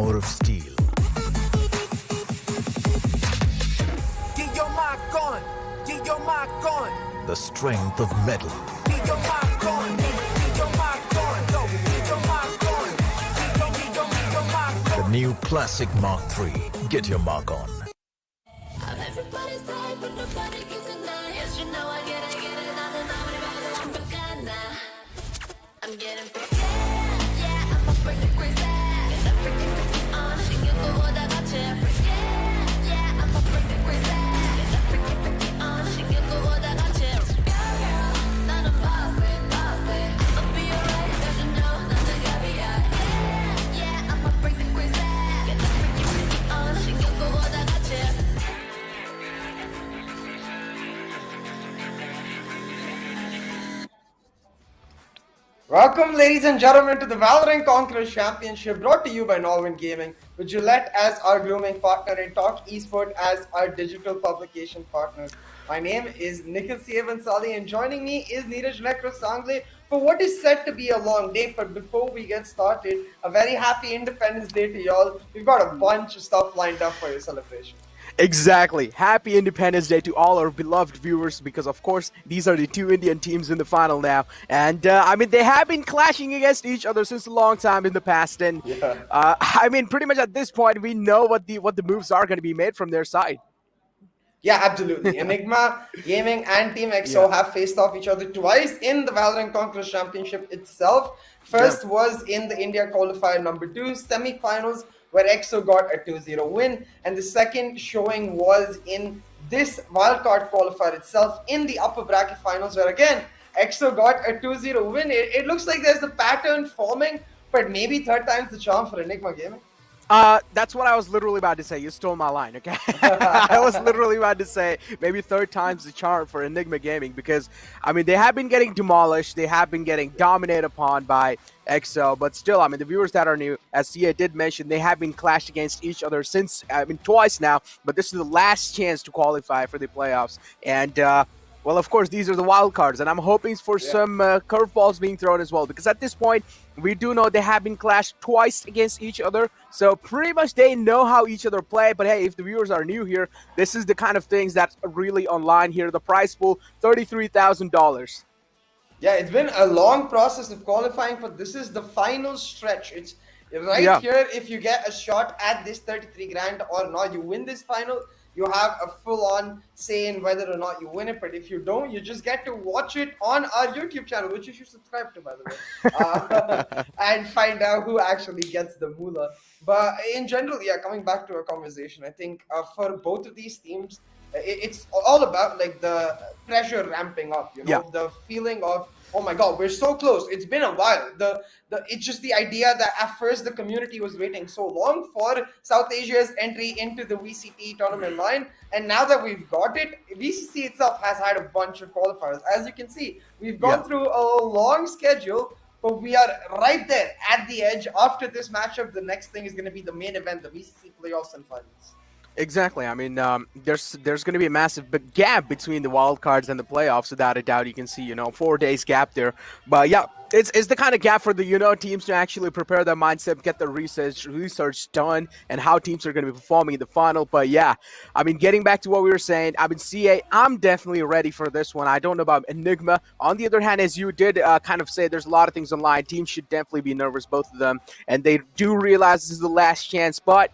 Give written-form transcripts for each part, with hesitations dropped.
power of steel. Get your mark on. Get your mark on. The strength of metal. Get your mark on. Get your mark on. Go. Get your mark on. Get your mark on. The new Classic Mark III. Get your mark on. Everybody's tired, but nobody can deny. Yes, you know I get it, nothing I'm begun now. I'm getting freaky, yeah, I'm a pretty crazy. Get that freaky on, she can go all that got you freaky, yeah, I'm a pretty crazy. Get that freaky on, she can go all that got you. Girl, not a bossy. I'll be alright, 'cause you know nothing got me out. Yeah, I'm a pretty crazy. Get that freaky on, she can go all that got you. Welcome, ladies and gentlemen, to the Valorant Conquerors Championship, brought to you by NODWIN Gaming, with Gillette as our grooming partner and Talk Esport as our digital publication partner. My name is Nikhil Sievansali, and joining me is Neeraj Sangle for what is set to be a long day. But before we get started, a very happy Independence Day to y'all. We've got a bunch of stuff lined up for your celebration. Exactly. Happy Independence Day to all our beloved viewers, because of course these are the two Indian teams in the final now, and I mean, they have been clashing against each other since a long time in the past, and I mean, pretty much at this point we know what the moves are going to be made from their side. Yeah, absolutely. Enigma Gaming and Team EXO have faced off each other twice in the Valorant Conquerors Championship itself. First was in the India Qualifier number 2 semi-finals, where EXO got a 2-0 win, and the second showing was in this Wildcard Qualifier itself in the upper bracket finals, where again EXO got a 2-0 win. It looks like there's a pattern forming, but maybe third time's the charm for Enigma Gaming. That's what I was literally about to say. You stole my line, okay? I was literally about to say maybe third time's the charm for Enigma Gaming, because, I mean, they have been getting demolished. They have been getting dominated upon by EXO, but still, I mean, the viewers that are new, as CA did mention, they have been clashed against each other since, I mean, twice now, but this is the last chance to qualify for the playoffs, and, well, of course, these are the wild cards, and I'm hoping for some curveballs being thrown as well, because at this point, we do know they have been clashed twice against each other, so pretty much they know how each other play. But hey, if the viewers are new here, this is the kind of things that's really online here. The prize pool, $33,000. Yeah, it's been a long process of qualifying, but this is the final stretch. It's right here. If you get a shot at this 33 grand or not, you win this final, you have a full-on say in whether or not you win it. But if you don't, you just get to watch it on our YouTube channel, which you should subscribe to, by the way, and find out who actually gets the moolah. But in general, yeah, coming back to our conversation, I think for both of these teams, it's all about like the pressure ramping up, you know, the feeling of, oh my God, we're so close. It's been a while. It's just the idea that at first the community was waiting so long for South Asia's entry into the VCT tournament line, and now that we've got it, VCC itself has had a bunch of qualifiers. As you can see, we've gone through a long schedule, but we are right there at the edge. After this matchup, the next thing is going to be the main event, the VCC playoffs and finals. Exactly. I mean, there's going to be a massive gap between the wild cards and the playoffs, without a doubt. You can see, 4 days gap there. But yeah, it's the kind of gap for the teams to actually prepare their mindset, get the research done, and how teams are going to be performing in the final. But yeah, I mean, getting back to what we were saying, I mean, CA, I'm definitely ready for this one. I don't know about Enigma. On the other hand, as you did kind of say, there's a lot of things online. Teams should definitely be nervous, both of them, and they do realize this is the last chance. But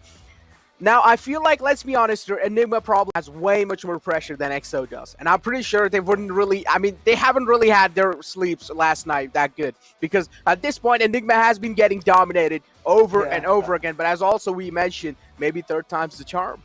now, I feel like, let's be honest, Enigma probably has way much more pressure than EXO does. And I'm pretty sure they wouldn't really, I mean, they haven't really had their sleeps last night that good. Because at this point, Enigma has been getting dominated over and over again. But as also we mentioned, maybe third time's the charm.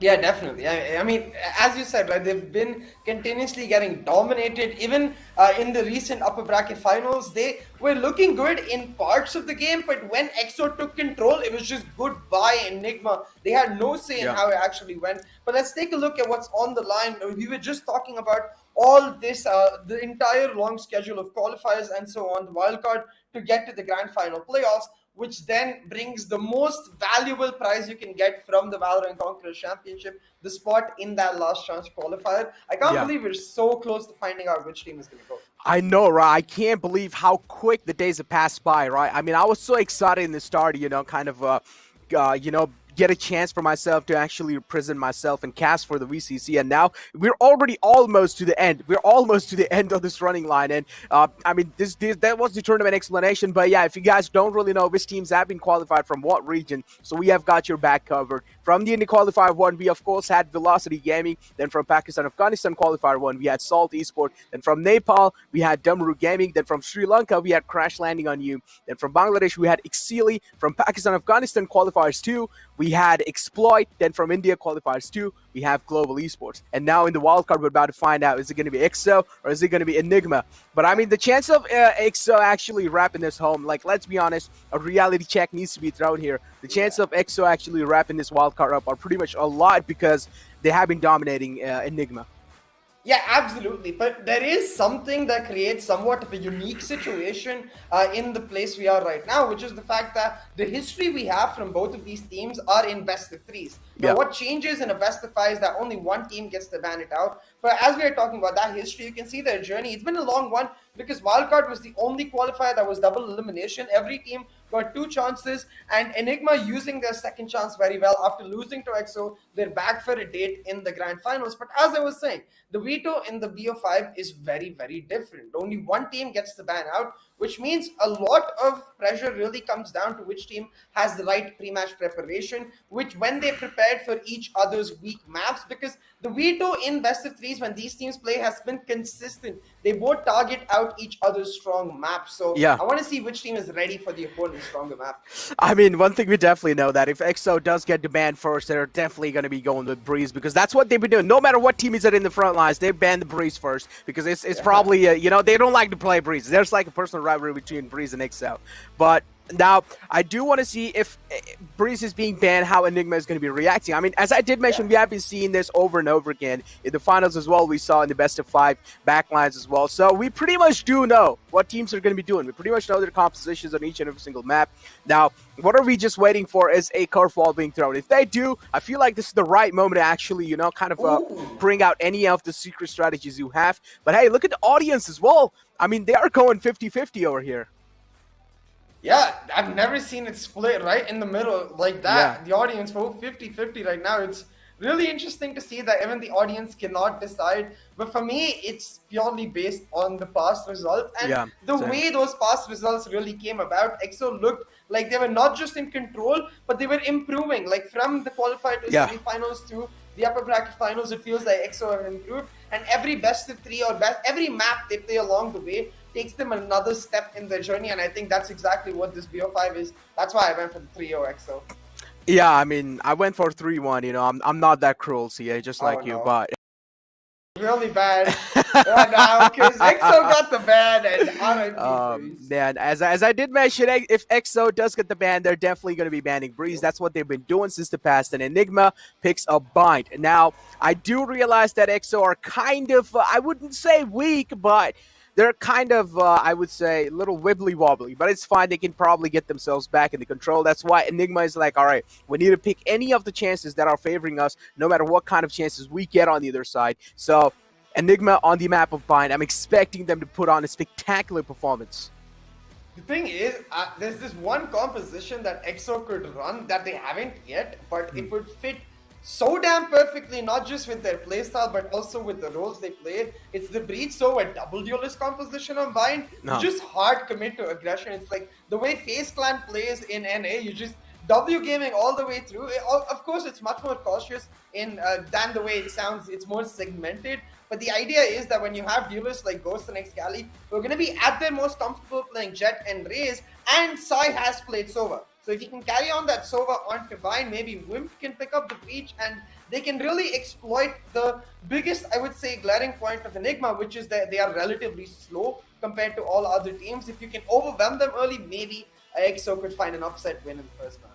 Yeah, definitely. I mean, as you said, right, they've been continuously getting dominated. Even in the recent upper bracket finals, they were looking good in parts of the game, but when EXO took control, it was just goodbye Enigma. They had no say in how it actually went. But let's take a look at what's on the line. We were just talking about all this, the entire long schedule of qualifiers and so on, the wildcard to get to the grand final playoffs, which then brings the most valuable prize you can get from the Valorant Conquerors Championship, the spot in that last chance qualifier. I can't believe we're so close to finding out which team is going to go. I know, right? I can't believe how quick the days have passed by, right? I mean, I was so excited in the start, kind of get a chance for myself to actually represent myself and cast for the VCC. And now we're already almost to the end. We're almost to the end of this running line. And I mean, that was the tournament explanation. But yeah, if you guys don't really know which teams have been qualified from what region, so we have got your back covered. From the Indy Qualifier 1, we of course had Velocity Gaming. Then from Pakistan Afghanistan Qualifier 1, we had Salt Esport. Then from Nepal, we had Damru Gaming. Then from Sri Lanka, we had Crash Landing on You. Then from Bangladesh, we had Exili. From Pakistan Afghanistan Qualifiers 2, we had Exploit. Then from India Qualifiers 2, we have Global Esports. And now in the wildcard, we're about to find out, is it going to be EXO or is it going to be Enigma? But I mean, the chance of EXO actually wrapping this home, like, let's be honest, a reality check needs to be thrown here. The chance of EXO actually wrapping this wildcard up are pretty much a lot because they have been dominating Enigma. Yeah, absolutely. But there is something that creates somewhat of a unique situation in the place we are right now, which is the fact that the history we have from both of these teams are in best of threes. Now, what changes in a best of five is that only one team gets to ban it out. But as we are talking about that history, you can see their journey. It's been a long one because Wildcard was the only qualifier that was double elimination. Every team got 2 chances, and Enigma using their second chance very well. After losing to EXO, they're back for a date in the Grand Finals. But as I was saying, the veto in the BO5 is very, very different. Only one team gets the ban out, which means a lot of pressure really comes down to which team has the right pre-match preparation, which when they prepared for each other's weak maps, because the veto in best of threes when these teams play has been consistent. They both target out each other's strong maps. So I want to see which team is ready for the opponent's stronger map. I mean, one thing we definitely know that if EXO does get the ban first, they're definitely going to be going with Breeze because that's what they've been doing. No matter what team is in the front lines, they ban the Breeze first because it's probably, they don't like to play Breeze. There's like a personal rivalry between Breeze and EXO. But now, I do want to see if Breeze is being banned, how Enigma is going to be reacting. I mean, as I did mention, we have been seeing this over and over again. In the finals as well, we saw in the best of 5 backlines as well. So we pretty much do know what teams are going to be doing. We pretty much know their compositions on each and every single map. Now, what are we just waiting for is a curveball being thrown. If they do, I feel like this is the right moment to actually, kind of bring out any of the secret strategies you have. But hey, look at the audience as well. I mean, they are going 50-50 over here. Yeah, I've never seen it split right in the middle like that. The audience vote 50-50 right now. It's really interesting to see that even the audience cannot decide. But for me, it's purely based on the past results. And the way those past results really came about, EXO looked like they were not just in control, but they were improving. Like from the qualifier to semi-finals to the upper bracket finals, it feels like EXO have improved. And every best of 3 or every map they play along the way takes them another step in their journey, and I think that's exactly what this BO5 is. That's why I went for the 3-0 EXO. Yeah, I mean, I went for 3-1, I'm not that cruel, CA, just like you, but... Really bad right now, because EXO got the ban, and man, as I did mention, if EXO does get the ban, they're definitely going to be banning Breeze. That's what they've been doing since the past, and Enigma picks a bind. Now, I do realize that EXO are kind of, I wouldn't say weak, but... they're kind of, I would say, a little wibbly-wobbly, but it's fine. They can probably get themselves back into control. That's why Enigma is like, all right, we need to pick any of the chances that are favoring us, no matter what kind of chances we get on the other side. So, Enigma on the map of Bind, I'm expecting them to put on a spectacular performance. The thing is, there's this one composition that EXO could run that they haven't yet, but it would fit so damn perfectly, not just with their playstyle, but also with the roles they play. It's the Breach Sova double duelist composition on Bind. Just hard commit to aggression. It's like the way FaZe Clan plays in NA, you just W gaming all the way through. Of course, it's much more cautious than the way it sounds. It's more segmented. But the idea is that when you have duelists like Ghost and Excali, who are going to be at their most comfortable playing Jet and Raze, and Sai has played Sova. So if you can carry on that Sova onto Vine, maybe Wimp can pick up the Breach, and they can really exploit the biggest, I would say, glaring point of Enigma, which is that they are relatively slow compared to all other teams. If you can overwhelm them early, maybe EXO could find an upset win in the first round.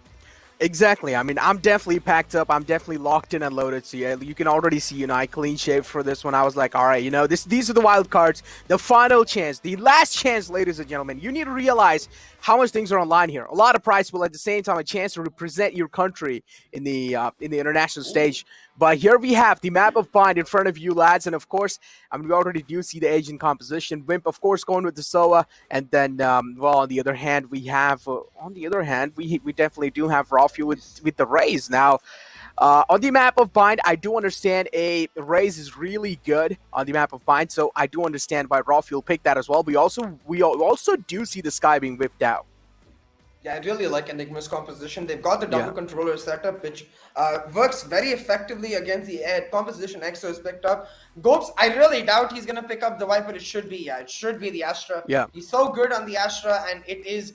Exactly. I mean, I'm definitely packed up. I'm definitely locked in and loaded. So yeah, you can already see, I clean shaved for this one. I was like, all right, these are the wild cards, the final chance, the last chance, ladies and gentlemen. You need to realize how much things are online here. A lot of prize, but at the same time, a chance to represent your country in the international stage. But here we have the map of Bind in front of you, lads. And of course, I mean, we already do see the agent composition. Wimp, of course, going with the SOA. And then, well, on the other hand, we have, we definitely do have Rafu with the Raze. Now, on the map of Bind, I do understand a Raze is really good on the map of Bind. So I do understand why Rafu will pick that as well. We also do see the Sky being whipped out. Yeah, I really like Enigma's composition. They've got the double controller setup, which works very effectively against the composition EXO has picked up. Gopes, I really doubt he's going to pick up the Viper. It should be the Astra. Yeah. He's so good on the Astra, and it is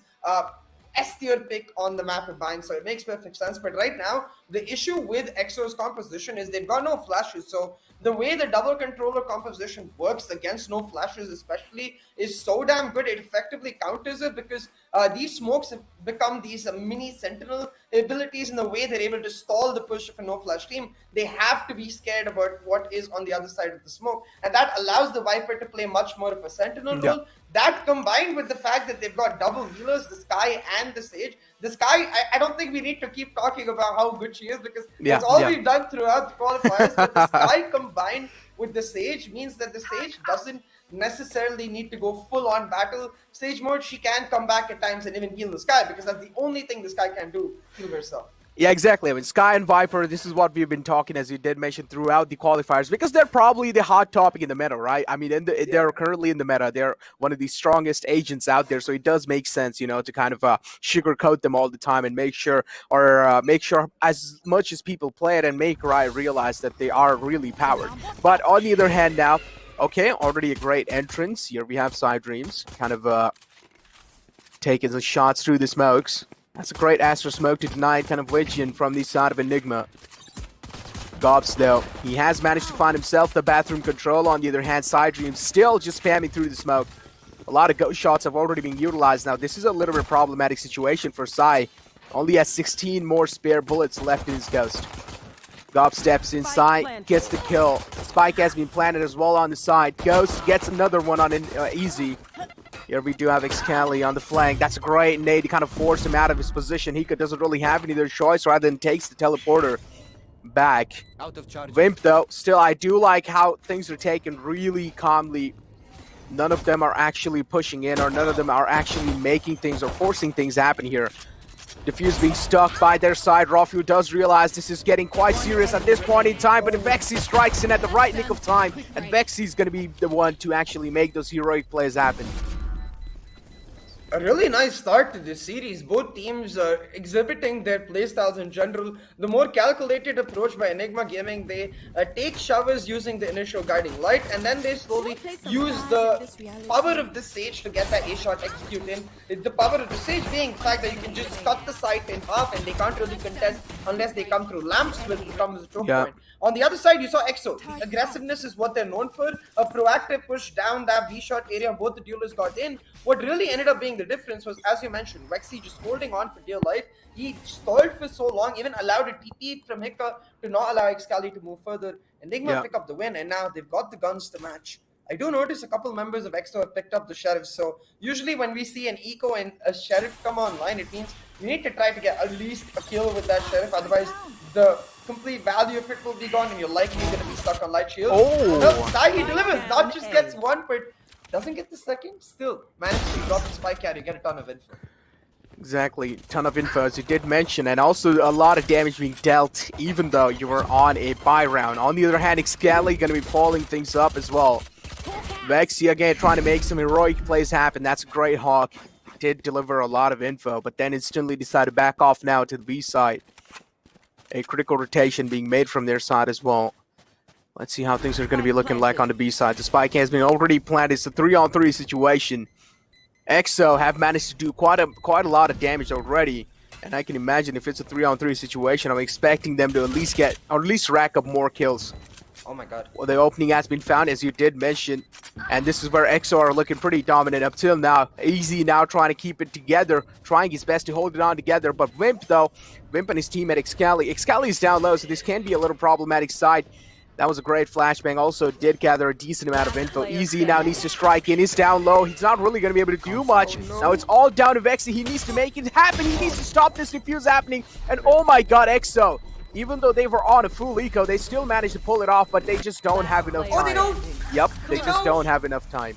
S tier pick on the map of Bind, so it makes perfect sense. But right now, the issue with EXO's composition is they've got no flashes. So the way the double controller composition works against no flashes especially is so damn good. It effectively counters it because these smokes have become these mini sentinel abilities in the way they're able to stall the push of a no flash team. They have to be scared about what is on the other side of the smoke, and that allows the Viper to play much more of a sentinel role. That combined with the fact that they've got double healers, the Sky and the Sage. The Sky, I don't think we need to keep talking about how good she is because that's all we've done throughout the qualifiers. But the Sky combined with the Sage means that the Sage doesn't necessarily need to go full on battle Sage mode. She can come back at times and even heal the Sky because that's the only thing the Sky can do, heal herself. Yeah, exactly. I mean, Sky and Viper, this is what we've been talking, as you did mention, throughout the qualifiers, because they're probably the hot topic in the meta, right? I mean, they're currently in the meta. They're one of the strongest agents out there, so it does make sense, you know, to kind of sugarcoat them all the time and make sure as much as people play it and make Riot realize that they are really powered. But on the other hand now, okay, already a great entrance. Here we have Side Dreams, kind of taking the shots through the smokes. That's a great Astra smoke to deny kind of wedge in from the side of Enigma. Gobs, though, he has managed to find himself the bathroom control. On the other hand, Side Dream still just spamming through the smoke. A lot of ghost shots have already been utilized now. This is a little bit problematic situation for Sai. Only has 16 more spare bullets left in his ghost. Gob steps inside, gets the kill. Spike has been planted as well on the side. Ghost gets another one on easy. Here we do have Excali on the flank. That's a great nade to kind of force him out of his position. Hika doesn't really have any other choice rather than takes the teleporter back. Wimp, though, still I do like how things are taken really calmly. None of them are actually pushing in, or none of them are actually making things or forcing things happen here. Diffuse being stuck by their side. Rafu does realize this is getting quite serious at this point in time, but Vexy strikes in at the right nick of time, and Vexy's going to be the one to actually make those heroic plays happen. A really nice start to this series. Both teams are exhibiting their playstyles in general. The more calculated approach by Enigma Gaming, they take showers using the initial guiding light, and then they slowly use the power of the Sage to get that A-shot executed. The power of the Sage being the fact that you can just cut the site in half and they can't really contest unless they come through lamps, which becomes a choke point. On the other side, you saw EXO. Aggressiveness is what they're known for. A proactive push down that B-shot area. Both the duelists got in. What really ended up being the difference was, as you mentioned, Vexy just holding on for dear life. He stalled for so long, even allowed a TP from Hika to not allow Excali to move further. Enigma pick up the win, and now they've got the guns to match. I do notice a couple members of EXO have picked up the Sheriff, so usually when we see an Eco and a Sheriff come online, it means you need to try to get at least a kill with that Sheriff, otherwise the complete value of it will be gone and you're likely going to be stuck on light shield. No, Sai delivers, not just gets one, but doesn't get the second, still manages to drop the spike carry, get a ton of info. Exactly, ton of info as you did mention, and also a lot of damage being dealt even though you were on a buy round. On the other hand, Excali going to be following things up as well. Vexy again trying to make some heroic plays happen. That's a great Hawk. Did deliver a lot of info, but then instantly decided to back off now to the B side. A critical rotation being made from their side as well. Let's see how things are going to be looking like on the B side. The spike has been already planted. It's a 3-on-3 situation. EXO have managed to do quite a lot of damage already, and I can imagine if it's a 3-on-3 situation, I'm expecting them to at least get, or at least rack up more kills. Oh my god. Well, the opening has been found, as you did mention, and this is where EXO are looking pretty dominant up till now. Easy now trying to keep it together, trying his best to hold it on together, but Wimp though, Wimp and his teammate Excali. Excali is down low, so this can be a little problematic side. That was a great flashbang, also did gather a decent amount of info. Easy now needs to strike in, he's down low, he's not really going to be able to do much. Now it's all down to Vexy, he needs to make it happen, he needs to stop this diffuse happening, and oh my god, EXO even though they were on a full eco, they still managed to pull it off, but they just don't have enough time. Oh, they don't. Yep, they just don't. don't have enough time.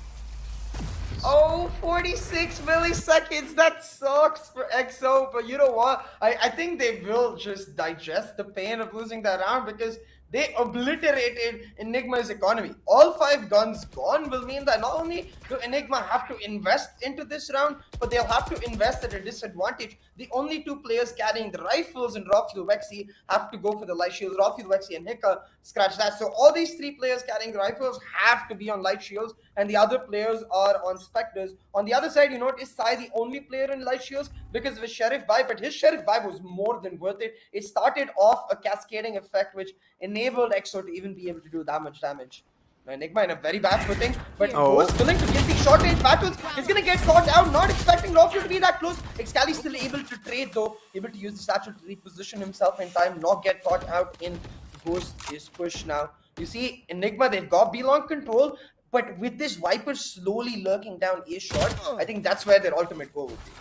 Oh, 46 milliseconds. That sucks for EXO. But you know what? I think they will just digest the pain of losing that round because they obliterated Enigma's economy. All 5 guns gone will mean that not only do Enigma have to invest into this round, but they'll have to invest at a disadvantage. The only 2 players carrying the rifles in Rockfield Vexy have to go for the light shields. Rockfield Vexy and Hika scratch that. So all these 3 players carrying rifles have to be on light shields, and the other players are on specters. On the other side, you notice Sai the only player in light shields because of his Sheriff vibe, but his Sheriff vibe was more than worth it. It started off a cascading effect which enabled EXO to even be able to do that much damage. Now, Enigma in a very bad footing, but was willing to get these short range battles. He's gonna get caught out, not expecting Rockfield to be that close. Excali still able to trade though, able to use the satchel to reposition himself in time, not get caught out in Ghost is pushed now. You see, Enigma, they've got B-long control, but with this Viper slowly lurking down A short, I think that's where their ultimate goal would be.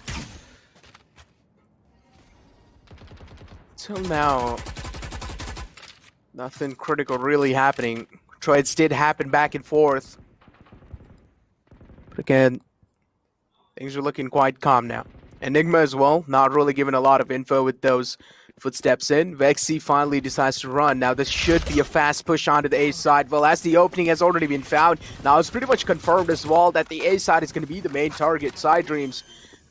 Till now, nothing critical really happening. Trades did happen back and forth. But again, things are looking quite calm now. Enigma as well, not really given a lot of info with those footsteps in. Vexy finally decides to run. Now this should be a fast push onto the A side. Well, as the opening has already been found, now it's pretty much confirmed as well that the A side is going to be the main target. Side Dreams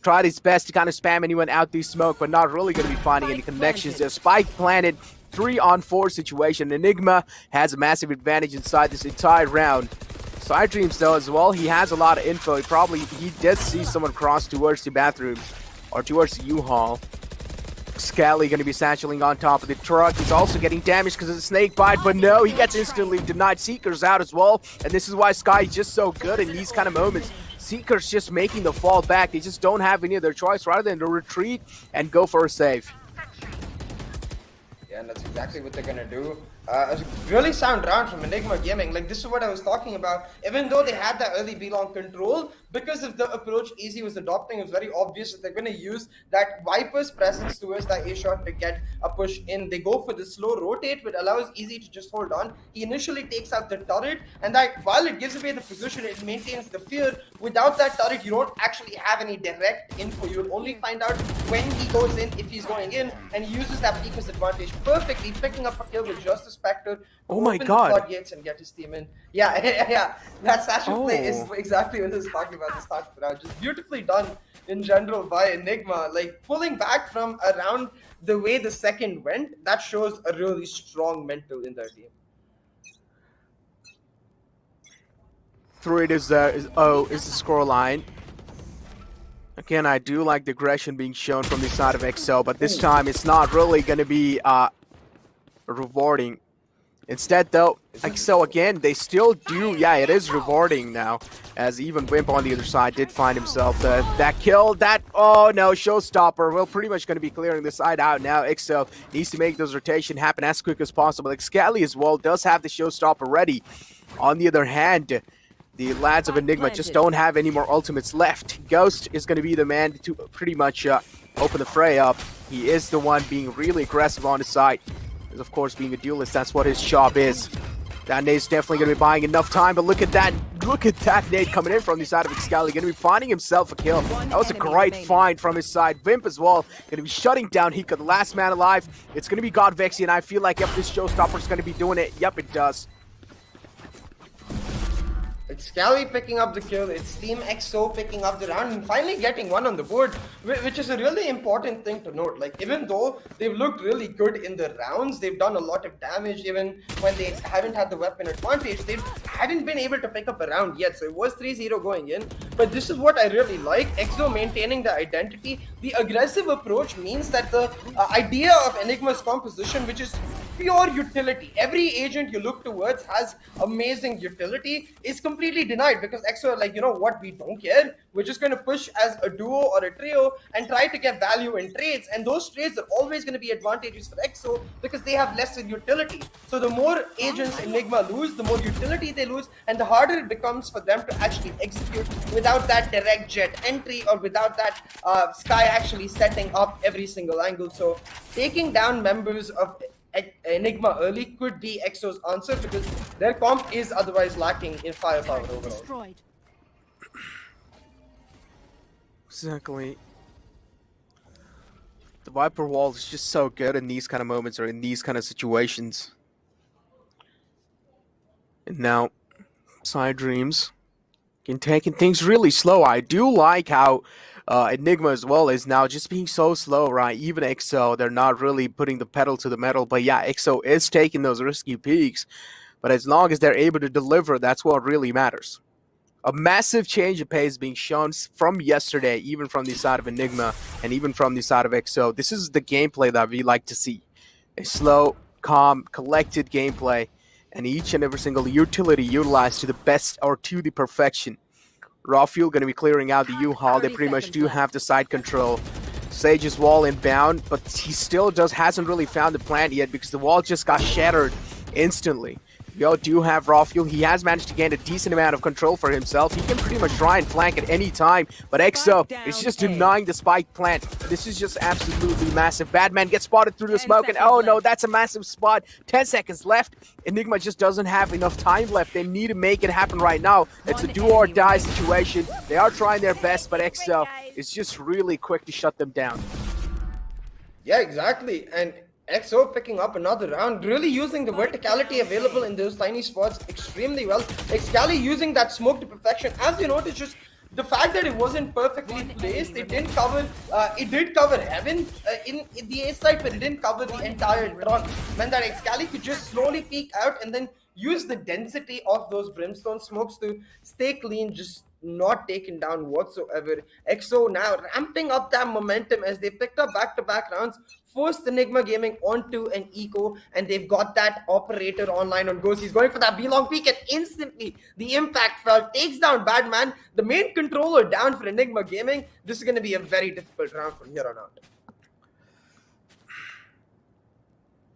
tried his best to kind of spam anyone out through smoke, but not really going to be finding any connections. The spike planted, 3-on-4 situation. Enigma has a massive advantage inside this entire round. Side Dreams though as well, he has a lot of info. He did see someone cross towards the bathroom or towards the U-Haul. Scally going to be satcheling on top of the truck. He's also getting damaged because of the snake bite, but no, he gets instantly denied. Seeker's out as well, and this is why Sky is just so good in these kind of moments. Seeker's just making the fall back. They just don't have any other choice rather than to retreat and go for a save. Yeah, and that's exactly what they're gonna do. A really sound round from Enigma Gaming. Like, this is what I was talking about. Even though they had that early B-long control, because of the approach Easy was adopting, it was very obvious that they're going to use that Viper's presence towards that A-shot to get a push in. They go for the slow rotate, which allows Easy to just hold on. He initially takes out the turret, and that while it gives away the position, it maintains the fear. Without that turret, you don't actually have any direct info. You'll only find out when he goes in, if he's going in, and he uses that Pika's advantage perfectly, picking up a kill with just a Spectre. Oh my open god. the floodgates and get his team in. Yeah, yeah. That satchel play is exactly what I was talking about this start of the round. Just beautifully done in general by Enigma. Like, pulling back from around the way the second went, that shows a really strong mental in their team. 3 is the score line. Again, I do like the aggression being shown from the side of XL, but this time it's not really going to be rewarding. Instead, though, XL again, they still do. Yeah, it is rewarding now, as even Wimp on the other side did find himself that kill. Oh no, showstopper. We're pretty much going to be clearing the side out now. XL needs to make those rotation happen as quick as possible. Scally as well does have the showstopper ready. On the other hand, the lads of Enigma just don't have any more ultimates left. Ghost is going to be the man to pretty much open the fray up. He is the one being really aggressive on his side. Of course, being a duelist, that's what his job is. That nade's definitely going to be buying enough time, but look at that nade coming in from the side of Excali. Going to be finding himself a kill. That was a great find from his side. Vimp as well, going to be shutting down Hika, the last man alive. It's going to be God Vexy, and I feel like if this showstopper is going to be doing it, yep, it does. It's Scally picking up the kill, it's Team XO picking up the round and finally getting one on the board, which is a really important thing to note. Like, even though they've looked really good in the rounds, they've done a lot of damage. Even when they haven't had the weapon advantage, they hadn't been able to pick up a round yet. So it was 3-0 going in, but this is what I really like. XO maintaining the identity. The aggressive approach means that the idea of Enigma's composition, which is pure utility, every agent you look towards has amazing utility, is completely denied because XO are like, you know what, we don't care. We're just going to push as a duo or a trio and try to get value in trades. And those trades are always going to be advantageous for XO because they have lesser utility. So the more agents Enigma lose, the more utility they lose, and the harder it becomes for them to actually execute without that direct jet entry or without that Sky actually setting up every single angle. So taking down members of Enigma early could be EXO's answer because their comp is otherwise lacking in firepower overall. Destroyed. Exactly. The Viper wall is just so good in these kind of moments or in these kind of situations. And now, Side Dreams can taking things really slow. I do like how Enigma as well is now just being so slow, right? Even EXO, they're not really putting the pedal to the metal. But yeah, EXO is taking those risky peaks. But as long as they're able to deliver, that's what really matters. A massive change of pace being shown from yesterday, even from the side of Enigma and even from the side of EXO. This is the gameplay that we like to see. A slow, calm, collected gameplay, and each and every single utility utilized to the best or to the perfection. Raw Fuel going to be clearing out the U-Haul. They pretty much do have the side control. Sage's wall inbound, but he still hasn't really found the plant yet because the wall just got shattered instantly. We all do have Raw Fuel. He has managed to gain a decent amount of control for himself. He can pretty much try and flank at any time, but EXO is just denying the spike plant. This is just absolutely massive. Badman gets spotted through the smoke, and oh no, that's a massive spot. 10 seconds left. Enigma just doesn't have enough time left. They need to make it happen right now. It's a do or die situation. They are trying their best, but EXO is just really quick to shut them down. Yeah, exactly. And EXO picking up another round, really using the verticality available in those tiny spots extremely well. Excali using that smoke to perfection. As you notice, just the fact that it wasn't perfectly placed, it didn't cover. It did cover heaven in the A side, but it didn't cover the entire drone. Meant that Excali could just slowly peek out and then use the density of those brimstone smokes to stay clean, just not taken down whatsoever. EXO now ramping up that momentum as they picked up back-to-back rounds, forced Enigma Gaming onto an eco, and they've got that operator online on Ghost. He's going for that B-long peek, and instantly the impact fell, takes down Badman, the main controller down for Enigma Gaming. This is going to be a very difficult round from here on out.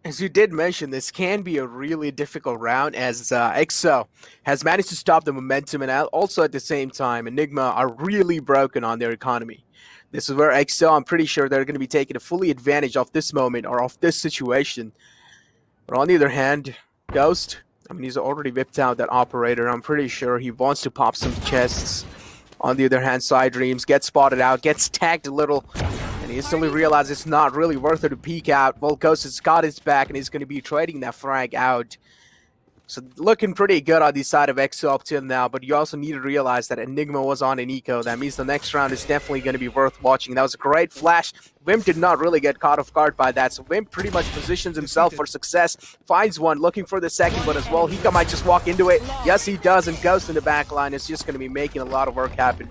As you did mention, this can be a really difficult round as EXO has managed to stop the momentum, and also at the same time, Enigma are really broken on their economy. This is where EXO, I'm pretty sure they're going to be taking a fully advantage of this moment or of this situation. But on the other hand, Ghost, I mean, he's already whipped out that operator. I'm pretty sure he wants to pop some chests. On the other hand, Side Dreams gets spotted out, gets tagged a little, and he instantly realizes it's not really worth it to peek out. Well, Ghost has got his back, and he's going to be trading that frag out. So looking pretty good on the side of EXO up till now, but you also need to realize that Enigma was on an eco. That means the next round is definitely going to be worth watching. That was a great flash. Wimp did not really get caught off guard by that, so Wimp pretty much positions himself for success. Finds one, looking for the second one as well. He might just walk into it. Yes, he does, and Ghost in the back line is just going to be making a lot of work happen.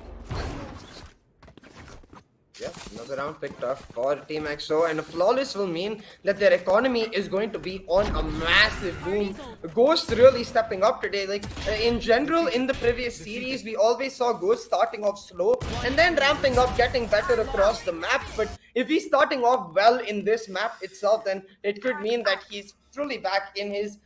Yeah, another round picked up for Team EXO, and a flawless will mean that their economy is going to be on a massive boom. Ghost really stepping up today. Like in general, in the previous series, we always saw Ghost starting off slow and then ramping up, getting better across the map. But if he's starting off well in this map itself, then it could mean that he's truly back in his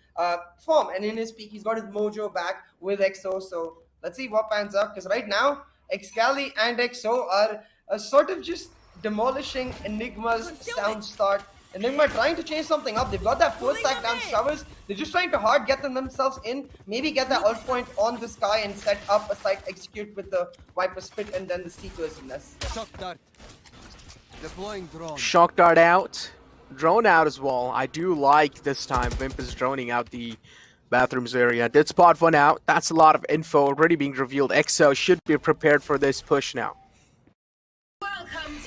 form and in his peak. He's got his mojo back with EXO. So let's see what pans out, because right now, Excali and EXO are sort of just demolishing Enigma's sound start. Enigma trying to change something up. They've got that full stack down showers. They're just trying to hard get themselves in. Maybe get that ult point on the sky and set up a site execute with the Viper Spit and then the C2 as finesse. Shock dart. Deploying drone. Shock dart out. Drone out as well. I do like this time Wimp is droning out the bathrooms area. Did spot one out. That's a lot of info already being revealed. EXO should be prepared for this push now.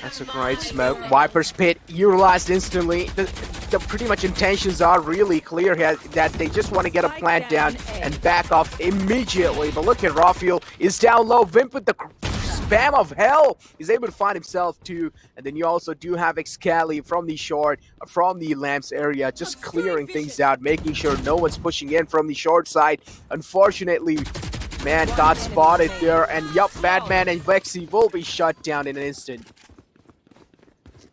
That's a great smoke. Viper's Pit utilized instantly. The pretty much intentions are really clear here that they just want to get a plant down and back off immediately. But look at Raw Fuel is down low. Vimp with the spam of hell is able to find himself too. And then you also do have Excali from the short, from the lamps area, just clearing things out, making sure no one's pushing in from the short side. Unfortunately, man got spotted there, and yup, Badman and Vexy will be shut down in an instant.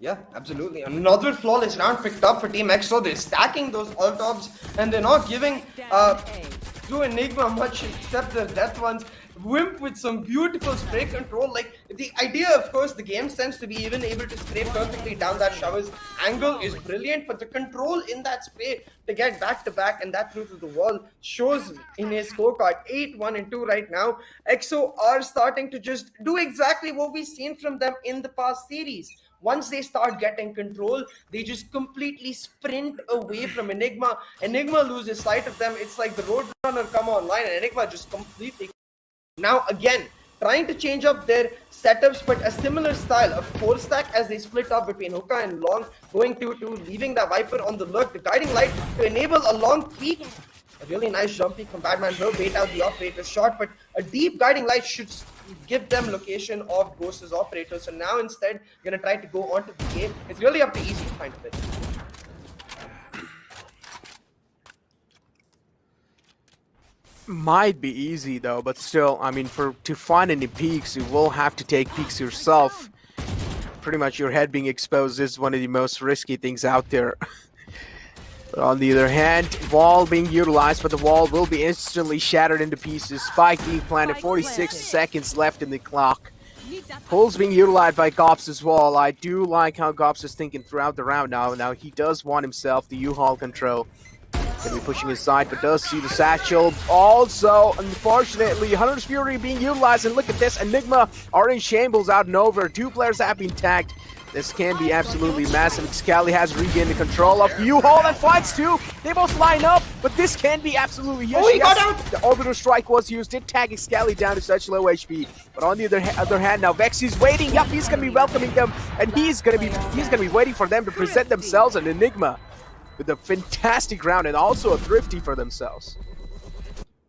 Yeah, absolutely. Another flawless round picked up for Team EXO. They're stacking those ult-ops, and they're not giving to Enigma much except their death ones. Wimp with some beautiful spray control. Like, the idea, of course, the game sense to be even able to spray perfectly down that shower's angle is brilliant, but the control in that spray to get back to back and that through to the wall shows in his scorecard. 8-1-2 right now. EXO are starting to just do exactly what we've seen from them in the past series. Once they start getting control, they just completely sprint away from Enigma. Enigma loses sight of them. It's like the Roadrunner come online and Enigma just completely. Now again, trying to change up their setups, but a similar style of 4-stack as they split up between Hookah and Long, going 2-2, leaving the Viper on the lurk, the guiding light to enable a long peek. A really nice jump peek from Batman will bait out the operator shot, but a deep guiding light should give them location of Ghost as operator. So now instead, gonna try to go onto the game. It's really up to Easy to find a bit. Might be easy though, but still, I mean, to find any peaks, you will have to take peaks yourself. Pretty much your head being exposed is one of the most risky things out there. But on the other hand, wall being utilized, but the wall will be instantly shattered into pieces. Spike being planted, 46 seconds left in the clock. Pulls being utilized by Gops as well. I do like how Gops is thinking throughout the round now. Now he does want himself the U-Haul control. Gonna be pushing aside, but does see the satchel. Also, unfortunately, Hunter's Fury being utilized, and look at this, Enigma are in shambles out and over. 2 players have been tagged. This can be absolutely massive. Excali has regained the control of U-Haul and finds 2. They both line up, but this can be absolutely huge. Oh, he got out! The Orbital Strike was used, did tag Excali down to such low HP. But on the other hand, now Vexy's waiting. Yup, he's gonna be welcoming them, and he's gonna be waiting for them to present themselves an Enigma with a fantastic round and also a thrifty for themselves.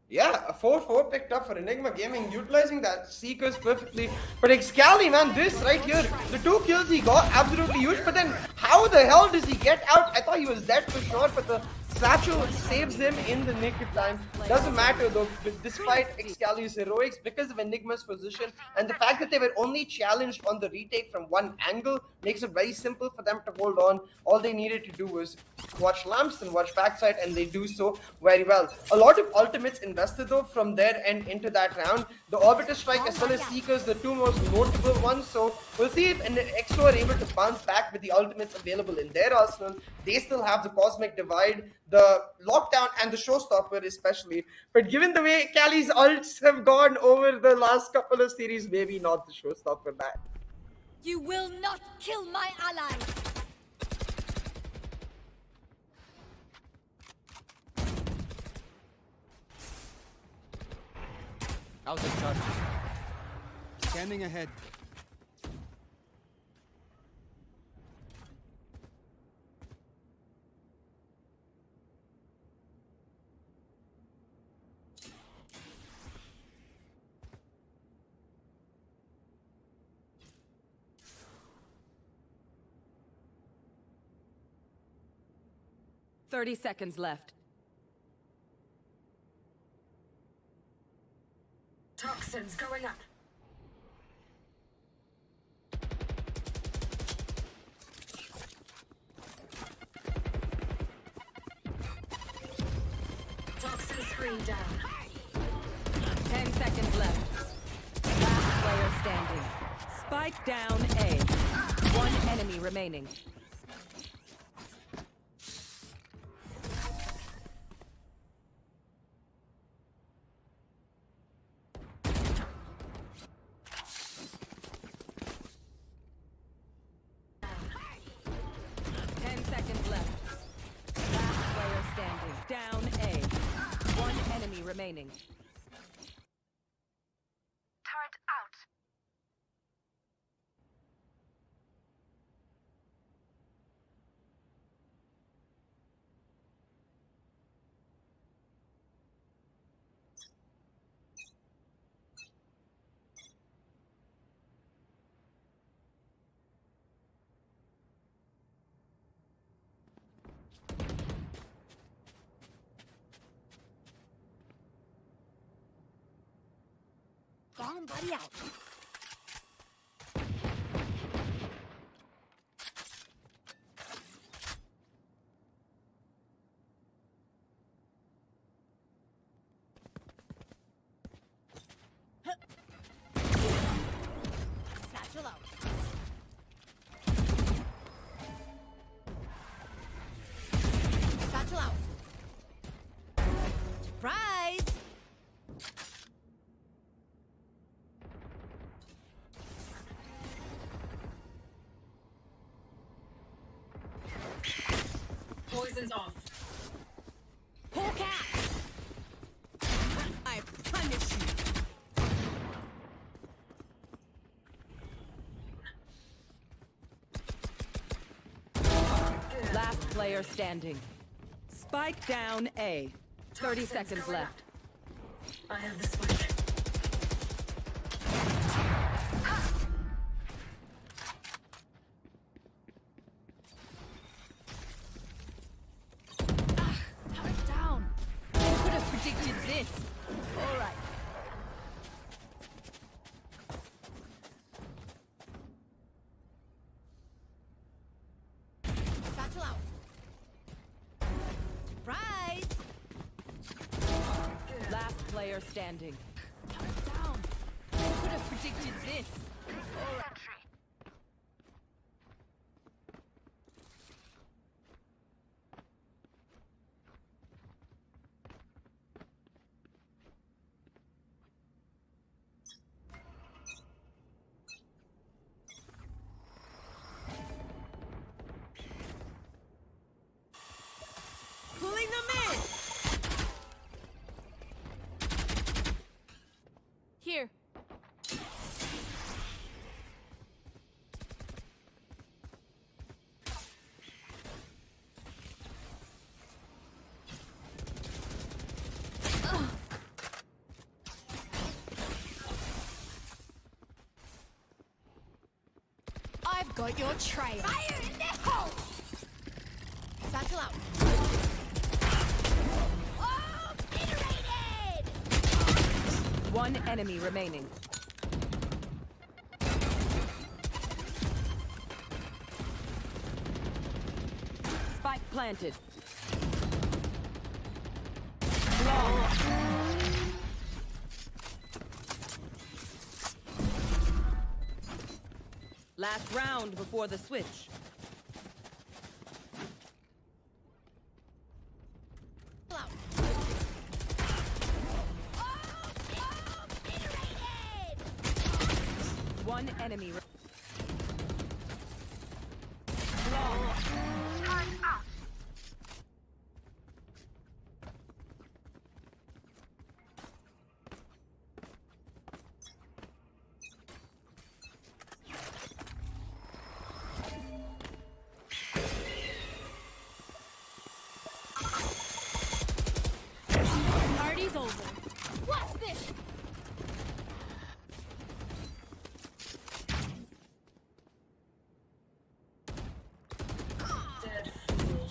Yeah, a 4-4 picked up for Enigma Gaming, utilizing that Seekers perfectly. But Excali, man, this right here, the 2 kills he got, absolutely huge. But then, how the hell does he get out? I thought he was dead for sure, but the Satchel saves him in the nick of time. Doesn't matter though, despite Excali's heroics, because of Enigma's position and the fact that they were only challenged on the retake from one angle makes it very simple for them to hold on. All they needed to do was watch lamps and watch backside, and they do so very well. A lot of ultimates invested though from their end into that round. The Orbiter Strike as well as Seekers, the 2 most notable ones. So we'll see if EXO are able to bounce back with the ultimates available in their arsenal. They still have the Cosmic Divide, the Lockdown, and the Showstopper especially. But given the way Cali's ults have gone over the last couple of series, maybe not the Showstopper that. You will not kill my allies! Out of charges. Scanning ahead. Thirty seconds left. Toxins going up. Toxin screen down. 10 seconds left. Last player standing. Spike down A. 1 enemy remaining. Remaining. Turret out. Bomb buddy out. Toxins off. Hawk out! I punish you! Last player standing. Spike down A. 30 seconds left. I have the spike. Turret down. Who could have predicted this? All right. Satchel out. Surprise! Last player standing. Turret down. Who could have predicted this? All right. Pulling them in! Here. I've got your trail. Fire in the hole! Satchel out. Oh, obliterated! One enemy remaining. Spike planted. Last round before the switch. One enemy. Party's over. What's this? Dead fool.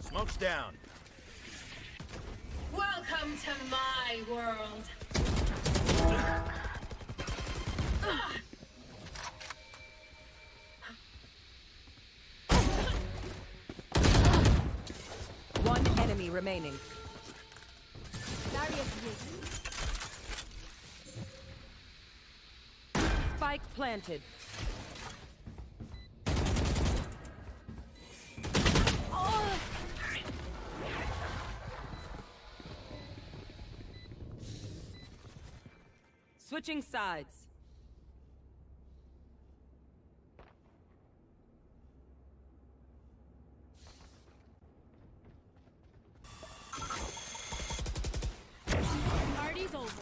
Smoke's down. Welcome to my world. One enemy remaining. Spike planted. Switching sides. Party's over.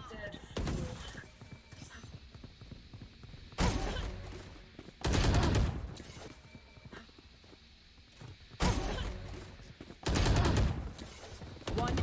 Dead fool. One.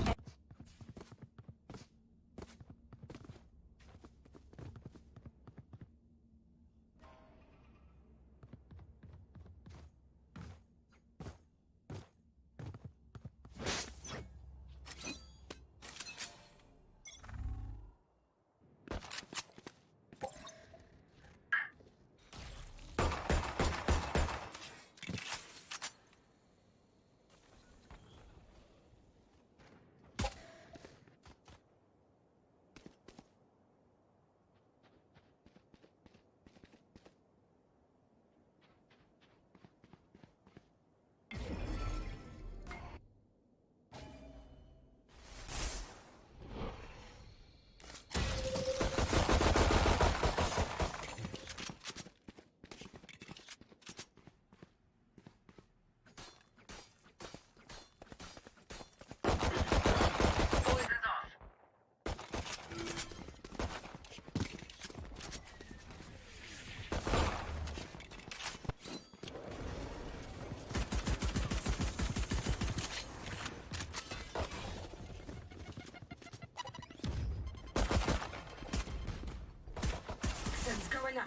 Right now.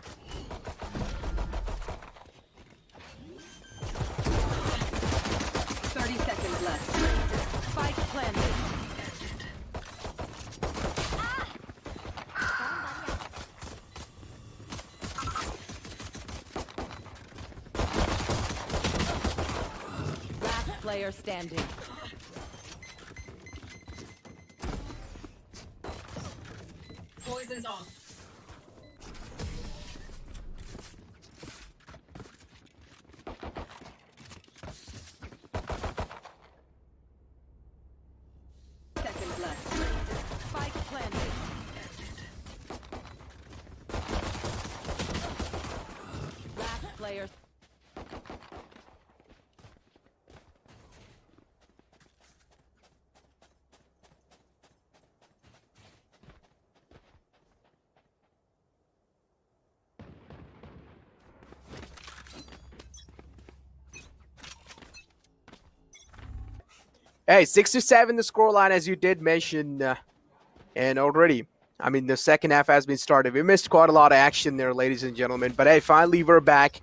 30 seconds left. Spike planted. Last player standing. Poison's off. Seconds left. Spike planted. Last player. Hey, 6-7 the scoreline, as you did mention, and already, I mean, the second half has been started. We missed quite a lot of action there, ladies and gentlemen, but hey, finally we're back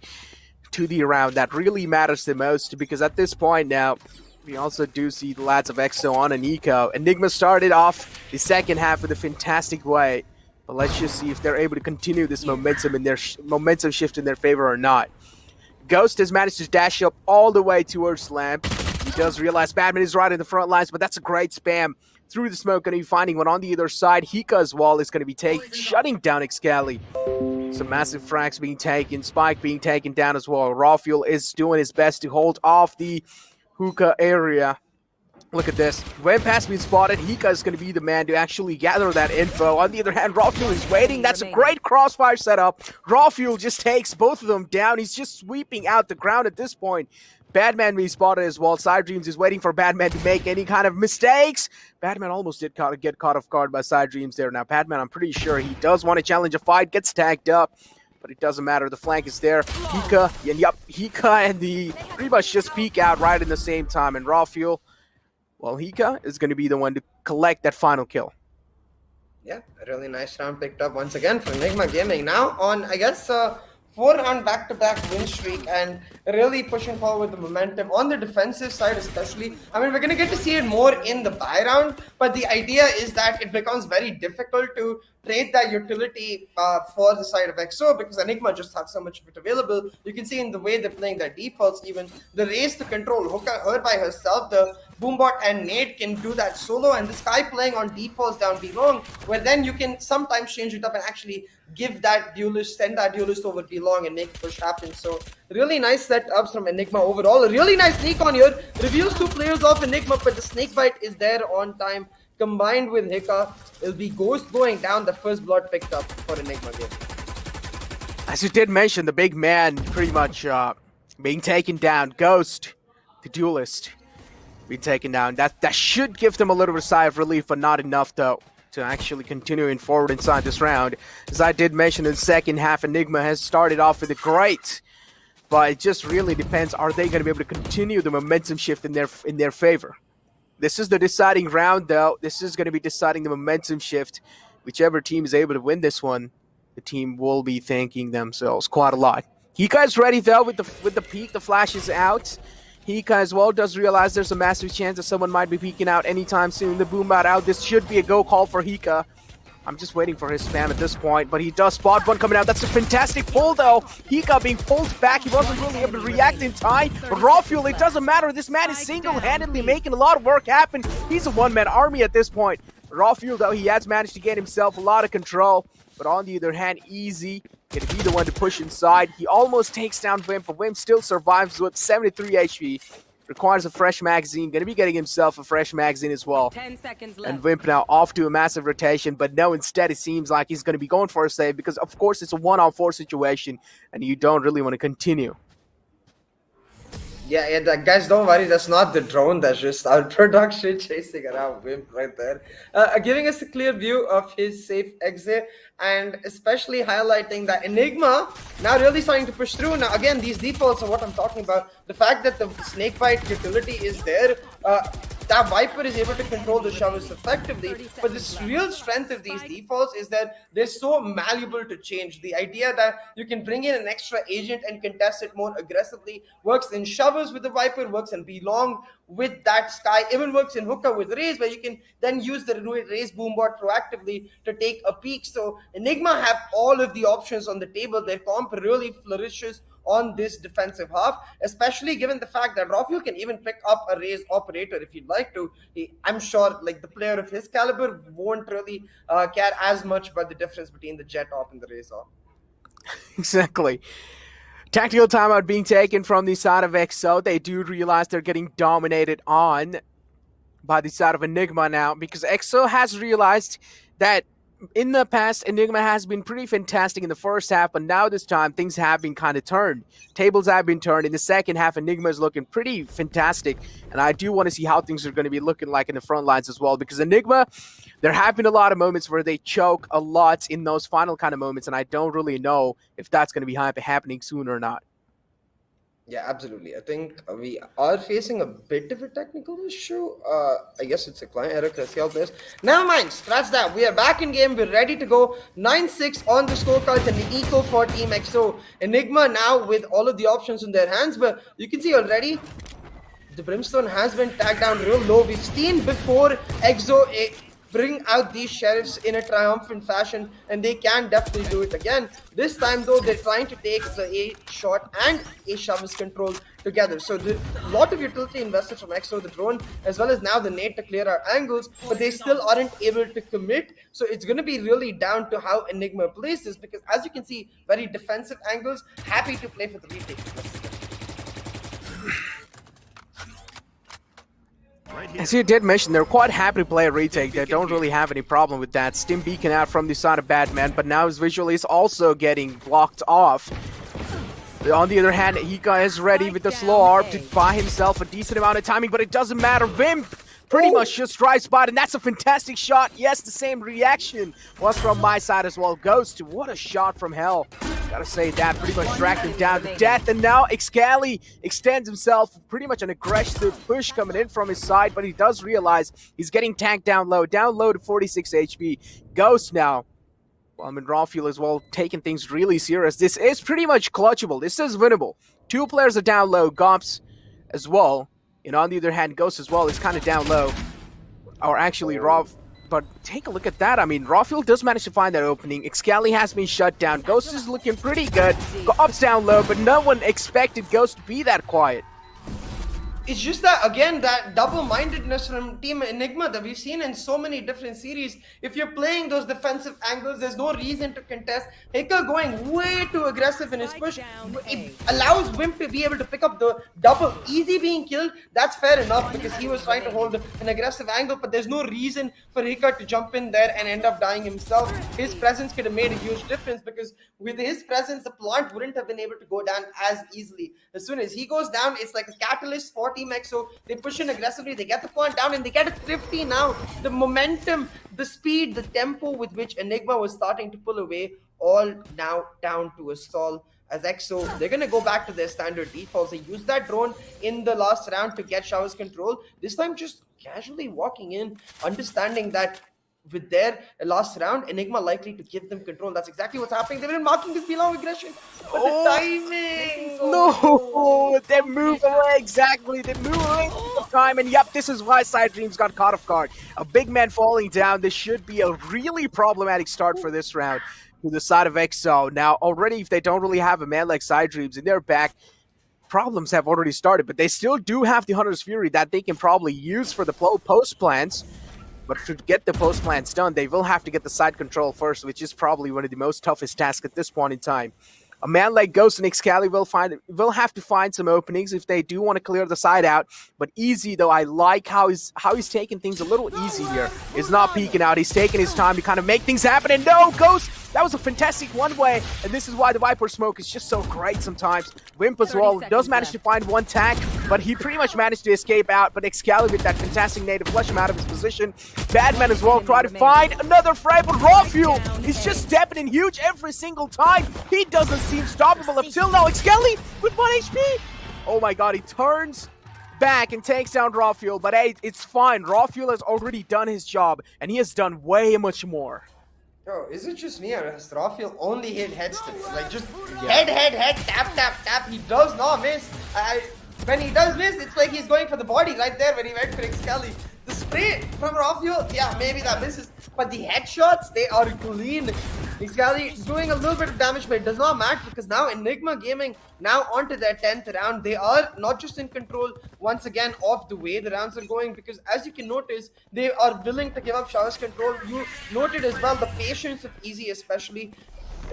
to the round that really matters the most, because at this point now, we also do see the lads of EXO on and Eco. Enigma started off the second half with a fantastic way, but let's just see if they're able to continue this momentum in their momentum shift in their favor or not. Ghost has managed to dash up all the way towards Lamp. He does realize Batman is right in the front lines, but that's a great spam through the smoke. Going to be finding one on the other side. Hika's wall is going to be shutting down Excali. Some massive frags being taken. Spike being taken down as well. Rafuel is doing his best to hold off the hookah area. Look at this. When pass being spotted, Hika is going to be the man to actually gather that info. On the other hand, Rafuel is waiting. That's a great crossfire setup. Rafuel just takes both of them down. He's just sweeping out the ground at this point. Batman being spotted as well. Side Dreams is waiting for Batman to make any kind of mistakes. Batman almost did get caught off guard by Side Dreams there. Now, Batman, I'm pretty sure he does want to challenge a fight. Gets tagged up, but it doesn't matter. The flank is there. Hika and the pretty much just peek out right in the same time. And Rafuel, well, Hika is going to be the one to collect that final kill. Yeah, a really nice round picked up once again for Enigma Gaming. Now on, I guess, 4-round back-to-back win streak and really pushing forward the momentum on the defensive side especially. I mean, we're going to get to see it more in the buy round, but the idea is that it becomes very difficult to trade that utility for the side of EXO because Enigma just have so much of it available. You can see in the way they're playing their defaults, even the race to control, her by herself, the Boombot and Nate can do that solo, and this guy playing on defaults down B long, where then you can sometimes change it up and actually give that duelist, send that duelist over B long and make the push happen. So really nice setups from Enigma overall. A really nice sneak on here. Reveals 2 players off Enigma, but the snake bite is there on time. Combined with Hika, it'll be Ghost going down. The first blood picked up for Enigma game. As you did mention, the big man pretty much being taken down. Ghost, the duelist, being taken down. That should give them a little bit of sigh of relief, but not enough though to actually continuing forward inside this round. As I did mention in the second half, Enigma has started off with a great, but it just really depends. Are they going to be able to continue the momentum shift in their favor? This is the deciding round though. This is going to be deciding the momentum shift. Whichever team is able to win this one, the team will be thanking themselves quite a lot. Hika is ready though with the peek. The flash is out. Hika as well does realize there's a massive chance that someone might be peeking out anytime soon. The boom out. This should be a go call for Hika. I'm just waiting for his spam at this point, but he does spot one coming out. That's a fantastic pull though. Hika being pulled back. He wasn't really able to react in time. But Rafuel, it doesn't matter. This man is single-handedly making a lot of work happen. He's a one-man army at this point. Rafuel though, he has managed to get himself a lot of control. But on the other hand, Easy gonna be the one to push inside. He almost takes down Wimp, but Wimp still survives with 73 HP. Requires a fresh magazine. Gonna be getting himself a fresh magazine as well. 10 seconds left. And Wimp now off to a massive rotation, but no, instead it seems like he's gonna be going for a save because of course it's a 1-on-4 situation and you don't really want to continue. Yeah, guys, don't worry. That's not the drone. That's just our production chasing around Wimp right there. Giving us a clear view of his safe exit and especially highlighting that Enigma now really starting to push through. Now, again, these defaults are what I'm talking about. The fact that the snakebite utility is there, that Viper is able to control the shovels effectively. But the real strength of these defaults is that they're so malleable to change. The idea that you can bring in an extra agent and contest it more aggressively works in shovels with the Viper, works in B-Long with that Sky, even works in hookah with Raze, where you can then use the Raze boombot proactively to take a peek. So Enigma have all of the options on the table. Their comp really flourishes on this defensive half, especially given the fact that Rafael can even pick up a Raze operator if he'd like to. I'm sure like the player of his caliber won't really care as much about the difference between the Jet op and the Raze op. Exactly. Tactical timeout being taken from the side of EXO. They do realize they're getting dominated on by the side of Enigma now, because EXO has realized that in the past, Enigma has been pretty fantastic in the first half, but now this time things have been kind of turned. Tables have been turned. In the second half, Enigma is looking pretty fantastic, and I do want to see how things are going to be looking like in the front lines as well, because Enigma, there have been a lot of moments where they choke a lot in those final kind of moments, and I don't really know if that's going to be happening soon or not. Yeah, absolutely. I think we are facing a bit of a technical issue. I guess it's a client error. This. Never mind, scratch that. We are back in game. We're ready to go. 9-6 on the scorecards and the eco for Team EXO. Enigma now with all of the options in their hands, but you can see already the Brimstone has been tagged down real low. We've seen before EXO bring out these sheriffs in a triumphant fashion, and they can definitely do it again. This time though, they're trying to take the A shot and A shovels control together. So a lot of utility invested from EXO, the drone, as well as now the nade to clear our angles, but they still aren't able to commit. So it's going to be really down to how Enigma plays this, because as you can see, very defensive angles, happy to play for the retake. As you did mention, they're quite happy to play a retake. They don't really have any problem with that. Stim Beacon out from the side of Batman, but now his visual is also getting blocked off. On the other hand, Hika is ready with the slow ARP to buy himself a decent amount of timing, but it doesn't matter. Vimp pretty much just drives spot, and that's a fantastic shot. Yes, the same reaction was from my side as well. Ghost, what a shot from hell. Gotta say that, pretty much dragged him down to death, and now Excali extends himself, pretty much an aggressive push coming in from his side, but he does realize he's getting tanked down low to 46 HP. Ghost now, well, I mean, Rafael as well, taking things really serious. This is pretty much clutchable. This is winnable. Two players are down low, Gomps as well, and on the other hand, Ghost as well is kind of down low, or actually Rafael. But take a look at that. I mean, Rafael does manage to find that opening. Excali has been shut down. Ghost is looking pretty good. Ups down low, but no one expected Ghost to be that quiet. It's just that, again, that double-mindedness from Team Enigma that we've seen in so many different series. If you're playing those defensive angles, there's no reason to contest. Hika going way too aggressive in his push. It allows Wimp to be able to pick up the double. Easy being killed, that's fair enough because he was trying to hold an aggressive angle, but there's no reason for Hika to jump in there and end up dying himself. His presence could have made a huge difference, because with his presence, the plant wouldn't have been able to go down as easily. As soon as he goes down, it's like a catalyst for Team EXO. They push in aggressively, they get the point down, and they get a thrifty now. The momentum, the speed, the tempo with which Enigma was starting to pull away, all now down to a stall. As EXO, they're going to go back to their standard defaults. They used that drone in the last round to get showers control. This time just casually walking in, understanding that with their last round, Enigma likely to give them control. That's exactly what's happening. They've been marking this below aggression. But the timing! No! They move away, exactly. They move away from time. And yep, this is why Side Dreams got caught off guard. A big man falling down. This should be a really problematic start for this round to the side of EXO. Now, already, if they don't really have a man like Side Dreams in their back, problems have already started. But they still do have the Hunter's Fury that they can probably use for the post plans. But to get the post plans done, they will have to get the side control first, which is probably one of the most toughest tasks at this point in time. A man like Ghost and Excali will have to find some openings if they do want to clear the side out. But Easy, though, I like how he's taking things a little easy here. He's not peeking out. He's taking his time to kind of make things happen. And no, Ghost, that was a fantastic one-way. And this is why the Viper smoke is just so great sometimes. Wimp as well does manage to find one tag, but he pretty much managed to escape out. But Excali with that fantastic nade to flush him out of his position. Badman as well try to find another frame, but Rafael is just stepping in huge every single time. He doesn't seem stoppable until now. Excali with 1 HP. Oh my god, he turns back and takes down Rawfuel, but hey, it's fine. Rawfuel has already done his job, and he has done way much more. Bro, is it just me or has Rawfuel only hit heads today? Like just head, tap. He does not miss. When he does miss, it's like he's going for the body right there when he went for Excali. The spray from Rawfuel, yeah, maybe that misses. But the headshots, they are clean. Excali doing a little bit of damage, but it does not matter because now Enigma Gaming, now onto their 10th round. They are not just in control once again of the way the rounds are going, because as you can notice, they are willing to give up showers control. You noted as well the patience of Easy especially.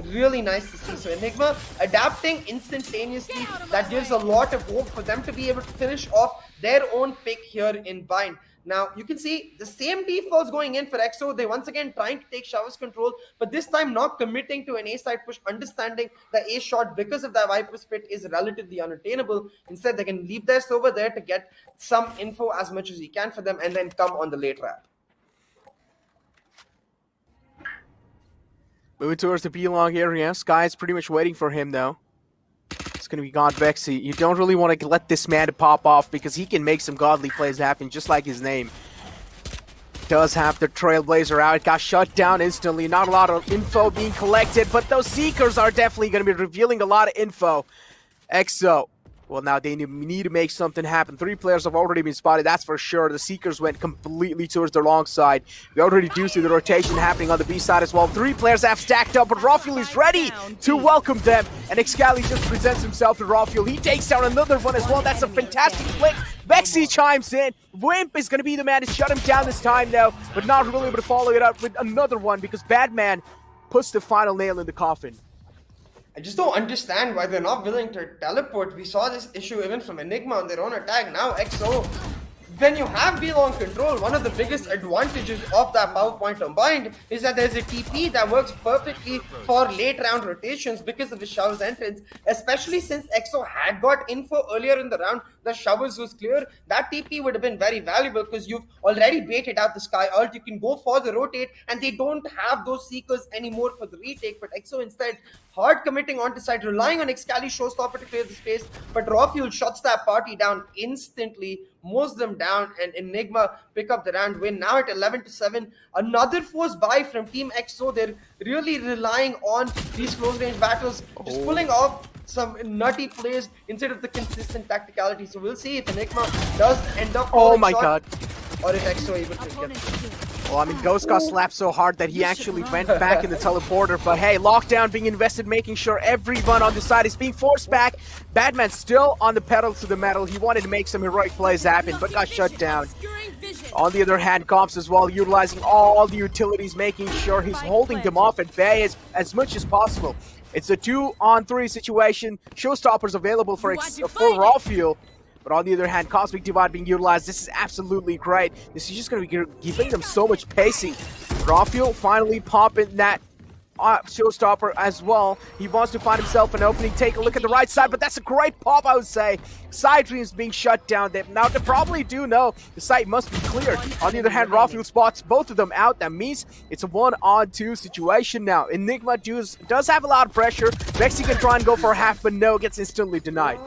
Really nice to see. So Enigma adapting instantaneously. That gives a lot of hope for them to be able to finish off their own pick here in Bind. Now, you can see the same defaults going in for EXO. They once again trying to take showers control, but this time not committing to an A-side push, understanding the A shot because of that Viper's Pit is relatively unattainable. Instead, they can leave theirs over there to get some info as much as he can for them and then come on the late trap. Moving towards the B-long area. Sky is pretty much waiting for him, though. It's going to be God Vexy. You don't really want to let this man pop off because he can make some godly plays happen, just like his name. Does have the Trailblazer out. It got shut down instantly. Not a lot of info being collected, but those Seekers are definitely going to be revealing a lot of info. EXO. Well, now they need to make something happen. 3 players have already been spotted, that's for sure. The Seekers went completely towards the wrong side. We already do see the rotation happening on the B side as well. 3 players have stacked up, but Rawfuel is ready to welcome them. And Excali just presents himself to Rawfuel. He takes down another one as well. That's a fantastic flick. Vexy chimes in. Wimp is going to be the man to shut him down this time, though, but not really able to follow it up with another one because Badman puts the final nail in the coffin. I just don't understand why they're not willing to teleport. We saw this issue even from Enigma on their own attack. Now EXO, when you have B-long control, one of the biggest advantages of that PowerPoint combined is that there's a TP that works perfectly for late round rotations because of the Showers entrance, especially since EXO had got info earlier in the round. The Showers was clear. That TP would have been very valuable because you've already baited out the Sky ult. You can go for the rotate and they don't have those Seekers anymore for the retake, but EXO instead hard committing onto side, relying on Excali Showstopper to clear the space, but Rawfuel shuts that party down instantly, mows them down, and Enigma pick up the round win. Now at 11-7, another force buy from Team EXO. They're really relying on these close range battles, just pulling off some nutty plays instead of the consistent tacticality. So we'll see if Enigma does end up oh my god, or if EXO able to get. Well, I mean, Ghost got slapped so hard that he actually went back in the teleporter. But hey, lockdown being invested, making sure everyone on the side is being forced back. Badman still on the pedal to the metal. He wanted to make some heroic plays happen, but got shut down. On the other hand, Comps as well, utilizing all the utilities, making sure he's holding them off at bay as much as possible. It's a 2-on-3 situation. Showstoppers available for Rawfuel. But on the other hand, Cosmic Divide being utilized. This is absolutely great. This is just going to be giving them so much pacing. Rawfuel finally popping that Showstopper as well. He wants to find himself an opening. Take a look at the right side, but that's a great pop, I would say. Side Dreams being shut down. Now, they probably do know the site must be cleared. On the other hand, Rawfuel spots both of them out. That means it's a 1-on-2 situation now. Enigma does have a lot of pressure. Vexy can try and go for a half, but no, gets instantly denied.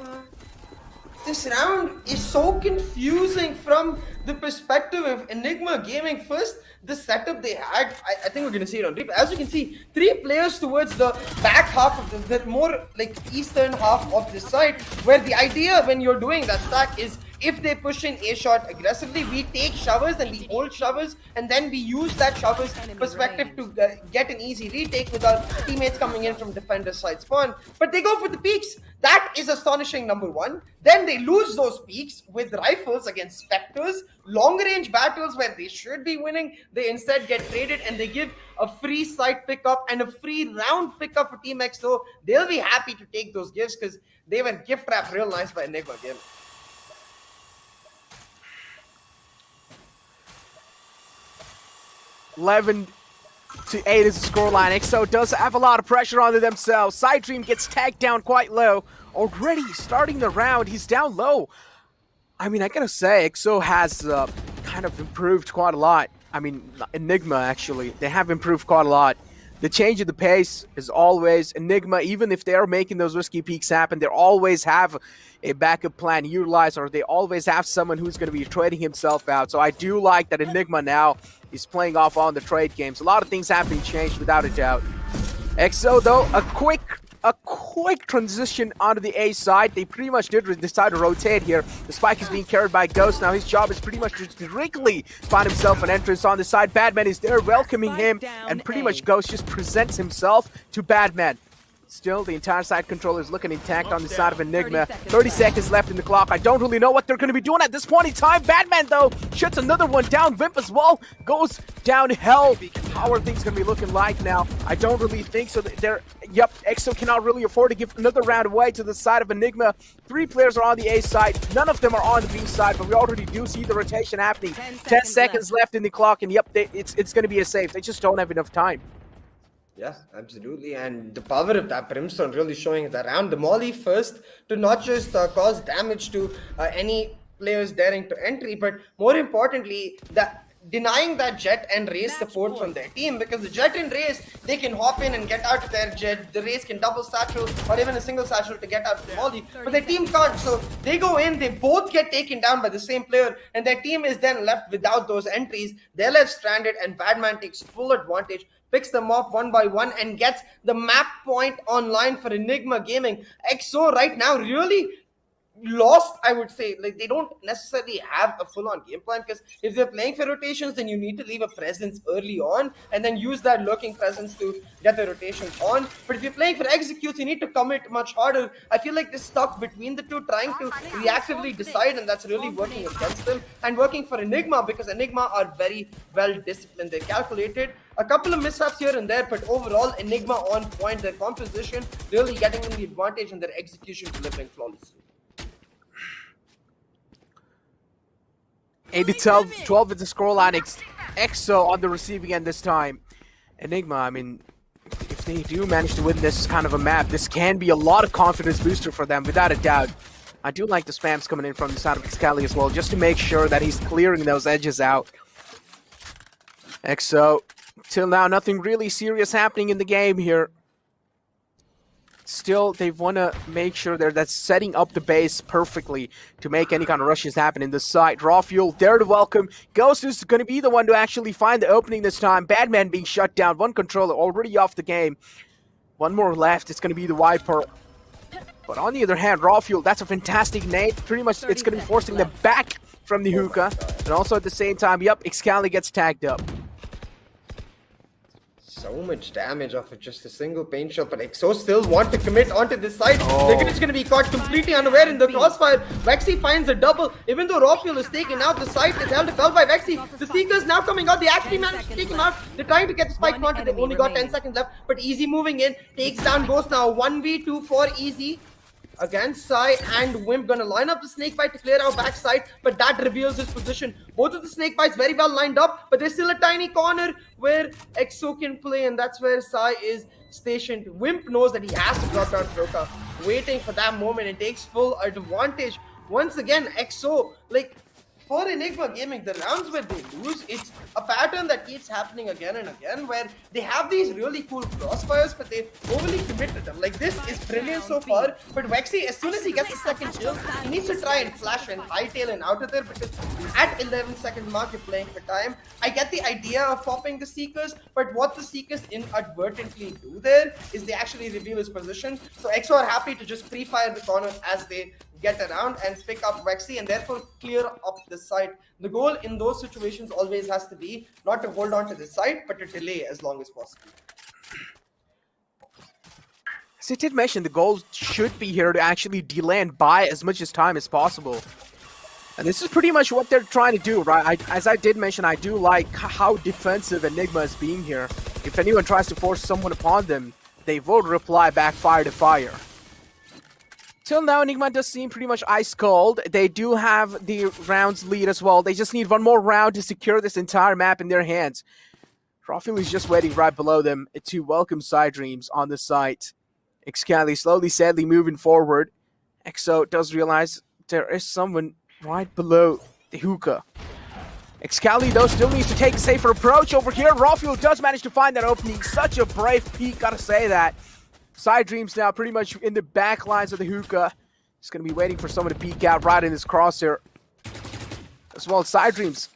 This round is so confusing from the perspective of Enigma Gaming. First, the setup they had, I think we're going to see it on replay. As you can see, 3 players towards the back half of the more like eastern half of the site, where the idea when you're doing that stack is if they push in A shot aggressively, we take Showers and we hold Showers, and then we use that Showers perspective to get an easy retake with our teammates coming in from defender side spawn. But they go for the peaks. That is astonishing, number 1. Then they lose those peaks with rifles against Spectres. Long range battles where they should be winning, they instead get traded and they give a free site pickup and a free round pickup for Team EXO. They'll be happy to take those gifts because they were gift wrapped real nice by Enigma Gaming. 11-8 is the scoreline. EXO does have a lot of pressure onto themselves. Side Dream gets tagged down quite low. Already starting the round, he's down low. I mean, I gotta say, EXO has kind of improved quite a lot. I mean, Enigma, actually. They have improved quite a lot. the change of the pace is always Enigma. Even if they're making those risky peaks happen, they always have a backup plan utilized, or they always have someone who's going to be trading himself out. So I do like that Enigma now is playing off on the trade games. A lot of things have been changed without a doubt. EXO though, a quick transition onto the A side. They pretty much did decide to rotate here. The spike is being carried by Ghost. Now his job is pretty much to directly find himself an entrance on the side. Badman is there welcoming him, and pretty much Ghost just presents himself to Badman. Still, the entire side controller is looking intact on the side of Enigma. 30 seconds left in the clock. I don't really know what they're going to be doing at this point in time. Badman, though, shuts another one down. Vimp as well goes down hell. How are things going to be looking like now? I don't really think so. Yep, EXO cannot really afford to give another round away to the side of Enigma. 3 players are on the A side. None of them are on the B side, but we already do see the rotation happening. 10 seconds left in the clock, and yep, it's going to be a save. They just don't have enough time. Yeah, absolutely. And the power of that Brimstone really showing that around the Molly first to not just cause damage to any players daring to entry, but more importantly, denying that Jet and Raze support from their team, because the Jet and Raze, they can hop in and get out of their Jet. The Raze can double satchel or even a single satchel to get out of the Molly, but their team can't. So they go in, they both get taken down by the same player, and their team is then left without those entries. They're left stranded, and Badman takes full advantage, picks them off one by one, and gets the map point online for Enigma Gaming. EXO right now really lost, I would say. Like, they don't necessarily have a full-on game plan, because if they're playing for rotations, then you need to leave a presence early on and then use that lurking presence to get the rotations on. But if you're playing for executes, you need to commit much harder. I feel like they're stuck between the two, trying to reactively decide, and that's really working against them and working for Enigma, because Enigma are very well disciplined. They're calculated. A couple of mishaps here and there, but overall Enigma on point. Their composition really getting them the advantage, and their execution delivering flawlessly. 8-12 with the scoreline. EXO on the receiving end this time. Enigma, I mean, if they do manage to win this kind of a map, this can be a lot of confidence booster for them, without a doubt. I do like the spams coming in from the side of Excali as well, just to make sure that he's clearing those edges out. EXO, till now, nothing really serious happening in the game here. Still, they want to make sure that's setting up the base perfectly to make any kind of rushes happen in the side. Raw Fuel there to welcome. Ghost is going to be the one to actually find the opening this time. Badman being shut down. One controller already off the game. One more left. It's going to be the Viper. But on the other hand, Raw Fuel, that's a fantastic nade. Pretty much it's going to be forcing them back from the hookah. And also at the same time, yep, Excali gets tagged up. So much damage off of just a single paint shot, but EXO still want to commit onto this side. They're just going to be caught completely unaware in the crossfire. Vexy finds a double. Even though Raw Fuel is taken out, the site is held well by Vexy. The Seekers now coming out. They actually managed to take him out. They're trying to get the spike onto. They've only got 10 seconds left, but Easy moving in. Takes down Ghost now. 1v2 for Easy against Sai, and Wimp gonna line up the snake bite to clear our backside, but that reveals his position. Both of the snake bites very well lined up, but there's still a tiny corner where EXO can play, and that's where Sai is stationed. Wimp knows that he has to drop down Troka, waiting for that moment, and takes full advantage. Once again, EXO, like, for Enigma Gaming, the rounds where they lose, it's a pattern that keeps happening again and again, where they have these really cool crossfires, but they overly commit to them. Like, this is brilliant so far, but Vexy, as soon as he gets the second kill, he needs to try and flash and hightail and out of there, because at 11 second mark, you're playing for time. I get the idea of popping the Seekers, but what the Seekers inadvertently do there is they actually reveal his position. So EXO are happy to just pre-fire the corner as they get around and pick up Vexy, and therefore clear up the site. The goal in those situations always has to be not to hold on to the site, but to delay as long as possible. As I did mention, the goal should be here to actually delay and buy as much time as possible. And this is pretty much what they're trying to do, right? As I did mention, I do like how defensive Enigma is being here. If anyone tries to force someone upon them, they will reply back fire to fire. Till now, Enigma does seem pretty much ice cold. They do have the rounds lead as well. They just need one more round to secure this entire map in their hands. Rafiel is just waiting right below them to welcome Side Dreams on the site. Excali slowly, sadly moving forward. EXO does realize there is someone right below the hookah. Excali, though, still needs to take a safer approach over here. Rawfuel does manage to find that opening. Such a brave peek, gotta say that. Side Dreams now pretty much in the back lines of the hookah. He's gonna be waiting for someone to peek out right in his crosshair. As well, Side Dreams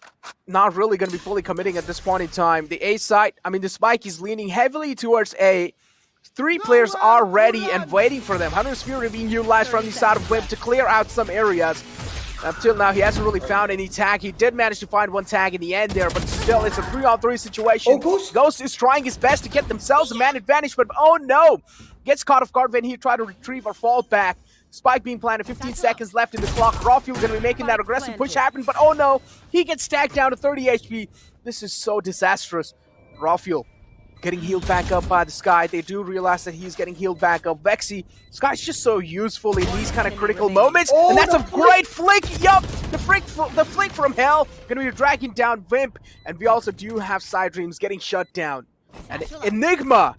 not really gonna be fully committing at this point in time. The A side, I mean, the spike is leaning heavily towards A. 3 players are ready and waiting for them. Hunter's Fury being utilized from the side of Whip to clear out some areas. Up till now, he hasn't really found any tag. He did manage to find one tag in the end there, but still, it's a 3-on-3 situation. Ghost is trying his best to get themselves a man advantage, but oh no! Gets caught off guard when he tried to retrieve or fall back. Spike being planted, 15 seconds left in the clock. Rawfuel going to be making that aggressive push happen, but oh no! He gets stacked down to 30 HP. This is so disastrous. Rawfuel getting healed back up by the Sky. They do realize that he's getting healed back up. Vexy, Sky's just so useful in these kind of critical moments. And that's a great flick. Yup, the flick from hell. Gonna be dragging down Vimp. And we also do have Side Dreams getting shut down. And Enigma.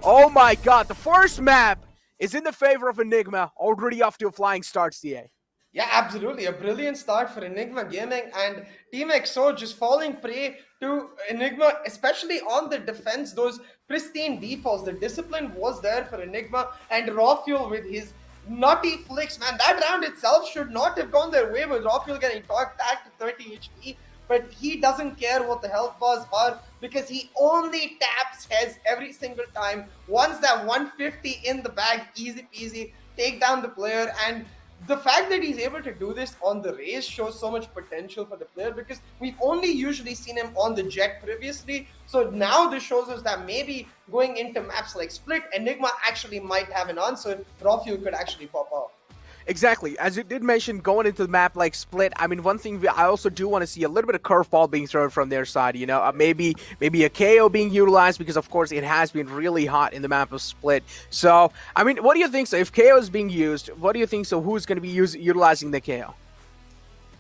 Oh my god, the first map is in the favor of Enigma. Already off to a flying start, CA. Yeah, absolutely. A brilliant start for Enigma Gaming, and Team XO just falling prey to Enigma, especially on the defense. Those pristine defaults, the discipline was there for Enigma, and Rawfuel with his naughty flicks. Man, that round itself should not have gone their way with Rawfuel getting tagged to 30 HP, but he doesn't care what the health bars are because he only taps heads every single time. Once that 150 in the bag, easy peasy, take down the player. And the fact that he's able to do this on the race shows so much potential for the player, because we've only usually seen him on the Jet previously. So now this shows us that maybe going into maps like Split, Enigma actually might have an answer. Rawfuel could actually pop off. Exactly. As you did mention, going into the map like Split, I mean, one thing I also do want to see a little bit of curveball being thrown from their side, you know, maybe a KO being utilized, because of course it has been really hot in the map of Split. So, I mean, what do you think? So if KO is being used, what do you think? So who's going to be utilizing the KO?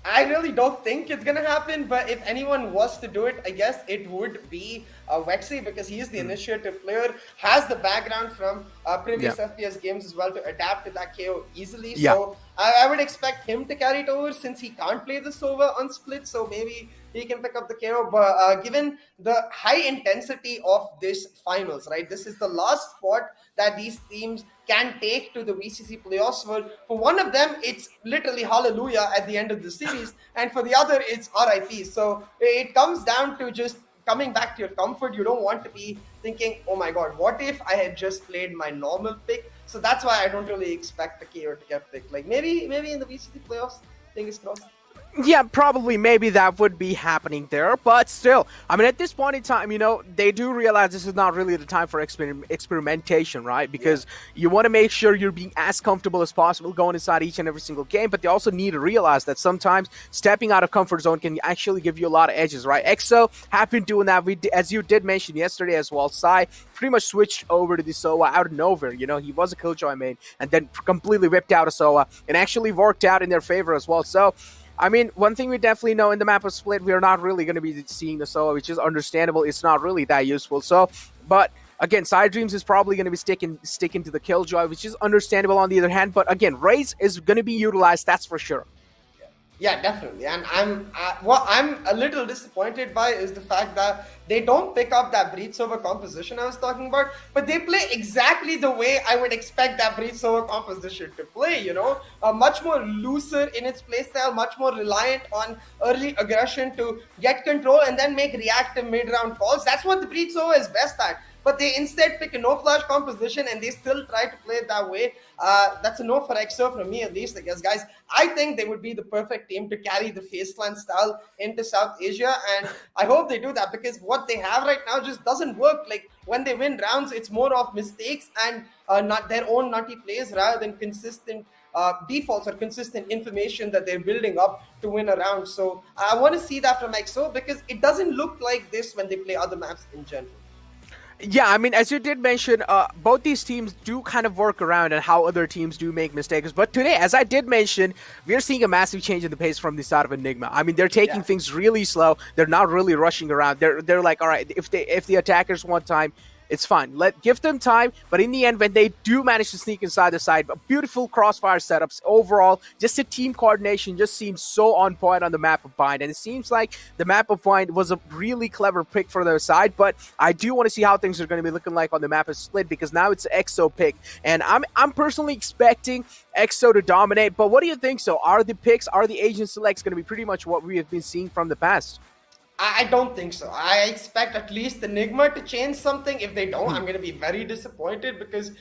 I really don't think it's going to happen, but if anyone was to do it, I guess it would be Vexy, because he is the initiative player, has the background from previous FPS games as well to adapt to that KO easily. So I would expect him to carry it over, since he can't play the Sova on Split, so maybe he can pick up the KO. But given the high intensity of this finals, right, this is the last spot that these teams can take to the VCC playoffs. For one of them, it's literally hallelujah at the end of the series, and for the other, it's RIP. So it comes down to just coming back to your comfort. You don't want to be thinking, oh my god, what if I had just played my normal pick? So that's why I don't really expect the KO to get picked. Like maybe in the VCC playoffs, fingers crossed. Yeah, probably, maybe that would be happening there, but still, I mean, at this point in time, you know, they do realize this is not really the time for experimentation, right? Because you want to make sure you're being as comfortable as possible going inside each and every single game, but they also need to realize that sometimes stepping out of comfort zone can actually give you a lot of edges, right? EXO have been doing that, as you did mention yesterday as well. Sai pretty much switched over to the Soa out of nowhere, you know, he was a Killjoy main, and then completely ripped out a Soa, and actually worked out in their favor as well. So, I mean, one thing we definitely know in the map of Split, we are not really going to be seeing the Soa, which is understandable. It's not really that useful. So, but again, Side Dreams is probably going to be sticking to the Killjoy, which is understandable on the other hand. But again, Raze is going to be utilized, that's for sure. Yeah, definitely. And what I'm a little disappointed by is the fact that they don't pick up that Breach Over composition I was talking about, but they play exactly the way I would expect that Breach Over composition to play, you know? Much more looser in its playstyle, much more reliant on early aggression to get control and then make reactive mid-round calls. That's what the Breach Over is best at. But they instead pick a no-flash composition and they still try to play it that way. That's a no for EXO from me, at least, I guess, guys. I think they would be the perfect team to carry the Faceland style into South Asia, and I hope they do that, because what they have right now just doesn't work. Like, when they win rounds, it's more of mistakes and not their own nutty plays rather than consistent defaults or consistent information that they're building up to win a round. So I want to see that from EXO, because it doesn't look like this when they play other maps in general. Yeah, I mean, as you did mention, both these teams do kind of work around and how other teams do make mistakes. But today, as I did mention, we are seeing a massive change in the pace from the side of Enigma. I mean, they're taking things really slow. They're not really rushing around. They're like, all right, if the attackers want time, It's fine. Give them time, but in the end, when they do manage to sneak inside the side, beautiful crossfire setups overall. Just the team coordination just seems so on point on the map of Bind, and it seems like the map of Bind was a really clever pick for their side. But I do want to see how things are going to be looking like on the map of Split, because now it's an EXO pick, and I'm personally expecting EXO to dominate. But what do you think? So are the picks, are the agent selects going to be pretty much what we have been seeing from the past? I don't think so. I expect at least Enigma to change something. If they don't, I'm going to be very disappointed, because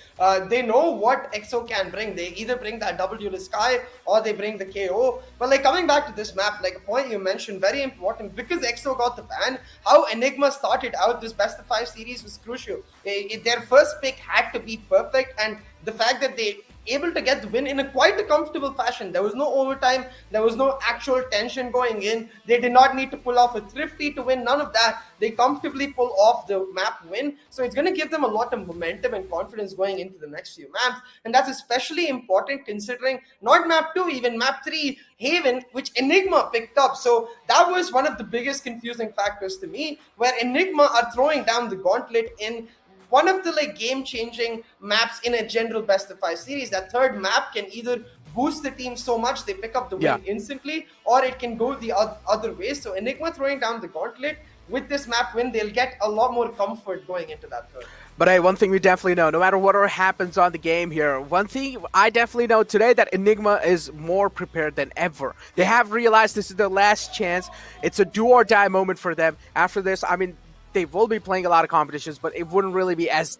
they know what EXO can bring. They either bring that W to Sky or they bring the KO. But like, coming back to this map, like a point you mentioned, very important, because EXO got the ban, how Enigma started out this best of 5 series was crucial. Their first pick had to be perfect, and the fact that they able to get the win in a quite a comfortable fashion. There was no overtime. There was no actual tension going in. They did not need to pull off a thrifty to win. None of that. They comfortably pull off the map win. So it's going to give them a lot of momentum and confidence going into the next few maps. And that's especially important considering not map 2, even map 3, Haven, which Enigma picked up. So that was one of the biggest confusing factors to me, where Enigma are throwing down the gauntlet in one of the like game-changing maps in a general best of 5 series. That third map can either boost the team so much they pick up the win instantly, or it can go the other way. So Enigma throwing down the gauntlet with this map win, they'll get a lot more comfort going into that third. But hey, one thing we definitely know, no matter what happens on the game here, one thing I definitely know today, that Enigma is more prepared than ever. They have realized this is their last chance. It's a do or die moment for them. After this, I mean, they will be playing a lot of competitions, but it wouldn't really be as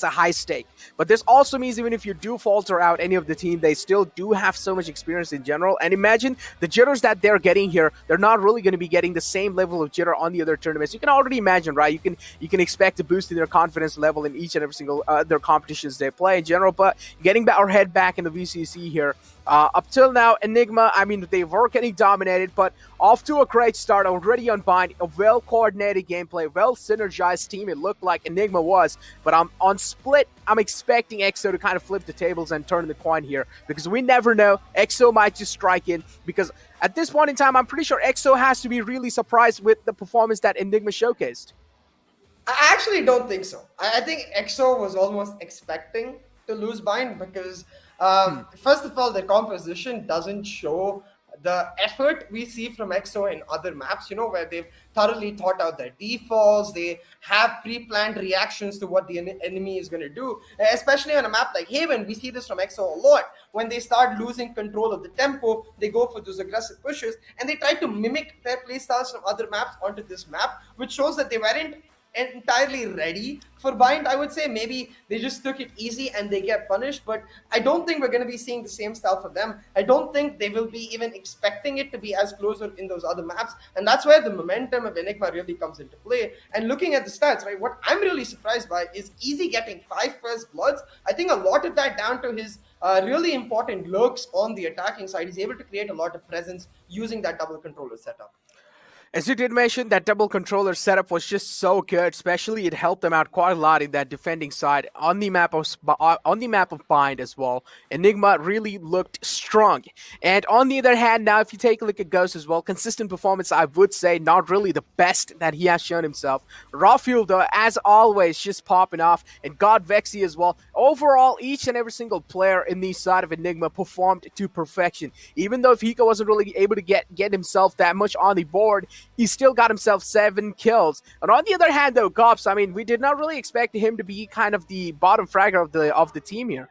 a high stake. But this also means even if you do falter out any of the team, they still do have so much experience in general. And imagine the jitters that they're getting here. They're not really going to be getting the same level of jitter on the other tournaments. You can already imagine, right? You can expect a boost in their confidence level in each and every single their competitions they play in general. But getting our head back in the VCC here. Up till now, Enigma, I mean, they were getting dominated, but off to a great start, already on Bind, a well-coordinated gameplay, well-synergized team it looked like Enigma was. But on Split, I'm expecting EXO to kind of flip the tables and turn the coin here, because we never know. EXO might just strike in, because at this point in time, I'm pretty sure EXO has to be really surprised with the performance that Enigma showcased. I actually don't think so. I think EXO was almost expecting to lose Bind, because first of all, the composition doesn't show the effort we see from EXO in other maps, you know, where they've thoroughly thought out their defaults. They have pre-planned reactions to what the enemy is going to do. Especially on a map like Haven, we see this from EXO a lot. When they start losing control of the tempo, they go for those aggressive pushes, and they try to mimic their playstyles from other maps onto this map, which shows that they weren't entirely ready for Bind. I would say maybe they just took it easy and they get punished, but I don't think we're going to be seeing the same style for them. I don't think they will be even expecting it to be as closer in those other maps, and that's where the momentum of Enigma really comes into play. And looking at the stats, right, what I'm really surprised by is Easy getting 5 first bloods. I think a lot of that down to his really important lurks on the attacking side. He's able to create a lot of presence using that double controller setup. As you did mention, that double controller setup was just so good. Especially, it helped them out quite a lot in that defending side on the map of Bind as well. Enigma really looked strong. And on the other hand, now if you take a look at Ghost as well, consistent performance, I would say, not really the best that he has shown himself. Rafuel, though, as always, just popping off, and God Vexy as well. Overall, each and every single player in the side of Enigma performed to perfection. Even though Hiko wasn't really able to get himself that much on the board, he still got himself 7 kills. And on the other hand, though, Gops, I mean, we did not really expect him to be kind of the bottom fragger of the team here.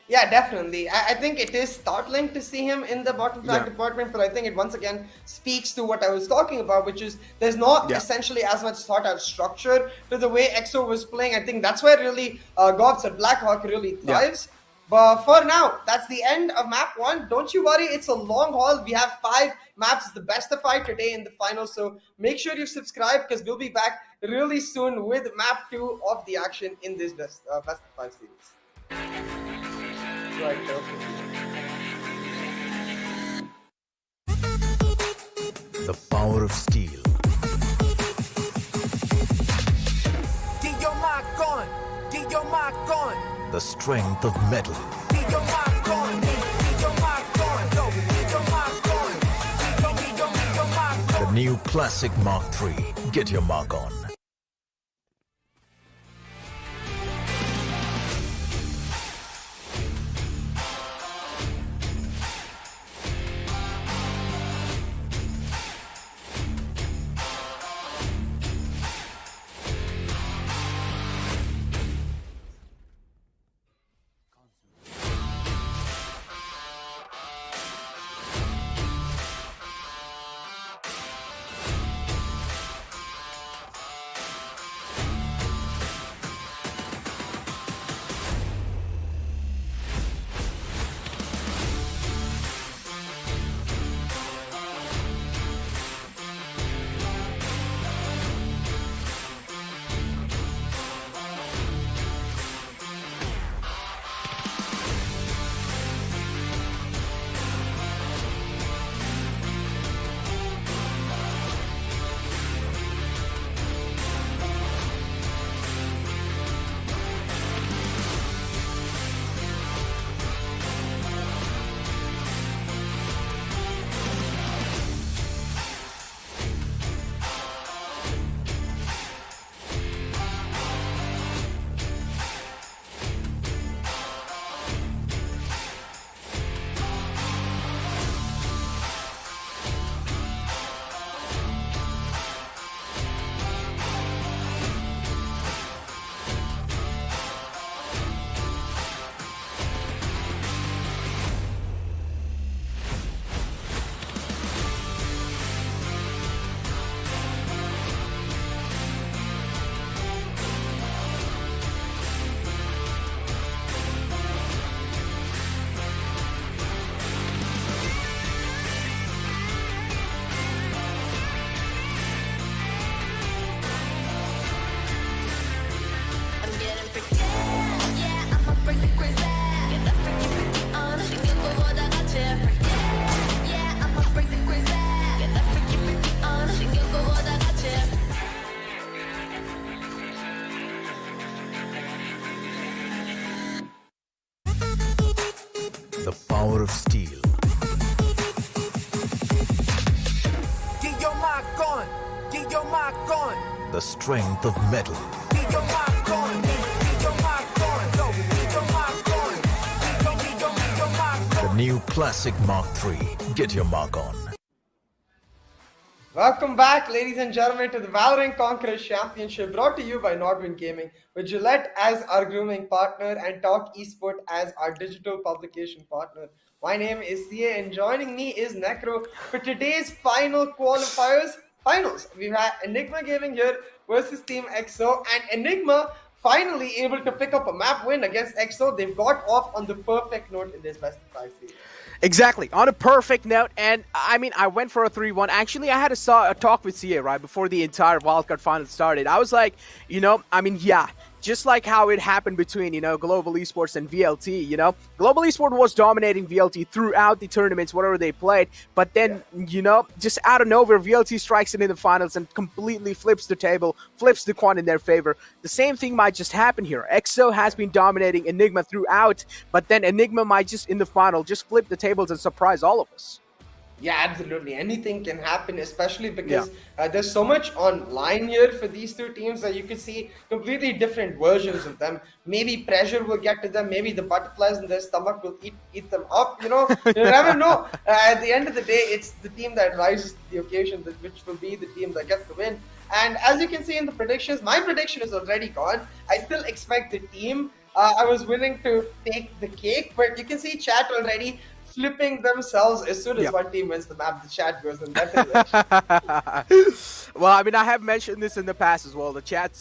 Yeah, definitely. I think it is startling to see him in the bottom frag department, but I think it once again speaks to what I was talking about, which is there's not essentially as much thought out structure to the way EXO was playing. I think that's where really Gobs or Blackhawk really thrives. But for now, that's the end of map 1. Don't you worry, it's a long haul. We have 5 maps. It's the best of 5 today in the final. So make sure you subscribe, because we'll be back really soon with map 2 of the action in this best of 5 series. Right, The power of steel. Get your mark on. Get your mark on. The strength of metal. Get your mark on. Get your mark on. Get your mark on. Get your mark on. The new classic Mark III. Get your mark on. power of steel. Get your mark on. Get your mark on. The strength of metal. Get your mark on. Get your mark on. Go. Get your mark on. Get your mark on. The new Classic Mark III. Get your mark on. Welcome back, ladies and gentlemen, to the Valorant Conquerors Championship, brought to you by NODWIN Gaming, with Gillette as our grooming partner and Talk Esport as our digital publication partner. My name is CA, and joining me is Necro for today's final qualifiers finals. We've had Enigma Gaming here versus Team EXO, and Enigma finally able to pick up a map win against EXO. They've got off on the perfect note in this best of 5 series. Exactly, on a perfect note, and I mean, I went for a 3-1. Actually, I had a talk with CA, right, before the entire Wildcard Final started. I was like, yeah, just like how it happened between, Global Esports and VLT, Global Esports was dominating VLT throughout the tournaments, whatever they played, but then, just out of nowhere, VLT strikes it in the finals and completely flips the table, flips the coin in their favor. The same thing might just happen here. EXO has been dominating Enigma throughout, but then Enigma might just, in the final, just flip the tables and surprise all of us. Yeah, absolutely. Anything can happen, especially because there's so much online here for these two teams that you could see completely different versions of them. Maybe pressure will get to them. Maybe the butterflies in their stomach will eat them up. You never know. At the end of the day, it's the team that rises to the occasion, which will be the team that gets the win. And as you can see in the predictions, my prediction is already gone. I still expect the team. I was willing to take the cake, but you can see chat already flipping themselves as soon as one team wins the map. The chat goes in that direction. Well, I mean, I have mentioned this in the past as well. The chat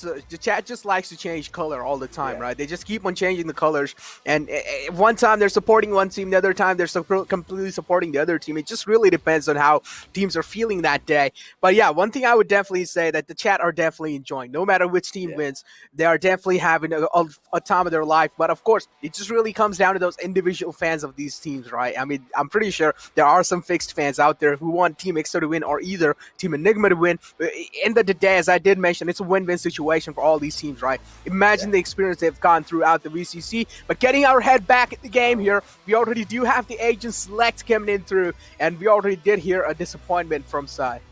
just likes to change color all the time, right? They just keep on changing the colors, and one time they're supporting one team, the other time they're completely supporting the other team. It just really depends on how teams are feeling that day. But yeah, one thing I would definitely say that the chat are definitely enjoying. No matter which team wins, they are definitely having a time of their life. But of course, it just really comes down to those individual fans of these teams, right? I mean, I'm pretty sure there are some fixed fans out there who want Team EXO to win or either Team Enigma to win. End of the day, as I did mention, it's a win-win situation for all these teams, right? Imagine the experience they've gone throughout the VCC. But getting our head back at the game here, we already do have the agent select coming in through, and we already did hear a disappointment from Sai.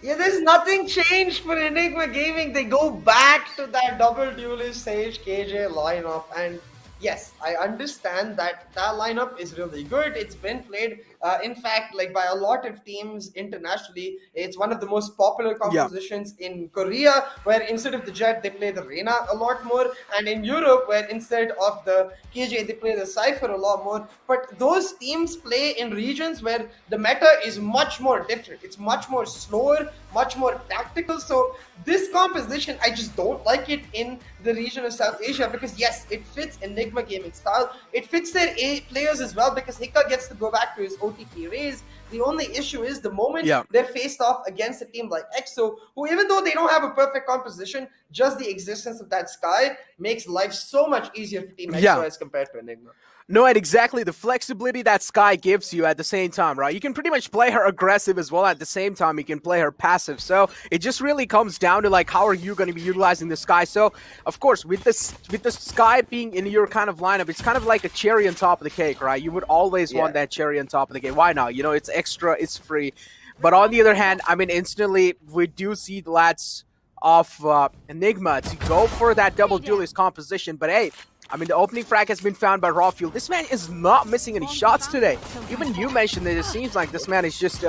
Yeah, there's nothing changed for Enigma Gaming. They go back to that double duelist Sage KJ lineup, and yes, I understand that lineup is really good. It's been played, in fact, like by a lot of teams internationally. It's one of the most popular compositions in Korea, where instead of the Jet, they play the Reyna a lot more. And in Europe, where instead of the KJ, they play the Cypher a lot more. But those teams play in regions where the meta is much more different. It's much more slower, much more tactical. So this composition, I just don't like it in the region of South Asia, because yes, it fits Enigma Gaming style. It fits their players as well, because Hika gets to go back to his OTP raise. The only issue is the moment they're faced off against a team like EXO, who, even though they don't have a perfect composition, just the existence of that Sky makes life so much easier for Team EXO as compared to Enigma. No, and exactly the flexibility that Sky gives you at the same time, right? You can pretty much play her aggressive as well at the same time. You can play her passive. So it just really comes down to like, how are you going to be utilizing the Sky? So of course, with the Sky being in your kind of lineup, it's kind of like a cherry on top of the cake, right? You would always want that cherry on top of the cake. Why not? It's extra, it's free. But on the other hand, I mean, instantly we do see the lads of Enigma to go for that double duelist composition. But hey, I mean, the opening frag has been found by Rawfield. This man is not missing any shots today. Even you mentioned that it seems like this man is just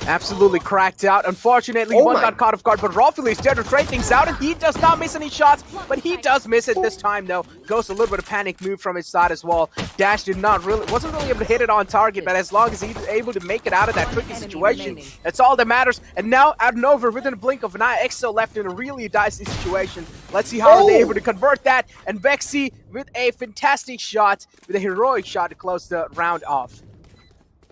absolutely cracked out. Unfortunately, one got caught off guard, but Rawfield is there to trade things out, and he does not miss any shots, but he does miss it this time, though. Goes a little bit of panic move from his side as well. Dash wasn't really able to hit it on target, but as long as he's able to make it out of that tricky situation, that's all that matters. And now, out of nowhere, within a blink of an eye, EXO left in a really dicey situation. Let's see how they're able to convert that, and Vexy with a fantastic shot, with a heroic shot to close the round off.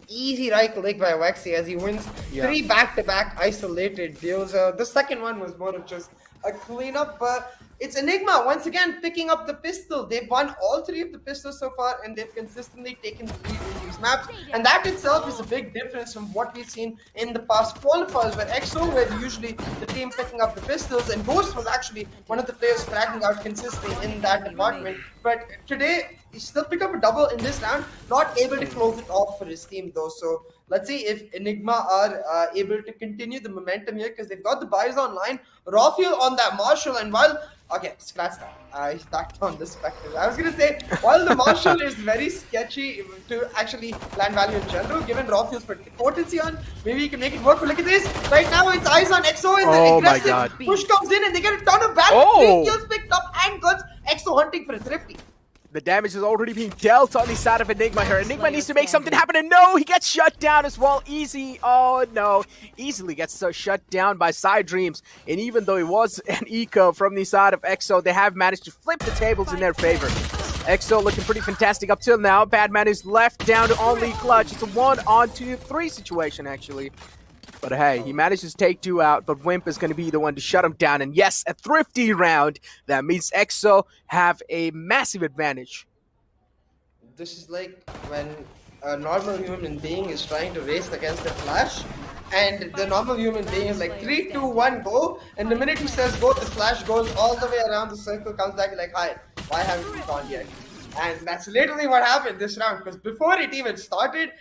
Easy right click by Vexy as he wins 3 back-to-back isolated deals. The second one was more of just a cleanup, but it's Enigma once again picking up the pistol. They've won all 3 of the pistols so far, and they've consistently taken the lead in these maps. And that itself is a big difference from what we've seen in the past qualifiers, where EXO were usually the team picking up the pistols, and Ghost was actually one of the players cracking out consistently in that environment. But today, he still picked up a double in this round, not able to close it off for his team though. So let's see if Enigma are able to continue the momentum here, because they've got the buys online. Rafiel on that Marshall, and while okay, scratch that. I backed on the Spectre. I was gonna say, while the Marshall is very sketchy to actually land value in general, given Rafiel's potency on, maybe you can make it work. But look at this. Right now, it's eyes on EXO. It's an aggressive push comes in, and they get a ton of back. 3 kills picked up and guns. EXO hunting for a thrifty. The damage is already being dealt on the side of Enigma here. Enigma needs to make something happen, and no, he gets shut down as well. Easy, oh no, easily gets shut down by Side Dreams. And even though it was an eco from the side of EXO, they have managed to flip the tables in their favor. EXO looking pretty fantastic up till now. Badman is left down to only clutch. It's a 1-on-2-3 situation actually. But hey, he manages to take 2 out, but Wimp is going to be the one to shut him down. And yes, a thrifty round. That means EXO have a massive advantage. This is like when a normal human being is trying to race against a Flash, and the normal human being is like 3, 2, 1, go, and the minute he says go, the Flash goes all the way around the circle, comes back like, hi, why haven't you gone yet? And that's literally what happened this round, because before it even started,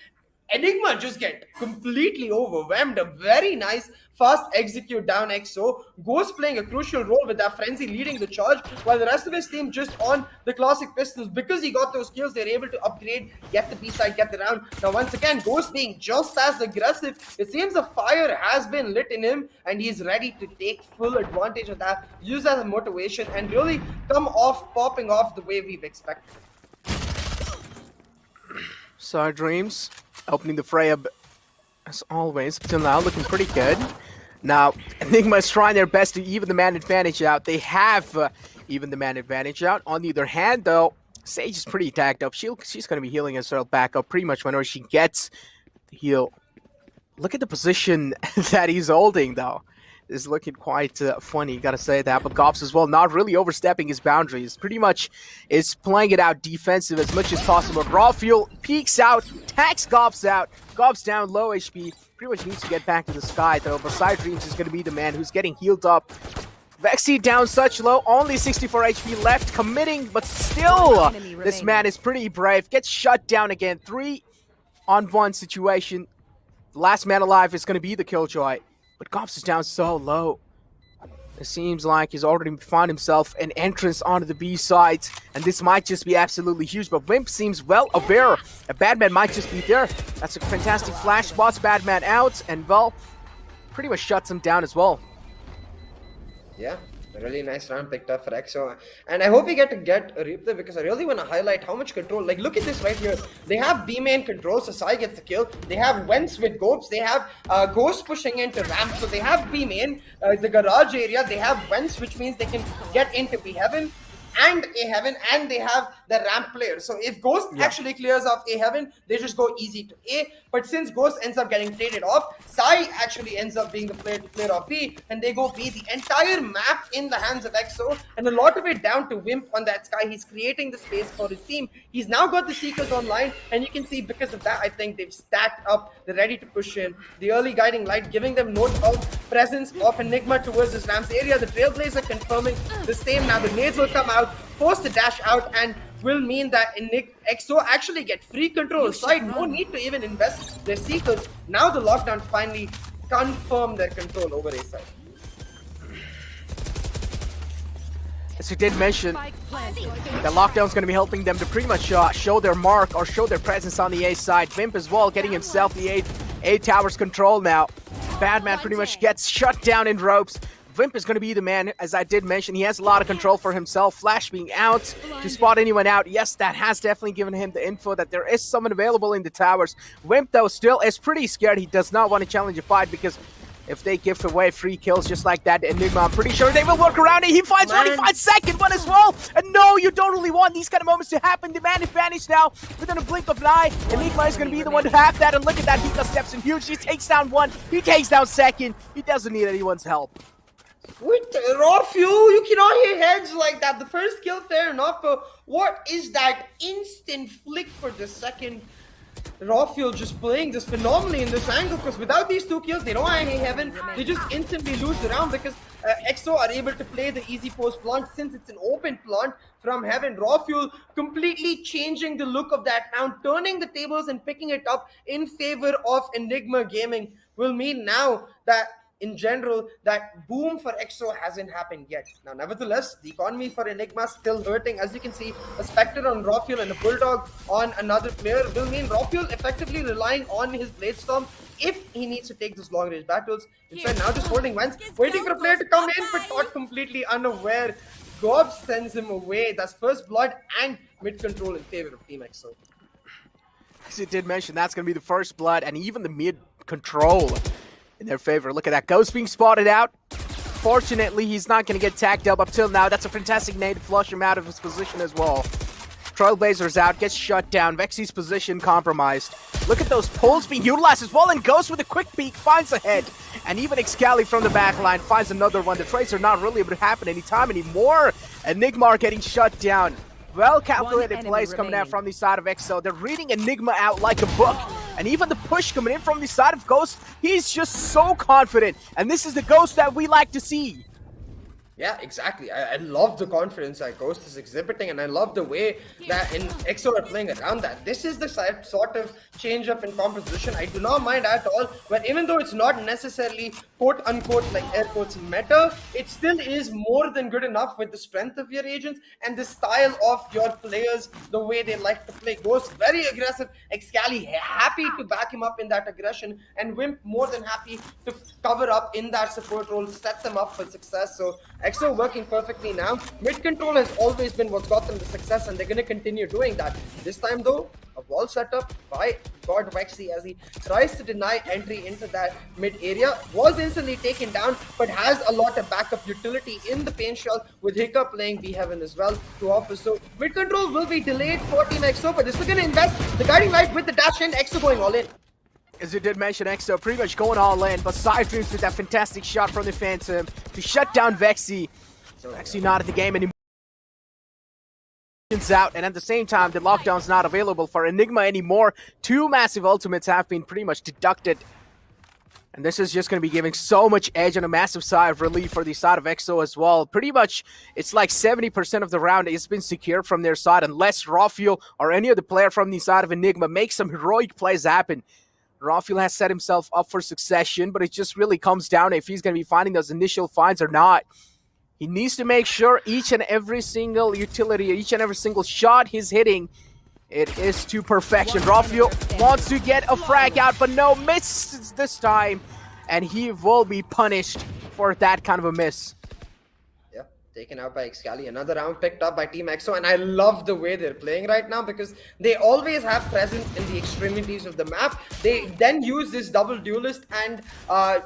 Enigma just get completely overwhelmed. A very nice fast execute down EXO. Ghost playing a crucial role with that Frenzy leading the charge, while the rest of his team just on the classic pistols. Because he got those kills, they're able to upgrade, get the B-side, get the round. Now once again, Ghost being just as aggressive. It seems the fire has been lit in him, and he's ready to take full advantage of that, use that as a motivation, and really come off, popping off the way we've expected. Side Dreams opening the fray up as always. Till now, looking pretty good. Now, Enigma is trying their best to even the man advantage out. They have even the man advantage out. On the other hand, though, Sage is pretty tagged up. She's going to be healing herself back up pretty much whenever she gets the heal. Look at the position that he's holding, though. Is looking quite funny, gotta say that. But Gops as well, not really overstepping his boundaries. Pretty much is playing it out defensive as much as possible. Rafiel peeks out, tags Gops out. Gops down, low HP. Pretty much needs to get back to the sky, though. But Side Dreams is going to be the man who's getting healed up. Vexy down such low, only 64 HP left, committing, but still, this man is pretty brave. Gets shut down again, 3-on-1 situation. The last man alive is going to be the Killjoy. But Gops is down so low. It seems like he's already found himself an entrance onto the B side, and this might just be absolutely huge. But Wimp seems well aware. A Badman might just be there. That's a fantastic flash. Spots Badman out, and well, pretty much shuts him down as well. Yeah, a really nice round picked up for EXO. And I hope we get a replay, because I really want to highlight how much control. Like, look at this right here. They have B main control, so Sai gets the kill. They have Wentz with Gopes. They have Ghost pushing into ramp. So they have B main, the garage area. They have Wentz, which means they can get into B heaven and A heaven, and they have the ramp player. So if Ghost actually clears off A heaven, they just go easy to A. But since Ghost ends up getting traded off, Sai actually ends up being the player to clear off B, and they go B. The entire map in the hands of EXO, and a lot of it down to Wimp on that Sky. He's creating the space for his team. He's now got the Seekers online, and you can see because of that, I think they've stacked up. They're ready to push in. The early guiding light giving them note of presence of Enigma towards this ramps area. The Trailblazer confirming the same. Now the nades will come out, force the dash out, and will mean that EXO actually get free control. Side, no need to even invest their Seekers. Now the lockdown finally confirm their control over A side. As you did mention, the lockdown is going to be helping them to pretty much show their mark or show their presence on the A side. Vimp as well, getting himself the A towers control now. Badman pretty much gets shut down in ropes. Vimp is going to be the man, as I did mention. He has a lot of control for himself. Flash being out to spot anyone out. Yes, that has definitely given him the info that there is someone available in the towers. Vimp, though, still is pretty scared. He does not want to challenge a fight, because if they give away free kills just like that, Enigma, I'm pretty sure they will work around it. He finds one, he finds second one as well. And no, you don't really want these kind of moments to happen. The man advantage now within a blink of an eye. Enigma is going to be the one to have that. And look at that, he just steps in huge. He takes down one, he takes down second. He doesn't need anyone's help. With raw fuel, you cannot hit heads like that. The first kill, fair enough, but what is that instant flick for the second? Raw fuel just playing this phenomenally in this angle, because without these 2 kills, they don't have any heaven. They just instantly lose the round because EXO are able to play the easy post plant since it's an open plant from heaven. Raw fuel completely changing the look of that round, turning the tables and picking it up in favor of Enigma Gaming will mean now that in general, that boom for EXO hasn't happened yet. Now, nevertheless, the economy for Enigma still hurting. As you can see, a Spectre on Raw Fuel and a Bulldog on another player will mean Raw Fuel effectively relying on his Blade Storm if he needs to take those long-range battles. Instead, now just holding Vance, waiting for a player to come in, but not completely unaware. Gob sends him away. That's first blood and mid-control in favor of Team EXO. As you did mention, that's going to be the first blood and even the mid-control in their favor. Look at that. Ghost being spotted out. Fortunately, he's not going to get tagged up till now. That's a fantastic nade to flush him out of his position as well. Trailblazer's out, gets shut down. Vexy's position compromised. Look at those pulls being utilized as well, and Ghost with a quick peek finds a head. And even Excali from the backline finds another one. The trades are not really able to happen anytime anymore. Enigma are getting shut down. Well-calculated plays coming out from the side of EXO. They're reading Enigma out like a book. And even the push coming in from the side of Ghost, he's just so confident. And this is the Ghost that we like to see. Yeah, exactly. I love the confidence that Ghost is exhibiting, and I love the way that in EXO are playing around that. This is the sort of change up in composition I do not mind at all, but even though it's not necessarily quote-unquote like air quotes meta, it still is more than good enough with the strength of your agents and the style of your players, the way they like to play. Ghost very aggressive, Excali happy to back him up in that aggression, and Wimp more than happy to cover up in that support role, set them up for success. So EXO working perfectly now. Mid control has always been what got them the success, and they're going to continue doing that. This time though, a wall setup by God Vexy as he tries to deny entry into that mid area. Was instantly taken down, but has a lot of backup utility in the paint shell, with Hiccup playing B Heaven as well to offer. So mid control will be delayed for Team EXO, but this is going to invest the guiding light with the dash in. EXO going all in. As you did mention, EXO pretty much going all in, but Side Dreams with that fantastic shot from the Phantom to shut down Vexy. Vexy not in the game anymore. Out, and at the same time, the lockdown's not available for Enigma anymore. 2 massive ultimates have been pretty much deducted. And this is just going to be giving so much edge and a massive sigh of relief for the side of EXO as well. Pretty much, it's like 70% of the round has been secured from their side, unless Raw Fuel or any other player from the side of Enigma makes some heroic plays happen. Raw Fuel has set himself up for succession, but it just really comes down to if he's going to be finding those initial finds or not. He needs to make sure each and every single utility, each and every single shot he's hitting, it is to perfection. Raw Fuel wants to get a frag out, but no, misses this time, and he will be punished for that kind of a miss. Taken out by Excali. Another round picked up by Team EXO, and I love the way they're playing right now because they always have presence in the extremities of the map. They then use this double duelist and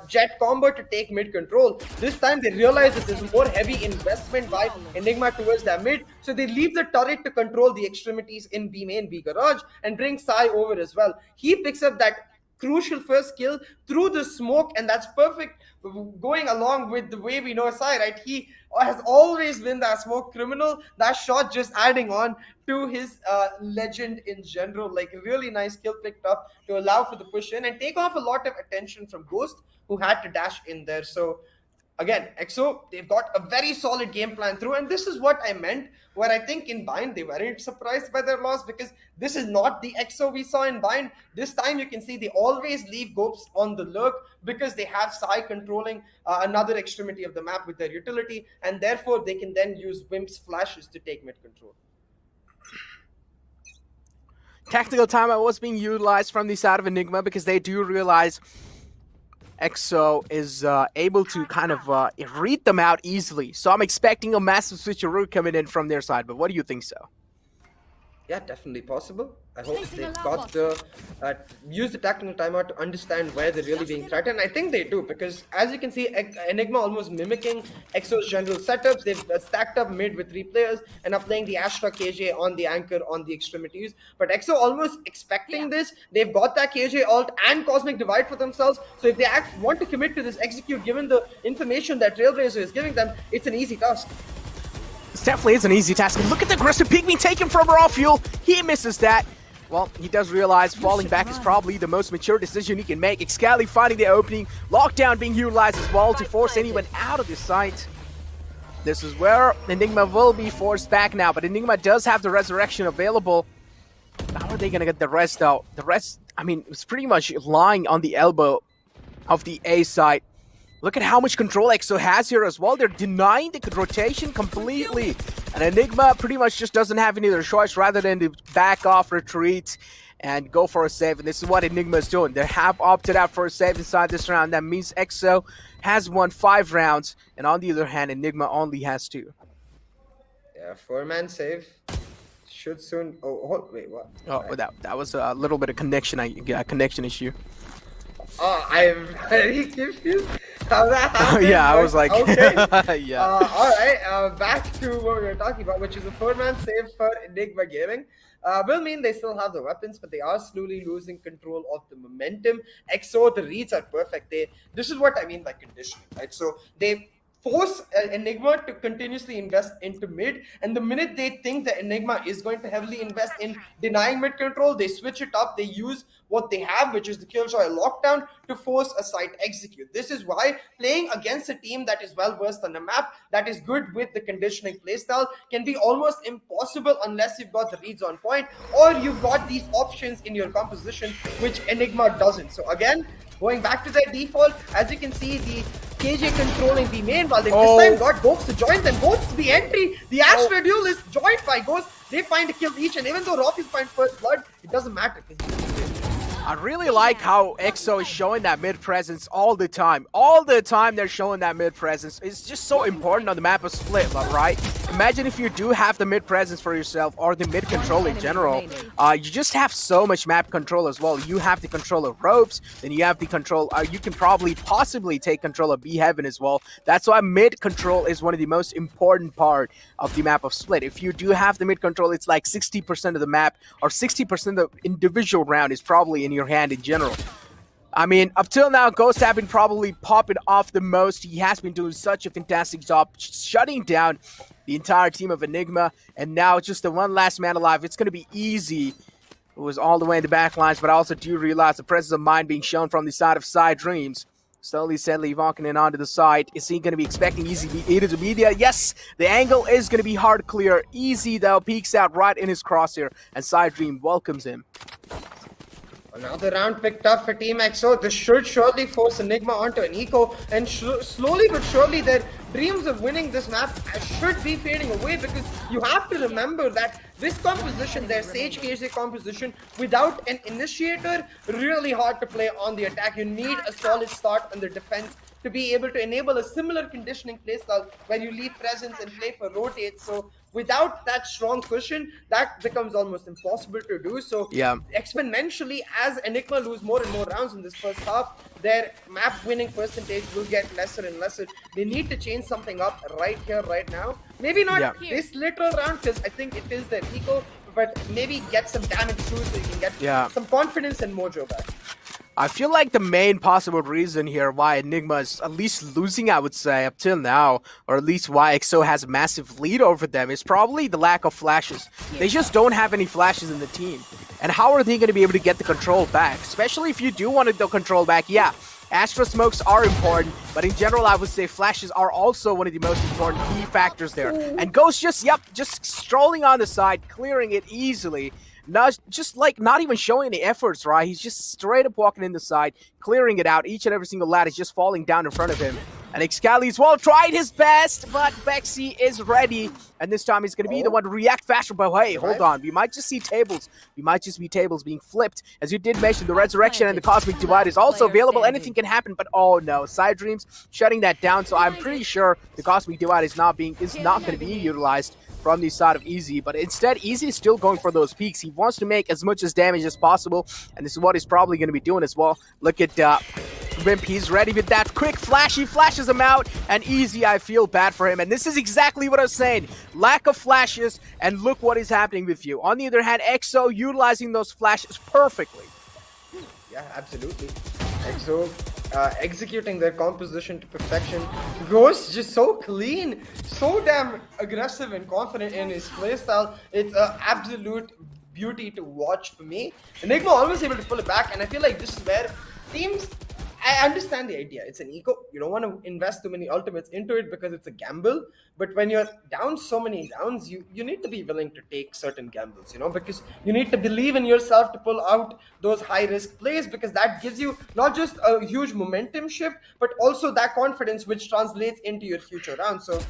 jet combo to take mid control. This time they realize that there's more heavy investment by Enigma towards their mid, so they leave the turret to control the extremities in B main, B garage, and bring Sai over as well. He picks up that crucial first kill through the smoke, and that's perfect going along with the way we know Sai, right? He has always been that smoke criminal. That shot just adding on to his legend in general. Like a really nice kill picked up to allow for the push in and take off a lot of attention from Ghost, who had to dash in there. So again, EXO, they've got a very solid game plan through, and this is what I meant where I think in Bind they weren't surprised by their loss, because this is not the EXO we saw in Bind. This time you can see they always leave Gopes on the lurk because they have Sai controlling another extremity of the map with their utility, and therefore they can then use Wimp's flashes to take mid control. Tactical timeout was being utilized from the side of Enigma because they do realize EXO is able to kind of read them out easily. So I'm expecting a massive switcheroo coming in from their side. But what do you think, so? Yeah, definitely possible. I hope Placing they've alarm got the use the tactical timeout to understand where they're really being threatened. I think they do because as you can see, Enigma almost mimicking EXO's general setup. They've stacked up mid with 3 players and are playing the Astra KJ on the anchor on the extremities. But EXO almost expecting this. They've got that KJ ult and Cosmic Divide for themselves. So if they want to commit to this execute, given the information that Trailblazer is giving them, it's an easy task. This definitely is an easy task. And look at the aggressive peek being taken from raw fuel. He misses that. Well, he does realize falling back is probably the most mature decision he can make. Excali finding the opening. Lockdown being utilized as well to force anyone out of the site. This is where Enigma will be forced back now. But Enigma does have the resurrection available. How are they going to get the rest out? The rest, I mean, it's pretty much lying on the elbow of the A side. Look at how much control EXO has here as well. They're denying the rotation completely. And Enigma pretty much just doesn't have any other choice rather than to back off, retreat, and go for a save. And this is what Enigma is doing. They have opted out for a save inside this round. That means EXO has won 5 rounds. And on the other hand, Enigma only has 2. Yeah, 4-man save. Should soon... Oh, wait, what? Oh, that was a little bit of connection, a connection issue. Oh, I'm very confused how that happened. Yeah, I was like, okay. yeah. Alright, back to what we were talking about, which is a 4-man save for Enigma Gaming. Will mean they still have the weapons, but they are slowly losing control of the momentum. EXO, the reads are perfect. This is what I mean by conditioning, right? So they force Enigma to continuously invest into mid, and the minute they think that Enigma is going to heavily invest in denying mid control, they switch it up. They use what they have, which is the Killjoy lockdown, to force a site execute. This is why playing against a team that is well versed on the map, that is good with the conditioning playstyle, can be almost impossible unless you've got the reads on point or you've got these options in your composition, which Enigma doesn't. So again, going back to their default, as you can see, the KJ controlling the main while they this time got Ghost to join them. Ghost the entry, the Astra duel is joined by Ghost. They find a kill each, and even though Rockets find first blood, it doesn't matter. I really like how EXO is showing that mid presence all the time. All the time they're showing that mid presence. It's just so important on the map of Split, right? Imagine if you do have the mid presence for yourself or the mid control in general. You just have so much map control as well. You have the control of ropes, then you have the control. You can probably possibly take control of B Heaven as well. That's why mid control is one of the most important part of the map of Split. If you do have the mid control, it's like 60% of the map or 60% of the individual round is probably in your hand in general. I mean, up till now, Ghost have been probably popping off the most. He has been doing such a fantastic job shutting down the entire team of Enigma, and now just the one last man alive. It's going to be easy. It was all the way in the back lines, but I also do realize the presence of mind being shown from the side of Side Dreams. Slowly, steadily walking in onto the side. Is he going to be expecting easy to media? Yes, the angle is going to be hard clear. Easy, though, peeks out right in his crosshair, and Side Dream welcomes him. Another round picked up for Team EXO. This should surely force Enigma onto an eco, and slowly but surely their dreams of winning this map should be fading away, because you have to remember that this composition, their Sage KJ composition, without an initiator, really hard to play on the attack. You need a solid start on the defense to be able to enable a similar conditioning playstyle where you leave presence and play for rotate. So without that strong cushion, that becomes almost impossible to do. So yeah, exponentially, as Enigma lose more and more rounds in this first half, their map winning percentage will get lesser and lesser. They need to change something up right here, right now. Maybe not this literal round, because I think it is their eco, but maybe get some damage through so you can get some confidence and mojo back. I feel like the main possible reason here why Enigma is at least losing, I would say, up till now, or at least why EXO has a massive lead over them, is probably the lack of flashes. They just don't have any flashes in the team. And how are they going to be able to get the control back? Especially if you do want to get control back, yeah. Astra smokes are important, but in general, I would say flashes are also one of the most important key factors there. And Ghost just strolling on the side, clearing it easily. Not even showing any efforts, right? He's just straight up walking in the side, clearing it out. Each and every single lad is just falling down in front of him. And Excali as well tried his best, but Bexy is ready. And this time he's going to be the one to react faster. But hey, hold on. We might just see tables. We might just be tables being flipped. As you did mention, the Resurrection and the Cosmic Divide is also available. Anything can happen, but oh no. Side Dreams shutting that down. So I'm pretty sure the Cosmic Divide is not going to be utilized. from the side of Easy, but instead Easy is still going for those peaks. He wants to make as much as damage as possible, and this is what he's probably going to be doing as well. Look at Wimp, he's ready with that quick flash. He flashes him out, and Easy, I feel bad for him. And this is exactly what I was saying. Lack of flashes, and look what is happening with you. On the other hand, EXO utilizing those flashes perfectly. Yeah, absolutely. EXO executing their composition to perfection. Ghost just so clean, so damn aggressive and confident in his playstyle. It's an absolute beauty to watch for me. Enigma always able to pull it back, and I feel like this is where teams... I understand the idea. It's an eco. You don't want to invest too many ultimates into it because it's a gamble. But when you're down so many rounds, you need to be willing to take certain gambles, you know, because you need to believe in yourself to pull out those high-risk plays, because that gives you not just a huge momentum shift, but also that confidence which translates into your future rounds. So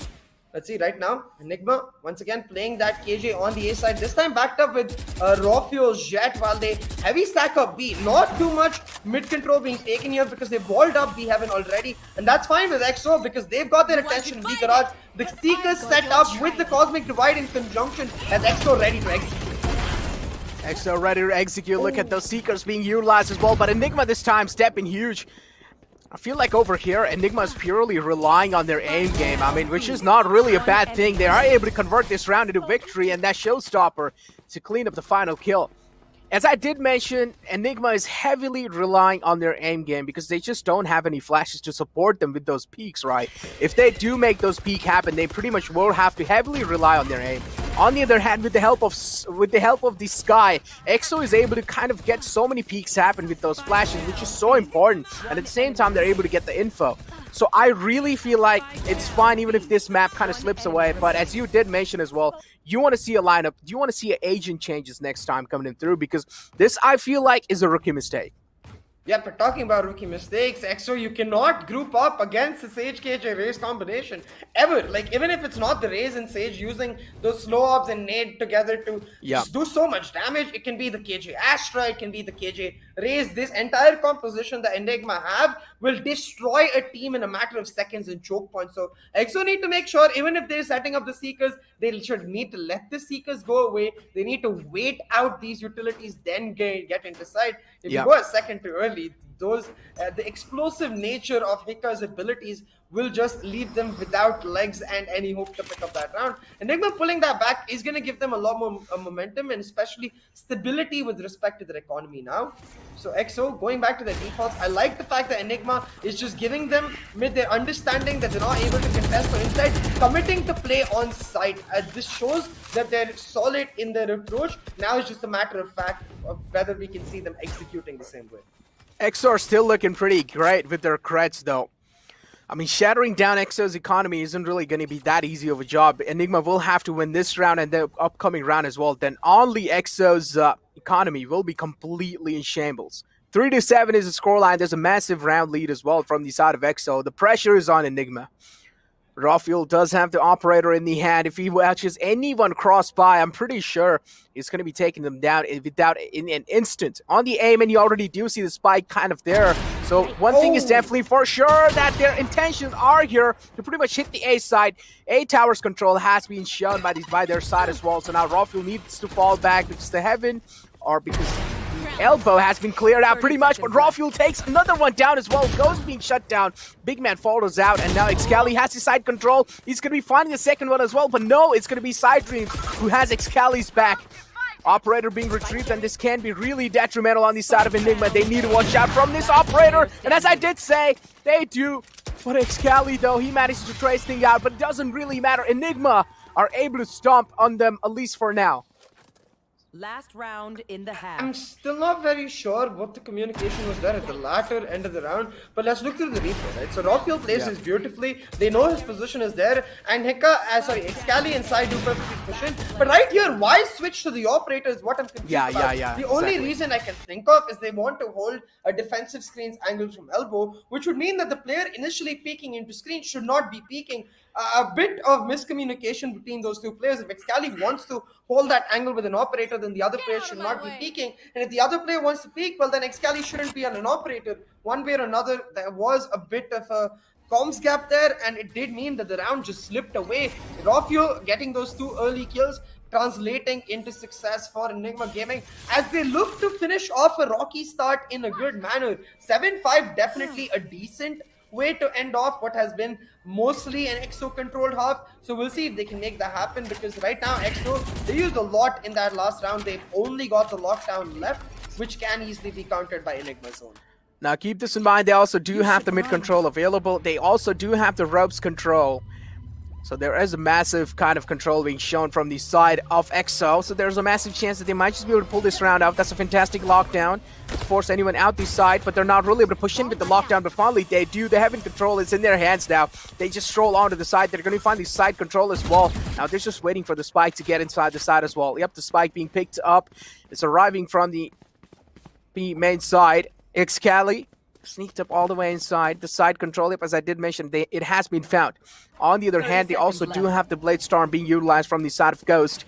let's see right now, Enigma once again playing that KJ on the A side, this time backed up with Rofio, Jet, while they heavy stack up B. Not too much mid control being taken here because they balled up B Heaven already, and that's fine with EXO because they've got their attention in B Garage. The Seekers set up with the Cosmic Divide in conjunction as EXO ready to execute. EXO ready to execute. Look at those Seekers being utilized as well, but Enigma this time stepping huge. I feel like over here, Enigma is purely relying on their aim game, I mean, which is not really a bad thing. They are able to convert this round into victory, and that showstopper to clean up the final kill. As I did mention, Enigma is heavily relying on their aim game because they just don't have any flashes to support them with those peaks, right? If they do make those peaks happen, they pretty much will have to heavily rely on their aim. On the other hand, with the help of the Sky, EXO is able to kind of get so many peaks happen with those flashes, which is so important. And at the same time, they're able to get the info. So I really feel like it's fine even if this map kind of slips away. But as you did mention as well, you want to see a lineup. You want to see agent changes next time coming in through, because this, I feel like, is a rookie mistake. Yeah, but talking about rookie mistakes, EXO, you cannot group up against the Sage KJ Raze combination ever. Like, even if it's not the Raze and Sage using those slow ops and nade together to just do so much damage, it can be the KJ Astra, it can be the KJ Raze. This entire composition that Enigma have will destroy a team in a matter of seconds in choke points. So EXO need to make sure, even if they're setting up the Seekers, they should need to let the Seekers go away. They need to wait out these utilities, then get into side. If you go a second too early, those the explosive nature of Hika's abilities will just leave them without legs and any hope to pick up that round. Enigma pulling that back is going to give them a lot more momentum and especially stability with respect to their economy now. So EXO going back to their defaults. I like the fact that Enigma is just giving them with their understanding that they're not able to contest, so instead committing to play on site. This shows that they're solid in their approach. Now it's just a matter of fact of whether we can see them executing the same way. EXO are still looking pretty great with their creds, though. I mean, shattering down EXO's economy isn't really going to be that easy of a job. Enigma will have to win this round and the upcoming round as well. Then only EXO's economy will be completely in shambles. 3-7 is the scoreline. There's a massive round lead as well from the side of EXO. The pressure is on Enigma. Rafael does have the operator in the hand. If he watches anyone cross by, I'm pretty sure he's going to be taking them down in an instant. On the aim, and you already do see the spike kind of there. So one thing is definitely for sure that their intentions are here to pretty much hit the A side. A tower's control has been shown by their side as well. So now Rafael needs to fall back because the Heaven, or because Elbow has been cleared out pretty much, but Rafael takes another one down as well. Ghost being shut down. Big Man follows out, and now Excali has his side control. He's going to be finding the second one as well, but no, it's going to be Side Dream who has Excali's back. Operator being retrieved, and this can be really detrimental on the side of Enigma. They need to watch out from this operator, and as I did say, they do. But Excali, though, he manages to trace things out, but it doesn't really matter. Enigma are able to stomp on them, at least for now. Last round in the half. I'm still not very sure what the communication was there at the latter end of the round, but let's look through the replay, right? So Rafael plays this beautifully. They know his position is there, and Excali and Sai do perfectly push in. But right here, why switch to the operator is what I'm confused about. The only reason I can think of is they want to hold a defensive screens angle from elbow, which would mean that the player initially peeking into screen should not be peeking. A bit of miscommunication between those two players. If Excali wants to hold that angle with an operator, then the other player should not be peeking. And if the other player wants to peek, well, then Excali shouldn't be on an operator. One way or another, there was a bit of a comms gap there, and it did mean that the round just slipped away. Rafuel getting those 2 early kills, translating into success for Enigma Gaming as they look to finish off a rocky start in a good manner. 7-5 definitely a decent way to end off what has been mostly an EXO controlled half. So we'll see if they can make that happen, because right now EXO, they used a lot in that last round. They've only got the lockdown left, which can easily be countered by Enigma Zone. Now keep this in mind, they also do have the mid control available. They also do have the ropes control. So there is a massive kind of control being shown from the side of EXO. So there's a massive chance that they might just be able to pull this round out. That's a fantastic lockdown to force anyone out this side, but they're not really able to push in with the lockdown. But finally they do. They have in control. It's in their hands now. They just stroll onto the side. They're going to find the side control as well. Now they're just waiting for the spike to get inside the side as well. Yep, the spike being picked up. It's arriving from the main side. Excali sneaked up all the way inside the side control. Yep, as I did mention, it has been found. On the other hand, they also do have the Blade Storm being utilized from the side of Ghost.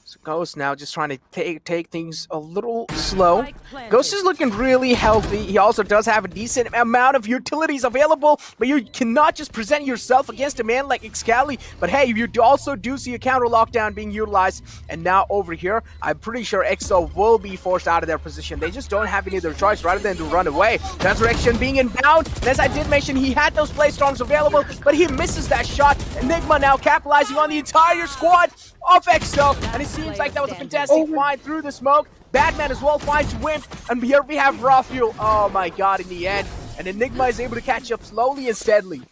So Ghost now just trying to take things a little slow. Ghost is looking really healthy. He also does have a decent amount of utilities available, but you cannot just present yourself against a man like Excali. But hey, you also do see a counter lockdown being utilized. And now over here, I'm pretty sure EXO will be forced out of their position. They just don't have any other choice rather than to run away. Resurrection being inbound. And as I did mention, he had those play storms available, but he misses that shot. Enigma now capitalizing on the entire squad of EXO, and it seems like that was a fantastic find through the smoke. Batman as well finds Wimp, and here we have Rafuel. Oh my god, in the end. And Enigma is able to catch up slowly and steadily.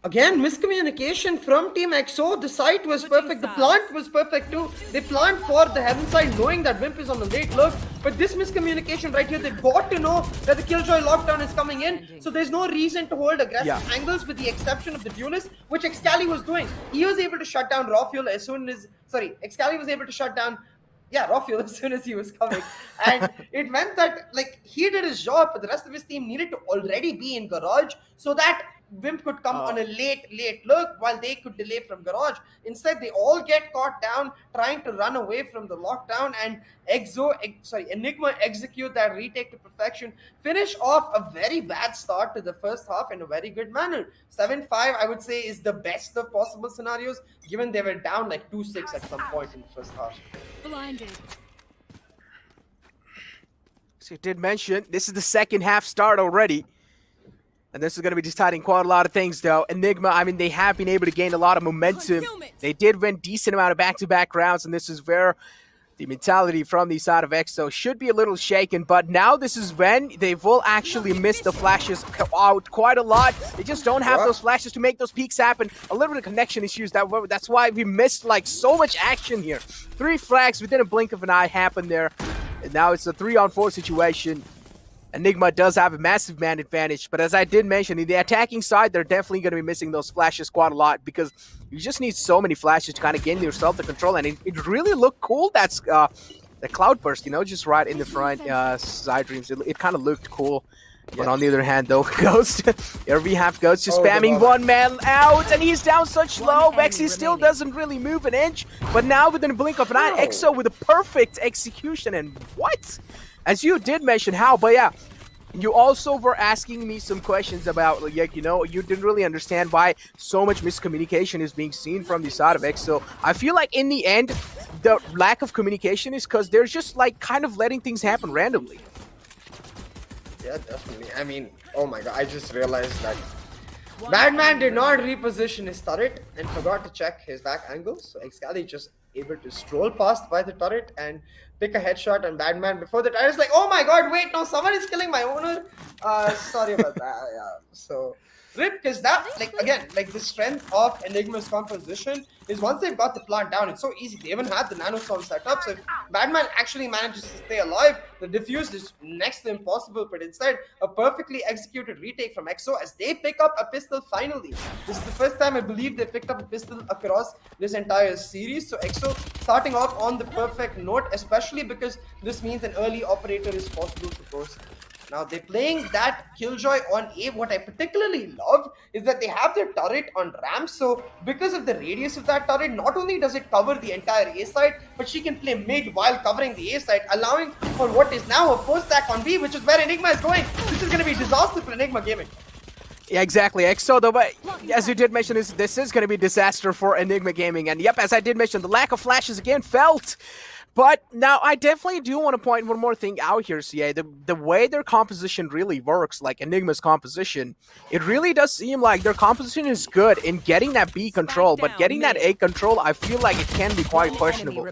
Again, miscommunication from Team EXO. The site was perfect. The plant was perfect too. They plant for the heaven side knowing that Wimp is on the late look. But this miscommunication right here, they got to know that the Killjoy lockdown is coming in. So there's no reason to hold aggressive angles with the exception of the duelist, which Excali was doing. He was able to shut down Rafuel as soon as... Sorry, Excali was able to shut down... Yeah, Rafuel as soon as he was coming. And it meant that, like, he did his job, but the rest of his team needed to already be in garage so that Wimp could come on a late look while they could delay from garage. Instead, they all get caught down trying to run away from the lockdown, and Enigma execute that retake to perfection. Finish off a very bad start to the first half in a very good manner. 7-5, I would say, is the best of possible scenarios, given they were down like 2-6 at some point in the first half. Blinded. So you did mention, this is the second half start already. And this is going to be deciding quite a lot of things, though. Enigma, I mean, they have been able to gain a lot of momentum. They did win decent amount of back-to-back rounds, and this is where the mentality from the side of EXO should be a little shaken. But now this is when they will actually miss the flashes out quite a lot. They just don't have those flashes to make those peaks happen. A little bit of connection issues. That's why we missed, like, so much action here. 3 frags within a blink of an eye happened there. And now it's a 3-on-4 situation. Enigma does have a massive man advantage, but as I did mention, in the attacking side, they're definitely going to be missing those flashes quite a lot because you just need so many flashes to kind of gain yourself the control, and it really looked cool. That's the cloudburst, you know, just right in the front side dreams. It kind of looked cool. But on the other hand, though, Ghost, here we have Ghost just spamming one man out, and he's down such low. Vexy still doesn't really move an inch, but now within a blink of an eye, EXO with a perfect execution, and what? As you did mention how, but yeah, you also were asking me some questions about, like, you know, you didn't really understand why so much miscommunication is being seen from the side of EXO. I feel like in the end, the lack of communication is because they're just, like, kind of letting things happen randomly. Yeah, definitely. I mean, oh my god, I just realized that Batman did not reposition his turret and forgot to check his back angle. So Excali just able to stroll past by the turret and pick a headshot on Batman before the turret is like, oh my god, wait, no, someone is killing my owner. Sorry about that. Yeah. So rip, because that, like, again, like the strength of Enigma's composition is once they've got the plant down, it's so easy. They even had the nanostorm set up, so if Batman actually manages to stay alive, the defuse is next to impossible, but instead, a perfectly executed retake from EXO as they pick up a pistol finally. This is the first time I believe they picked up a pistol across this entire series, so EXO starting off on the perfect note, especially because this means an early operator is possible to post. Now they're playing that Killjoy on A. What I particularly love is that they have their turret on ramp. So because of the radius of that turret, not only does it cover the entire A side, but she can play mid while covering the A side, allowing for what is now a post stack on B, which is where Enigma is going. This is going to be disaster for Enigma Gaming. Yeah, exactly. EXO, though, but as you did mention, this is going to be disaster for Enigma Gaming. And yep, as I did mention, the lack of flashes again felt. But now I definitely do want to point one more thing out here, CA. The way their composition really works, like Enigma's composition, it really does seem like their composition is good in getting that B control, but getting that A control, I feel like it can be quite questionable.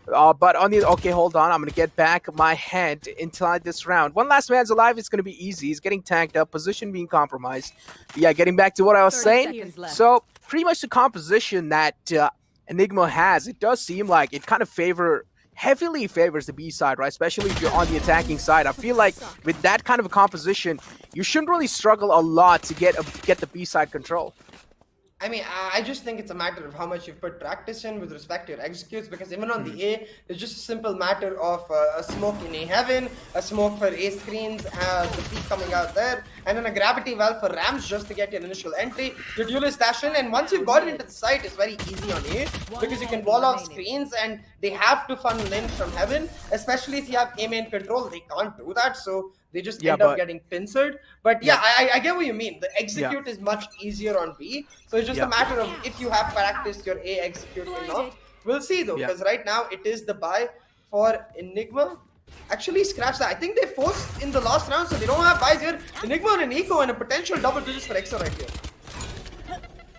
But on the okay, hold on, I'm gonna get back my head inside this round. One last man's alive. It's gonna be easy. He's getting tagged up, position being compromised. But yeah, getting back to what I was saying. So pretty much the composition that Enigma has, it does seem like it kind of heavily favors the B side, right? Especially if you're on the attacking side. I feel like with that kind of a composition, you shouldn't really struggle a lot to get the B side control. I mean, I just think it's a matter of how much you put practice in with respect to your executes, because even on the A, it's just a simple matter of a smoke in A heaven, a smoke for A screens, the peak coming out there, and then a gravity well for ramps just to get your initial entry. Your duelist dash in, and once you've got it into the site, it's very easy on A, because you can wall off screens, and they have to funnel in from heaven, especially if you have A main control. They can't do that, so they just end up getting pincered. But yeah, I get what you mean. The execute is much easier on B. So it's just a matter of if you have practiced your A execute enough. We'll see though, because right now it is the buy for Enigma. Actually, scratch that. I think they forced in the last round, so they don't have buys here. Enigma and Eco and a potential double digits for EXO right here.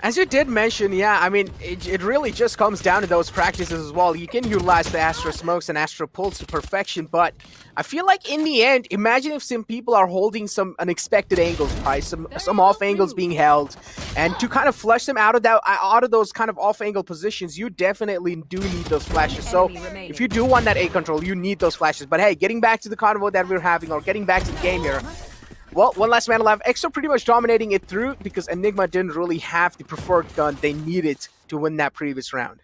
As you did mention, yeah, I mean, it really just comes down to those practices as well. You can utilize the Astra Smokes and Astra Pulls to perfection, but I feel like in the end, imagine if some people are holding some unexpected angles, right? Some off angles being held, and to kind of flush them out of those kind of off angle positions, you definitely do need those flashes. So if you do want that A control, you need those flashes. But hey, getting back to the convo that we're having, or getting back to the game here. Well, one last man alive. EXO pretty much dominating it through because Enigma didn't really have the preferred gun they needed to win that previous round.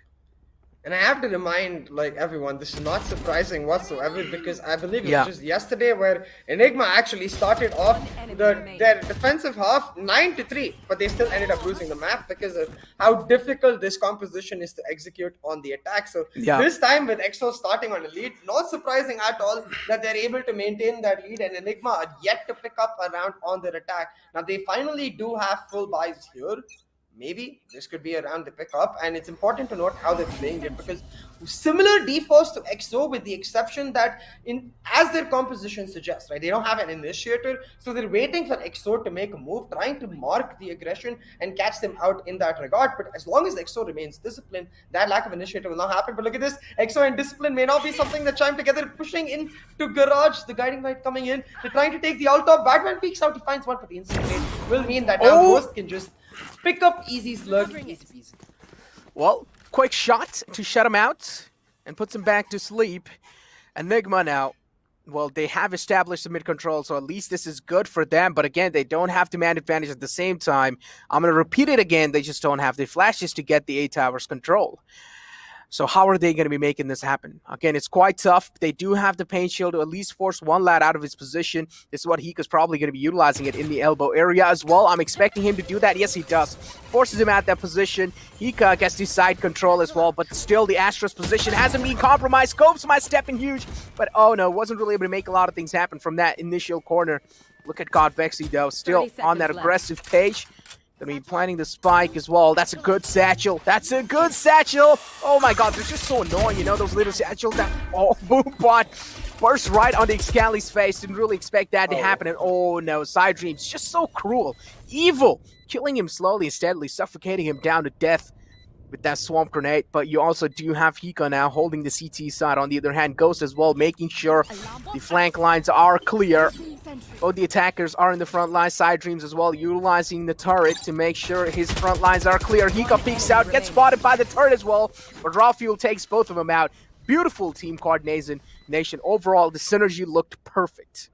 And I have to remind everyone, this is not surprising whatsoever, because I believe it was just yesterday where Enigma actually started off their defensive half 9-3, but they still ended up losing the map because of how difficult this composition is to execute on the attack. So this time with EXO starting on a lead, not surprising at all that they're able to maintain that lead, and Enigma are yet to pick up a round on their attack. Now they finally do have full buys here. Maybe this could be a round they pick up, and it's important to note how they're playing it, because similar defaults to EXO, with the exception that as their composition suggests, right, they don't have an initiator, so they're waiting for EXO to make a move, trying to mark the aggression and catch them out in that regard. But as long as EXO remains disciplined, that lack of initiator will not happen. But look at this, EXO and discipline may not be something that chime together, pushing into garage, the guiding light coming in, they're trying to take the alt top. Batman peeks out, he finds one, but the instant trade will mean that now Ghost can just pick up easy slug, easy peasy. Well, quick shot to shut him out and puts him back to sleep. Enigma now, well, they have established the mid control, so at least this is good for them. But again, they don't have the man advantage at the same time. I'm going to repeat it again. They just don't have the flashes to get the A towers control. So how are they going to be making this happen? Again, it's quite tough. They do have the paint shield to at least force one lad out of his position. This is what Hika's probably going to be utilizing it in the elbow area as well. I'm expecting him to do that. Yes, he does. Forces him at that position. Hika gets the side control as well, but still the Astra's position hasn't been compromised. Scopes might step in huge, but oh no, wasn't really able to make a lot of things happen from that initial corner. Look at God Vexy though, still on that aggressive page. Gonna be planting the spike as well. That's a good satchel. That's a good satchel. Oh my god, they're just so annoying, you know, those little satchels that boom bot burst right on the Excali's face. Didn't really expect that to happen. And oh no, Side Dreams just so cruel, evil, killing him slowly and steadily, suffocating him down to death with that swamp grenade. But you also do have Hika now holding the CT side. On the other hand, Ghost as well, making sure the flank lines are clear. Both the attackers are in the front line. Side Dreams as well, utilizing the turret to make sure his front lines are clear. Hika peeks out, gets spotted by the turret as well, but Raw Fuel takes both of them out. Beautiful team coordination. Overall, the synergy looked perfect.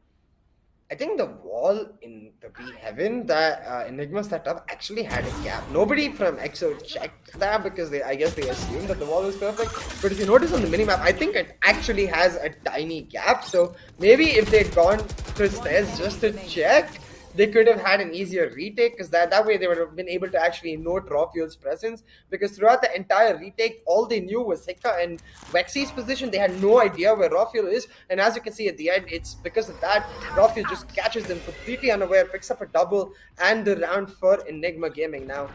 I think the wall in the B heaven that Enigma set up actually had a gap. Nobody from EXO checked that because I guess they assumed that the wall was perfect. But if you notice on the minimap, I think it actually has a tiny gap. So maybe if they'd gone to stairs just to check, they could have had an easier retake, because that way they would have been able to actually note Rafiel's presence, because throughout the entire retake, all they knew was Hika and Vexi's position. They had no idea where Rafiel is, and as you can see at the end, it's because of that, Rafiel just catches them completely unaware, picks up a double, and the round for Enigma Gaming now.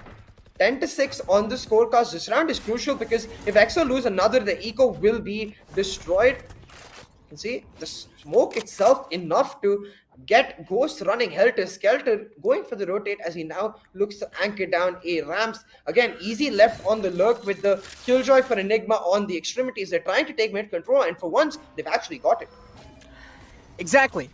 10-6 on the scorecards. This round is crucial because if EXO lose another, the eco will be destroyed. You can see the smoke itself enough to get Ghost running helter-skelter, going for the rotate as he now looks to anchor down a Rams. Again, easy left on the lurk with the Killjoy for Enigma on the extremities. They're trying to take mid control, and for once, they've actually got it. Exactly.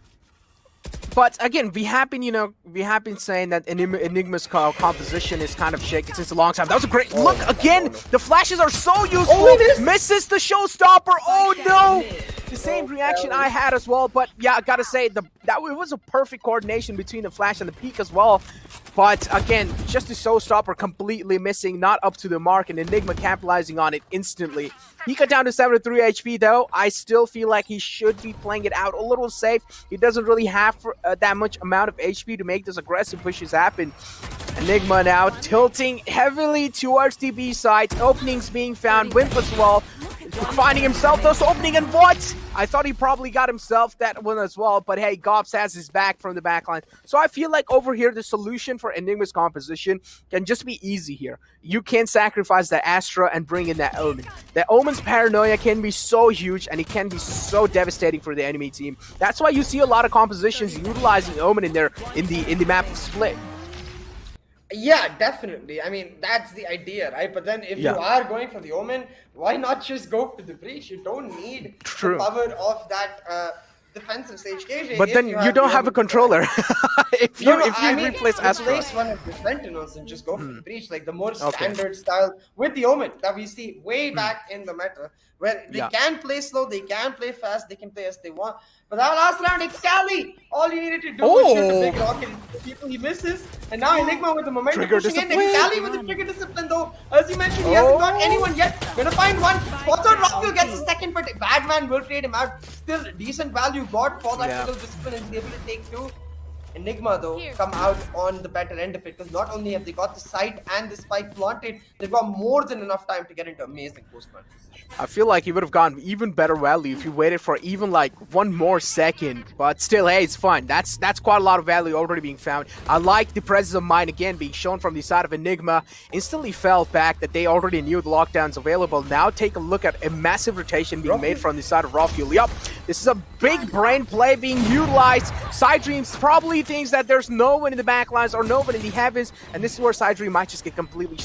But again, we have been saying that Enigma's composition is kind of shaky since a long time. That was a great look again. The flashes are so useful. Misses the showstopper. Oh no! The same reaction I had as well. But yeah, I gotta say that it was a perfect coordination between the flash and the peak as well. But again, just the showstopper completely missing, not up to the mark, and Enigma capitalizing on it instantly. He got down to 73 HP though. I still feel like he should be playing it out a little safe. He doesn't really have that much amount of HP to make those aggressive pushes happen. Enigma now tilting heavily towards the B side. Openings being found. Wimp as well. Finding himself those opening, and what? I thought he probably got himself that one as well, but hey, Gops has his back from the backline. So I feel like over here, the solution for Enigma's composition can just be easy here. You can sacrifice the Astra and bring in that Omen. The Omen's paranoia can be so huge, and it can be so devastating for the enemy team. That's why you see a lot of compositions utilizing Omen in the map of Split. Yeah, definitely. I mean, that's the idea, right? But then if you are going for the Omen, why not just go for the Breach? You don't need the power of that defensive stage KJ. But then you don't have a controller. if you replace Astra. Replace one of the Sentinels and just go for the Breach, like the more standard style with the Omen that we see way back in the meta, where they can play slow, they can play fast, they can play as they want. But that last round, Excali, all you needed to do was shoot the big rocket. The people he misses, and now Enigma with the momentum pushing in. Excali with the trigger discipline though. As you mentioned, he hasn't got anyone yet. Gonna find one. Spots on Rockville gets a second, but Badman will trade him out. Still decent value got for that trigger discipline, and he's able to take two. Enigma though come out on the better end of it, because not only have they got the site and the spike planted, they've got more than enough time to get into amazing post-plant position. I feel like he would have gotten even better value if he waited for even like one more second, but still, hey, it's fine. That's quite a lot of value already being found. I like the presence of mind again being shown from the side of Enigma. Instantly fell back that they already knew the lockdowns available. Now take a look at a massive rotation being made from the side of Rafiel. Yup, this is a big brain play being utilized. Side Dreams probably thinks that there's no one in the backlines or no one in the heavens, and this is where Side Dream might just get completely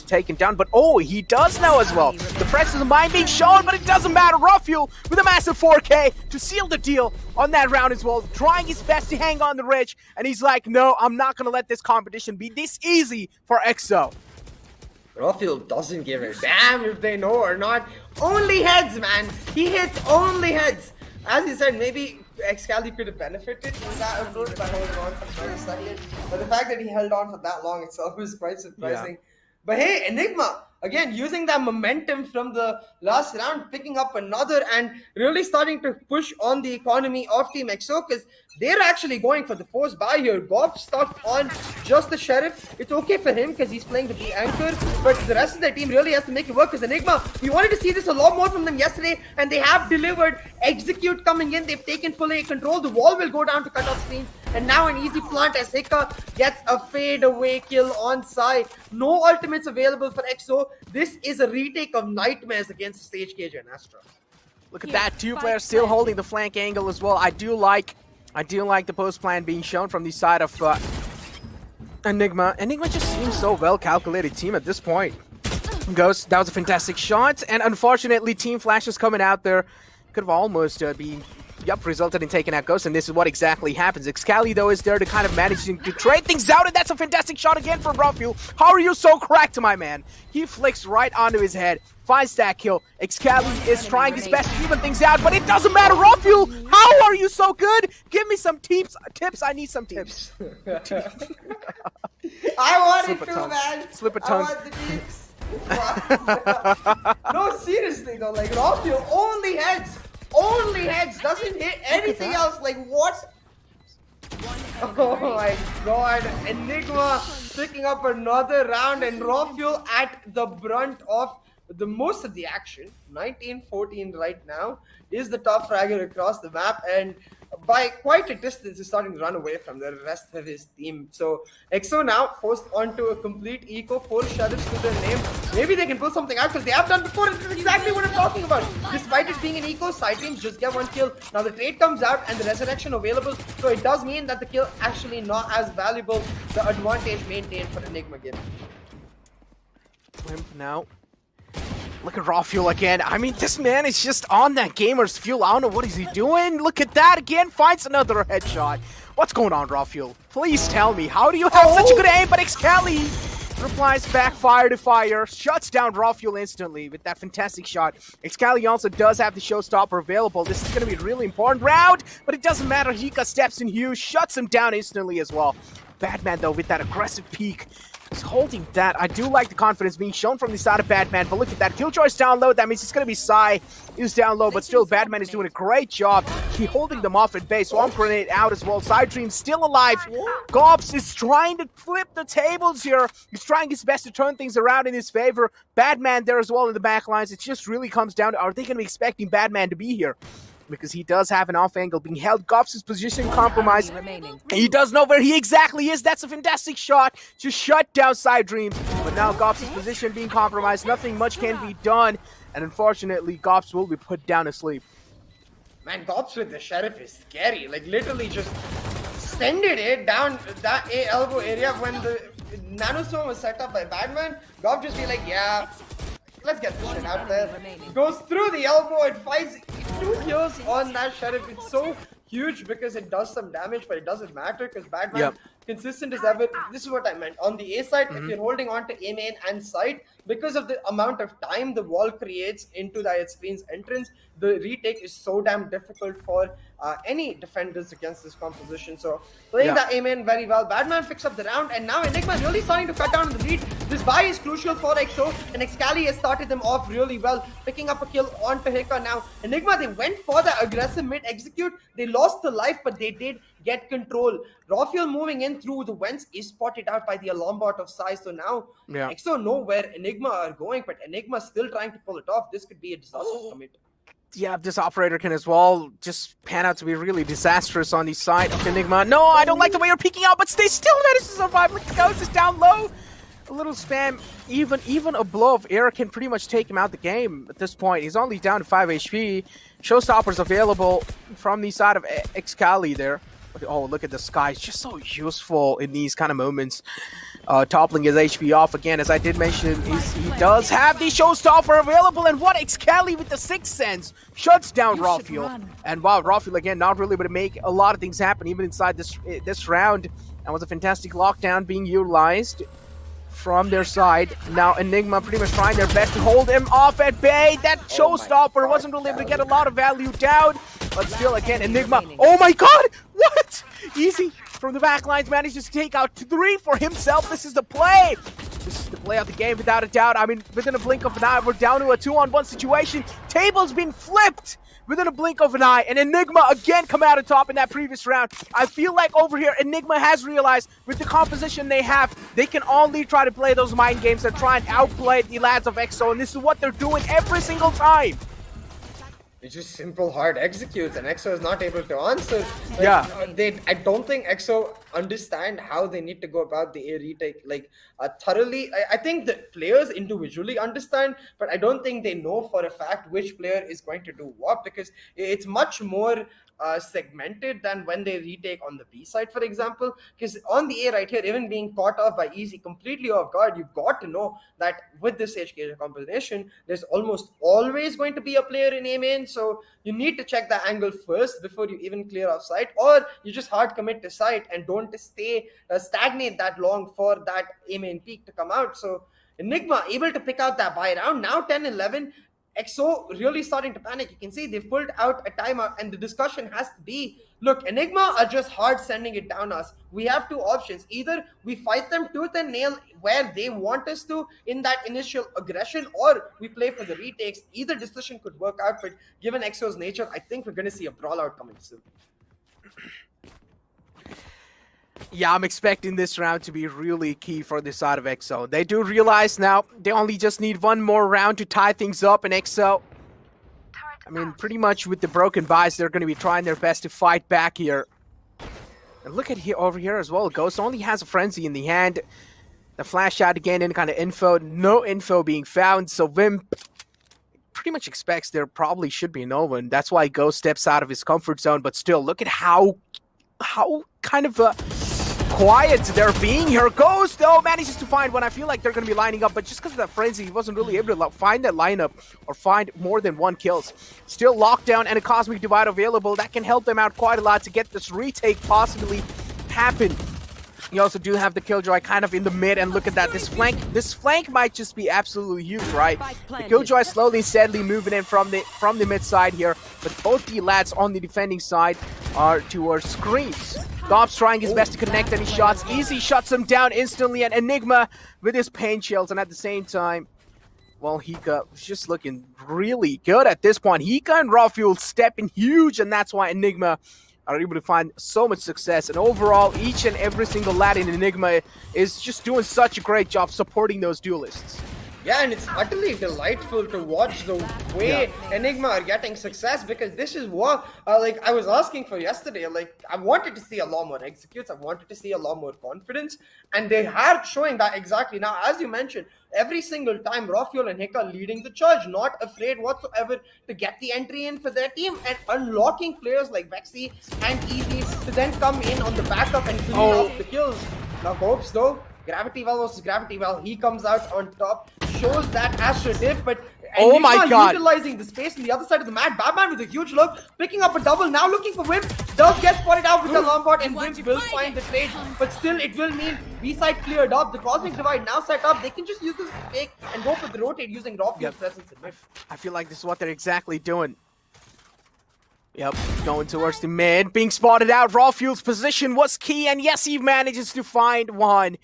taken down. But oh, he does know as well. The presence of mind being shown, but it doesn't matter. Rafiel with a massive 4K to seal the deal on that round as well, trying his best to hang on the ridge, and he's like, no, I'm not gonna let this competition be this easy for EXO. Rafiel doesn't give a damn if they know or not. Only heads, man. He hits only heads. As you said, maybe Excali could have benefited from that approach by holding on for 30 seconds. But the fact that he held on for that long itself was quite surprising. But hey, Enigma, again, using that momentum from the last round, picking up another and really starting to push on the economy of Team EXO, because they're actually going for the force buy here. Gob stuck on just the Sheriff. It's okay for him because he's playing the B anchor, but the rest of their team really has to make it work, because Enigma, we wanted to see this a lot more from them yesterday, and they have delivered. Execute coming in, they've taken full control. The wall will go down to cut off screens, and now an easy plant as Hika gets a fade away kill on side. No ultimates available for EXO. This is a retake of nightmares against Stage KJ and Astra. Look at that, two players still holding the flank angle as well. I do like the post plan being shown from the side of Enigma. Enigma just seems so well calculated team at this point. Ghost, that was a fantastic shot, and unfortunately Team Flash is coming out there. Could have almost resulted in taking out Ghost, and this is what exactly happens. Excali though is there to kind of manage to trade things out, and that's a fantastic shot again from Rafiel. How are you so cracked, my man? He flicks right onto his head. 5-stack kill. Excali is trying his best to even things out, but it doesn't matter. Rafiel, how are you so good? Give me some tips. I need some tips. I want it too, man. Slip a tongue. I want the tips. No, seriously though, like Rafiel only heads, doesn't hit anything else. Like what? Oh my god, Enigma picking up another round and Raw Fuel at the brunt of the most of the action. 19-14 right now is the top fragger across the map, and by quite a distance is starting to run away from the rest of his team. So EXO now forced onto a complete eco, 4 sheriffs to their name. Maybe they can pull something out because they have done before. This is exactly what I'm talking about. Despite it being an eco, side teams just get 1 kill. Now the trade comes out and the resurrection available, so it does mean that the kill actually not as valuable. The advantage maintained for Enigma game. Limp now. Look at Raw Fuel again. I mean, this man is just on that gamer's fuel. I don't know what is he doing. Look at that again. Finds another headshot. What's going on, Raw Fuel? Please tell me. How do you have such a good aim? But Excali replies back fire to fire. Shuts down Raw Fuel instantly with that fantastic shot. Excali also does have the showstopper available. This is going to be a really important round, but it doesn't matter. Hika steps in huge, shuts him down instantly as well. Badman, though, with that aggressive peek. He's holding that. I do like the confidence being shown from the side of Badman, but look at that. Killjoy's down low. That means it's going to be Psy who's down low, but still Badman is doing a great job. He's holding them off at base. Swamp Grenade out as well. Side Dream still alive. Gobs is trying to flip the tables here. He's trying his best to turn things around in his favor. Badman there as well in the back lines. It just really comes down to, are they going to be expecting Badman to be here? Because he does have an off angle being held. Gops' position compromised. He does know where he exactly is. That's a fantastic shot to shut down Side Dreams. But now Gops' position being compromised. Nothing much can be done. And unfortunately, Gops will be put down to sleep. Man, Gops with the Sheriff is scary. Like, literally just sended it down that elbow area when the nanostorm was set up by Badman. Gops just be like, yeah, let's get this shit out there. Goes through the elbow, it finds 2 kills on that Sheriff. It's so huge because it does some damage, but it doesn't matter because Badman, consistent as ever. This is what I meant. On the A side, if you're holding on to A main and side, because of the amount of time the wall creates into the screen's entrance, the retake is so damn difficult for any defenders against this composition. So playing the A main very well. Badman picks up the round, and now Enigma really starting to cut down on the lead. This buy is crucial for EXO, and Excali has started them off really well, picking up a kill onto Hika. Now Enigma, they went for the aggressive mid execute. They lost the life, but they did get control. Rafiel moving in through the vents is spotted out by the alarm bot of Sai. So now EXO know where Enigma are going, but Enigma still trying to pull it off. This could be a disastrous commit. Yeah, this operator can as well just pan out to be really disastrous on the side of Enigma. No, I don't like the way you're peeking out, but they still manage to survive. Look, the Ghost is down low. A little spam, even a blow of air can pretty much take him out the game at this point. He's only down to 5 HP. Showstoppers available from the side of Excali there. Oh, look at the sky. It's just so useful in these kind of moments. Toppling his HP off again, as I did mention, he does have the showstopper available, and what Excali with the 6th sense shuts down Rafiel. And wow, Rafiel again not really able to make a lot of things happen even inside this round. That was a fantastic lockdown being utilized from their side. Now Enigma pretty much trying their best to hold him off at bay. That showstopper wasn't really able to get a lot of value down, but still again Enigma. Oh my god, what? Easy from the back lines, manages to take out 3 for himself. This is the play. This is the play of the game without a doubt. I mean, within a blink of an eye, we're down to a 2-on-1 situation. Table's been flipped within a blink of an eye, and Enigma again come out on top in that previous round. I feel like over here, Enigma has realized with the composition they have, they can only try to play those mind games and try and outplay the lads of EXO, and this is what they're doing every single time. It's just simple, hard executes, and EXO is not able to answer. Like, I don't think EXO understand how they need to go about the A retake thoroughly. I think the players individually understand, but I don't think they know for a fact which player is going to do what, because it's much more segmented than when they retake on the B side, for example. Because on the A right here, even being caught off by Easy completely off guard, you've got to know that with this HK combination, there's almost always going to be a player in A main. So you need to check the angle first before you even clear off site, or you just hard commit to site and don't stay stagnate that long for that A main peak to come out. So Enigma able to pick out that buy round. Now 10-11. EXO really starting to panic. You can see they pulled out a timeout, and the discussion has to be, look, Enigma are just hard sending it down us. We have 2 options. Either we fight them tooth and nail where they want us to in that initial aggression, or we play for the retakes. Either decision could work out, but given EXO's nature, I think we're going to see a brawl out coming soon. Yeah, I'm expecting this round to be really key for this side of EXO. They do realize now they only just need one more round to tie things up in EXO. I mean, pretty much with the broken buys, they're going to be trying their best to fight back here. And look at here over here as well. Ghost only has a frenzy in the hand. The flash out again, any kind of info. No info being found, so Wimp pretty much expects there probably should be no one. That's why Ghost steps out of his comfort zone, but still, look at how kind of quiet they're being here. Ghost, though, manages to find one. I feel like they're going to be lining up, but just because of that frenzy, he wasn't really able to find that lineup or find more than one kills. Still lockdown and a Cosmic Divide available. That can help them out quite a lot to get this retake possibly happen. You also do have the Killjoy kind of in the mid, and look at that. This flank might just be absolutely huge, right? The Killjoy slowly and steadily moving in from the mid side here, but both the lads on the defending side are towards screens. Dobbs trying his best to connect any shots. Easy shuts him down instantly, and Enigma with his pain shells, and at the same time, well, Hika was just looking really good at this point. Hika and Raw Fuel stepping huge, and that's why Enigma are able to find so much success. And overall, each and every single lad in Enigma is just doing such a great job supporting those duelists. Yeah, and it's utterly delightful to watch the way Enigma are getting success, because this is what like I was asking for yesterday. Like, I wanted to see a lot more executes, I wanted to see a lot more confidence, and they are showing that exactly. Now, as you mentioned, every single time Rafuel and Hika leading the charge, not afraid whatsoever to get the entry in for their team, and unlocking players like Vexy and Easy to then come in on the backup and clean off the kills. Now, Hopes though, Gravity Well versus Gravity Well, he comes out on top, shows that Astra diff, but oh my god, utilizing the space on the other side of the map. Batman with a huge look, picking up a double, now looking for Wimp, does get spotted out with the Lombard, and Wimp will find the trade, but still it will mean B side cleared up. The Cosmic Divide now set up, they can just use this fake and go for the rotate using Rafuel's presence in mid. I feel like this is what they're exactly doing. Yep, going towards the mid, being spotted out. Rafuel's position was key, and yes, he manages to find one.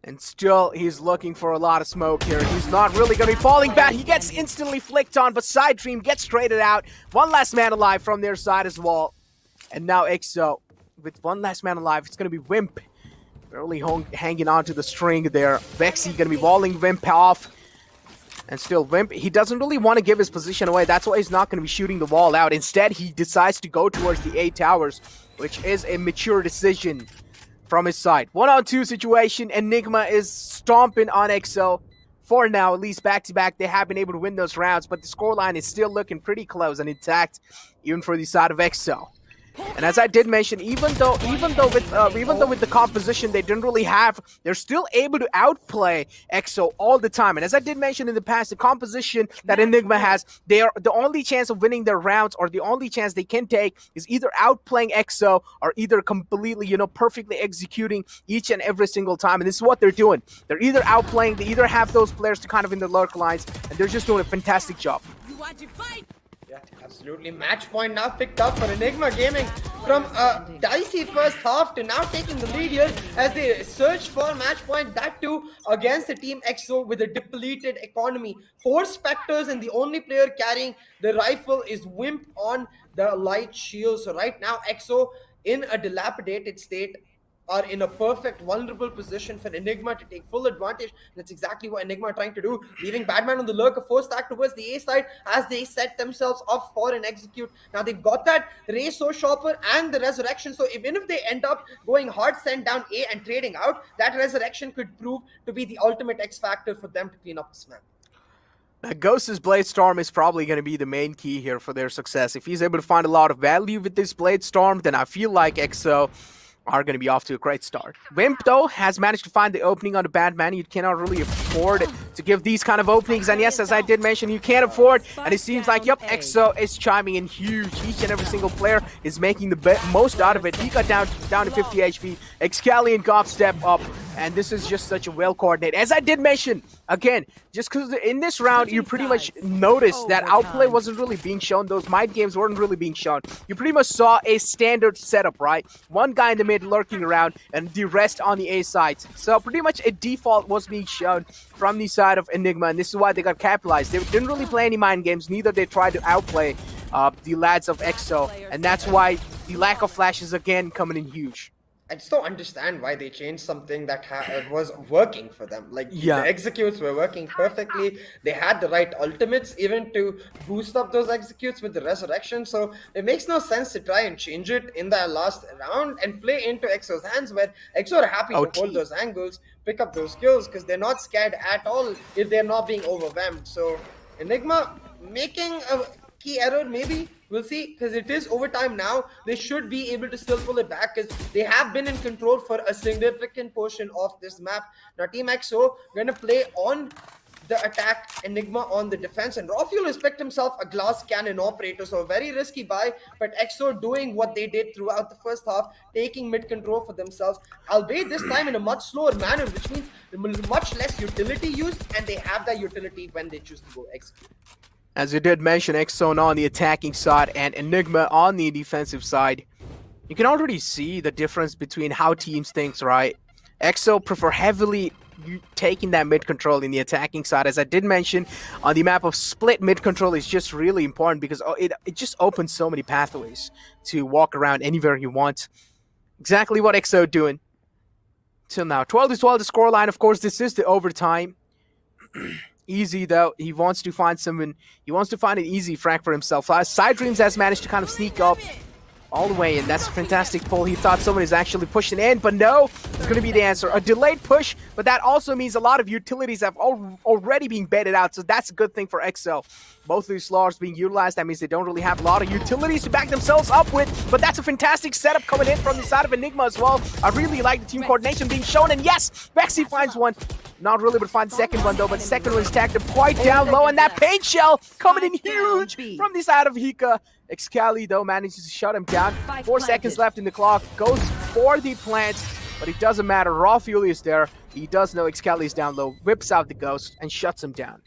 And still, he's looking for a lot of smoke here. He's not really going to be falling back. He gets instantly flicked on, but Side Dream gets traded out. One last man alive from their side as well. And now EXO, with one last man alive, it's going to be Wimp. Barely hanging on to the string there. Vexy going to be walling Wimp off. And still, Wimp, he doesn't really want to give his position away. That's why he's not going to be shooting the wall out. Instead, he decides to go towards the A towers, which is a mature decision from his side. 1-on-2 situation. Enigma is stomping on EXO. For now, at least back-to-back, they have been able to win those rounds, but the scoreline is still looking pretty close and intact, even for the side of EXO. And as I did mention, even though with the composition they didn't really have, they're still able to outplay EXO all the time. And as I did mention in the past, the composition that Enigma has, they are the only chance of winning their rounds, or the only chance they can take, is either outplaying EXO or either completely, perfectly executing each and every single time. And this is what they're doing. They're either outplaying, they either have those players to kind of in the lurk lines, and they're just doing a fantastic job. You want to fight? Yeah, absolutely. Match point now picked up for Enigma Gaming from a dicey first half to now taking the lead here as they search for match point, that too against the team EXO with a depleted economy. 4 Spectres, and the only player carrying the rifle is Wimp on the light shield. So right now EXO in a dilapidated state are in a perfect vulnerable position for Enigma to take full advantage. That's exactly what Enigma are trying to do, leaving Batman on the lurk, a 4-stack towards the A side as they set themselves up for an execute. Now they've got that Ray Soul Shopper and the Resurrection, so even if they end up going hard send down A and trading out, that Resurrection could prove to be the ultimate X factor for them to clean up this map. Now, Ghost's Blade Storm is probably going to be the main key here for their success. If he's able to find a lot of value with this Blade Storm, then I feel like EXO are going to be off to a great start. Wimp, though, has managed to find the opening on the Batman. You cannot really afford to give these kind of openings. And yes, as I did mention, you can't afford. And it seems like, yep, EXO is chiming in huge. Each and every single player is making the most out of it. He got down to 50 HP. Excali and Gob step up. And this is just such a well-coordinated. As I did mention, again, just because in this round, you pretty much noticed that outplay wasn't really being shown. Those mind games weren't really being shown. You pretty much saw a standard setup, right? One guy in the mid lurking around and the rest on the A sides. So pretty much a default was being shown from the side of Enigma, and this is why they got capitalized. They didn't really play any mind games, neither they tried to outplay the lads of EXO, and that's why the lack of flash is again coming in huge. I just don't understand why they changed something that was working for them. Like, Yeah. the executes were working perfectly. They had the right ultimates even to boost up those executes with the resurrection. So it makes no sense to try and change it in that last round and play into EXO's hands, where EXO are happy to hold those angles, pick up those kills, because they're not scared at all if they're not being overwhelmed. So Enigma making a key error, maybe. We'll see, because it is overtime now. They should be able to still pull it back, because they have been in control for a significant portion of this map. Now, Team EXO going to play on the attack, Enigma on the defense, and Rafuel has picked himself a glass cannon operator, so a very risky buy, but EXO doing what they did throughout the first half, taking mid control for themselves, albeit this time in a much slower manner, which means much less utility used, and they have that utility when they choose to go execute. As you did mention, EXO on the attacking side and Enigma on the defensive side. You can already see the difference between how teams think, right? EXO prefer heavily taking that mid control in the attacking side. As I did mention, on the map of split, mid control is just really important because it just opens so many pathways to walk around anywhere you want. Exactly what EXO doing till now. 12-12 the scoreline. Of course, this is the overtime. Easy though. He wants to find someone. He wants to find an easy frag for himself. Side Dreams has managed to kind of sneak up all the way, and that's a fantastic pull. He thought someone is actually pushing in, but no, it's going to be the answer. A delayed push, but that also means a lot of utilities have already been baited out, so that's a good thing for EXO. Both of these slaughs being utilized, that means they don't really have a lot of utilities to back themselves up with, but that's a fantastic setup coming in from the side of Enigma as well. I really like the team coordination being shown, and yes, Vexy finds one. Not really able to find the second one though, but the second one is tagged up quite down low, and that paint shell coming in huge from the side of Hika. Excali though manages to shut him down. 4 seconds left in the clock, goes for the plant, but it doesn't matter. Rafuel is there. He does know Excali is down low, whips out the ghost and shuts him down.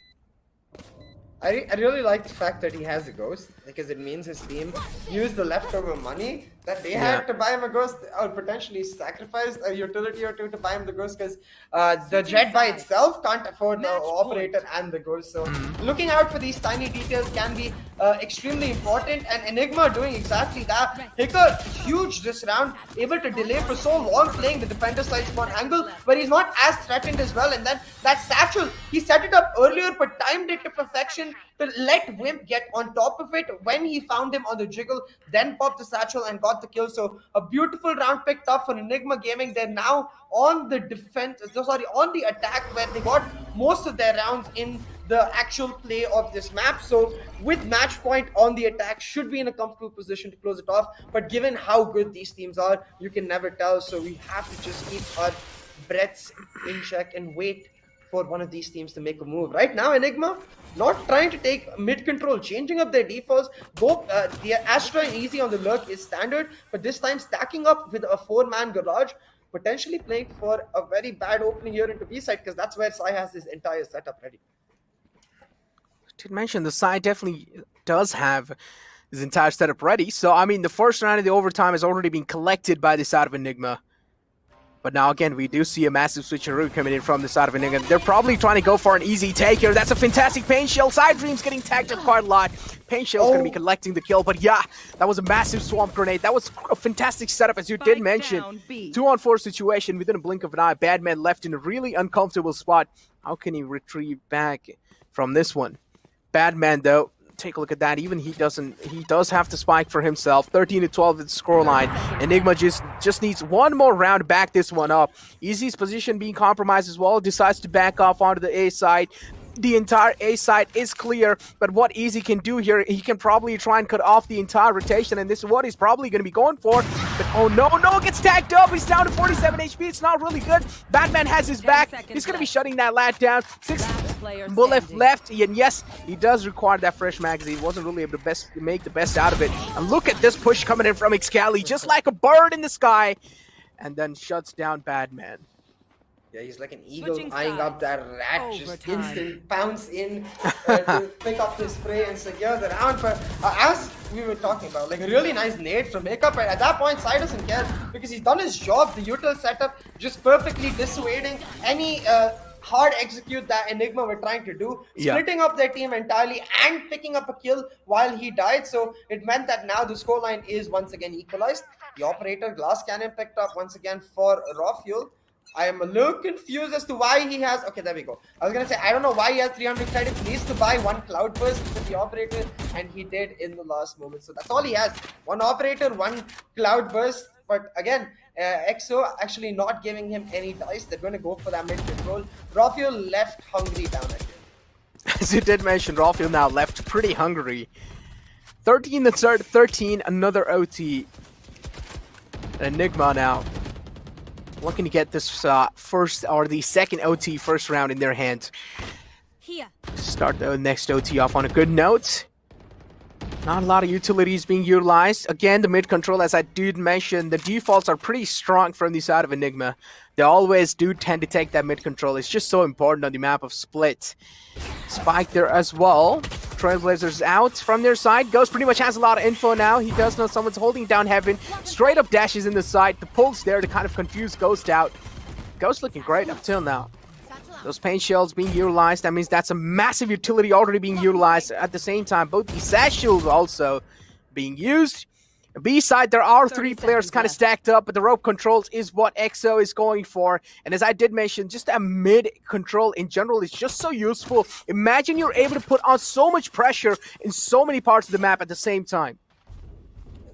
I really like the fact that he has a ghost, because it means his team used the leftover money that they had to buy him a ghost, or potentially sacrificed a utility or two to buy him the ghost, because the jet by itself can't afford the operator and the ghost. So looking out for these tiny details can be extremely important, and Enigma doing exactly that. Hika, huge this round, able to delay for so long playing the defender side spawn angle, but he's not as threatened as well. And then that satchel, he set it up earlier but timed it to perfection to let Wimp get on top of it when he found him on the jiggle, then popped the satchel and got the kill. So a beautiful round picked up for Enigma Gaming. They're now on the on the attack, where they got most of their rounds in the actual play of this map. So with match point on the attack, should be in a comfortable position to close it off. But given how good these teams are, you can never tell. So we have to just keep our breaths in check and wait for one of these teams to make a move. Right now, Enigma not trying to take mid control, changing up their defaults. The Astra and Easy on the lurk is standard, but this time stacking up with a 4-man garage, potentially playing for a very bad opening here into B side, because that's where Sai has his entire setup ready. Did mention the side definitely does have his entire setup ready. So I mean, the first round of the overtime has already been collected by the side of Enigma. But now again, we do see a massive switcheroo coming in from the side of Enigma. They're probably trying to go for an easy take here. That's a fantastic paint shell. Side Dreams getting tagged up quite a lot. Paint shell's going to be collecting the kill. But yeah, that was a massive swamp grenade. That was a fantastic setup, as you did mention. 2-on-4 situation within a blink of an eye. Badman left in a really uncomfortable spot. How can he retrieve back from this one? Badman though, take a look at that. Even he does have to spike for himself. 13-12 at the scoreline. Enigma just needs one more round to back this one up. Easy's position being compromised as well. Decides to back off onto the A side. The entire A side is clear, but what Easy can do here, he can probably try and cut off the entire rotation, and this is what he's probably going to be going for. But oh no, gets tagged up. He's down to 47 HP. It's not really good. Batman has his back. He's going to be shutting that lad down. 6 bullets left, and yes, he does require that fresh magazine. He wasn't really able to make the best out of it. And look at this push coming in from Excali, just like a bird in the sky, and then shuts down Badman. Yeah, he's like an eagle eyeing up that rat, just instant pounce in to pick up his prey and secure the round. But as we were talking about, like a really nice nade from Hiccup, and at that point, Sai doesn't care because he's done his job. The util setup just perfectly dissuading any hard execute that Enigma were trying to do, Yeah. splitting up their team entirely and picking up a kill while he died. So it meant that now the scoreline is once again equalized. The operator glass cannon picked up once again for raw fuel. I am a little confused as to why he has. Okay, there we go. I was gonna say I don't know why he has 300 credits. He needs to buy one cloud burst with the operator, and he did in the last moment. So that's all he has. One operator, one cloud burst. But again, EXO actually not giving him any dice. They're going to go for that mid control. Rafael left hungry down at him. As you did mention, Rafael now left pretty hungry. 13 the third, 13, another OT. Enigma now looking to get this first or the second OT first round in their hands. Here. Start the next OT off on a good note. Not a lot of utilities being utilized. Again, the mid control, as I did mention, the defaults are pretty strong from the side of Enigma. They always do tend to take that mid control. It's just so important on the map of Split. Spike there as well. Trailblazers out from their side. Ghost pretty much has a lot of info now. He does know someone's holding down Heaven. Straight up dashes in the side. The pulse there to kind of confuse Ghost out. Ghost looking great up till now. Those paint shells being utilized, that means that's a massive utility already being utilized. At the same time, both the sash shields also being used. B side, there are 3 players kind of stacked up, but the rope controls is what EXO is going for. And as I did mention, just a mid control in general is just so useful. Imagine you're able to put on so much pressure in so many parts of the map at the same time.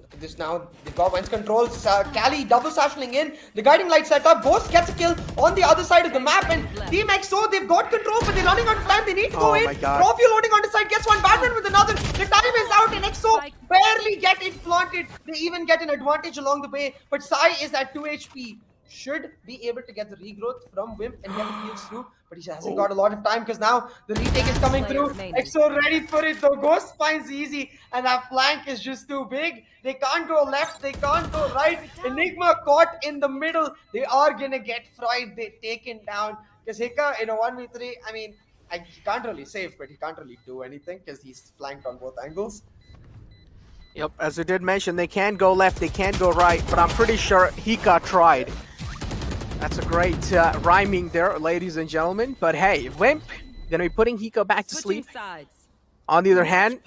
Look at this now. They've got Wentz controls. Cali double sashing in. The guiding light set up. Ghost gets a kill on the other side of the map. And Team EXO, they've got control, but they're running out of time. They need to go in. My God. Rafael loading on the side. Gets one. Batman with another. The time is out, and EXO barely get it planted. They even get an advantage along the way. But Sai is at 2 HP. Should be able to get the regrowth from Wimp and get the kills through. But he hasn't got a lot of time because now the retake is coming through. EXO ready for it though. Ghost finds easy, and that flank is just too big. They can't go left, they can't go right. Enigma caught in the middle. They are gonna get fried. They taken down. Because Hika in a 1v3, I mean, he can't really save, but he can't really do anything because he's flanked on both angles. Yep, as I did mention, they can go left, they can go right, but I'm pretty sure Hika tried. That's a great rhyming there, ladies and gentlemen. But hey, Wimp gonna be putting Hiko back to sleep. On the other hand,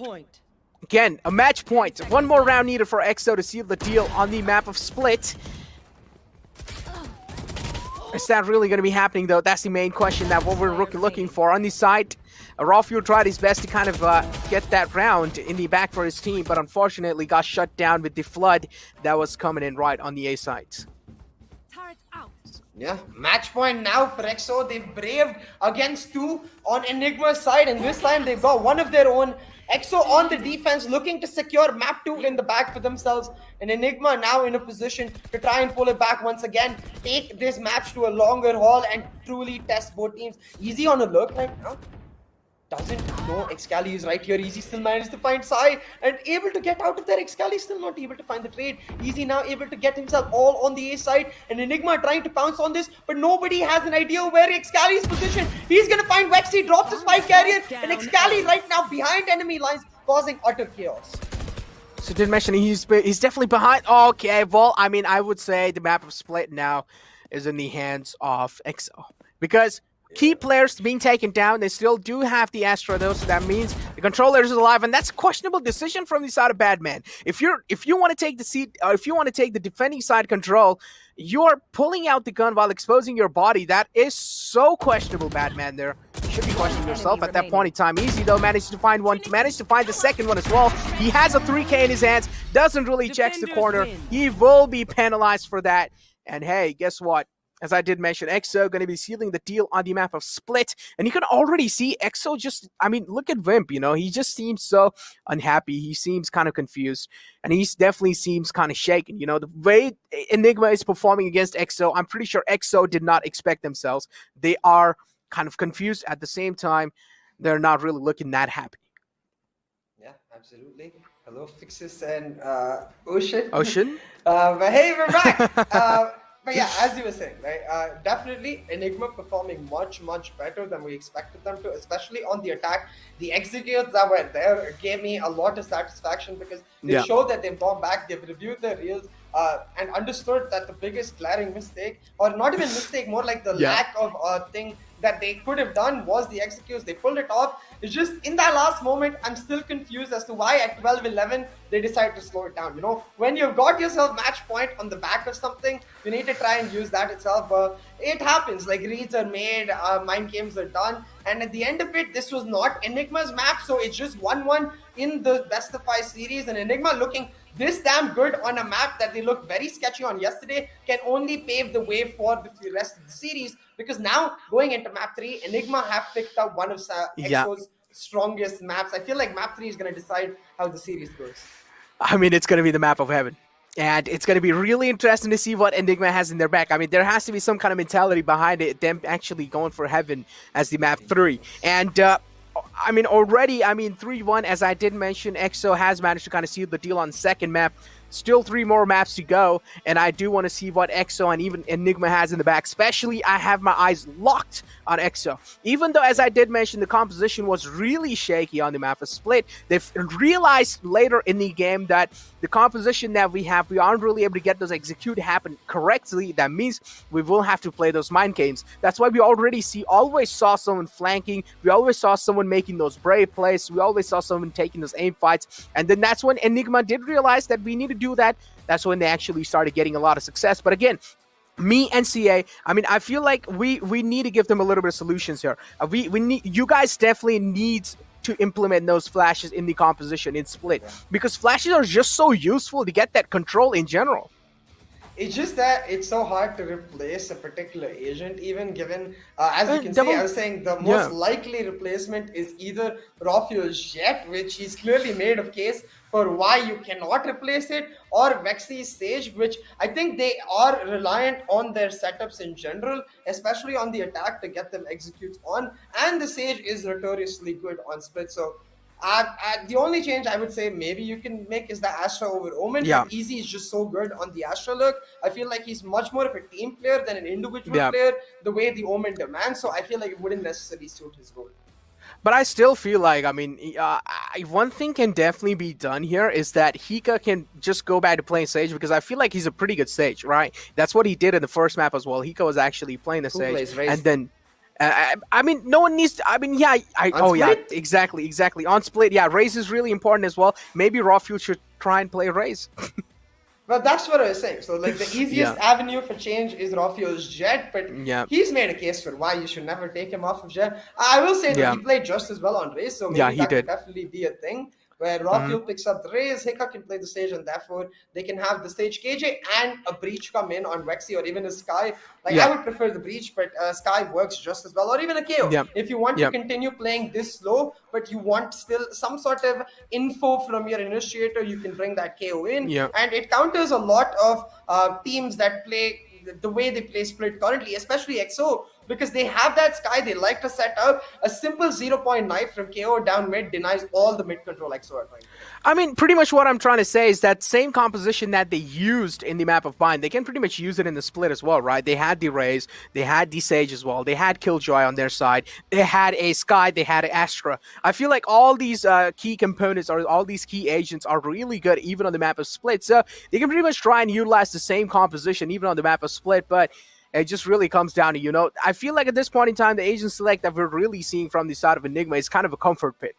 again, a match point. One more round needed for EXO to seal the deal on the map of Split. Is that really going to be happening, though? That's the main question that what we're looking for. On the side, Rafael tried his best to kind of get that round in the back for his team, but unfortunately got shut down with the flood that was coming in right on the A side. Yeah, match point now for EXO. They've braved against 2 on Enigma's side, and this time they've got one of their own. EXO on the defense, looking to secure map 2 in the back for themselves. And Enigma now in a position to try and pull it back once again, take this match to a longer haul and truly test both teams. Easy on a look right now. Doesn't know Excali is right here. Easy still managed to find Sai and able to get out of there. Excali still not able to find the trade. Easy now able to get himself all on the A side. And Enigma trying to pounce on this, but nobody has an idea where Excali is positioned. He's gonna find Vexy, drops the spike carrier, and Excali right now behind enemy lines, causing utter chaos. So did mention he's definitely behind. Okay, well, I mean, I would say the map of Split now is in the hands of EXO because key players being taken down. They still do have the Astra though, so that means the controller is alive, and that's a questionable decision from the side of Badman. If you want to take the seat, if you want to take the defending side control, you're pulling out the gun while exposing your body. That is so questionable, Badman. There, you should be questioning yourself at that point in time. Easy though, managed to find one, managed to find the second one as well. He has a 3K in his hands, doesn't really check the corner. He will be penalized for that. And hey, guess what? As I did mention, EXO going to be sealing the deal on the map of Split. And you can already see EXO just, I mean, look at Wimp, you know, he just seems so unhappy. He seems kind of confused. And he definitely seems kind of shaken. You know, the way Enigma is performing against EXO, I'm pretty sure EXO did not expect themselves. They are kind of confused. At the same time, they're not really looking that happy. Yeah, absolutely. Hello, Fixus and Ocean. Ocean? But hey, we're back. But yeah, as you were saying, right, definitely Enigma performing much, much better than we expected them to, especially on the attack. The executes that were there gave me a lot of satisfaction because they showed that they've gone back, they've reviewed their reels, and understood that the biggest glaring mistake, or not even mistake, more like the lack of thing that they could have done was the executes. They pulled it off. It's just in that last moment, I'm still confused as to why at 12-11 they decided to slow it down. You know, when you've got yourself match point on the back of something, you need to try and use that itself. But it happens. Like, reads are made, mind games are done, and at the end of it, this was not Enigma's map, so it's just 1-1 in the best of 5 series, and Enigma looking this damn good on a map that they looked very sketchy on yesterday can only pave the way for the rest of the series, because now going into map 3, Enigma have picked up one of EXO's strongest maps. I feel like map 3 is going to decide how the series goes. I mean, it's going to be the map of heaven. And it's going to be really interesting to see what Enigma has in their back. I mean, there has to be some kind of mentality behind it, them actually going for heaven as the map 3. And I mean, already, 3-1, as I did mention, EXO has managed to kind of seal the deal on the second map. Still 3 more maps to go, and I do want to see what EXO and even Enigma has in the back. Especially, I have my eyes locked on EXO. Even though, as I did mention, the composition was really shaky on the map of Split, they've realized later in the game that the composition that we have, we aren't really able to get those execute happen correctly. That means we will have to play those mind games. That's why we always saw someone flanking. We always saw someone making those brave plays. We always saw someone taking those aim fights. And then that's when Enigma did realize that we need to do that. That's when they actually started getting a lot of success. But again, me and CA, I feel like we need to give them a little bit of solutions here. We need, you guys definitely need to implement those flashes in the composition in Split, because flashes are just so useful to get that control in general. It's just that it's so hard to replace a particular agent, even given, as you can see, I was saying the most likely replacement is either Rofio's Jet, which he's clearly made of case for why you cannot replace it, or Vexi's Sage, which I think they are reliant on their setups in general, especially on the attack to get them executes on, and the Sage is notoriously good on Split. So the only change I would say maybe you can make is the Astra over Omen. Yeah. Easy is just so good on the Astra look. I feel like he's much more of a team player than an individual player, the way the Omen demands. So I feel like it wouldn't necessarily suit his role. But I still feel like, one thing can definitely be done here is that Hika can just go back to playing Sage, because I feel like he's a pretty good Sage, right? That's what he did in the first map as well. Hika was actually playing the Sage. And then no one needs to, exactly. On Split, Raze is really important as well. Maybe Raw should try and play Raze. But that's what I was saying. So, like, the easiest avenue for change is Rofio's Jet, but he's made a case for why you should never take him off of Jet. I will say that he played just as well on Raze, so maybe that could definitely be a thing, where Rofio picks up the Raze, Hika can play the Sage, and therefore they can have the Sage KJ and a Breach come in on Vexi, or even a Sky. Like, I would prefer the Breach, but Sky works just as well, or even a KO. If you want to continue playing this slow, but you want still some sort of info from your initiator, you can bring that KO in. And it counters a lot of teams that play the way they play Split currently, especially EXO, because they have that Sky. They like to set up a simple 0-point knife from KO down mid, denies all the mid control EXO are trying. Pretty much what I'm trying to say is that same composition that they used in the map of Bind, they can pretty much use it in the Split as well, right? They had the Raze, they had the Sage as well, they had Killjoy on their side, they had a Sky, they had an Astra. I feel like all these key components, or all these key agents, are really good even on the map of Split. So they can pretty much try and utilize the same composition even on the map of Split, but it just really comes down to, I feel like at this point in time, the agent select that we're really seeing from the side of Enigma is kind of a comfort pick.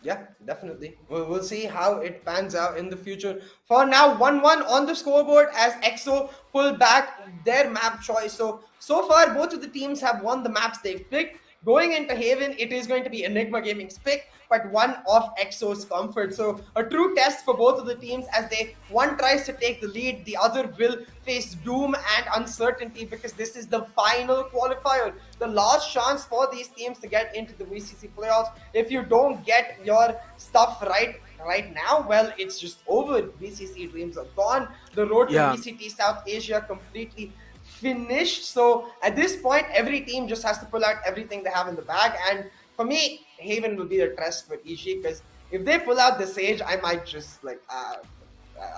Yeah, definitely. We'll see how it pans out in the future. For now, 1-1 on the scoreboard as EXO pull back their map choice. So far, both of the teams have won the maps they've picked. Going into Haven, it is going to be Enigma Gaming's pick, but one of EXO's comfort. So a true test for both of the teams, as one tries to take the lead, the other will face doom and uncertainty, because this is the final qualifier, the last chance for these teams to get into the VCC playoffs. If you don't get your stuff right now, well, it's just over. VCC dreams are gone. The road to VCT South Asia completely finished. So at this point, every team just has to pull out everything they have in the bag. And for me, Haven will be the test for EG, because if they pull out the Sage, I might just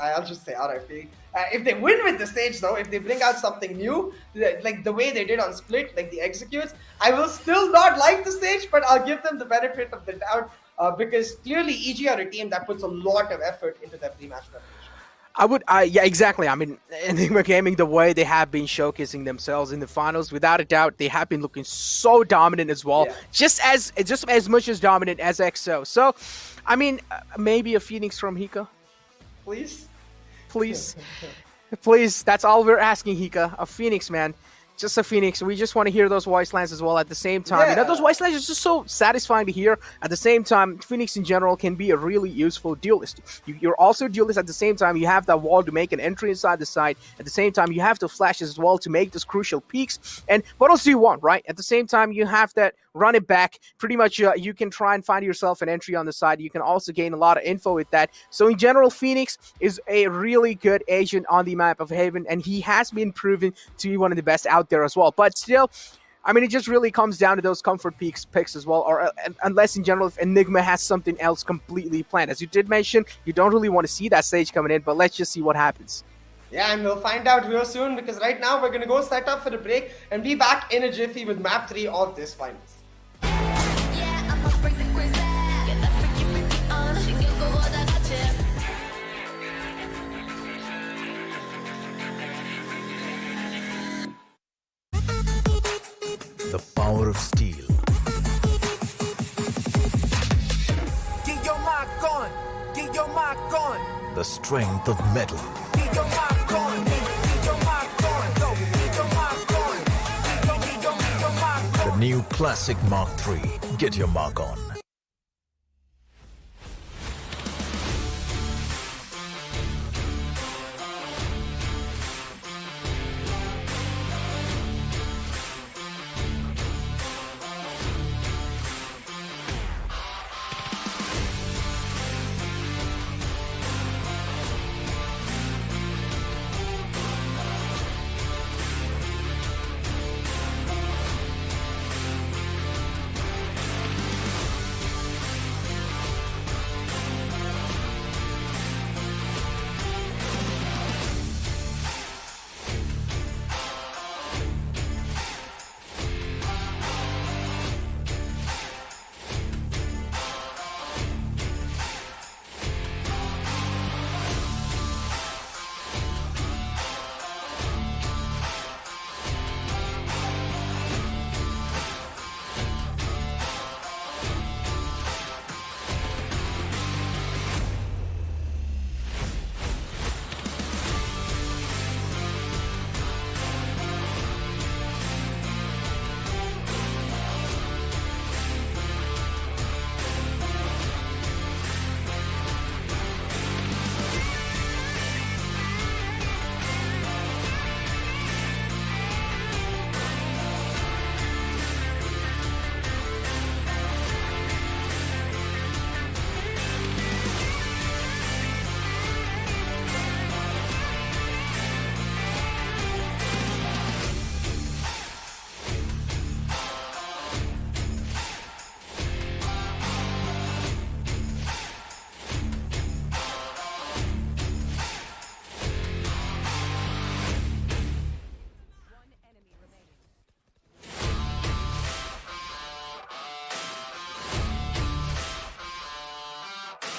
I'll just say RIP. If they win with the Sage, though, if they bring out something new, like the way they did on Split, like the executes, I will still not like the Sage, but I'll give them the benefit of the doubt, because clearly EG are a team that puts a lot of effort into their pre-match preparation. Yeah, exactly. I mean, Enigma Gaming, the way they have been showcasing themselves in the finals, without a doubt, they have been looking so dominant as well, Yeah. just as much as dominant as EXO. So, I mean, maybe a Phoenix from Hika, Please. please, please. That's all we're asking, Hika. A Phoenix, man. Just a Phoenix. We just want to hear those wastelands as well at the same time. You know, those Yeah. wastelands are just so satisfying to hear. At the same time, Phoenix in general can be a really useful duelist. You're also a duelist at the same time. You have that wall to make an entry inside the side. At the same time, you have the flashes as well to make those crucial peaks. And what else do you want, right? At the same time, you have that run it back. Pretty much, you can try and find yourself an entry on the side. You can also gain a lot of info with that. So in general, Phoenix is a really good agent on the map of Haven, and he has been proven to be one of the best out there as well. But still, I mean, it just really comes down to those comfort picks as well, or unless in general, if Enigma has something else completely planned. As you did mention, you don't really want to see that stage coming in, but let's just see what happens. Yeah, and we'll find out real soon, because right now we're going to go set up for the break and be back in a jiffy with map 3 of this finals. Yeah, I'ma bring the crazy. Get that freaky on. 신경 꺼 다 같이. The power of steel. Get your mic on. Get your mic on. The strength of metal. Get your mic on. Get your mic on. Go. Get your mic on. Get your mic on. The new classic Mark III. Get your mark on.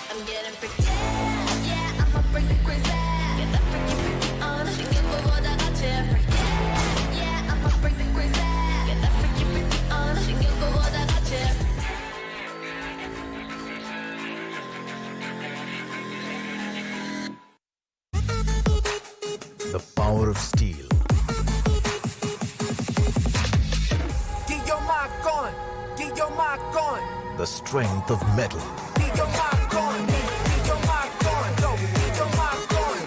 I'm getting freaky. Yeah, I'ma bring the crazy. Get that freaky on. 신경 꺼 다 같이. Yeah, I'ma bring the crazy. Get that freaky on. 신경 꺼 다 같이. The power of steel. Get your mic on. Get your mic on. The strength of metal. Get your mic on. Get your mic on. Go. Get your mic on.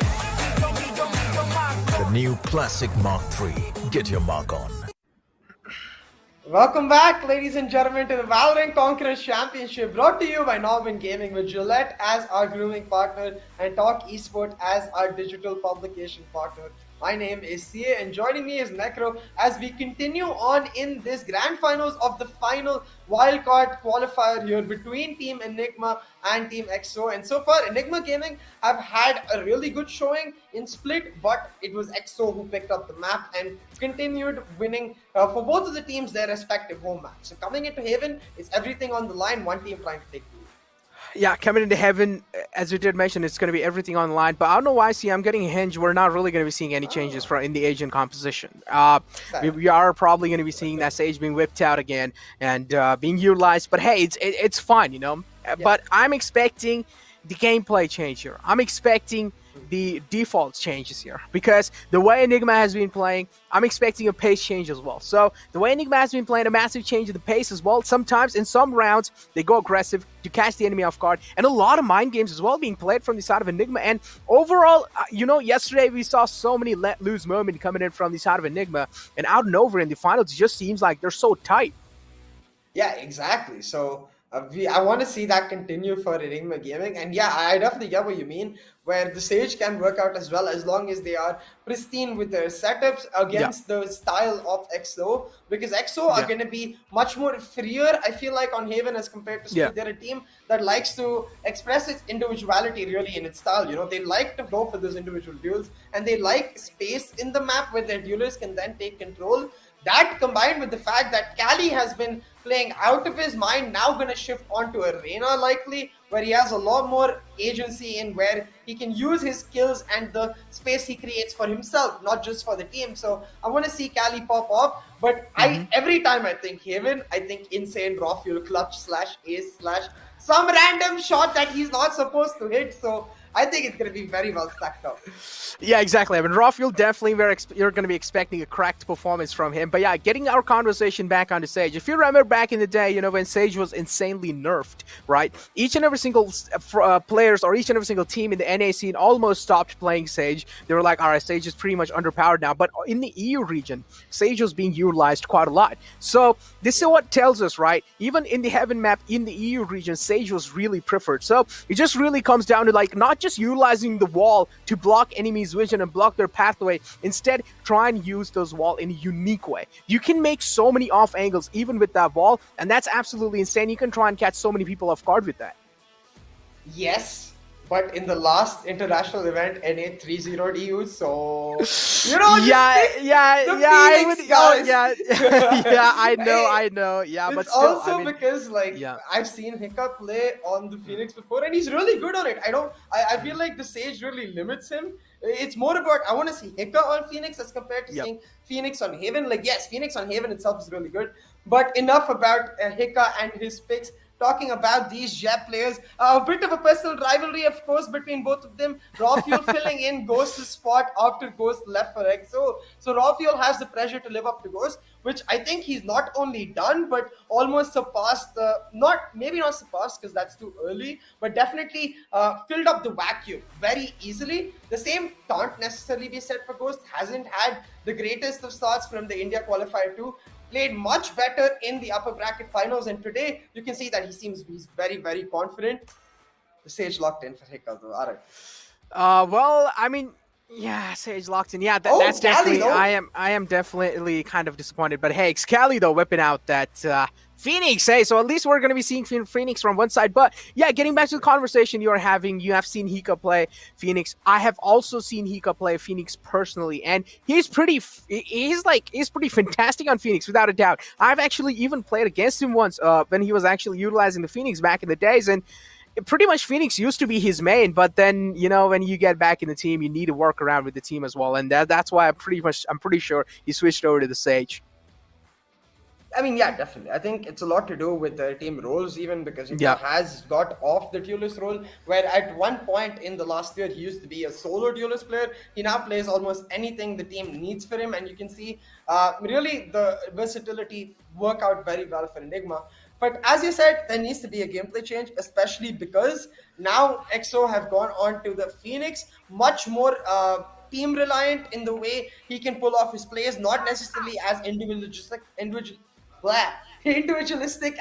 Get your mic on. The new classic Mark III. Get your mark on. Welcome back, ladies and gentlemen, to the Valorant Conquerors Championship, brought to you by NODWIN Gaming, with Gillette as our grooming partner and Talk Esport as our digital publication partner. My name is CA, and joining me is Necro as we continue on in this grand finals of the final wildcard qualifier here between Team Enigma and Team EXO. And so far, Enigma Gaming have had a really good showing in split, but it was EXO who picked up the map and continued winning for both of the teams their respective home match. So coming into Haven, it's everything on the line, one team trying to take the lead. Yeah, coming into Heaven, as you did mention, it's going to be everything online. But I don't know why. See, I'm getting a hinge. We're not really going to be seeing any changes in the agent composition. We are probably going to be seeing that Sage being whipped out again and being utilized. But hey, it's fine, you know. But I'm expecting the gameplay change here. I'm expecting the default changes here because the way Enigma has been playing, I'm expecting a pace change as well. So the way Enigma has been playing, a massive change in the pace as well. Sometimes in some rounds they go aggressive to catch the enemy off guard, and a lot of mind games as well being played from the side of Enigma. And overall, you know, yesterday we saw so many let loose moments coming in from the side of Enigma, and out and over in the finals, it just seems like they're so tight. Yeah, exactly. So I want to see that continue for Enigma Gaming. And yeah, I definitely get what you mean, where the Sage can work out as well as long as they are pristine with their setups against the style of XO. Because XO are going to be much more freer, I feel like, on Haven as compared to Speed. They're a team that likes to express its individuality really in its style. You know, they like to go for those individual duels, and they like space in the map where their duelers can then take control. That combined with the fact that Cali has been playing out of his mind, now going to shift onto Arena likely, where he has a lot more agency in where he can use his skills and the space he creates for himself, not just for the team. So I want to see Cali pop off. But every time I think Haven, I think insane raw fuel clutch / ace / some random shot that he's not supposed to hit. So I think it's going to be very well stacked up. Yeah, exactly. I mean, Rafael definitely, you're going to be expecting a cracked performance from him. But yeah, getting our conversation back onto Sage. If you remember back in the day, you know, when Sage was insanely nerfed, right? Each and every single players or each and every single team in the NA scene almost stopped playing Sage. They were like, all right, Sage is pretty much underpowered now. But in the EU region, Sage was being utilized quite a lot. So this is what tells us, right? Even in the Heaven map, in the EU region, Sage was really preferred. So it just really comes down to like not just utilizing the wall to block enemies' vision and block their pathway. Instead, try and use those wall in a unique way. You can make so many off angles even with that wall, and that's absolutely insane. You can try and catch so many people off guard with that. Yes, but in the last international event, NA 3-0'd EU, so you know, I know, yeah, but it's still, also I mean, because like I've seen Hiccup play on the Phoenix before, and he's really good on it. I feel like the Sage really limits him. It's more about I want to see Hiccup on Phoenix as compared to seeing Phoenix on Haven. Like yes, Phoenix on Haven itself is really good, but enough about Hiccup and his picks. Talking about these Jap players, a bit of a personal rivalry, of course, between both of them. Rafael filling in Ghost's spot after Ghost left for EXO. So Rafael has the pressure to live up to Ghost, which I think he's not only done, but almost surpassed, maybe not surpassed because that's too early, but definitely filled up the vacuum very easily. The same can't necessarily be said for Ghost. Hasn't had the greatest of starts from the India qualifier too. Played much better in the upper bracket finals, and today you can see that he's very, very confident. The Sage locked in for Hiccup though. All right. Well, I mean, yeah, Sage locked in. Yeah, that's definitely. Though. I am definitely kind of disappointed. But hey, Excali though whipping out that Phoenix, hey, so at least we're going to be seeing Phoenix from one side. But yeah, getting back to the conversation you're having, you have seen Hika play Phoenix. I have also seen Hika play Phoenix personally, and he's pretty fantastic on Phoenix without a doubt. I've actually even played against him once when he was actually utilizing the Phoenix back in the days, and pretty much Phoenix used to be his main, but then, you know, when you get back in the team, you need to work around with the team as well, and that's why I'm pretty sure he switched over to the Sage. I mean, yeah, definitely. I think it's a lot to do with the team roles, even because he has got off the duelist role, where at one point in the last year, he used to be a solo duelist player. He now plays almost anything the team needs for him, and you can see really the versatility work out very well for Enigma. But as you said, there needs to be a gameplay change, especially because now EXO have gone on to the Phoenix, much more team reliant in the way he can pull off his plays, not necessarily as individualistic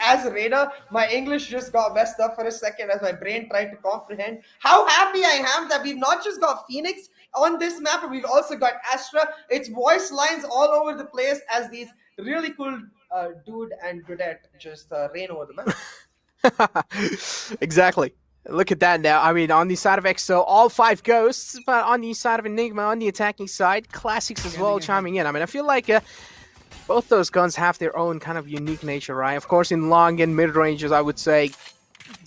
as Reyna. My English just got messed up for a second as my brain tried to comprehend how happy I am that we've not just got Phoenix on this map, but we've also got Astra. It's voice lines all over the place as these really cool dude and dudette just reign over the map. Exactly. Look at that now. I mean, on the side of EXO, all 5 ghosts, but on the side of Enigma, on the attacking side, classics as well chiming in. I mean, I feel like both those guns have their own kind of unique nature, right? Of course, in long and mid ranges, I would say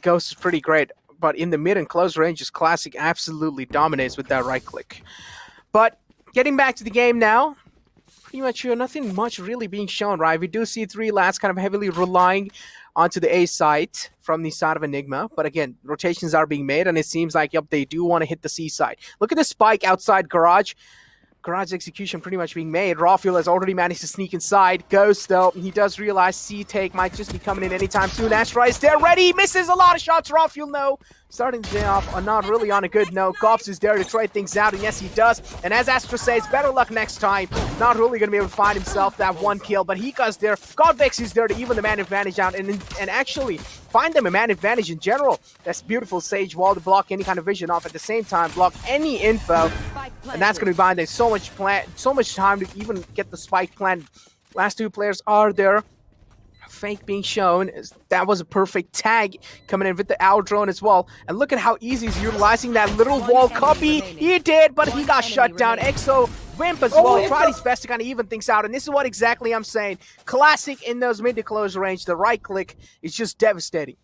Ghost is pretty great, but in the mid and close ranges, Classic absolutely dominates with that right click. But getting back to the game now, pretty much nothing much really being shown, right? We do see 3 lads kind of heavily relying onto the A site from the side of Enigma, but again, rotations are being made, and it seems like, yep, they do want to hit the C side. Look at the spike outside Garage. Garage execution pretty much being made. Rawfuel has already managed to sneak inside. Ghost, though, he does realize C-Take might just be coming in anytime soon. Astra is there, ready, he misses a lot of shots. Rawfuel, no. Starting the day off not really on a good note. Gops is there to try things out, and yes, he does. And as Astra says, better luck next time. Not really going to be able to find himself that 1 kill, but he goes there. Godvex is there to even the man advantage out, and actually find them a man advantage in general. That's beautiful Sage wall to block any kind of vision off, at the same time block any info, and that's going to be buying them so much time to even get the spike plan. Last 2 players are there. Fake being shown. That was a perfect tag coming in with the owl drone as well. And look at how easy he's utilizing that little wall copy. He did, but he got shut down. EXO Wimp as well. Tried his best to kind of even things out. And this is what exactly I'm saying. Classic in those mid to close range. The right click is just devastating.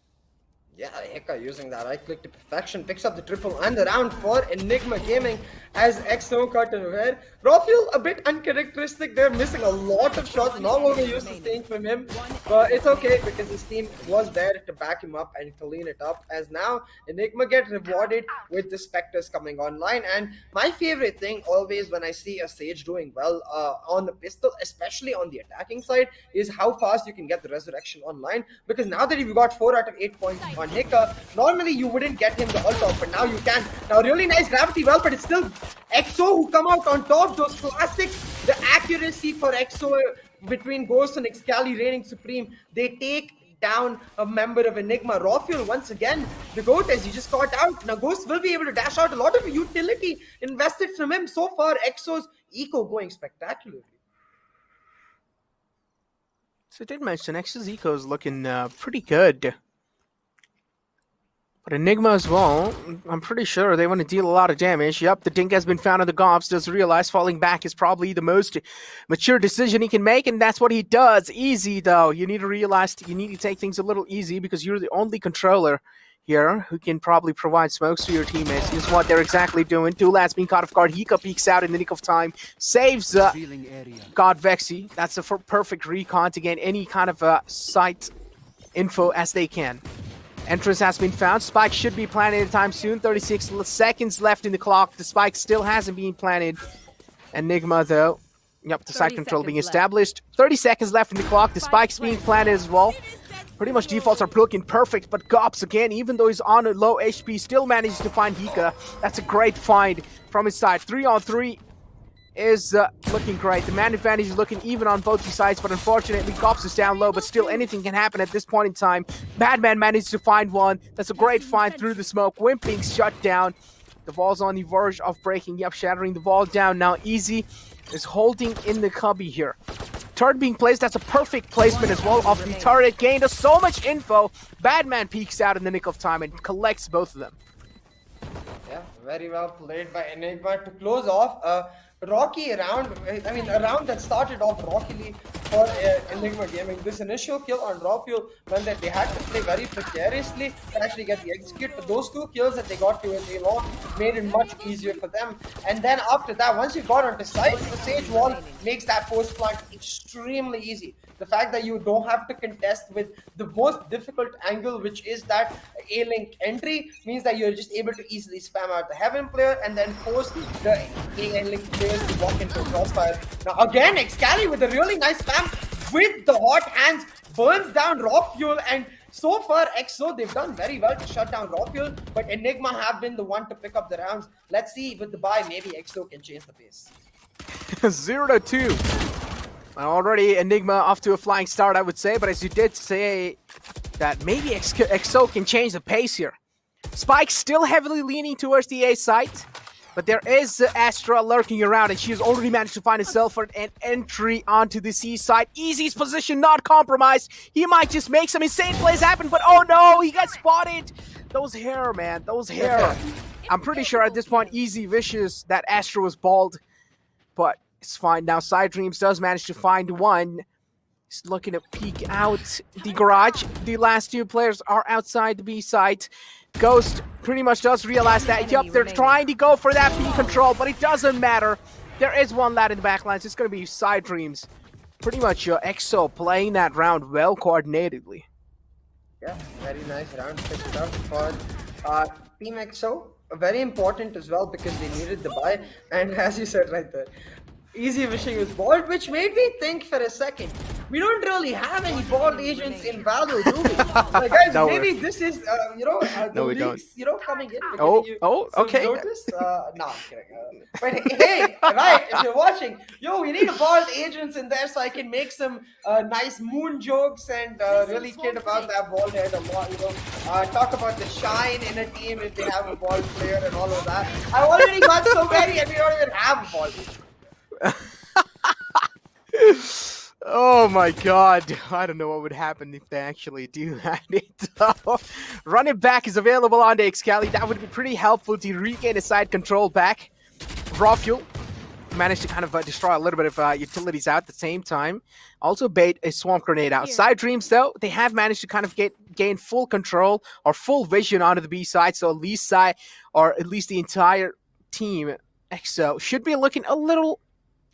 Yeah, Hika using that right click to perfection, picks up the triple and the round for Enigma Gaming as EXO cut in ahead. Rawfuel a bit uncharacteristic, they're missing a lot of shots, not what we're used to seeing from him, but it's okay because his team was there to back him up and clean it up, as now Enigma get rewarded with the Spectres coming online. And my favorite thing always when I see a Sage doing well on the pistol, especially on the attacking side, is how fast you can get the resurrection online, because now that you've got 4 out of 8 points on Hika, normally you wouldn't get him the ult off, but now you can. Now really nice gravity well, but it's still EXO who come out on top. Those classics, the accuracy for EXO between Ghost and Excali reigning supreme, they take down a member of Enigma. Rawfuel once again, the GOAT, as he just got out. Now Ghost will be able to dash out. A lot of utility invested from him so far. EXO's eco going spectacularly. So I did mention EXO's eco is looking pretty good. But Enigma as well, I'm pretty sure they want to deal a lot of damage. Yep, the dink has been found on the Gops. Does realize falling back is probably the most mature decision he can make, and that's what he does. Easy, though. You need to realize you need to take things a little easy because you're the only controller here who can probably provide smokes to your teammates. This is what they're exactly doing. 2 lads being caught off guard. Hika peeks out in the nick of time. Saves God Vexy. That's a perfect recon to gain any kind of site info as they can. Entrance has been found. Spike should be planted anytime soon. 36 seconds left in the clock. The spike still hasn't been planted. Enigma, though. Yep, the side control being established. 30 seconds left in the clock. The spike's being planted as well. Pretty much defaults are looking perfect, but Gops, again, even though he's on a low HP, still manages to find Hika. That's a great find from his side. 3-on-3 is looking great. The man advantage is looking even on both sides, but unfortunately Gops is down low, but still anything can happen at this point in time. Badman managed to find one. That's a great find through the smoke. Wimp being shut down. The wall's on the verge of breaking. Yep, shattering the wall down. Now Easy is holding in the cubby here. Turret being placed. That's a perfect placement as well of the turret. Gained us so much info. Badman peeks out in the nick of time and collects both of them. Yeah, very well played by Enigma to close off rocky round. I mean, a round that started off rockily for Enigma Gaming. This initial kill on Rawfuel meant that they had to play very precariously to actually get the execute, but those 2 kills that they got to early on made it much easier for them. And then after that, once you got onto site, the Sage wall makes that post plant extremely easy. The fact that you don't have to contest with the most difficult angle, which is that A-Link entry, means that you're just able to easily spam out the Heaven player and then force the A-Link players to walk into a crossfire. Now again, Excali with a really nice spam with the hot hands, burns down Rawfuel, and so far EXO, they've done very well to shut down Rawfuel, but Enigma have been the one to pick up the rounds. Let's see with the buy, maybe EXO can change the pace. 0-2. Already Enigma off to a flying start, I would say, but as you did say that maybe EXO can change the pace here. Spike still heavily leaning towards the A site, but there is Astra lurking around, and she has already managed to find herself an entry onto the C side. Easy's position not compromised. He might just make some insane plays happen, but oh no, he got spotted. Those hair, man, those hair. I'm pretty sure at this point, Easy wishes that Astra was bald, but it's fine. Now Side Dreams does manage to find one. He's looking to peek out the garage. The last two players are outside the B site. Ghost pretty much does realize that. Yup, they're trying to go for that B control, but it doesn't matter. There is one lad in the backlines. It's going to be Side Dreams. Pretty much EXO playing that round well coordinatedly. Yeah, very nice round picked up for Team EXO. Very important as well because they needed the buy. And as you said right there, easy wishing was bald, which made me think for a second. We don't really have any bald agents in Valor, do we? Like, guys, No, maybe this is, the No, we leaks, coming in. Okay. Notice? No, I'm kidding. But hey, right, if you're watching, we need a bald agents in there so I can make some nice moon jokes and really kid about that bald head a lot, talk about the shine in a team if they have a bald player and all of that. I already got so many and we don't even have a bald agent. Oh my god, I don't know what would happen if they actually do that. Running back is available on the Excali. That would be pretty helpful to regain the side control back. Raw fuel managed to kind of destroy a little bit of utilities out at the same time. Also bait a swamp grenade out. Side Dreams though, they have managed to kind of gain full control or full vision onto the B side. So at least side, or at least the entire team EXO should be looking a little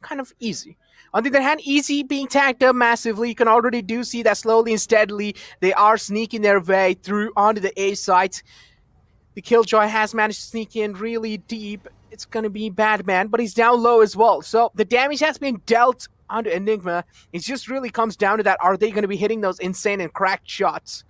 kind of easy. On the other hand, Easy being tagged up massively. You can already see that slowly and steadily they are sneaking their way through onto the A site. The Killjoy has managed to sneak in really deep. It's going to be Batman, but he's down low as well. So the damage has been dealt onto Enigma. It just really comes down to that. Are they going to be hitting those insane and cracked shots?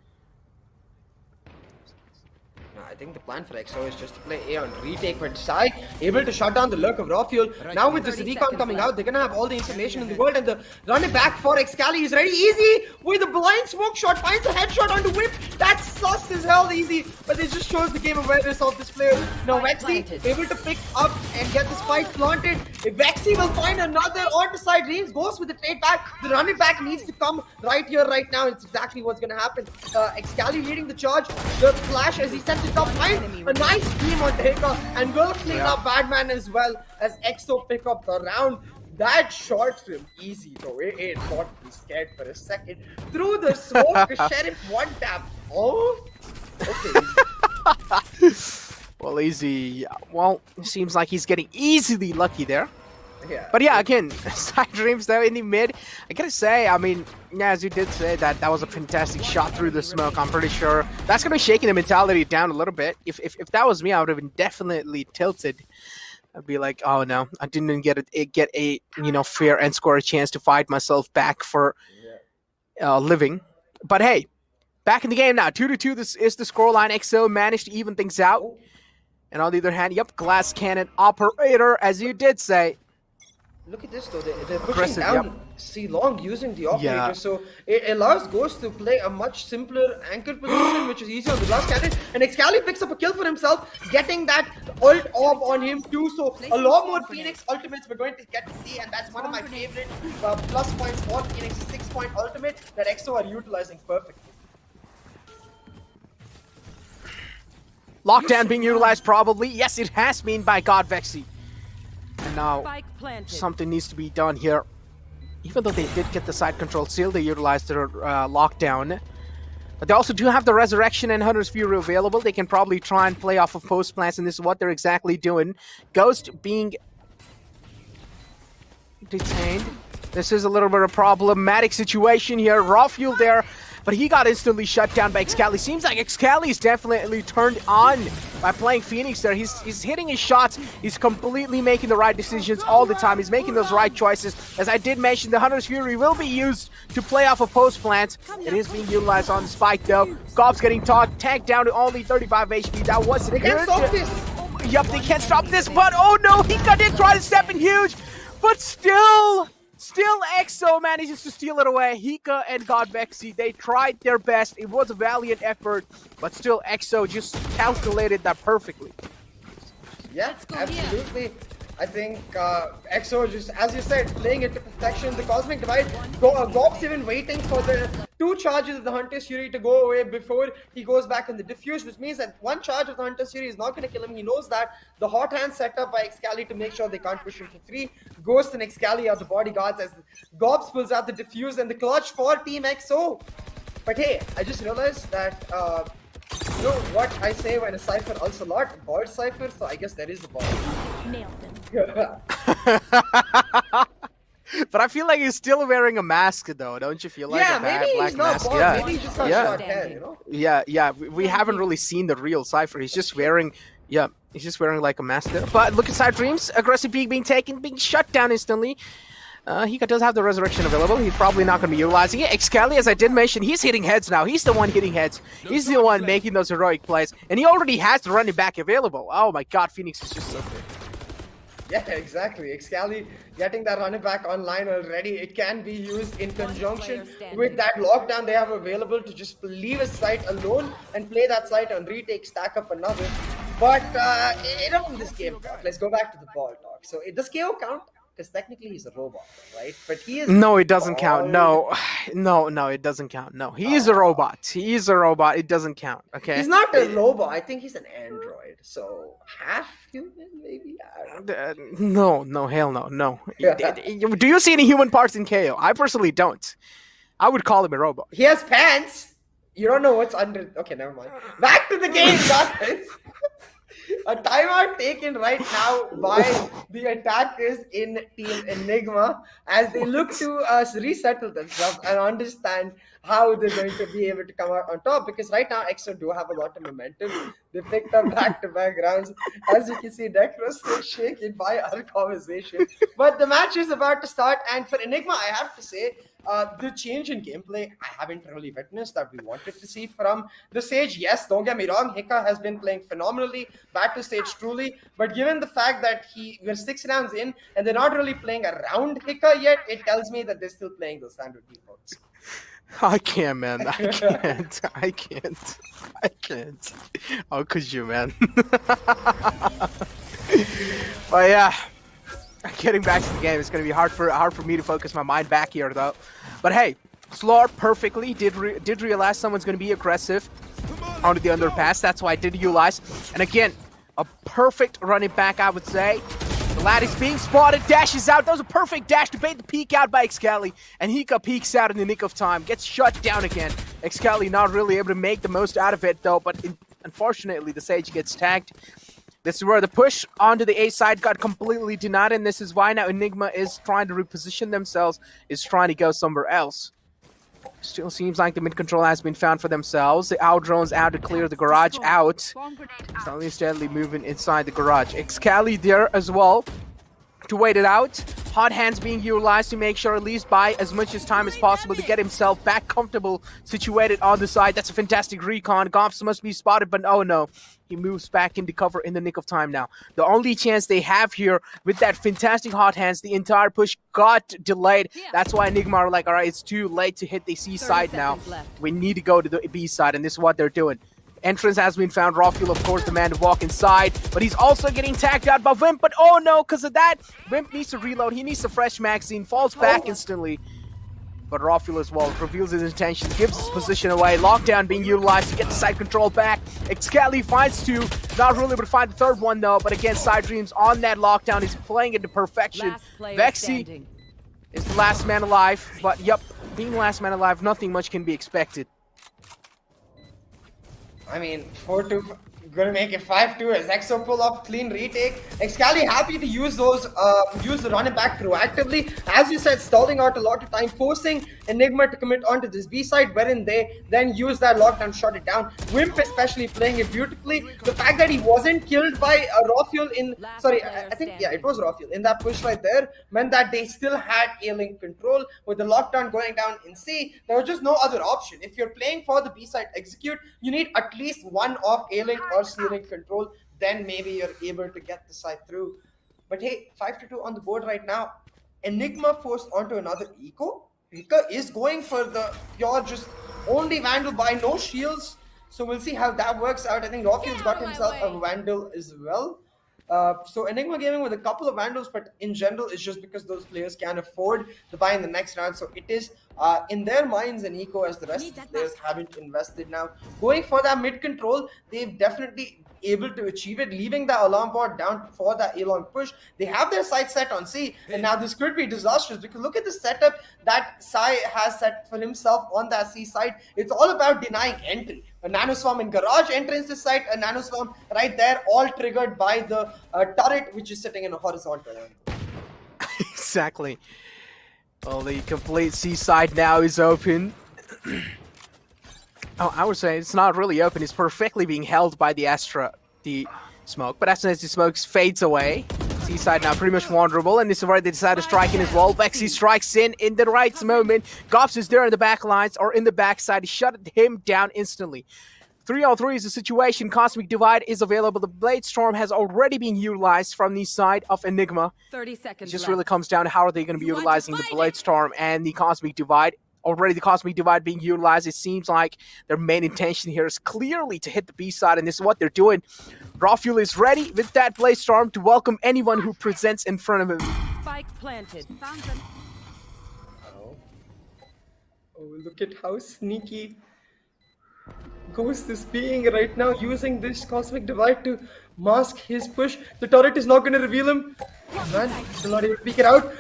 I think the plan for EXO is just to play A on retake, but Sai able to shut down the lurk of raw fuel. Now with this recon coming out, they're gonna have all the information in the world, and the run it back for Excali is ready. Easy with a blind smoke shot, finds a headshot on the whip. That's sus as hell, Easy, but it just shows the game awareness of this player. Now Vexy able to pick up and get the spike planted. If Vexy will find another onto Side Dreams, goes with the trade back. The run it back needs to come right here, right now. It's exactly what's gonna happen. Excali leading the charge. The flash as he sets it up. A nice team on Hika and will clean up Batman as well as EXO pick up the round. That shot from Easy though, it got me scared for a second. Through the smoke, the Sheriff one tap. Oh, okay. Well, Easy, well, it seems like he's getting easily lucky there. Yeah. But yeah, again, Side Dreams though in the mid. I gotta say, I mean, yeah, as you did say, that was a fantastic shot through the smoke. I'm pretty sure that's gonna be shaking the mentality down a little bit. If that was me, I would have been definitely tilted. I'd be like, oh no, I didn't get a fair and score a chance to fight myself back for living. But hey, back in the game now. 2-2. This is the scoreline. EXO managed to even things out. And on the other hand, yep, glass cannon operator, as you did say. Look at this though, they're pushing down C-Long using the operator, so it allows Ghost to play a much simpler anchor position, which is easy on the glass cannon, and Excali picks up a kill for himself, getting that ult orb on him too, so a lot more Phoenix ultimates we're going to get to see, and that's one of my favorite plus points for Phoenix 6-point ultimate that EXO are utilizing perfectly. Lockdown being utilized probably, yes it has been by God Vexy. And now, something needs to be done here. Even though they did get the side control, still they utilized their lockdown. But they also do have the Resurrection and Hunter's Fury available. They can probably try and play off of post plants, and this is what they're exactly doing. Ghost being detained. This is a little bit of a problematic situation here. Raw fuel there, but he got instantly shut down by Excali. Seems like Excali is definitely turned on by playing Phoenix there. He's hitting his shots. He's completely making the right decisions all the time. He's making those right choices. As I did mention, the Hunter's Fury will be used to play off a post plant. It is being utilized on the spike though. Gob's getting tagged down to only 35 HP. That wasn't good. They can't stop this. Yep, they can't stop this, but oh no, Hika did try to step in huge, but still EXO manages to steal it away. Hika and God Vexy, they tried their best. It was a valiant effort, but still EXO just calculated that perfectly. Yeah, absolutely. I think EXO just, as you said, playing a section. The Cosmic Divide, Gob's even waiting for the 2 charges of the Hunter's Fury to go away before he goes back on the Diffuse, which means that 1 charge of the Hunter's Fury is not going to kill him. He knows that. The hot hand set up by Excali to make sure they can't push him for free. Ghost and Excali are the bodyguards as Gobs pulls out the Diffuse and the clutch for Team XO. But hey, I just realized that, you know what I say when a Cypher ults a lot? Bald Cypher, so I guess there is a ball. Nailed them. But I feel like he's still wearing a mask, though. Don't you feel like Yeah, a bad maybe black he's not mask? bald. Yeah, Maybe he just got yeah. short hair, you know? Yeah. We haven't really seen the real Cypher. He's just wearing, he's just wearing like a mask there. But look inside Dreams. Aggressive peek being taken, being shut down instantly. Hika does have the Resurrection available. He's probably not going to be utilizing it. Excali, as I did mention, he's hitting heads now. He's the one hitting heads. He's the one making those heroic plays. And he already has the running back available. Oh my god, Phoenix is just so good. Yeah, exactly. Excali getting that running back online already. It can be used in conjunction with that lockdown they have available to just leave a site alone and play that site on retake, stack up another. But in this game, let's go back to the ball talk. So does KO count? Because technically he's a robot, right? But he is. No, it doesn't count. No, it doesn't count. No, he is a robot. He is a robot. It doesn't count. Okay. He's not a robot. I think he's an android. So half human, maybe. I don't know. No, hell no. Do you see any human parts in KO? I personally don't. I would call him a robot. He has pants. You don't know what's under. Okay, never mind. Back to the game, guys. A timeout taken right now by the attackers in Team Enigma as they look to resettle themselves and understand how they're going to be able to come out on top, because right now EXO do have a lot of momentum. They picked up back-to-back rounds. As you can see, Necros still shaken by our conversation. But the match is about to start, and for Enigma, I have to say, the change in gameplay I haven't really witnessed that we wanted to see from the Sage. Yes, don't get me wrong, Hika has been playing phenomenally, back to Sage truly, but given the fact that we're 6 rounds in and they're not really playing around Hika yet, it tells me that they're still playing those standard defaults. I can't, man. I can't. How could you, man? But yeah, getting back to the game, it's gonna be hard for me to focus my mind back here, though. But hey, Slor perfectly did realize someone's gonna be aggressive onto the underpass. That's why I did utilize. And again, a perfect running back, I would say. The lad is being spotted, dashes out. That was a perfect dash to bait the peek out by Excali. And Hika peeks out in the nick of time. Gets shut down again. Excali not really able to make the most out of it, though. But unfortunately, the Sage gets tagged. This is where the push onto the A side got completely denied. And this is why now Enigma is trying to reposition themselves. Is trying to go somewhere else. Still seems like the mid-control has been found for themselves. The out drones out to clear the garage out. Slowly steadily moving inside the garage. Excali there as well to wait it out. Hot hands being utilized to make sure at least buy as much as time as possible to get himself back comfortable, situated on the side. That's a fantastic recon. Gomps must be spotted, but oh no. He moves back into cover in the nick of time now. The only chance they have here with that fantastic hot hands, the entire push got delayed. That's why Enigma are like, all right, it's too late to hit the C side now. We need to go to the B side, and this is what they're doing. Entrance has been found. Rafuel, of course, the man to walk inside, but he's also getting tagged out by Wimp. But oh no, because of that, Wimp needs to reload. He needs a fresh magazine, falls back instantly. But Rafuel as well reveals his intention, gives his position away. Lockdown being utilized to get the side control back. Excali finds 2, not really able to find the third one though, but again, Side Dreams on that lockdown. He's playing it to perfection. Vexy is the last man alive, but yep, being the last man alive, nothing much can be expected. I mean, 4-2, gonna make it 5-2 as EXO pull off clean retake. Excali happy to use those, use the running back proactively. As you said, stalling out a lot of time, forcing Enigma to commit onto this B side, wherein they then use that lockdown, shut it down. Wimp especially playing it beautifully. The fact that he wasn't killed by Rafuel in, sorry, I think, yeah, it was Rafuel in that push right there, meant that they still had A-Link control. With the lockdown going down in C, there was just no other option. If you're playing for the B side execute, you need at least one of A-Link or C-Link control, then maybe you're able to get the side through. But hey, 5-2 on the board right now. Enigma forced onto another eco. Hika is going for the pure just only Vandal by no shields. So we'll see how that works out. I think Rafuel's got himself a Vandal as well. So Enigma Gaming with a couple of Vandals, but in general, it's just because those players can afford to buy in the next round. So it is in their minds an eco as the rest of the players haven't invested now. Going for that mid control, they've definitely able to achieve it, leaving the alarm bot down for that A-long push. They have their sights set on C, and now this could be disastrous because look at the setup that Sai has set for himself on that C side. It's all about denying entry. A nanoswarm in garage entrance this side, a nanoswarm right there, all triggered by the turret which is sitting in a horizontal angle. Exactly. Well, the complete C side now is open. Oh, I would say it's not really open. It's perfectly being held by the Astra, the smoke. But as soon as the smoke fades away, C-side now pretty much vulnerable. And this is where they decide to strike in as well. Vexy strikes in the right moment. Gops is there in the back lines or in the backside. He shut him down instantly. 3-on-3 is the situation. Cosmic Divide is available. The Blade Storm has already been utilized from the side of Enigma. 30 seconds It just left. really comes down to how are they going to be utilizing the Blade Storm and the Cosmic Divide. Already the Cosmic Divide being utilized, it seems like their main intention here is clearly to hit the B side, and this is what they're doing. Rafuel is ready with that Blade Storm to welcome anyone who presents in front of him. Spike planted. Found them. Oh, look at how sneaky Ghost is being right now, using this Cosmic Divide to mask his push. The turret is not going to reveal him. Man, still not able to peek it out.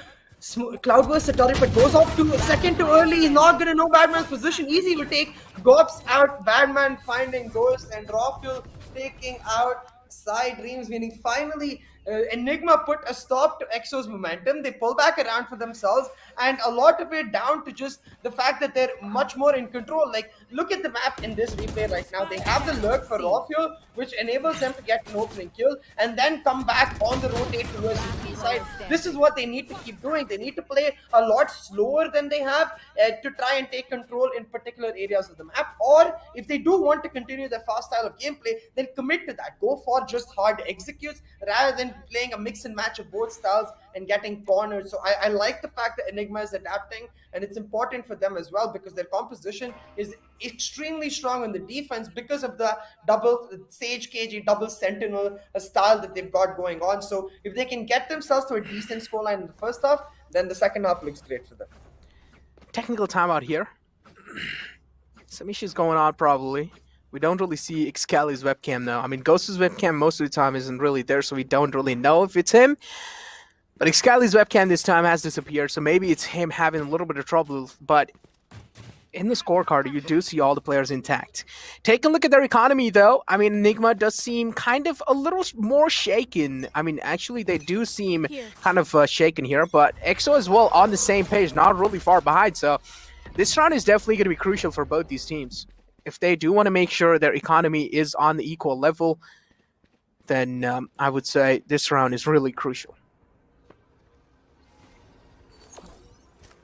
Cloudburst the turret, but goes off to a second too early. He's not going to know Badman's position. Easy will take Gops out. Badman finding Ghost and Rafuel taking out Side Dreams, meaning finally Enigma put a stop to EXO's momentum. They pull back around for themselves, and a lot of it down to just the fact that they're much more in control. Like, look at the map in this replay right now. They have the lurk for Rafuel, which enables them to get an opening kill and then come back on the rotate towards the B side. This is what they need to keep doing. They need to play a lot slower than they have to try and take control in particular areas of the map. Or if they do want to continue their fast style of gameplay, then commit to that. Go for just hard executes rather than playing a mix and match of both styles and getting cornered. So I like the fact that Enigma is adapting, and it's important for them as well because their composition is extremely strong on the defense because of the double Sage KG, double Sentinel style that they've got going on. So if they can get themselves to a decent scoreline in the first half, then the second half looks great for them. Technical timeout here. Some issues going on probably. We don't really see Excali's webcam now. I mean, Ghost's webcam most of the time isn't really there, so we don't really know if it's him. But Excali's webcam this time has disappeared, so maybe it's him having a little bit of trouble. But in the scorecard, you do see all the players intact. Take a look at their economy, though. I mean, Enigma does seem kind of a little more shaken. I mean, actually, they do seem kind of shaken here. But EXO as well on the same page, not really far behind. So this round is definitely going to be crucial for both these teams. If they do want to make sure their economy is on the equal level, then I would say this round is really crucial.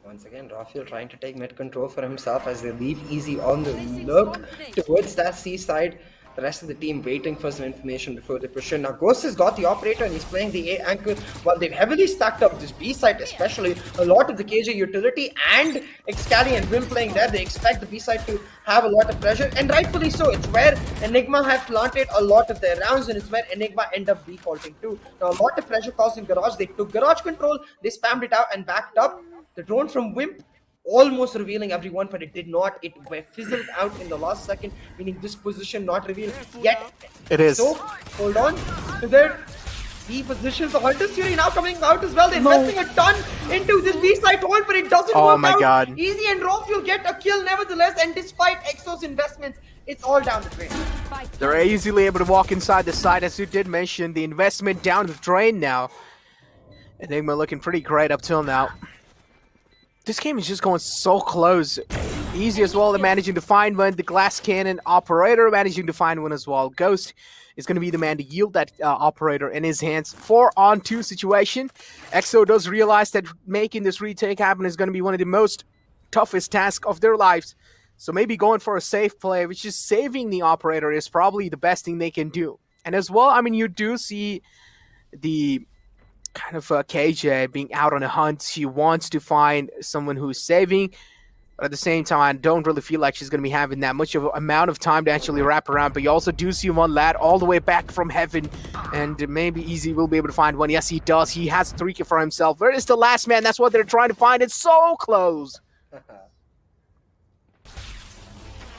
Once again, Rafuel trying to take mid control for himself as they leave easy on the look towards that C side. The rest of the team waiting for some information before they push in. Now, Ghost has got the operator and he's playing the A anchor while they've heavily stacked up this B side, especially a lot of the KJ utility and Excali and Vim playing there. They expect the B side to have a lot of pressure, and rightfully so. It's where Enigma have planted a lot of their rounds, and it's where Enigma end up defaulting too. Now, a lot of pressure caused in Garage. They took Garage control, they spammed it out and backed up. The drone from Wimp almost revealing everyone, but it did not. It fizzled out in the last second, meaning this position not revealed yet. It is. So, hold on to their B positions. The Hunter's Fury now coming out as well. They're investing a ton into this B side hold, but it doesn't work my out. God. Easy and Rafuel get a kill nevertheless, and despite EXO's investments, it's all down the drain. They're easily able to walk inside the side, as you did mention. The investment down the drain now. Enigma looking pretty great up till now. This game is just going so close. Easy as well, they're managing to find one. The glass cannon operator managing to find one as well. Ghost is going to be the man to yield that operator in his hands. 4-on-2 situation. EXO does realize that making this retake happen is going to be one of the most toughest tasks of their lives. So maybe going for a safe play, which is saving the operator, is probably the best thing they can do. And as well, I mean, you do see the kind of KJ being out on a hunt. He wants to find someone who's saving. But at the same time, I don't really feel like she's going to be having that much of an amount of time to actually wrap around. But you also do see one lad all the way back from heaven. And maybe Easy will be able to find one. Yes, he does. He has 3 kills for himself. Where is the last man? That's what they're trying to find. It's so close.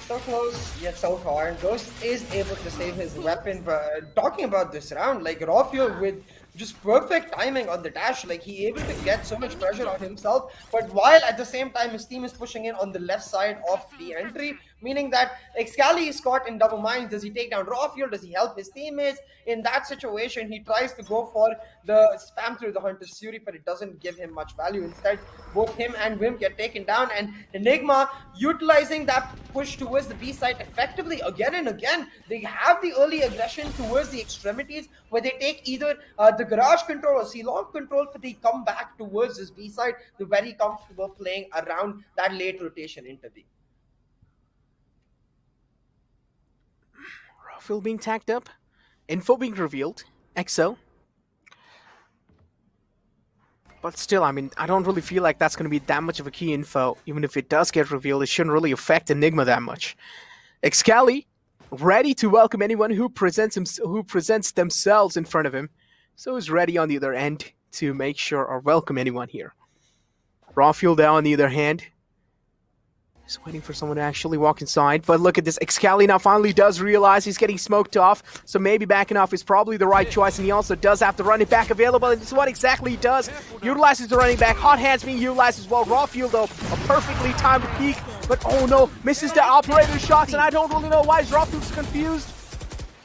So close, yet so far. And Ghost is able to save his weapon. But talking about this round, like raw fuel with just perfect timing on the dash, like he able to get so much pressure on himself, but while at the same time his team is pushing in on the left side of the entry, meaning that Excali is caught in double minds. Does he take down raw fuel? Does he help his teammates? In that situation, he tries to go for the spam through the Hunter's Fury, but it doesn't give him much value. Instead, both him and Wim get taken down, and Enigma utilizing that push towards the B side effectively again and again. They have the early aggression towards the extremities where they take either the garage control or C-long control, but they come back towards this B side. They're very comfortable playing around that late rotation into B. Raffle being tagged up, info being revealed, EXO. But still, I mean, I don't really feel like that's going to be that much of a key info. Even if it does get revealed, it shouldn't really affect Enigma that much. Excali, ready to welcome anyone who presents themselves in front of him. So he's ready on the other end to make sure or welcome anyone here. Rafuel down on the other hand. He's waiting for someone to actually walk inside. But look at this. Excali now finally does realize he's getting smoked off. So maybe backing off is probably the right choice. And he also does have the running back available. And this is what exactly he does. Utilizes the running back. Hot hands being utilized as well. Rafuel, though, a perfectly timed peek. But oh no, misses the operator shots. And I don't really know why Rafuel's confused.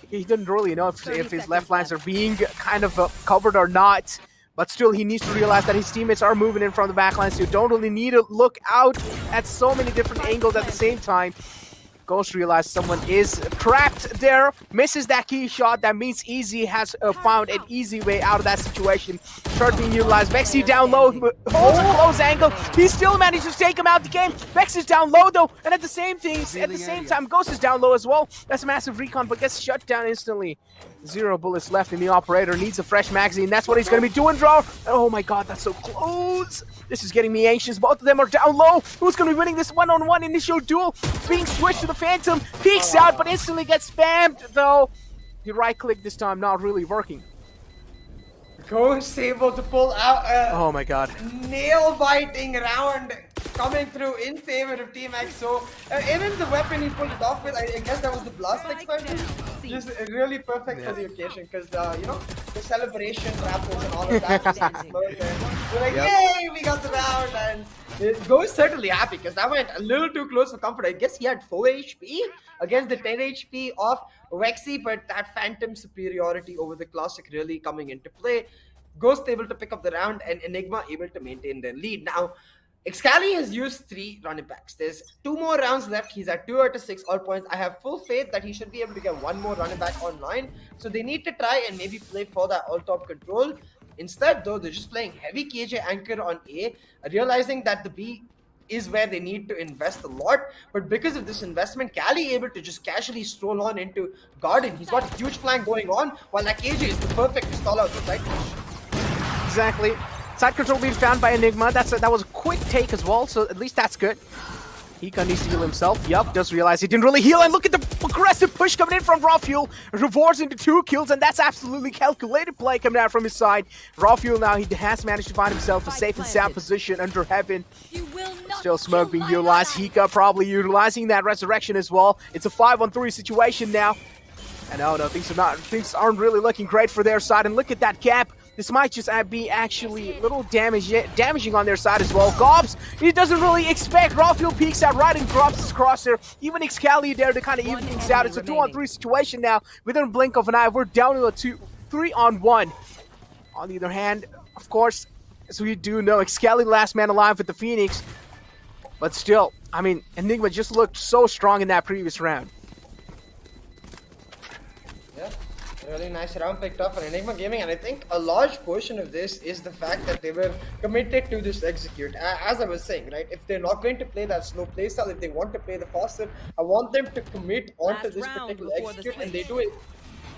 He didn't really know if his left lines are being kind of covered or not. But still, he needs to realize that his teammates are moving in from the backline, so you don't really need to look out at so many different angles at the same time. Ghost realizes someone is trapped there, misses that key shot. That means Easy has found an easy way out of that situation. Short being utilized. Vexy down low, holds a close angle. He still manages to take him out the game. Vex is down low though, and at the same time, Ghost is down low as well. That's a massive recon, but gets shut down instantly. 0 bullets left in the operator. Needs a fresh magazine. That's what he's going to be doing, draw. Oh my god, that's so close. This is getting me anxious. Both of them are down low. Who's going to be winning this one-on-one initial duel? Being switched to the Phantom. Peeks out, but instantly gets spammed, though. The right-click this time not really working. Ghost able to pull out a oh my god, nail-biting round coming through in favor of Team EXO. Even the weapon he pulled it off with, I guess that was the blast expansion. Just really perfect for the occasion because, you know, the celebration rappers and all of that. We're like, yay, we got the round. And Ghost certainly happy because that went a little too close for comfort. I guess he had 4 HP against the 10 HP of Vexy, but that Phantom superiority over the Classic really coming into play. Ghost able to pick up the round and Enigma able to maintain their lead. Now, Excali has used 3 running backs. There's 2 more rounds left. He's at 2 out of 6 all points. I have full faith that he should be able to get 1 more running back online. So they need to try and maybe play for that all-top control. Instead, though, they're just playing heavy KJ anchor on A, realizing that the B is where they need to invest a lot. But because of this investment, Cali able to just casually stroll on into Garden. He's got a huge flank going on, while that KJ is the perfect to stall out the side push. Exactly. Side control being found by Enigma. That was a quick take as well, so at least that's good. Hika needs to heal himself. Yup, does realize he didn't really heal, and look at the aggressive push coming in from Rafuel. Rewards into 2 kills, and that's absolutely calculated play coming out from his side. Rafuel now, he has managed to find himself a safe and sound position under heaven. Still smoke being utilized. Hika probably utilizing that resurrection as well. It's a 5-on-3 situation now. And oh no, things aren't really looking great for their side, and look at that gap. This might just be actually a little damaging on their side as well. Gobs, he doesn't really expect. Rafuel peeks out right and drops his crosshair. Even Excali there to kind of even things out. It's a 2-on-3 situation now. Within a blink of an eye, we're down to a 3-on-1. On the other hand, of course, as we do know, Excali last man alive with the Phoenix. But still, I mean, Enigma just looked so strong in that previous round. Yeah. Really nice round picked up for Enigma Gaming, and I think a large portion of this is the fact that they were committed to this execute. As I was saying, right, if they're not going to play that slow playstyle, if they want to play the faster, I want them to commit onto this particular execute, and they do it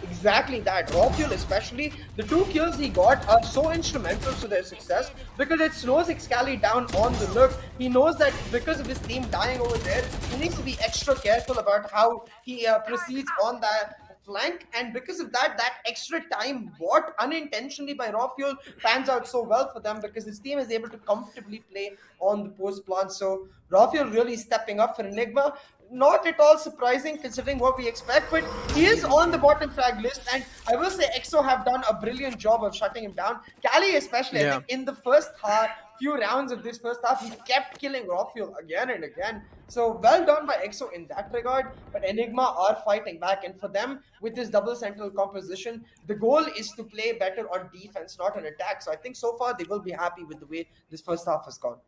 exactly that. Raw Fuel especially, the 2 kills he got are so instrumental to their success because it slows Excali down on the look. He knows that because of his team dying over there, he needs to be extra careful about how he proceeds on that flank, and because of that, that extra time bought unintentionally by Raw Fuel pans out so well for them because his team is able to comfortably play on the post plant. So Raw Fuel really stepping up for Enigma. Not at all surprising considering what we expect, but he is on the bottom frag list, and I will say EXO have done a brilliant job of shutting him down. Cali especially, I think in the first half, few rounds of this first half, he kept killing Raw Fuel again and again. So well done by EXO in that regard, but Enigma are fighting back, and for them, with this double central composition, the goal is to play better on defense, not on attack. So I think so far they will be happy with the way this first half has gone.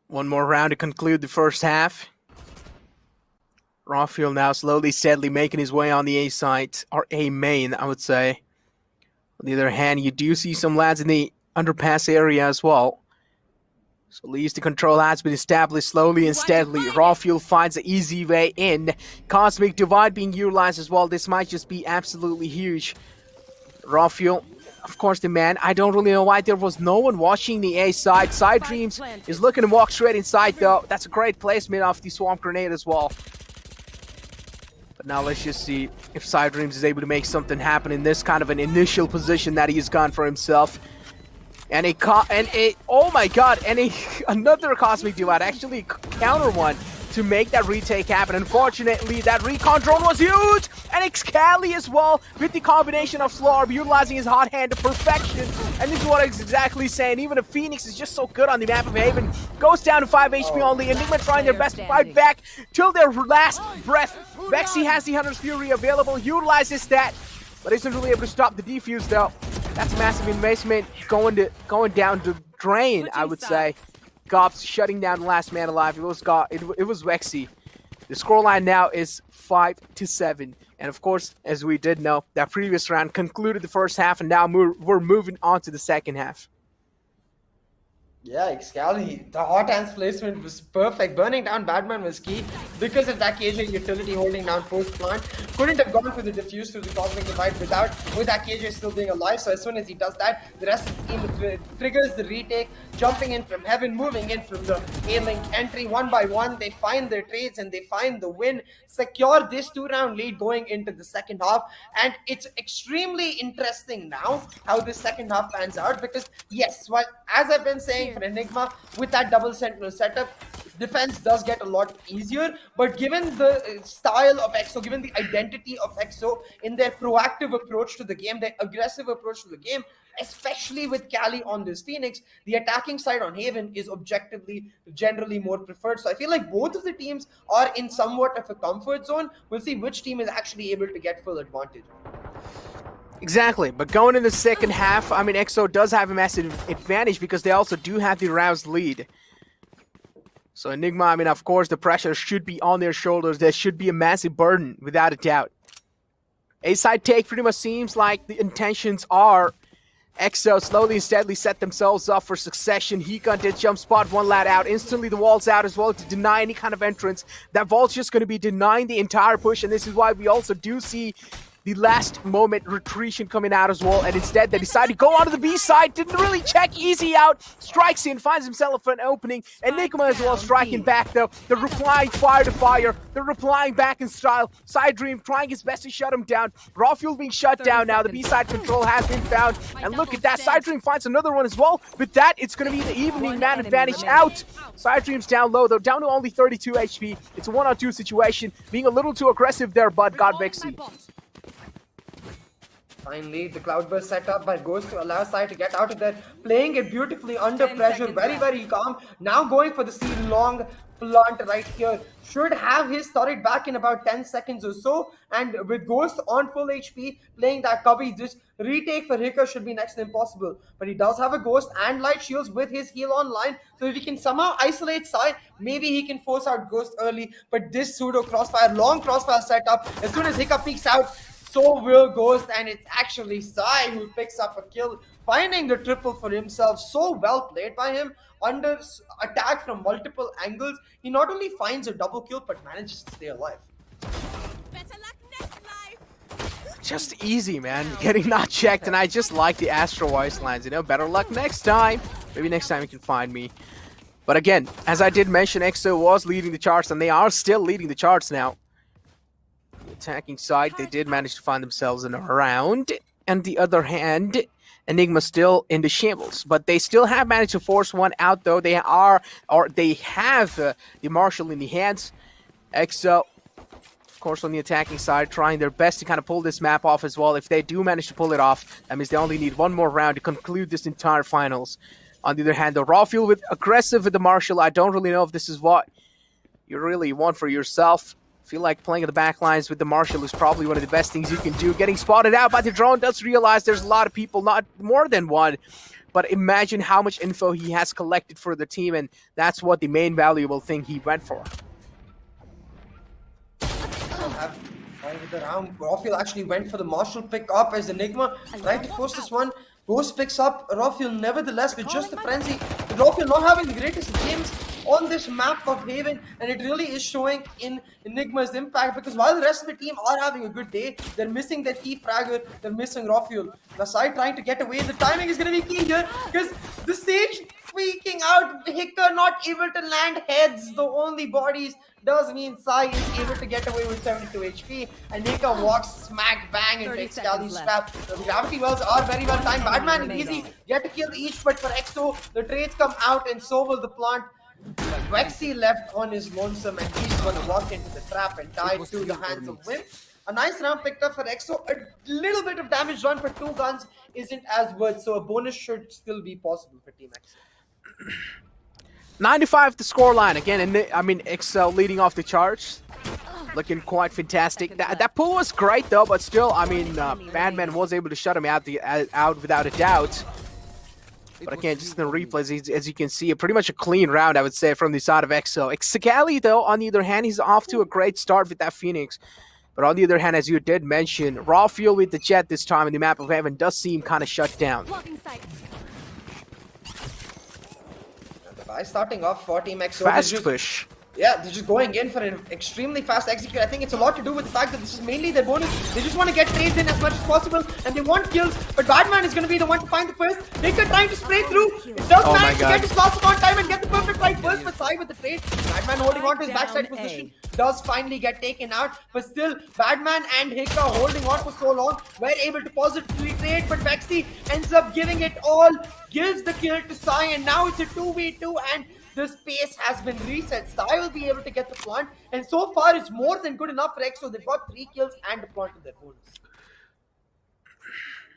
One more round to conclude the first half. Raw Fuel now slowly, steadily making his way on the A side, or A main, I would say. On the other hand, you do see some lads in the underpass area as well. So at least the control has been established slowly and steadily. Raw Fuel finds an easy way in. Cosmic Divide being utilized as well. This might just be absolutely huge. Raw Fuel, of course, the man. I don't really know why there was no one watching the A side. Side Dreams is looking to walk straight inside though. That's a great placement off the Swarm Grenade as well. But now let's just see if Side Dreams is able to make something happen in this kind of an initial position that he's gone for himself. And oh my god, and another Cosmic Divide, actually counter one to make that retake happen. Unfortunately, that recon drone was huge! And Excali as well, with the combination of Slorb utilizing his hot hand to perfection. And this is what I was exactly saying, even if Phoenix is just so good on the map of Haven, goes down to 5 HP only. Enigma trying their best to fight back till their last breath. Vexy has the Hunter's Fury available, utilizes that, but isn't really able to stop the defuse though. That's massive investment going down the drain, I would say. Gops shutting down the last man alive. It was Vexy. The scoreline now is 5-7. And of course, as we did know, that previous round concluded the first half, and now we're moving on to the second half. Yeah, Excali, the hot hands placement was perfect. Burning down Batman was key because of that KJ utility holding down post plant. Couldn't have gone for the diffuse through the Cosmic Divide with that KJ still being alive. So as soon as he does that, the rest of the team triggers the retake, jumping in from heaven, moving in from the A-Link entry one by one. They find their trades and they find the win, secure this 2-round lead going into the second half. And it's extremely interesting now how this second half pans out because yes, well, as I've been saying, for Enigma, with that double sentinel setup, defense does get a lot easier, but given the style of EXO, given the identity of EXO in their proactive approach to the game, their aggressive approach to the game, especially with Cali on this Phoenix, the attacking side on Haven is objectively generally more preferred. So I feel like both of the teams are in somewhat of a comfort zone. We'll see which team is actually able to get full advantage. Exactly, but going in the second half, I mean, EXO does have a massive advantage because they also do have the roused lead. So Enigma, I mean, of course, the pressure should be on their shoulders. There should be a massive burden, without a doubt. A-side take pretty much seems like the intentions are EXO slowly and steadily set themselves up for succession. Heekon did jump spot one lad out. Instantly the wall's out as well to deny any kind of entrance. That vault's just going to be denying the entire push, and this is why we also do see the last moment retreation coming out as well, and instead they decide to go onto the B side, didn't really check, easy out, strikes in, finds himself an opening, and Enigma as well striking back though. They're replying fire to fire, they're replying back in style. Side Dream trying his best to shut him down. Raw Fuel being shut down now, the B side control has been found, and look at that, Side Dream finds another one as well. With that, it's going to be the evening man advantage out. Side Dream's down low though, down to only 32 HP. It's a 1-on-2 situation, being a little too aggressive there, but got Vexy. Finally, the Cloudburst set up by Ghost to allow Sai to get out of there, playing it beautifully under pressure, very, very calm. Now going for the C-long plant right here. Should have his turret back in about 10 seconds or so. And with Ghost on full HP, playing that cubby, this retake for Hicker should be next to impossible. But he does have a Ghost and Light Shields with his heal online. So if he can somehow isolate Sai, maybe he can force out Ghost early. But this pseudo crossfire, long crossfire setup, as soon as Hicker peeks out, so will Ghost, and it's actually Sai who picks up a kill, finding the triple for himself. So well played by him, under attack from multiple angles. He not only finds a double kill, but manages to stay alive. just easy, man. Getting not checked, and I just like the Astro voice lines, you know. Better luck next time. Maybe next time you can find me. But again, as I did mention, EXO was leading the charts, and they are still leading the charts now. The attacking side, they did manage to find themselves in a round. On the other hand, Enigma still in the shambles, but they still have managed to force one out, though. They have the Marshall in the hands. EXO, of course, on the attacking side, trying their best to kind of pull this map off as well. If they do manage to pull it off, that means they only need one more round to conclude this entire finals. On the other hand, the Raw with aggressive with the Marshall, I don't really know if this is what you really want for yourself. Feel like playing at the back lines with the Marshall is probably one of the best things you can do. Getting spotted out by the drone, does realize there's a lot of people, not more than one. But imagine how much info he has collected for the team, and that's what the main valuable thing he went for. With the round, Rafael actually went for the Marshall pick up as Enigma right to force this one. Ghost picks up Rafael nevertheless with just the frenzy. Rafael not having the greatest games on this map of Haven, and it really is showing in Enigma's impact, because while the rest of the team are having a good day, they're missing their key fragger, they're missing Rafael. Nasai trying to get away. The timing is going to be key here, because the Sage freaking out, Hicker not able to land heads, the only bodies, does mean Sai is able to get away with 72 HP, and Nika walks smack bang and takes Cali's trap. The gravity wells are very well timed. Batman is easy, get to kill each, but for EXO, the trades come out and so will the plant. Vexy left on his lonesome, and he's going to walk into the trap and die to the hands of Wimp. A nice round picked up for EXO. A little bit of damage done for 2 guns isn't as worth, so a bonus should still be possible for Team EXO. 95 the scoreline again, and I mean EXO leading off the charts, looking quite fantastic. That pull was great though, but still, I mean, Batman was able to shut him out without a doubt. But again, just in the replays, as you can see, pretty much a clean round, I would say, from the side of EXO. Xcali, though, on the other hand, he's off to a great start with that Phoenix. But on the other hand, as you did mention, Raw Fuel with the Jet this time in the map of Heaven does seem kind of shut down. By starting off for Team EXO, Fast push. Yeah, they're just going in for an extremely fast execute. I think it's a lot to do with the fact that this is mainly their bonus. They just want to get trades in as much as possible, and they want kills, but Batman is going to be the one to find the first. Baker trying to spray through. It does manage to get his last on time and get the perfect right first for Sai with the trade. Batman holding on to his backside position. Does finally get taken out, but still, Batman and Hika holding on for so long, were able to positively trade, but Vexy ends up giving it all, gives the kill to Sai, and now it's a 2v2, and the space has been reset. Sai will be able to get the plant, and so far it's more than good enough for EXO. They've got 3 kills and the plant to their bonus.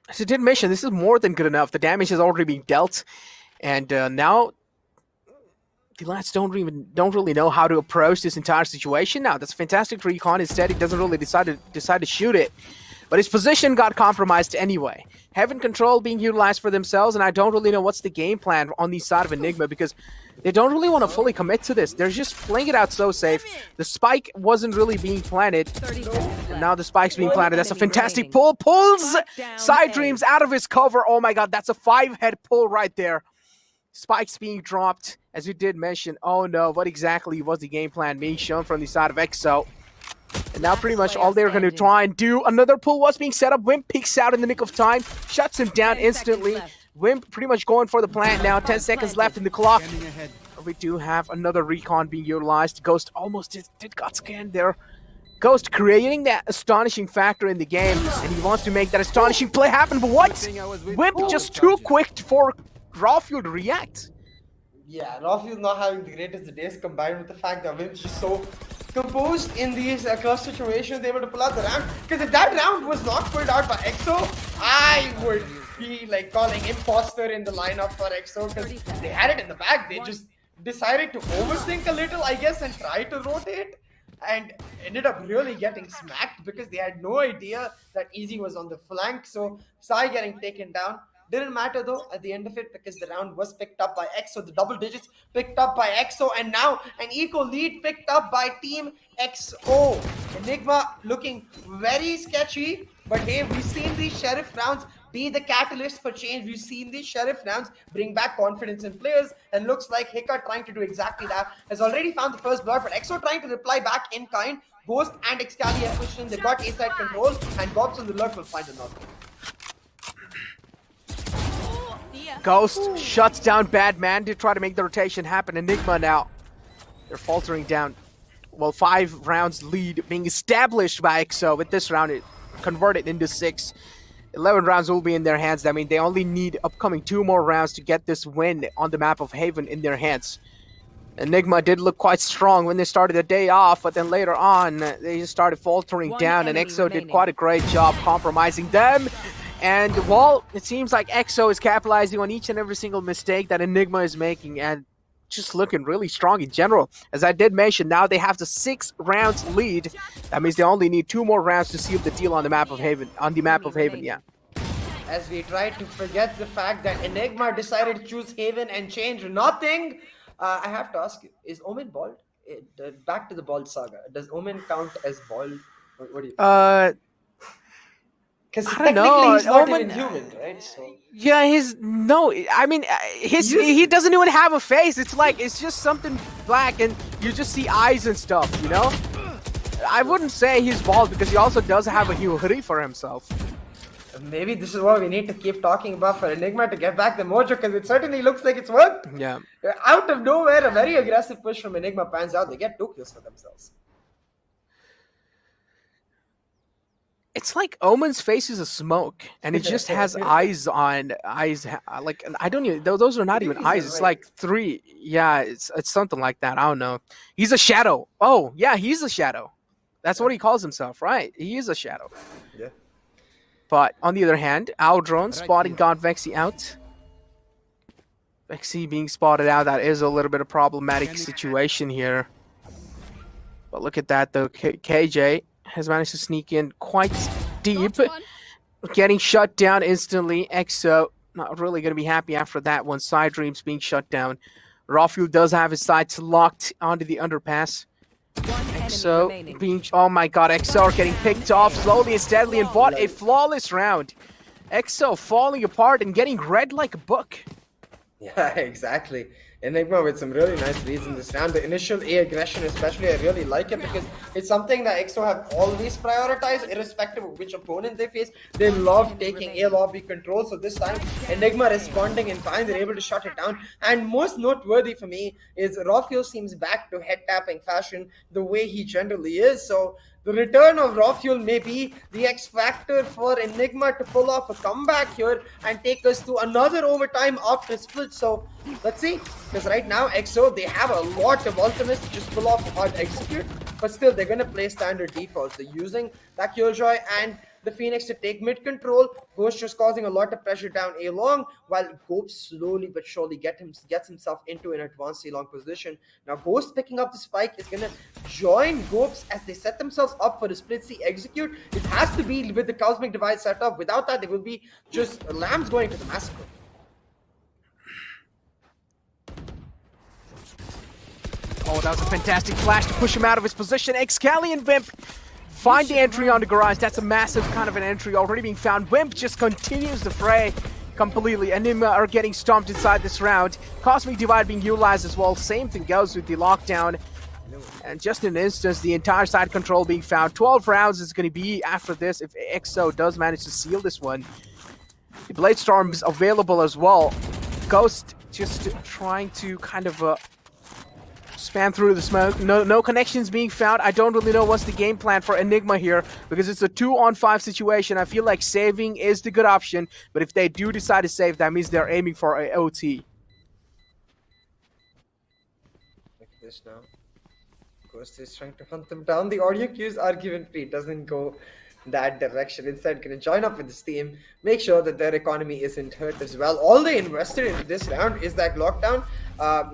As I did mention, this is more than good enough. The damage has already been dealt, and now the lads don't really know how to approach this entire situation. Now that's fantastic recon. Instead, he doesn't really decide to shoot it, but his position got compromised anyway. Heaven control being utilized for themselves, and I don't really know what's the game plan on the side of Enigma, because they don't really want to fully commit to this. They're just playing it out so safe. The spike wasn't really being planted, and now the spike's being planted. That's a fantastic pull. Pulls Side Dreams out of his cover. Oh my god, that's a 5-head pull right there. Spikes being dropped, as you did mention. Oh no, what exactly was the game plan being shown from the side of EXO? And now pretty much all they're going to try and do. Another pull was being set up. Wimp peeks out in the nick of time, shuts him down instantly. Wimp pretty much going for the plant now. 10 seconds left in the clock. We do have another recon being utilized. Ghost almost did got scanned there. Ghost creating that astonishing factor in the game, and he wants to make that astonishing play happen. But what? Wimp just too quick for Rawfield to react. Yeah, Rawfield not having the greatest of days, combined with the fact that Wimp's just so composed in these clutch situations, able to pull out the round. Because if that round was not pulled out by EXO, I would be like calling imposter in the lineup for EXO, because they had it in the bag. They just decided to overthink a little, I guess, and try to rotate, and ended up really getting smacked because they had no idea that Easy was on the flank. So Sai getting taken down. Didn't matter though at the end of it, because the round was picked up by EXO, the double digits picked up by EXO, and now an eco lead picked up by Team EXO. Enigma looking very sketchy, but hey, we've seen these Sheriff rounds be the catalyst for change. We've seen these Sheriff rounds bring back confidence in players, and looks like Hika trying to do exactly that. Has already found the first blood, but EXO trying to reply back in kind. Ghost and Excali have pushed in. They got A-side control, and Gobs on the lurk will find another. Ghost shuts down Badman to try to make the rotation happen. Enigma now, they're faltering down. Well, 5 rounds lead being established by EXO. With this round, it converted into 6. 11 rounds will be in their hands. I mean, they only need upcoming 2 more rounds to get this win on the map of Haven in their hands. Enigma did look quite strong when they started the day off, but then later on, they just started faltering down, and EXO did quite a great job compromising them. And, well, it seems like EXO is capitalizing on each and every single mistake that Enigma is making, and just looking really strong in general. As I did mention, now they have the 6 rounds lead. That means they only need 2 more rounds to seal the deal on the map of Haven. Yeah. As we try to forget the fact that Enigma decided to choose Haven and change nothing, I have to ask you, is Omen bald? Back to the bald saga. Does Omen count as bald? What do you think? Because technically he's not even human, right? So. Yeah, he doesn't even have a face. It's just something black and you just see eyes and stuff, you know? I wouldn't say he's bald because he also does have a hoodie for himself. Maybe this is what we need to keep talking about for Enigma to get back the mojo, because it certainly looks like it's worked. Yeah. Out of nowhere, a very aggressive push from Enigma pans out. They get 2 kills for themselves. It's like Omen's face is a smoke, and it just has eyes. Like, I don't even. Those are not even eyes. It's like 3. Yeah, it's something like that. I don't know. He's a shadow. Oh, yeah, he's a shadow. That's what he calls himself, right? He is a shadow. Yeah. But on the other hand, Aldrone spotting got Vexy out. Vexy being spotted out, that is a little bit of problematic situation here. But look at that though, KJ has managed to sneak in quite deep. Getting shut down instantly. EXO not really going to be happy after that one. Side Dreams being shut down. Rafuel does have his sights locked onto the underpass. EXO being, oh my god, EXO are getting picked off slowly and steadily, and what a flawless round. EXO falling apart and getting read like a book. Yeah, exactly. Enigma with some really nice leads in this round. The initial A aggression especially, I really like it because it's something that EXO have always prioritized irrespective of which opponent they face. They love taking A lobby control, so this time Enigma responding in time, they're able to shut it down. And most noteworthy for me is Rafuel seems back to head tapping fashion the way he generally is. So the return of Rafuel may be the X factor for Enigma to pull off a comeback here and take us to another overtime after split. So let's see, because right now EXO, they have a lot of ultimates to just pull off a hard execute, but still they're going to play standard defaults. They're using that Killjoy and the Phoenix to take mid control. Ghost just causing a lot of pressure down A long, while Ghost slowly but surely gets himself into an advanced A long position. Now Ghost picking up the spike is going to join Ghost as they set themselves up for the split C execute. It has to be with the Cosmic Divide setup. Without that, there will be just lambs going to the massacre. Oh, that was a fantastic flash to push him out of his position. Excali and Wimp find the entry on the garage. That's a massive kind of an entry already being found. Wimp just continues the fray completely. Enigma are getting stomped inside this round. Cosmic Divide being utilized as well. Same thing goes with the lockdown. And just in an instance, the entire side control being found. 12 rounds is going to be after this if EXO does manage to seal this one. The Blade Storm is available as well. Ghost just trying to kind of span through the smoke. No connections being found. I don't really know what's the game plan for Enigma here because it's a 2-on-5 situation. I feel like saving is the good option, but if they do decide to save, that means they're aiming for a OT. Look at this now. Ghost is trying to hunt them down. The audio cues are given free. It doesn't go that direction. Instead, gonna join up with this team, make sure that their economy isn't hurt as well. All they invested into this round is that lockdown.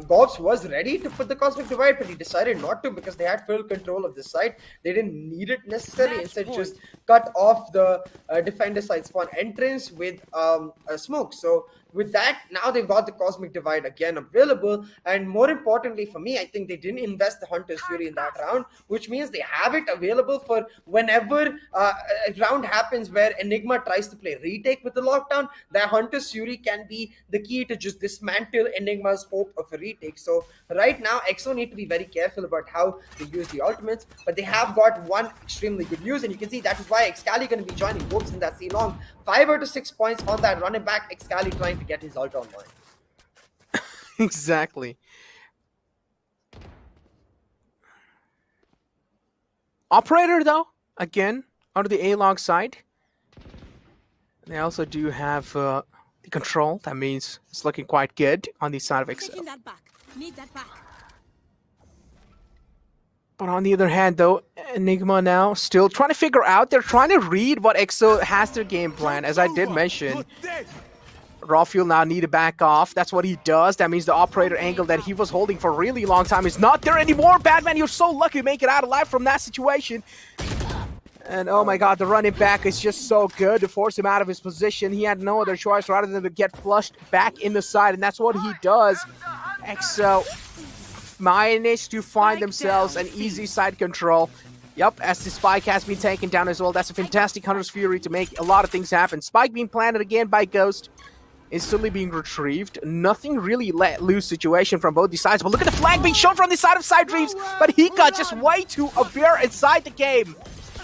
Gobs was ready to put the Cosmic Divide, but he decided not to because they had full control of this site. They didn't need it necessarily. Instead, just cut off the defender side spawn entrance with a smoke. So with that, now they've got the Cosmic Divide again available. And more importantly for me, I think they didn't invest the Hunter's Fury in that round, which means they have it available for whenever a round happens where Enigma tries to play retake with the lockdown. That Hunter's Fury can be the key to just dismantle Enigma's hope of a retake. So right now, EXO need to be very careful about how they use the ultimates, but they have got one extremely good use, and you can see that is why Excali going to be joining Hopes in that C-Long. 5 out of 6 points on that running back. Excali trying to get his ult online. Exactly. Operator, though, again, onto the A-Long side. They also do have the control. That means it's looking quite good on the side of EXO. Taking that back. Need that back. But on the other hand, though, Enigma now still trying to figure out. They're trying to read what EXO has their game plan. As I did mention, Rafuel now need to back off. That's what he does. That means the operator angle that he was holding for a really long time is not there anymore. Batman, you're so lucky to make it out alive from that situation. And oh my god, the running back is just so good to force him out of his position. He had no other choice rather than to get flushed back in the side, and that's what he does. EXO managed to find themselves an easy side control. Yep, as the Spike has been taken down as well. That's a fantastic Hunter's Fury to make a lot of things happen. Spike being planted again by Ghost. Instantly being retrieved. Nothing really let loose situation from both these sides. But look at the flag being shown from the side of Side Dreams. But he got just way too aware inside the game.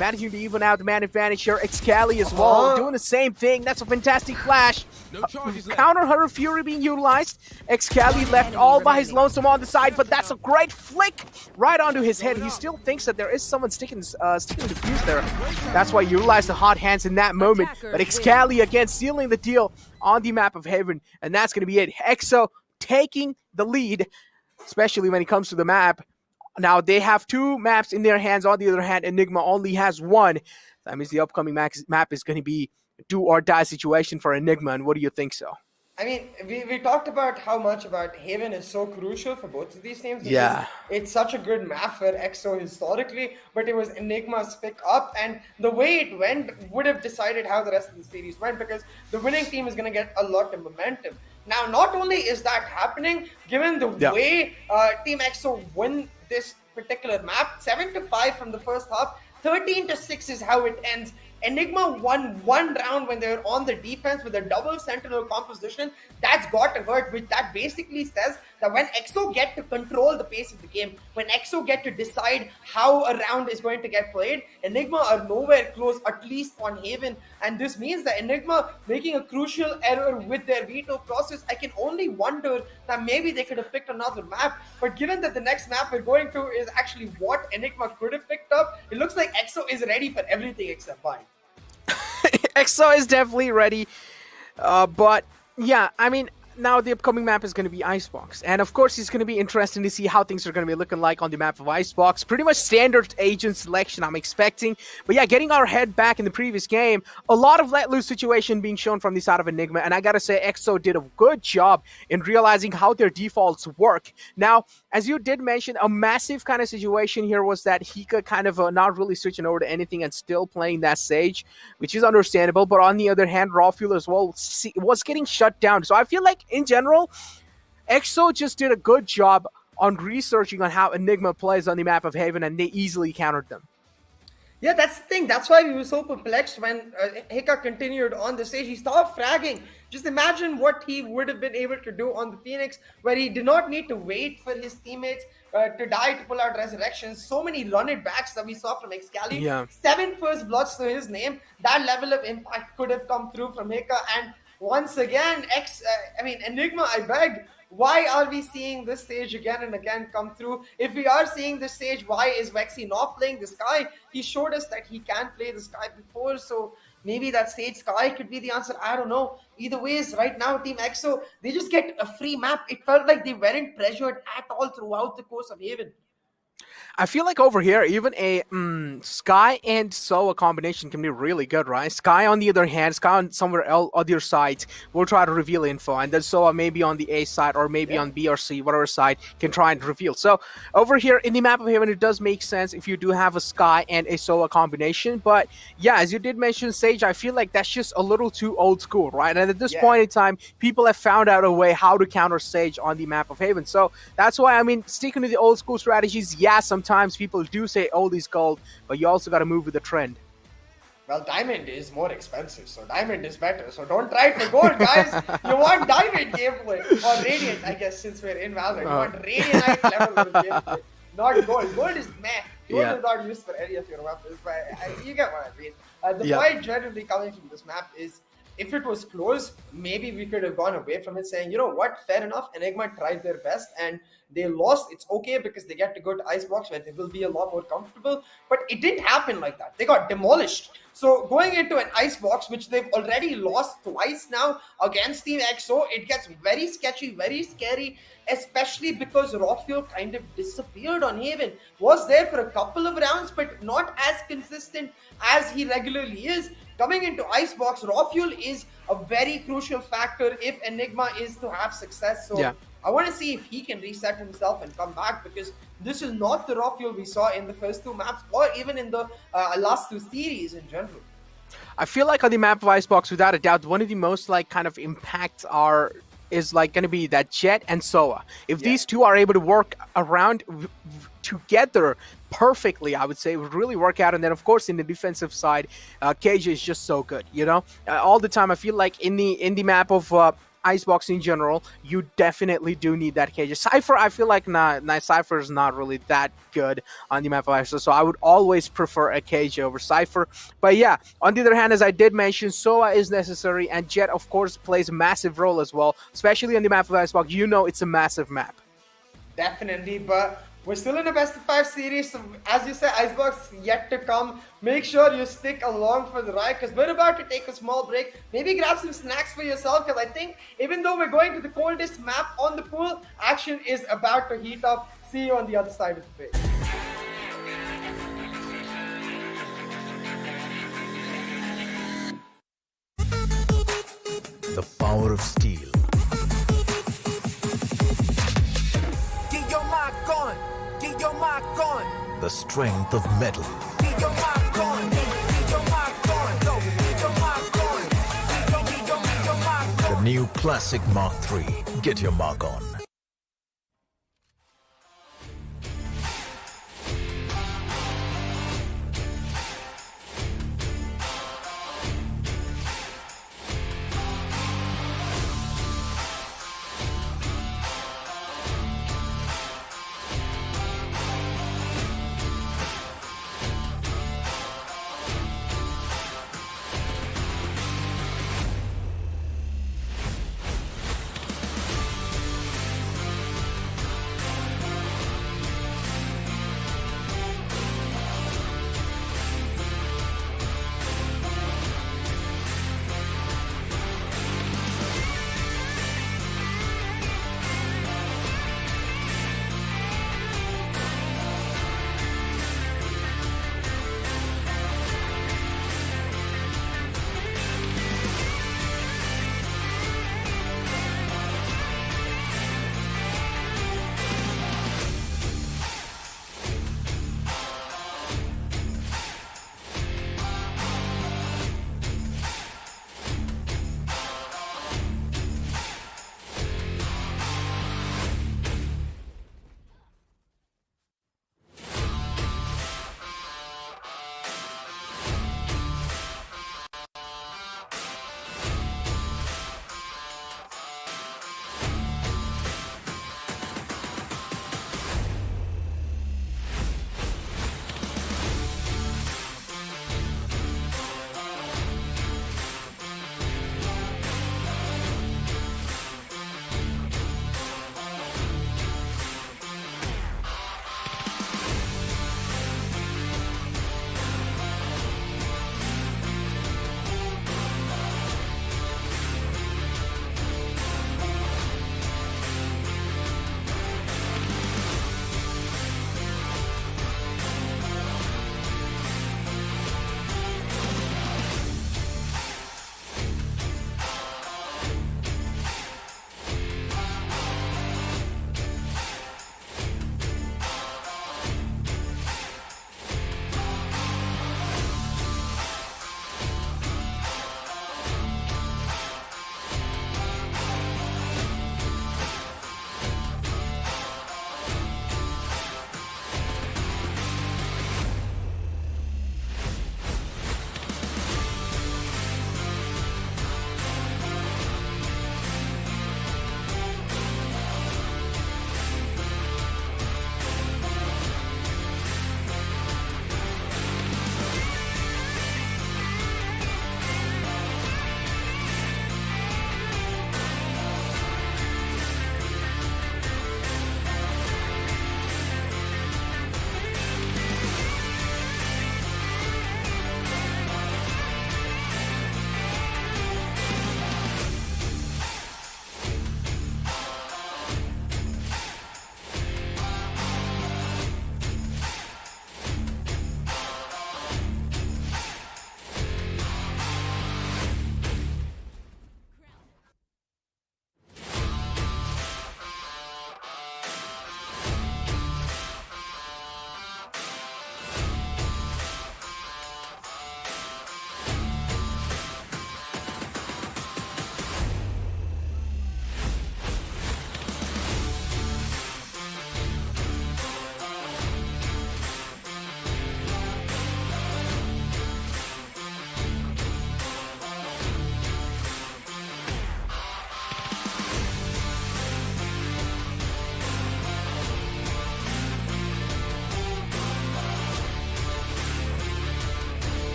Managing to even out the man advantage here. Excali as well, doing the same thing. That's a fantastic flash. Counter Hunter Fury being utilized. Excali left all by his lonesome on the side, but that's a great flick right onto his head. He still thinks that there is someone sticking the fuse there. That's why he utilized the hot hands in that moment. But Excali again sealing the deal on the map of Haven, and that's going to be it. EXO taking the lead, especially when it comes to the map. Now, they have 2 maps in their hands. On the other hand, Enigma only has 1. That means the upcoming map is going to be do or die situation for Enigma. And what do you think so? I mean, we talked about how much about Haven is so crucial for both of these teams. Yeah. It's such a good map for EXO historically, but it was Enigma's pick up, and the way it went would have decided how the rest of the series went, because the winning team is going to get a lot of momentum. Now, not only is that happening, given the way Team EXO win this particular map, 7-5 from the first half, 13-6 is how it ends. Enigma won 1 round when they were on the defense with a double sentinel composition. That's got to hurt, which that basically says that when EXO get to control the pace of the game, when EXO get to decide how a round is going to get played, Enigma are nowhere close, at least on Haven. And this means that Enigma making a crucial error with their veto process. I can only wonder that maybe they could have picked another map. But given that the next map we're going to is actually what Enigma could have picked up, it looks like EXO is ready for everything except buying. EXO is definitely ready, but yeah, I mean, now the upcoming map is going to be Icebox, and of course it's going to be interesting to see how things are going to be looking like on the map of Icebox. Pretty much standard agent selection I'm expecting, but yeah, getting our head back in the previous game, a lot of let loose situation being shown from the side of Enigma, and I gotta say EXO did a good job in realizing how their defaults work. Now, as you did mention, a massive kind of situation here was that Hika kind of not really switching over to anything and still playing that Sage, which is understandable, but on the other hand, Rafuel as well was getting shut down. So I feel like in general, EXO just did a good job on researching on how Enigma plays on the map of Haven, and they easily countered them. Yeah, that's the thing. That's why we were so perplexed when Hika continued on the stage. He stopped fragging. Just imagine what he would have been able to do on the Phoenix, where he did not need to wait for his teammates to die to pull out resurrections. So many run-it backs that we saw from Excali. Yeah. 7 first bloods to his name. That level of impact could have come through from Hika. And once again, Enigma, I beg, why are we seeing this stage again and again come through? If we are seeing this stage, why is Vexy not playing the Sky? He showed us that he can play the Sky before, so maybe that stage Sky could be the answer. I don't know. Either ways, right now, Team EXO, they just get a free map. It felt like they weren't pressured at all throughout the course of Haven. I feel like over here, even a Sky and Soa combination can be really good, right? Sky, on the other hand, Sky on somewhere else, other side, will try to reveal info, and then Soa maybe on the A side or maybe on B or C, whatever side, can try and reveal. So over here in the map of Haven, it does make sense if you do have a Sky and a Soa combination. But yeah, as you did mention, Sage, I feel like that's just a little too old school, right? And at this point in time, people have found out a way how to counter Sage on the map of Haven. So that's why, I mean, sticking to the old school strategies, yeah, sometimes people do say old is gold, but you also got to move with the trend. Well, diamond is more expensive, so diamond is better. So don't try for gold, guys. You want diamond gameplay. Or radiant, I guess, since we're in Valorant. You want radiant level of gameplay, not gold. Gold is meh. Gold is not used for any of your weapons, but you get what I mean. The point generally coming from this map is, if it was close, maybe we could have gone away from it saying, you know what, fair enough, Enigma tried their best and they lost. It's okay because they get to go to Icebox where they will be a lot more comfortable. But it didn't happen like that. They got demolished. So going into an Icebox, which they've already lost twice now against Team XO, it gets very sketchy, very scary, especially because Rafuel kind of disappeared on Haven. Was there for a couple of rounds, but not as consistent as he regularly is. Coming into Icebox, Rafuel is a very crucial factor if Enigma is to have success. So I want to see if he can reset himself and come back, because this is not the Rafuel we saw in the first two maps or even in the last two series in general. I feel like on the map of Icebox, without a doubt, one of the most like kind of impacts is like going to be that Jet and Soa. If these two are able to work around together perfectly, I would say it would really work out. And then of course in the defensive side, KJ is just so good, you know, all the time. I feel like in the map of Icebox in general, you definitely do need that KJ. Cypher, I feel like Cypher is not really that good on the map of Icebox, so I would always prefer a KJ over Cypher. But yeah, on the other hand, as I did mention, Soa is necessary, and Jet of course plays a massive role as well, especially on the map of Icebox. You know, it's a massive map. Definitely, but we're still in a best of 5 series, so as you said, Icebox is yet to come. Make sure you stick along for the ride, because we're about to take a small break. Maybe grab some snacks for yourself, because I think even though we're going to the coldest map on the pool, action is about to heat up. See you on the other side of the break. The power of steel. Get your mark on. Get your mark on. The strength of metal. Get your mark on. Get your mark on. Go. Get your mark on. Get your mark on. The new Classic Mark III. Get your mark on.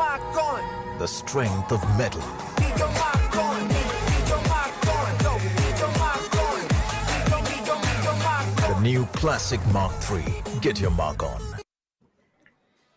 mark on. The strength of metal. Leave your mark on. Leave your mark on. Go. Leave your mark on. Leave your mark on. The new Classic Mark III. Get your mark on.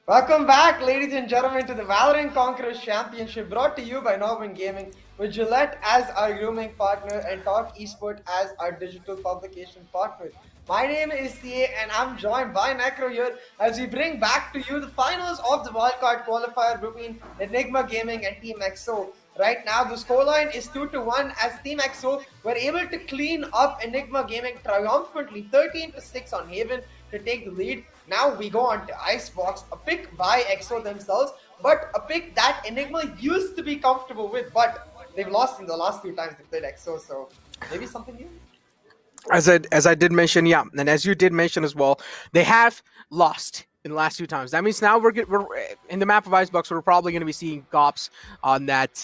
Welcome back, ladies and gentlemen, to the Valorant Conquerors Championship, brought to you by NODWIN Gaming, with Gillette as our grooming partner and Talk Esport as our digital publication partner. My name is CA and I'm joined by Necro here as we bring back to you the finals of the Wildcard Qualifier between Enigma Gaming and Team XO. Right now, the scoreline is 2-1 as Team XO were able to clean up Enigma Gaming triumphantly 13-6 on Haven to take the lead. Now we go on to Icebox, a pick by XO themselves, but a pick that Enigma used to be comfortable with, but they've lost in the last 2 times they played XO, so maybe something new. As I did mention, yeah, and as you did mention as well, they have lost in the last 2 times. That means now we're in the map of Icebox. We're probably going to be seeing Gops on that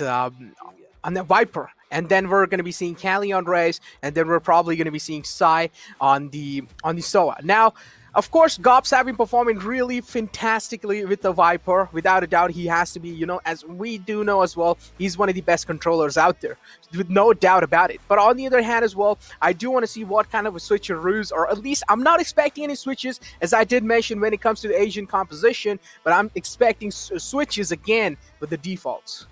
Viper, and then we're going to be seeing Callie on Raze, and then we're probably going to be seeing Sai on the SOA. Now, of course, Gops have been performing really fantastically with the Viper. Without a doubt, he has to be, as we do know as well, he's one of the best controllers out there, with no doubt about it. But on the other hand as well, I do want to see what kind of a switcheroos, or at least I'm not expecting any switches, as I did mention when it comes to the Asian composition, but I'm expecting switches again with the defaults.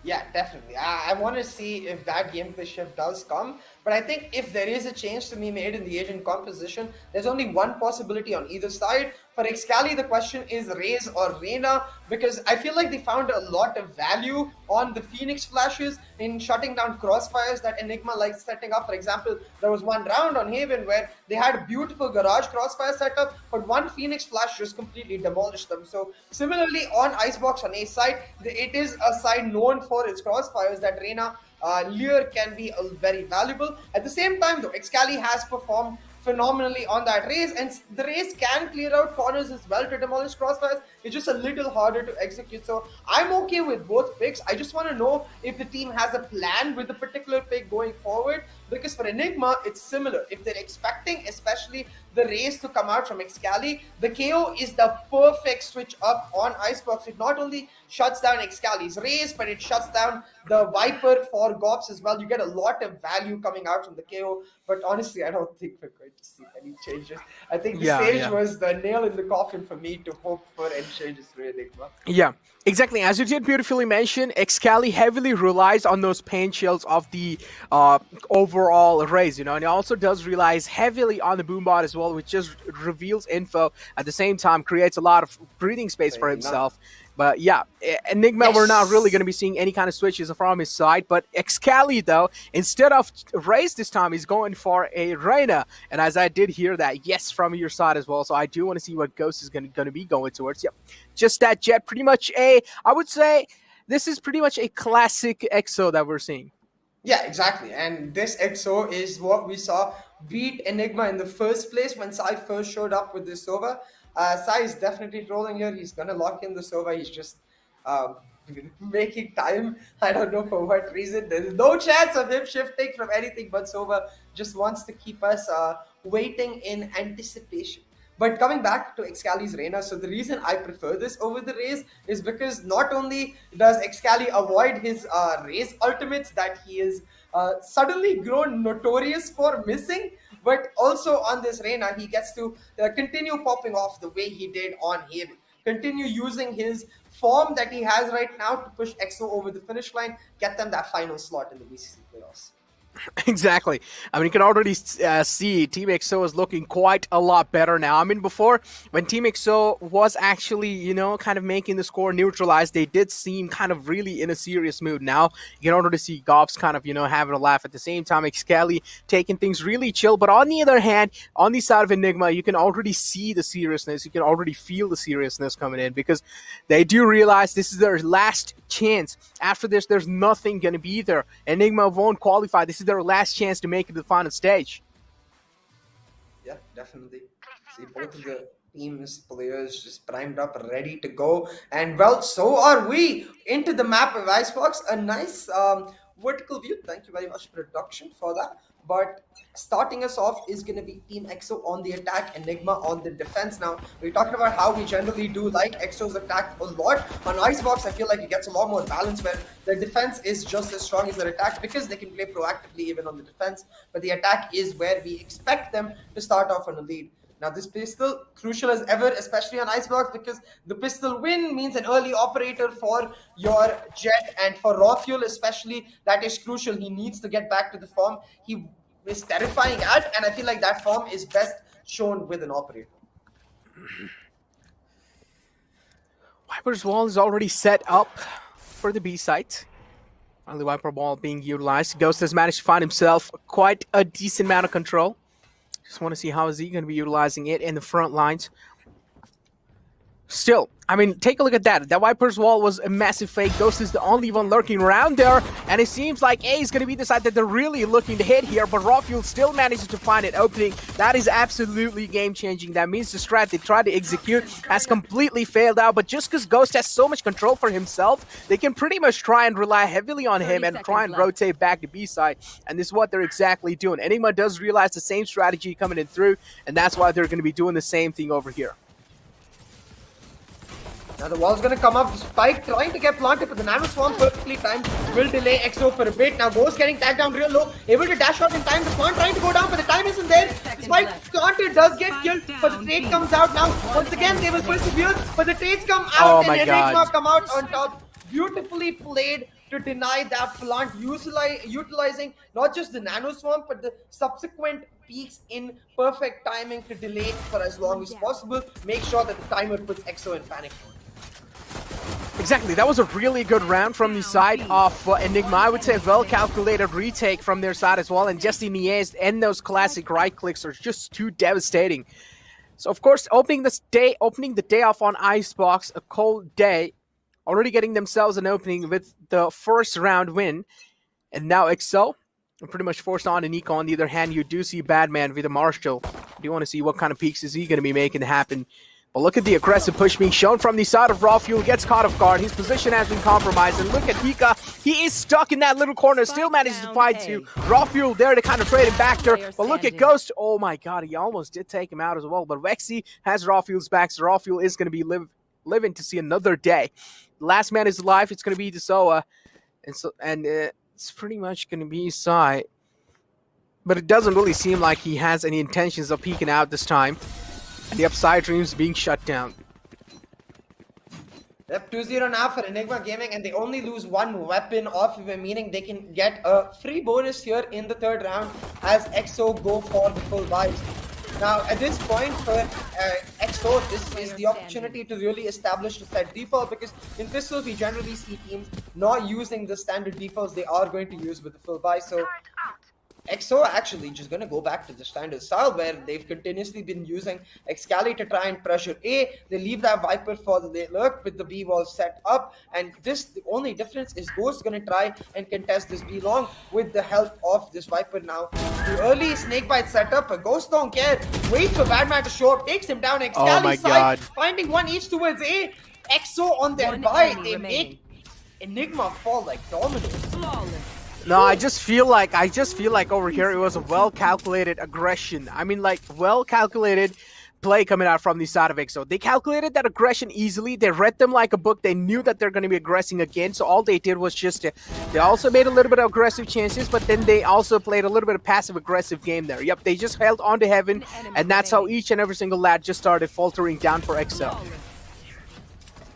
Yeah, definitely. I want to see if that gameplay shift does come. But I think if there is a change to be made in the Asian composition, there's only one possibility on either side. For Excali, the question is Raze or Reyna, because I feel like they found a lot of value on the Phoenix flashes in shutting down crossfires that Enigma likes setting up. For example, there was one round on Haven where they had a beautiful garage crossfire setup, but one Phoenix flash just completely demolished them. So similarly on Icebox on A side, it is a side known for its crossfires that Reyna Lure can be very valuable. At the same time, though, Excali has performed phenomenally on that Raze, and the Raze can clear out corners as well to demolish crossfires. It's just a little harder to execute. So I'm okay with both picks. I just want to know if the team has a plan with the particular pick going forward, because for Enigma, it's similar. If they're expecting, especially the Raze to come out from Excali, the KO is the perfect switch up on Icebox. It not only shuts down Excali's Raze, but it shuts down the Viper for Gops as well. You get a lot of value coming out from the KO, but honestly, I don't think we're going to see any changes. I think the stage was the nail in the coffin for me to hope for any changes for Enigma. Yeah, exactly. As you did beautifully mention, Excali heavily relies on those pain shields of the overall Raze, and it also does relies heavily on the boombot as well, which just reveals info at the same time, creates a lot of breathing space for himself. But yeah, Enigma, we're not really going to be seeing any kind of switches from his side. But Excali, though, instead of Raze this time, he's going for a Reyna. And as I did hear that, yes, from your side as well. So I do want to see what Ghost is going to be going towards. Yep, just that Jet. Pretty much I would say this is pretty much a classic EXO that we're seeing. Yeah, exactly. And this EXO is what we saw beat Enigma in the first place when Sai first showed up with this Sova. Sai is definitely trolling here. He's going to lock in the Sova. He's just making time. I don't know for what reason. There's no chance of him shifting from anything but Sova. Just wants to keep us waiting in anticipation. But coming back to Excali's Reyna, so the reason I prefer this over the Raze is because not only does Excali avoid his Raze ultimates that he is suddenly grown notorious for missing, but also on this Reyna, he gets to continue popping off the way he did on Haven. Continue using his form that he has right now to push EXO over the finish line, get them that final slot in the VCC playoffs. Exactly. I mean, you can already see Team XO is looking quite a lot better now. I mean, before, when Team XO was actually, kind of making the score neutralized, they did seem kind of really in a serious mood. Now, you can already see Gops kind of, having a laugh at the same time. Excali taking things really chill. But on the other hand, on the side of Enigma, you can already see the seriousness. You can already feel the seriousness coming in, because they do realize this is their last chance. After this, there's nothing going to be there. Enigma won't qualify. This is their last chance to make it to the final stage. Yeah, definitely. See, both of the team's players just primed up, ready to go. And well, so are we into the map of Icebox. A nice vertical view. Thank you very much, production, for that. But starting us off is going to be Team EXO on the attack, Enigma on the defense. Now, we're talking about how we generally do like EXO's attack a lot. On Icebox, I feel like it gets a lot more balance where their defense is just as strong as their attack because they can play proactively even on the defense. But the attack is where we expect them to start off on a lead. Now, this pistol, crucial as ever, especially on Icebox, because the pistol win means an early operator for your Jet, and for Raw Fuel especially, that is crucial. He needs to get back to the form he is terrifying at, and I feel like that form is best shown with an operator. Viper's wall is already set up for the B site. Finally, Viper wall being utilized. Ghost has managed to find himself quite a decent amount of control. Just want to see how is he going to be utilizing it in the front lines. Still, I mean, take a look at that. That Viper's wall was a massive fake. Ghost is the only one lurking around there. And it seems like A is going to be the side that they're really looking to hit here. But Raw Fuel still manages to find an opening. That is absolutely game-changing. That means the strat they tried to execute has completely failed out. But just because Ghost has so much control for himself, they can pretty much try and rely heavily on him and try and rotate back to B side. And this is what they're exactly doing. Enigma does realize the same strategy coming in through. And that's why they're going to be doing the same thing over here. Now the wall's gonna come up, Spike trying to get planted, but the Nano Swarm perfectly timed will delay EXO for a bit. Now Ghost getting tagged down real low, able to dash out in time. The Swarm trying to go down, but the time isn't there. Spike planted does get killed, but the trade comes out now. Once again, they will persevere, but the trades come out and Enigma come out on top. Beautifully played to deny that plant, utilizing not just the Nano Swarm, but the subsequent peaks in perfect timing to delay it for as long as possible. Make sure that the timer puts EXO in panic mode. Exactly, that was a really good round from the side of Enigma. I would say a well-calculated retake from their side as well, and just in the end, and those classic right clicks are just too devastating. So of course, opening the day off on Icebox, a cold day, already getting themselves an opening with the first round win, and now EXO are pretty much forced on to Nico. On the other hand, you do see Badman with a Marshall. Do you want to see what kind of peaks is he going to be making happen? But look at the aggressive push being shown from the side of Raw Fuel. Gets caught off guard. His position has been compromised. And look at Hika. He is stuck in that little corner. Still manages to fight to Raw Fuel there to kind of trade him back there. But look at Ghost. Oh my god, he almost did take him out as well. But Vexy has Raw Fuel's back. So Raw Fuel is going to be living to see another day. The last man is alive. It's going to be Desoa. And it's pretty much going to be Sai. But it doesn't really seem like he has any intentions of peeking out this time. And the upside dreams being shut down. Yep, 2-0 now for Enigma Gaming, and they only lose one weapon off of him, meaning they can get a free bonus here in the third round as EXO go for the full buys. Now, at this point for EXO, this is the opportunity to really establish the set default, because in pistols we generally see teams not using the standard defaults they are going to use with the full buy. So EXO actually just going to go back to the standard style where they've continuously been using Excali to try and pressure A. They leave that Viper for the late lurk with the B wall set up, and the only difference is Ghost going to try and contest this B long with the help of this Viper. Now the early snakebite setup, but Ghost don't care, waits for Badman to show up, takes him down. Excali side finding one each towards A. EXO on their buy, they make Enigma fall like dominoes. Flawless. No, I just feel like over here it was a well-calculated aggression. I mean, like, well-calculated play coming out from the side of EXO. They calculated that aggression easily. They read them like a book. They knew that they're going to be aggressing again. So all they did was just they also made a little bit of aggressive chances, but then they also played a little bit of passive-aggressive game there. Yep, they just held on to heaven, and that's how each and every single lad just started faltering down for EXO.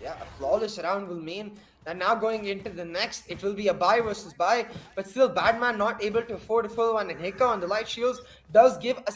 Yeah, a flawless round will mean and now going into the next, it will be a buy versus buy, but still Badman not able to afford a full one, and Hika on the light shields does give a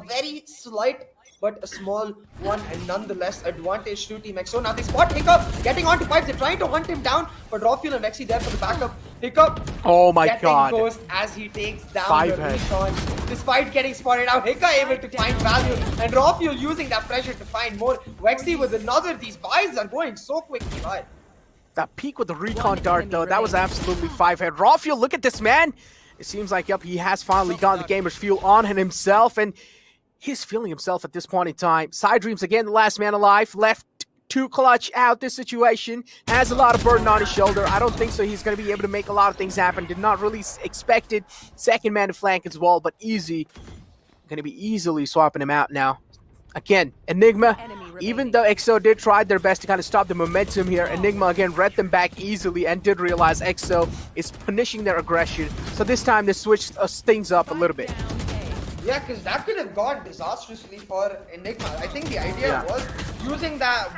very slight, but a small one, and nonetheless advantage to Team EXO. Now they spot Hika getting onto pipes, they're trying to hunt him down, but Raw Fuel and Vexy there for the backup. Hika oh my god, Ghost as he takes down the recon. Despite getting spotted out, Hika able to find value, and Raw Fuel using that pressure to find more. Vexy with another, these buys are going so quickly by. That peak with the recon dart, though, that was absolutely 5-head. Raw Fuel, look at this, man. It seems like, yep, he has finally gotten the gamer's fuel on himself, and he's feeling himself at this point in time. Side Dreams, again, the last man alive, left to clutch out this situation. Has a lot of burden on his shoulder. I don't think so he's going to be able to make a lot of things happen. Did not really expect it. Second man to flank as well, but easy. Going to be easily swapping him out now. Again, Enigma, even though EXO did try their best to kind of stop the momentum here, Enigma again read them back easily and did realize EXO is punishing their aggression. So this time they switched things up a little bit. Yeah, because that could have gone disastrously for Enigma. I think the idea was using that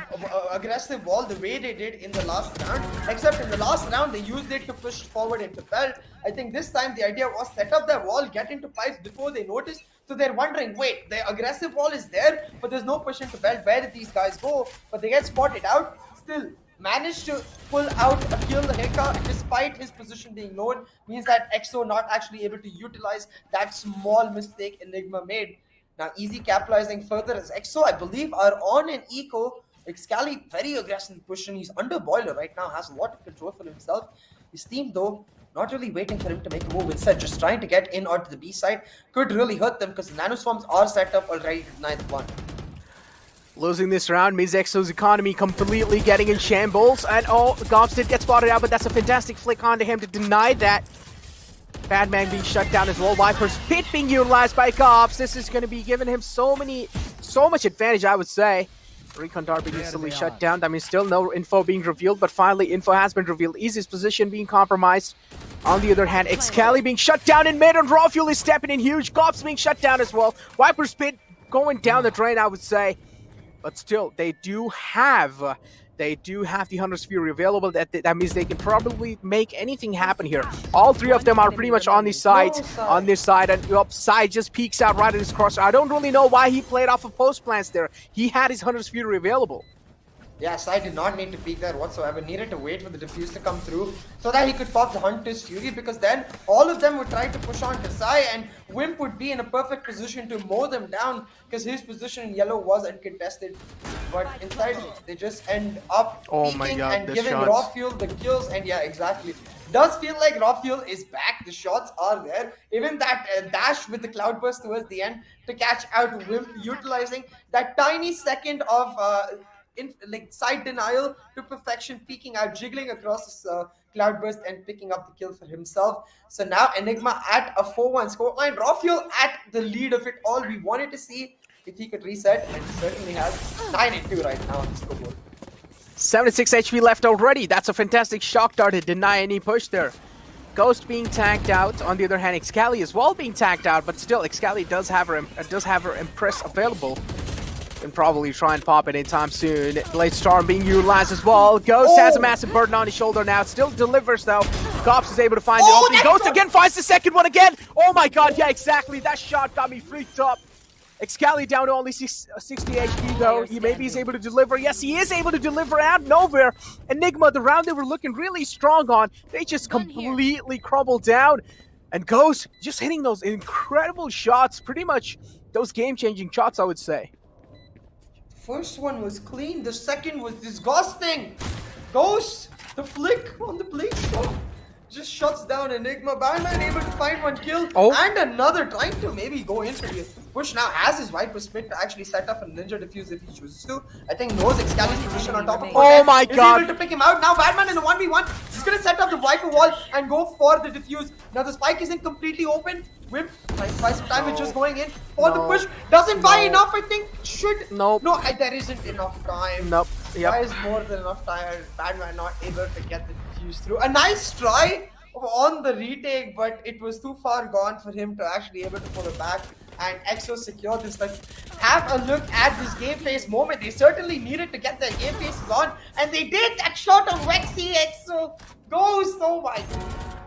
aggressive wall the way they did in the last round, except in the last round they used it to push forward into belt. I think this time the idea was set up their wall, get into pipes before they notice. So they're wondering, wait, the aggressive wall is there, but there's no push into belt. Where did these guys go? But they get spotted out. Still managed to pull out a kill Heka despite his position being known. Means that EXO not actually able to utilize that small mistake Enigma made. Now easy capitalizing further as EXO, I believe, are on an eco. Excali very aggressive pushing. He's under boiler right now, has a lot of control for himself. His team though, not really waiting for him to make a move. Instead, just trying to get in onto the B side could really hurt them because the nanoswarms are set up already to deny the one. Losing this round means EXO's economy completely getting in shambles. And oh, Gops did get spotted out, but that's a fantastic flick onto him to deny that. Badman being shut down as well. Viper's pit being utilized by Gops. This is going to be giving him so much advantage, I would say. Recon Dart being instantly shut down. I mean, still no info being revealed, but finally info has been revealed. Easy's position being compromised. On the other hand, Excali being shut down in mid, and Rawfuel is stepping in huge. Gops being shut down as well. Viper's pit going down the drain, I would say. But still, they do have the Hunter's Fury available. That means they can probably make anything happen here. All three of them are pretty much on this side, and upside just peeks out right at his crosshair. I don't really know why he played off of post plants there. He had his Hunter's Fury available. Yeah, Sai did not need to peek there whatsoever. Needed to wait for the defuse to come through so that he could pop the Hunter's Fury, because then all of them would try to push on to Sai and Wimp would be in a perfect position to mow them down because his position in yellow was uncontested. But inside, they just end up peeking and giving Rawfuel the kills. And yeah, exactly. Does feel like Rawfuel is back. The shots are there. Even that dash with the cloudburst towards the end to catch out Wimp, utilizing that tiny second of side denial to perfection, peeking out, jiggling across this cloudburst and picking up the kill for himself. So now Enigma at a 4-1 scoreline. Rawfuel at the lead of it all. We wanted to see if he could reset, and certainly has. 9-2 right now on the scoreboard. 76 HP left already. That's a fantastic shock dart to deny any push there. Ghost being tagged out. On the other hand, Excali as well being tagged out, but still Excali does have her Impress available. Can probably try and pop it anytime soon. Blade Storm being utilized as well. Ghost has a massive burden on his shoulder now. Still delivers though. Gops is able to find the opening. Ghost again finds the second one again. Oh my god, yeah, exactly. That shot got me freaked up. Excali down to only 60 HP though. Maybe he's able to deliver. Yes, he is able to deliver out nowhere. Enigma, the round they were looking really strong on, they just completely crumbled down. And Ghost just hitting those incredible shots. Pretty much those game-changing shots, I would say. First one was clean, the second was disgusting. Ghost, the flick on the blade shot just shuts down Enigma. Badman able to find one kill and another, trying to maybe go in for the push. Now has his Viper split to actually set up a ninja defuse if he chooses to. I think knows Excali's position on top of Oh my god. Able to pick him out. Now Badman in a 1v1. He's gonna set up the Viper wall and go for the defuse. Now the spike isn't completely open. Wimp, nice buy some time, it's just going in for the push. Doesn't buy enough, I think. Should. No, there isn't enough time. Nope. Yep. There is more than enough time. Badman not able to get the defuse through. A nice try on the retake, but it was too far gone for him to actually able to pull it back. And EXO secured this. Like, have a look at this game face moment. They certainly needed to get their game faces on, and they did. That shot on Wexy EXO goes. Oh my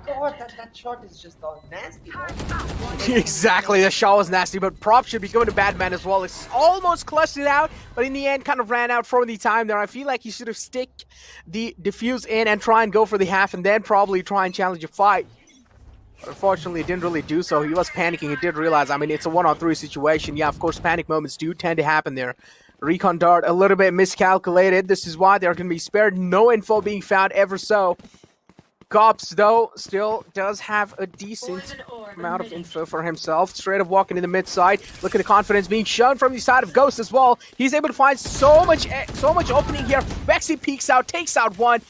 god, that shot is just nasty, man. Exactly, the shot was nasty, but props should be going to Badman as well. It's almost clutched it out, but in the end kind of ran out for the time there. I feel like he should have stick the defuse in and try and go for the half, and then probably try and challenge a fight. But unfortunately, it didn't really do so. He was panicking. He did realize, I mean, it's a 1-on-3 situation. Yeah, of course, panic moments do tend to happen there. Recon Dart a little bit miscalculated. This is why they're going to be spared. No info being found ever so. Gops, though, still does have a decent Poison orb amount of emitting. info for himself. Straight up walking in the mid side. Look at the confidence being shown from the side of Ghost as well. He's able to find so much opening here. Vexy peeks out, takes out one.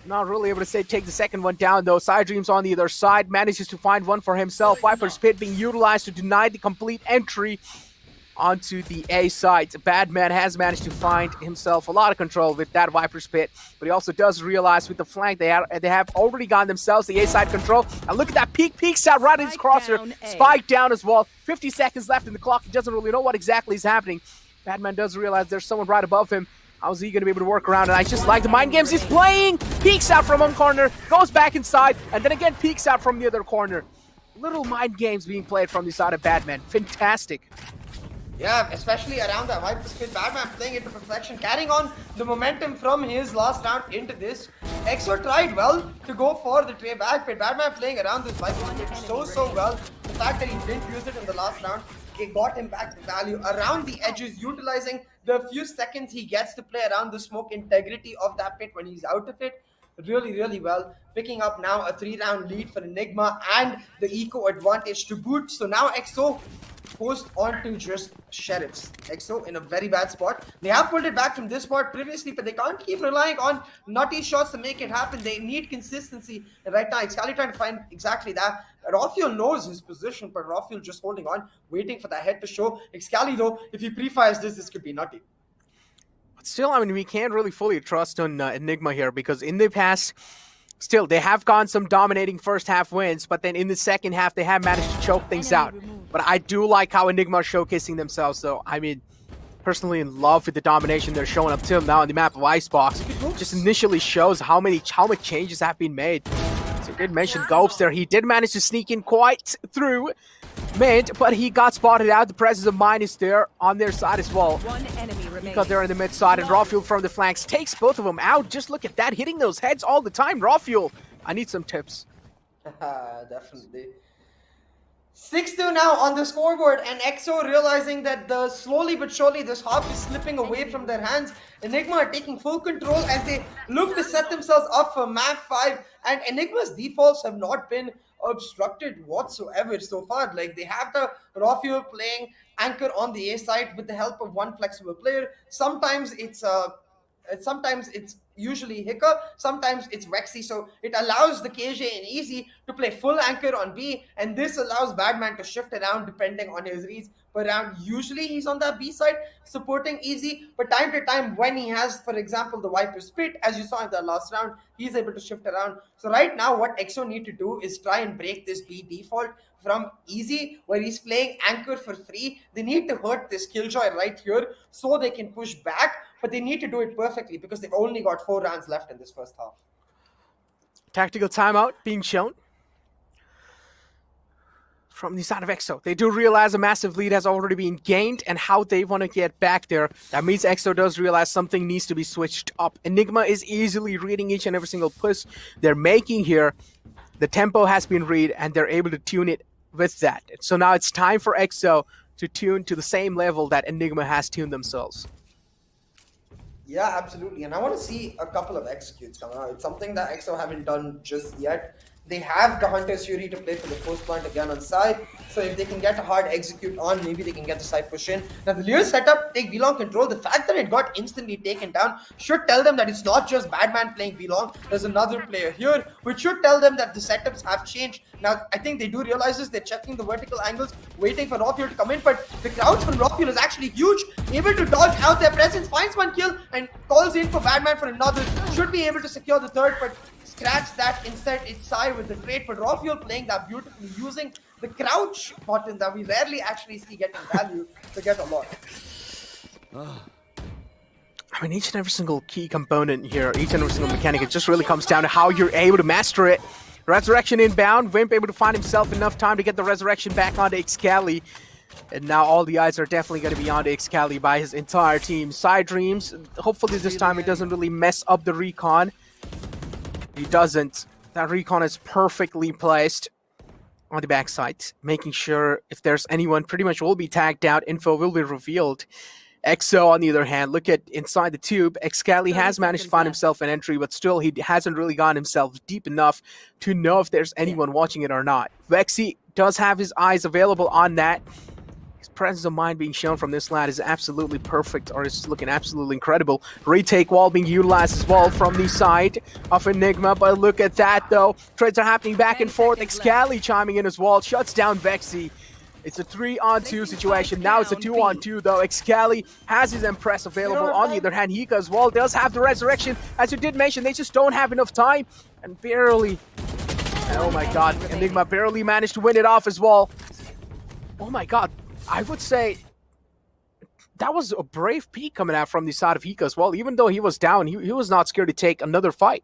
Not really able to take the second one down, though. Side Dreams on the other side manages to find one for himself. Viper's Pit being utilized to deny the complete entry onto the A side. Badman has managed to find himself a lot of control with that Viper's Pit, but he also does realize with the flank they have already gotten themselves the A side control. And look at that peeks out right in his crosshair. Spike down as well. 50 seconds left in the clock. He doesn't really know what exactly is happening. Badman does realize there's someone right above him. How's he going to be able to work around? And I just like the mind games he's playing. Peeks out from one corner, goes back inside, and then again peeks out from the other corner. Little mind games being played from the side of Badman. Fantastic. Yeah, especially around that Viper's Pit. Badman playing it to perfection, carrying on the momentum from his last round into this. EXO tried well to go for the tray back, but Badman playing around this Viper's Pit so well. The fact that he didn't use it in the last round, it got him back the value around the edges, utilizing the few seconds he gets to play around the smoke integrity of that pit when he's out of it. Really well. Picking up now a 3-round lead for Enigma and the eco advantage to boot. So now EXO forced on to just Sheriffs. EXO in a very bad spot. They have pulled it back from this spot previously, but they can't keep relying on nutty shots to make it happen. They need consistency. And right now, Excali trying to find exactly that. Rafiel knows his position, but Rafiel just holding on, waiting for that head to show. Excali though, if he pre-fires this could be nutty. But still, I mean, we can't really fully trust on Enigma here because in the past, still, they have gotten some dominating first half wins, but then in the second half, they have managed to choke things out. But I do like how Enigma are showcasing themselves, though. I mean, personally in love with the domination they're showing up till now on the map of Icebox. Just initially shows how much changes have been made. So I did mention Gopes there. He did manage to sneak in quite through mid, but he got spotted out. The presence of mine is there on their side as well. One enemy remaining. Because they're in the mid side, and Rafiel from the flanks takes both of them out. Just look at that, hitting those heads all the time. Rafiel, I need some tips. Definitely. 6-2 now on the scoreboard, and EXO realizing that slowly but surely this half is slipping away from their hands. Enigma are taking full control as they look to set themselves up for map 5, and Enigma's defaults have not been obstructed whatsoever so far. Like, they have the Rafiel playing anchor on the A side with the help of one flexible player. Sometimes it's usually Hika, sometimes it's Vexy, so it allows the KJ and Easy to play full anchor on B, and this allows Badman to shift around depending on his reads per round. Usually he's on the B side supporting Easy, but time to time when he has, for example, the Viper's Pit, as you saw in the last round, he's able to shift around. So right now what EXO need to do is try and break this B default from Easy, where he's playing anchor for free. They need to hurt this Killjoy right here so they can push back, but they need to do it perfectly because they've only got 4 rounds left in this first half. Tactical timeout being shown from the side of EXO. They do realize a massive lead has already been gained and how they want to get back there. That means EXO does realize something needs to be switched up. Enigma is easily reading each and every single push they're making here. The tempo has been read and they're able to tune it with that. So now it's time for EXO to tune to the same level that Enigma has tuned themselves. Yeah, absolutely. And I want to see a couple of executes coming out. It's something that EXO haven't done just yet. They have the Hunter's Fury to play for the post point again on side. So if they can get a hard execute on, maybe they can get the side push in. Now the Lear setup, take V-Long control. The fact that it got instantly taken down should tell them that it's not just Badman playing V-Long. There's another player here, which should tell them that the setups have changed. Now, I think they do realize this. They're checking the vertical angles, waiting for Rafiel to come in. But the crouch from Rafiel is actually huge. Able to dodge out their presence, finds one kill, and calls in for Badman for another. Should be able to secure the third, but scratch that instead it's Sai with the trade. But Rafiel playing that beautifully, using the crouch button that we rarely actually see getting value to get a lot. I mean, each and every single key component here, each and every single mechanic, it just really comes down to how you're able to master it. Resurrection inbound, Wimp able to find himself enough time to get the Resurrection back onto Excali. And now all the eyes are definitely going to be onto Excali by his entire team. Side Dreams, hopefully this time it doesn't really mess up the recon. He doesn't. That recon is perfectly placed on the backside, making sure if there's anyone, pretty much will be tagged out, info will be revealed. EXO, on the other hand, look at inside the tube. Excali has managed to find himself an entry, but still he hasn't really gotten himself deep enough to know if there's anyone watching it or not. Vexy does have his eyes available on that. His presence of mind being shown from this lad is absolutely perfect, or is looking absolutely incredible. Retake wall being utilized as well from the side of Enigma, but look at that though. Trades are happening back and forth. Excali chiming in as well, shuts down Vexy. It's a 3-on-2 situation. Now it's a 2-on-2 though. Excali has his Empress available. On the other hand, Hika as well does have the Resurrection. As you did mention, they just don't have enough time. And barely... Oh my god, Enigma barely managed to win it off as well. Oh my god, I would say... that was a brave peek coming out from the side of Hika as well. Even though he was down, he was not scared to take another fight.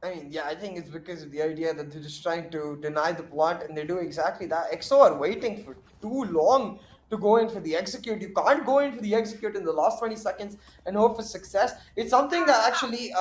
I mean, yeah, I think it's because of the idea that they're just trying to deny the plot, and they do exactly that. EXO are waiting for too long to go in for the execute. You can't go in for the execute in the last 20 seconds and hope for success. It's something that actually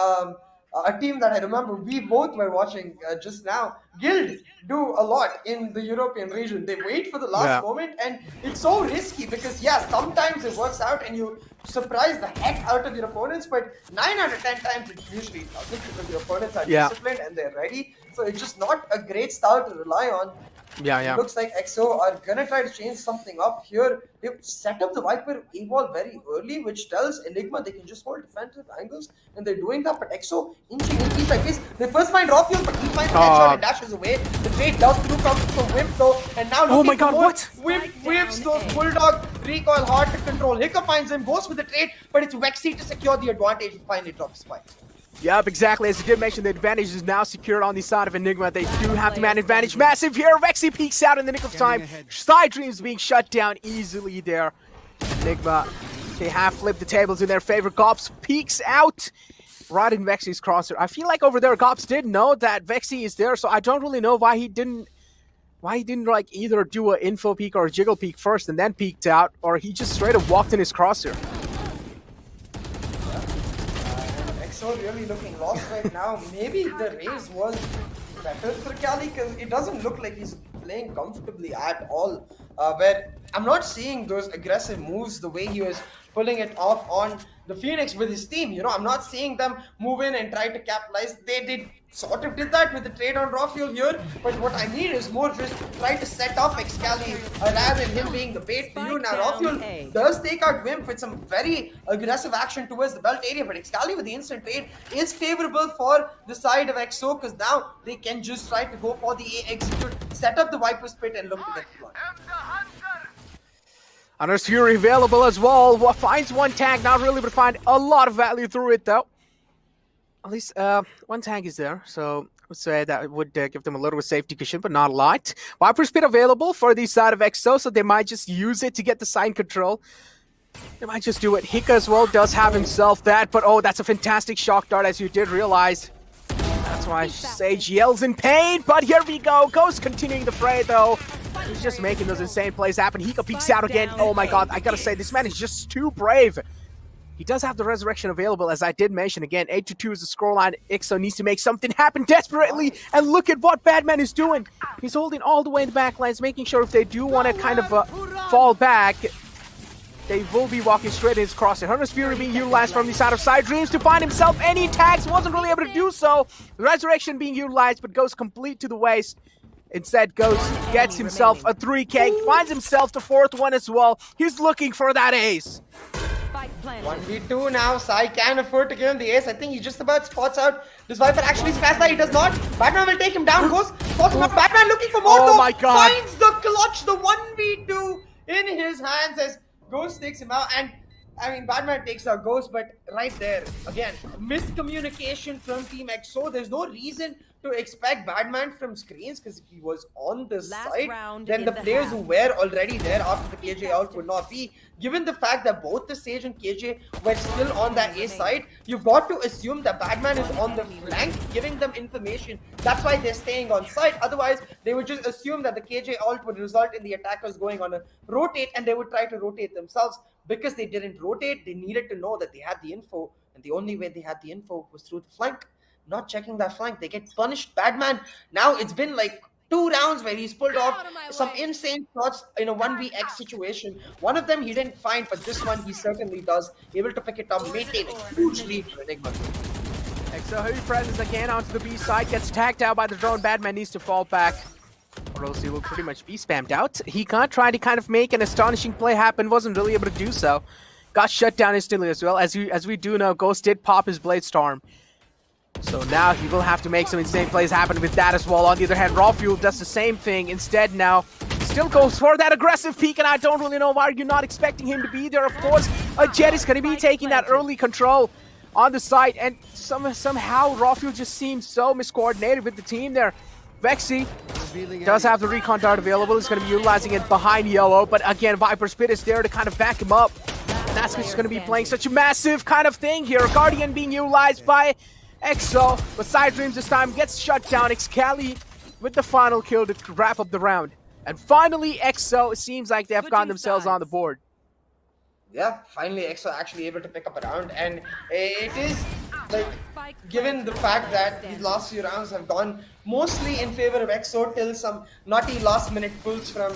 a team that I remember we both were watching just now, Guild, do a lot in the European region. They wait for the last moment, and it's so risky because, yeah, sometimes it works out and you surprise the heck out of your opponents, but 9 out of 10 times it usually doesn't because your opponents are disciplined and they're ready. So it's just not a great style to rely on. It looks like EXO are gonna try to change something up here. They've set up the Viper A-wall very early, which tells Enigma they can just hold defensive angles, and they're doing that. But EXO inching in piece by piece. They first find Rafiel, but he finds a headshot and dashes away. The trade does through come from Wimp though, and now oh my god, what? Wimp whips those Bulldog, recoil hard to control. Hiccup finds him, goes for the trade, but it's Vexy to secure the advantage and finally drops spike. Yep, exactly. As you did mention, the advantage is now secured on the side of Enigma. They do have the man advantage. Massive here. Vexy peeks out in the nick of time. Side Dreams being shut down easily there. Enigma, they have flipped the tables in their favor. Gops peeks out right in Vexy's crosshair. I feel like over there, Gops did know that Vexy is there, so I don't really know why he didn't like either do an info peek or a jiggle peek first and then peeked out, or he just straight up walked in his crosshair. Really looking lost right now. Maybe the raise was better for Cali because it doesn't look like he's playing comfortably at all. Where I'm not seeing those aggressive moves the way he was pulling it off on the Phoenix with his team. You know, I'm not seeing them move in and try to capitalize. They sort of did that with the trade on Rafiel here, but what I need is more just try to set up Excali rather than him being the bait for you. Now Rafiel does take out Wimp with some very aggressive action towards the belt area, but Excali with the instant trade is favorable for the side of EXO because now they can just try to go for the A execute, set up the Viper's Pit and look to get the blood. Hunter's Fury available as well. Finds one tag, not really, but find a lot of value through it though. At least one tag is there, so I would say that would give them a little bit of safety cushion, but not a lot. Viper's Pit available for the side of EXO, so they might just use it to get the side control. They might just do it. Hika as well does have himself that, but oh, that's a fantastic shock dart, as you did realize. That's why Sage yells in pain, but here we go. Ghost continuing the fray though. He's just making those insane plays happen. Hika peeks out again. Oh my god, I gotta say, this man is just too brave. He does have the Resurrection available, as I did mention. Again, 8-2 is the scoreline. EXO needs to make something happen desperately, and look at what Badman is doing. He's holding all the way in the back lines, making sure if they do want to kind of fall back, they will be walking straight in his crosshair. Hunter's Fury being utilized from the side of Side Dreams to find himself any tags. Wasn't really able to do so. The Resurrection being utilized, but goes complete to the waist. Instead, Ghost gets himself a 3K, finds himself the 4th one as well. He's looking for that ace. 1v2 now. Sai can afford to give him the ace. I think he just about spots out. Does Viper actually smash that? He does not. Batman will take him down. Goes, spots him up. Batman looking for more though. Oh my god. Finds the clutch, the 1v2 in his hands as Ghost takes him out. And I mean, Batman takes out Ghost, but right there, again, miscommunication from Team EXO. There's no reason to expect Batman from screens because if he was on the side, then the players who were already there after the KJ out would not be. Given the fact that both the Sage and KJ were still on that A side, you've got to assume that Batman is on the flank, giving them information. That's why they're staying on site. Otherwise, they would just assume that the KJ ult would result in the attackers going on a rotate, and they would try to rotate themselves. Because they didn't rotate, they needed to know that they had the info, and the only way they had the info was through the flank. Not checking that flank, they get punished. Badman, now it's been like 2 rounds where he's pulled off Out of my some way. insane shots in a 1vx situation. One of them he didn't find, but this one he certainly does. Able to pick it up, maintain a huge lead for Enigma. EXO heavy presence again onto the B side, gets tagged out by the drone. Badman needs to fall back, or else he will pretty much be spammed out. He can't try to kind of make an astonishing play happen, wasn't really able to do so. Got shut down instantly as well. As we do know, Ghost did pop his Blade Storm. So now he will have to make some insane plays happen with that as well. On the other hand, Raw Fuel does the same thing. Instead now, still goes for that aggressive peek, and I don't really know why you're not expecting him to be there. Of course, a Jet is going to be taking that early control on the site, and somehow Raw Fuel just seems so miscoordinated with the team there. Vexy does have the recon dart available. He's going to be utilizing it behind Yellow, but again, Viper Spit is there to kind of back him up. And that's going to be playing such a massive kind of thing here. Guardian being utilized by EXO, but Side Dreams this time gets shut down. Excali with the final kill to wrap up the round. And finally, EXO, it seems like they've gotten themselves on the board. Yeah, finally EXO actually able to pick up a round, and it is like, given the fact that these last few rounds have gone mostly in favor of EXO till some naughty last minute pulls from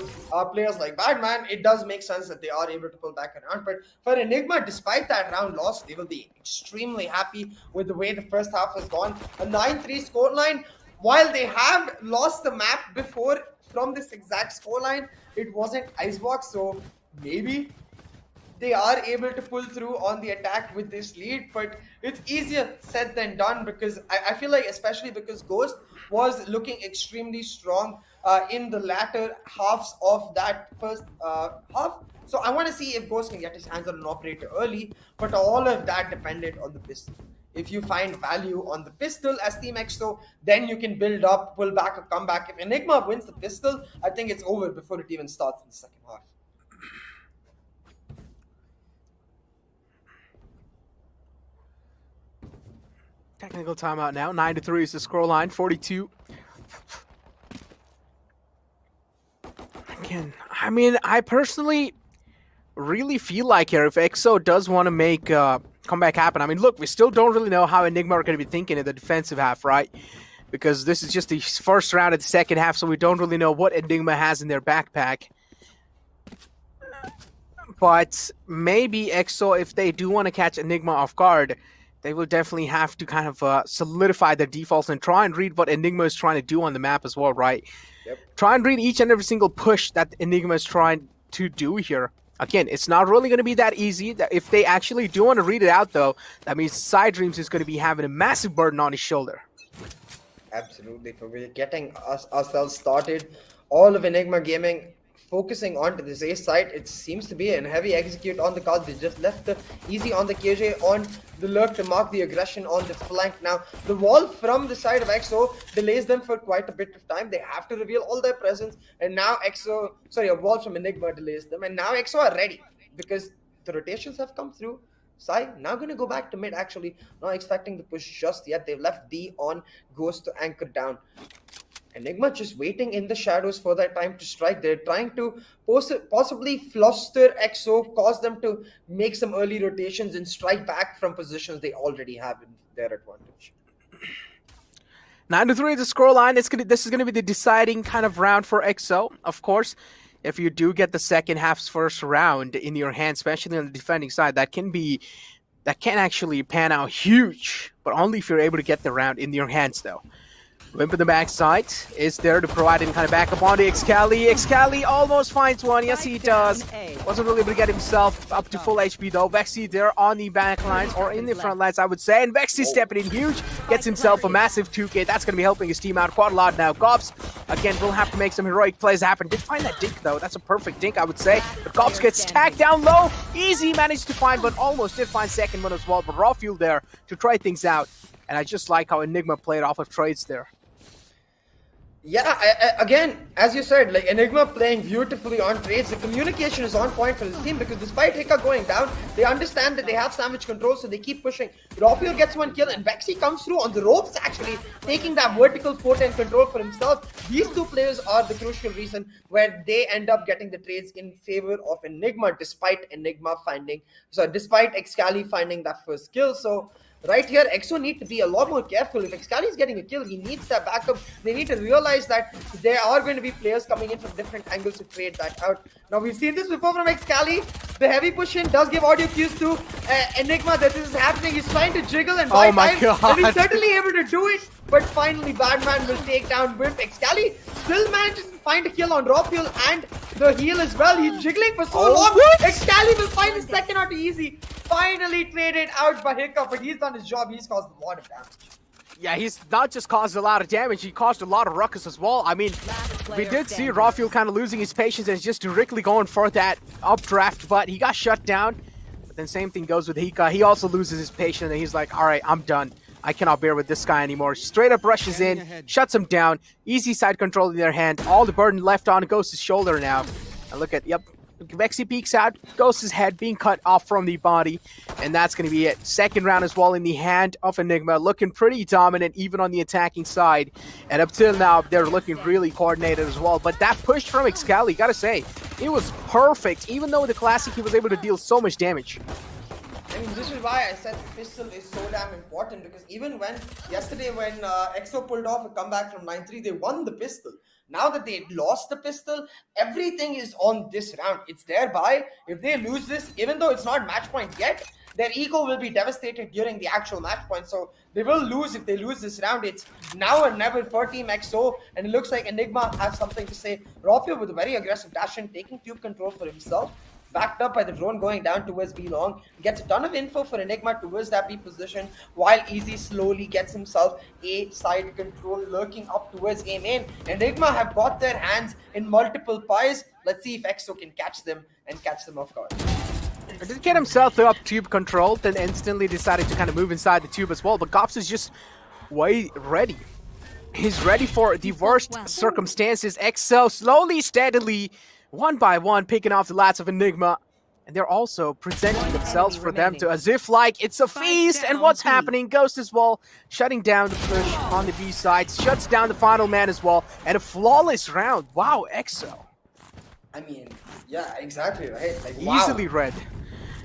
players like Badman, it does make sense that they are able to pull back a round. But for Enigma, despite that round loss, they will be extremely happy with the way the first half has gone. A 9-3 scoreline. While they have lost the map before from this exact scoreline, it wasn't Icebox, so maybe they are able to pull through on the attack with this lead, but it's easier said than done, because I feel like, especially because Ghost was looking extremely strong in the latter halves of that first half. So I want to see if Ghost can get his hands on an operator early, but all of that depended on the pistol. If you find value on the pistol as Team EXO, then you can build up, pull back, or come back. If Enigma wins the pistol, I think it's over before it even starts in the second half. Technical timeout now. 9-3 is the scoreline. 42. Again, I mean, I personally really feel like here, if EXO does want to make comeback happen, I mean, look, we still don't really know how Enigma are going to be thinking in the defensive half, right? Because this is just the first round of the second half, so we don't really know what Enigma has in their backpack. But maybe EXO, if they do want to catch Enigma off guard, they will definitely have to kind of solidify their defaults and try and read what Enigma is trying to do on the map as well, right? Yep. Try and read each and every single push that Enigma is trying to do here. Again, it's not really going to be that easy. If they actually do want to read it out, though, that means Side Dreams is going to be having a massive burden on his shoulder. Absolutely. So we're getting ourselves started. All of Enigma Gaming focusing onto this A side. It seems to be a heavy execute on the cards. They just left the easy on the KJ on the lurk to mark the aggression on the flank. Now, the wall from the side of EXO delays them for quite a bit of time. They have to reveal all their presence. And now a wall from Enigma delays them. And now EXO are ready because the rotations have come through. Sai now going to go back to mid, actually. Not expecting the push just yet. They've left B on Ghost to anchor down. Enigma just waiting in the shadows for their time to strike. They're trying to possibly fluster EXO, cause them to make some early rotations and strike back from positions they already have in their advantage. 9-3 is the scoreline. This is going to be the deciding kind of round for EXO. Of course, if you do get the second half's first round in your hand, especially on the defending side, that can actually pan out huge, but only if you're able to get the round in your hands, though. Wimp in the backside is there to provide any kind of backup on the Excali. Excali almost finds one. Yes, he does. Wasn't really able to get himself up to full HP, though. Vexy there on the back lines, or in the front lines, I would say. And Vexy stepping in huge. Gets himself a massive 2K. That's going to be helping his team out quite a lot now. Gops, again, will have to make some heroic plays happen. Did find that dink, though. That's a perfect dink, I would say. But Gops gets tagged down low. Easy managed to find, but almost did find second one as well. But Raw Fuel there to try things out. And I just like how Enigma played off of trades there. Yeah, again, as you said, like Enigma playing beautifully on trades. The communication is on point for his team because despite Hika going down, they understand that they have sandwich control, so they keep pushing. Rapio gets one kill and Vexy comes through on the ropes, actually taking that vertical 410 control for himself. These two players are the crucial reason where they end up getting the trades in favor of Enigma, despite Excali finding that first kill. So Right here, EXO need to be a lot more careful. If Excali is getting a kill, he needs that backup. They need to realize that there are going to be players coming in from different angles to trade that out. Now, we've seen this before from Excali. The heavy push in does give audio cues to Enigma that this is happening. He's trying to jiggle and buy time. And he's certainly able to do it. But finally, Badman will take down Wimp. Excali still manages to find a kill on Raw Fuel and the heal as well. He's jiggling for so long. Excali will find his second out easy. Finally traded out by Hiccup, but he's done his job. He's caused a lot of damage. Yeah, he's not just caused a lot of damage, he caused a lot of ruckus as well. I mean, we did see Rafuel kind of losing his patience and just directly going for that updraft, but he got shut down. But then same thing goes with Hika. He also loses his patience and he's like, all right, I'm done. I cannot bear with this guy anymore. Straight up rushes in, shuts him down. Easy side control in their hand. All the burden left on Ghost's shoulder now. And look at, yep, Vexy peeks out, Ghost's head being cut off from the body, and that's going to be it. Second round as well in the hand of Enigma, looking pretty dominant even on the attacking side, and up till now they're looking really coordinated as well. But that push from Excali, gotta say, it was perfect. Even though the Classic he was able to deal so much damage. I mean, this is why I said the pistol is so damn important, because even yesterday when EXO pulled off a comeback from 9-3, they won the pistol. Now that they lost the pistol, everything is on this round. It's thereby, if they lose this, even though it's not match point yet, their ego will be devastated during the actual match point. So they will lose if they lose this round. It's now or never for Team EXO, and it looks like Enigma has something to say. Rafuel with a very aggressive dash in, taking tube control for himself. Backed up by the drone going down towards B long. Gets a ton of info for Enigma towards that B position, while Easy slowly gets himself a side control lurking up towards A main. Enigma have got their hands in multiple pies. Let's see if EXO can catch them and catch them off guard. He did get himself up tube control, then instantly decided to kind of move inside the tube as well. But Gops is just way ready. He's ready for the worst circumstances. EXO slowly, steadily, one by one, picking off the lats of Enigma. And they're also presenting themselves for them to as if like it's a feast. And what's happening? Ghost as well, shutting down the push on the B side, shuts down the final man as well. And a flawless round. Wow, EXO. I mean, yeah, exactly, right? Like, wow. Easily read.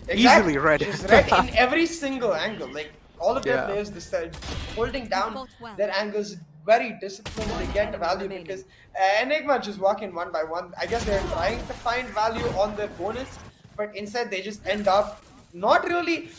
Exactly. Easily read. She's read in every single angle. Like, all of their players decide holding down their angles, very disciplined. They get value because Enigma just walk in one by one. I guess they're trying to find value on their bonus, but instead they just end up not really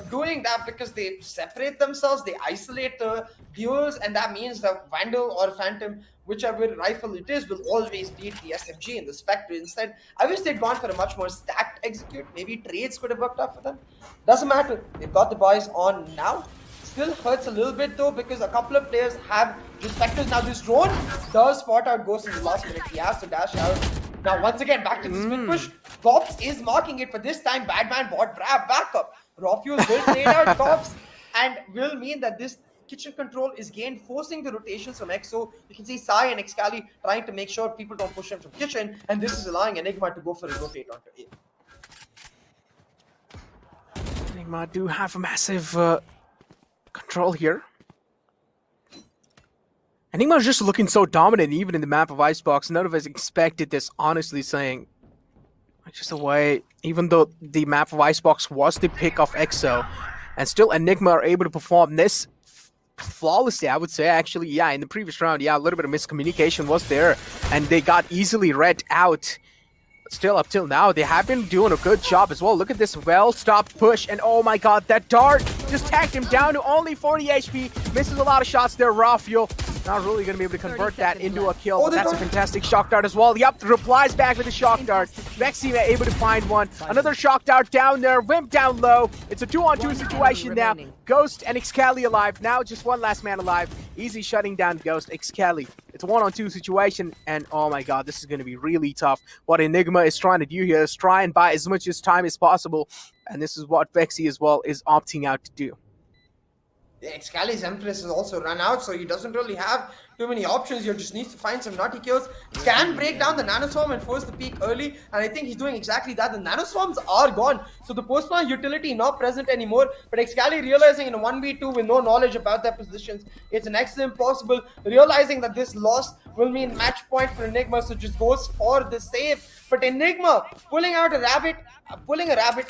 doing that because they separate themselves, they isolate the viewers, and that means the Vandal or Phantom, whichever rifle it is, will always beat the SMG and the Spectre. Instead, I wish they'd gone for a much more stacked execute. Maybe trades could have worked out for them. Doesn't matter. They've got the boys on now. Still hurts a little bit though because a couple of players have the Spectres. Now this drone does spot out Ghost in the last minute. He has to dash out. Now once again back to the spin push. Pops is marking it, but this time Badman bought backup. Rafuel will trade out Pops and will mean that this kitchen control is gained, forcing the rotations from EXO. You can see Sai and Excali trying to make sure people don't push him from kitchen, and this is allowing Enigma to go for a rotate onto A. Enigma do have a massive control here. Enigma is just looking so dominant even in the map of Icebox. None of us expected this, honestly saying. Just a way, even though the map of Icebox was the pick of EXO, and still Enigma are able to perform this flawlessly, I would say. Actually, yeah, in the previous round, yeah, a little bit of miscommunication was there, and they got easily read out. But still, up till now, they have been doing a good job as well. Look at this well-stopped push, and oh my god, that dart just tagged him down to only 40 HP. Misses a lot of shots there, Rafuel. Not really going to be able to convert that into a kill, but that's a fantastic shock dart as well. Yep, replies back with a shock dart. Vexy able to find one. Another shock dart down there. Wimp down low. It's a 2-on-2 situation now. Ghost and Excali alive. Now just one last man alive. Easy shutting down Ghost. Excali. It's a 1-on-2 situation, and oh my god, this is going to be really tough. What Enigma is trying to do here is try and buy as much time as possible, and this is what Vexy as well is opting out to do. Excali's Empress has also run out, so he doesn't really have too many options. He just needs to find some naughty kills. Can break down the Nanoswarm and force the peak early, and I think he's doing exactly that. The Nanoswarms are gone, so the post-plant utility not present anymore, but Excali realizing in a 1v2 with no knowledge about their positions, it's an excellent possible, realizing that this loss will mean match point for Enigma, so just goes for the save. But Enigma pulling a rabbit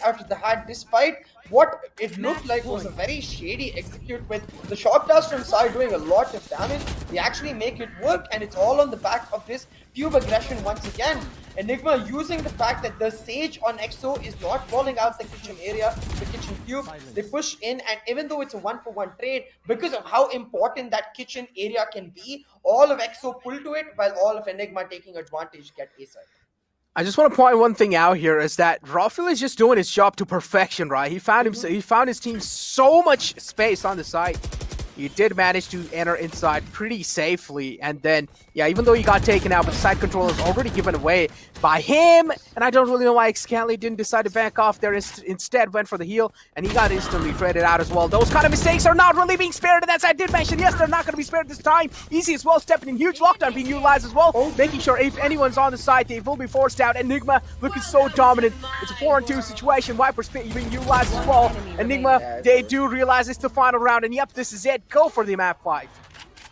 out of the hat, despite what it looked like was a very shady execute with the shot dust from side doing a lot of damage. They actually make it work, and it's all on the back of this Cube aggression once again. Enigma using the fact that the Sage on EXO is not falling out the kitchen area, the kitchen cube. They push in, and even though it's a 1-for-1 trade, because of how important that kitchen area can be, all of EXO pull to it, while all of Enigma taking advantage get A side. I just want to point one thing out here is that Rafael is just doing his job to perfection, right? He found he found his team so much space on the side. He did manage to enter inside pretty safely, and then, yeah, even though he got taken out, but the side control is already given away by him, and I don't really know why Xcanley didn't decide to back off there, instead went for the heal, and he got instantly traded out as well. Those kind of mistakes are not really being spared, and as I did mention, yes, they're not going to be spared this time. Easy as well, stepping in, huge lockdown being utilized as well, making sure if anyone's on the side, they will be forced out. Enigma looking so dominant. It's a 4-on-2 situation, Viper's being utilized as well. Enigma, they do realize it's the final round, and yep, this is it. Go for the map 5.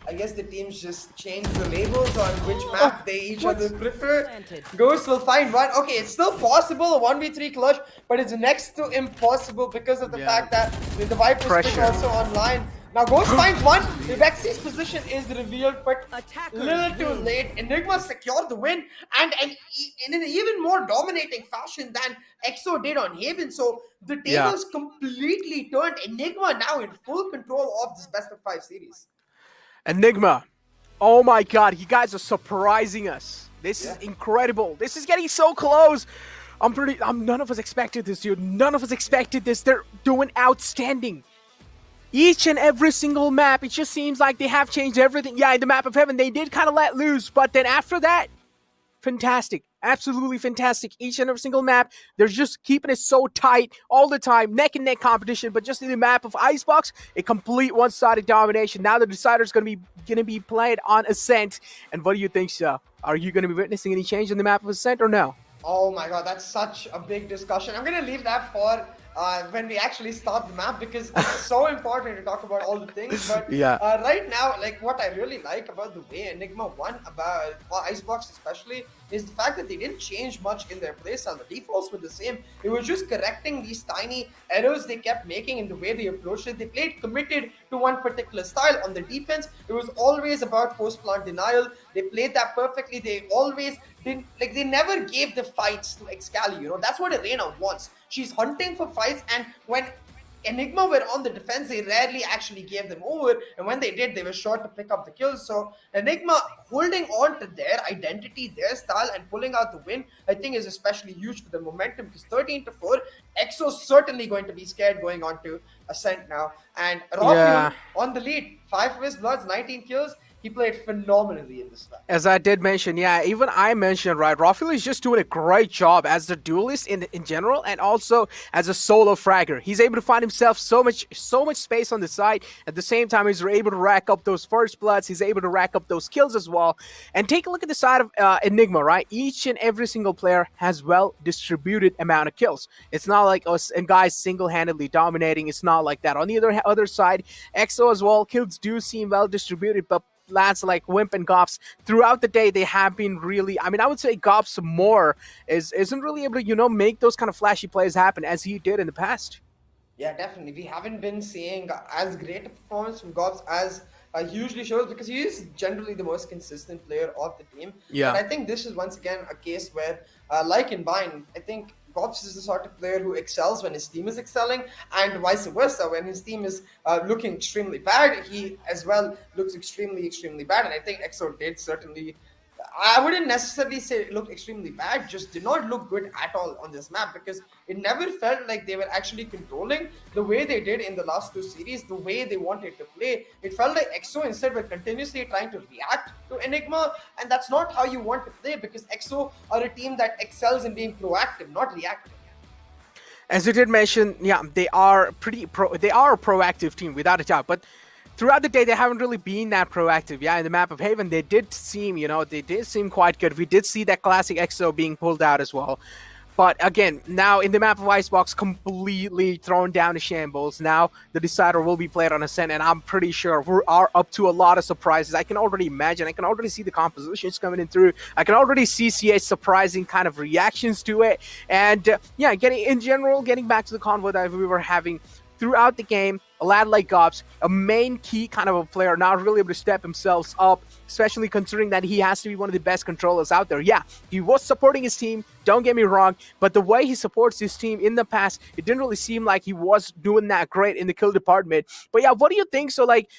I guess the teams just change the labels on which map they each other prefer. Ghost will find one. Okay, it's still possible, a 1v3 clutch, but it's next to impossible because of the fact that the Viper's pick also online. Now Ghost finds one. The Vexi's position is revealed, but a little too late. Enigma secured the win, and in an even more dominating fashion than EXO did on Haven. So the tables completely turned. Enigma now in full control of this best of 5 series. Enigma, oh my god, you guys are surprising us. This is incredible. This is getting so close. None of us expected this, dude. None of us expected this. They're doing outstanding. Each and every single map, it just seems like they have changed everything. Yeah, in the map of heaven, they did kind of let loose, but then after that, fantastic. Absolutely fantastic. Each and every single map, they're just keeping it so tight all the time. Neck and neck competition, but just in the map of Icebox, a complete one-sided domination. Now the decider is going to be played on Ascent. And what do you think, sir? Are you going to be witnessing any change in the map of Ascent or no? Oh my god, that's such a big discussion. I'm going to leave that for when we actually start the map, because it's so important to talk about all the things. But right now, like, what I really like about the way Enigma won, about Icebox especially, is the fact that they didn't change much in their playstyle. The defaults were the same. It was just correcting these tiny errors they kept making in the way they approached it. They played committed to one particular style. On the defense, it was always about post-plant denial. They played that perfectly. They always didn't, like, they never gave the fights to Excali, you know. That's what Arena wants. She's hunting for fights, and when Enigma were on the defense, they rarely actually gave them over, and when they did, they were sure to pick up the kills. So Enigma holding on to their identity, their style, and pulling out the win, I think is especially huge for the momentum, because 13-4, EXO's certainly going to be scared going on to Ascent now. And Rafael on the lead, 5 of his bloods, 19 kills. He played phenomenally in this match. As I did mention, even I mentioned, right, Rafael is just doing a great job as a duelist in general, and also as a solo fragger. He's able to find himself so much space on the side. At the same time, he's able to rack up those first bloods. He's able to rack up those kills as well. And take a look at the side of Enigma, right? Each and every single player has well-distributed amount of kills. It's not like us and guys single-handedly dominating. It's not like that. On the other side, EXO as well, kills do seem well-distributed, but lads like Wimp and Gops throughout the day, they have been really, I mean, I would say Gops more isn't really able to, you know, make those kind of flashy plays happen as he did in the past. Yeah, definitely. We haven't been seeing as great a performance from Gops as usually shows, because he is generally the most consistent player of the team. Yeah. And I think this is once again a case where, like in Bind, I think Gops is the sort of player who excels when his team is excelling, and vice versa. When his team is looking extremely bad, he as well looks extremely bad. And I think EXO did certainly, I wouldn't necessarily say it looked extremely bad, just did not look good at all on this map, because it never felt like they were actually controlling the way they did in the last 2 series, the way they wanted to play. It felt like EXO instead were continuously trying to react to Enigma, and that's not how you want to play, because EXO are a team that excels in being proactive, not reactive. As you did mention, they are a proactive team without a doubt, but throughout the day, they haven't really been that proactive. Yeah, in the map of Haven, they did seem quite good. We did see that classic EXO being pulled out as well. But again, now in the map of Icebox, completely thrown down to shambles. Now the decider will be played on Ascent, and I'm pretty sure we are up to a lot of surprises. I can already imagine. I can already see the compositions coming in through. I can already see CA's surprising kind of reactions to it. And yeah, getting back to the convo that we were having throughout the game, a lad like Gops, a main key kind of a player, not really able to step himself up, especially considering that he has to be one of the best controllers out there. Yeah, he was supporting his team, don't get me wrong, but the way he supports his team in the past, it didn't really seem like he was doing that great in the kill department. But yeah, what do you think? So like,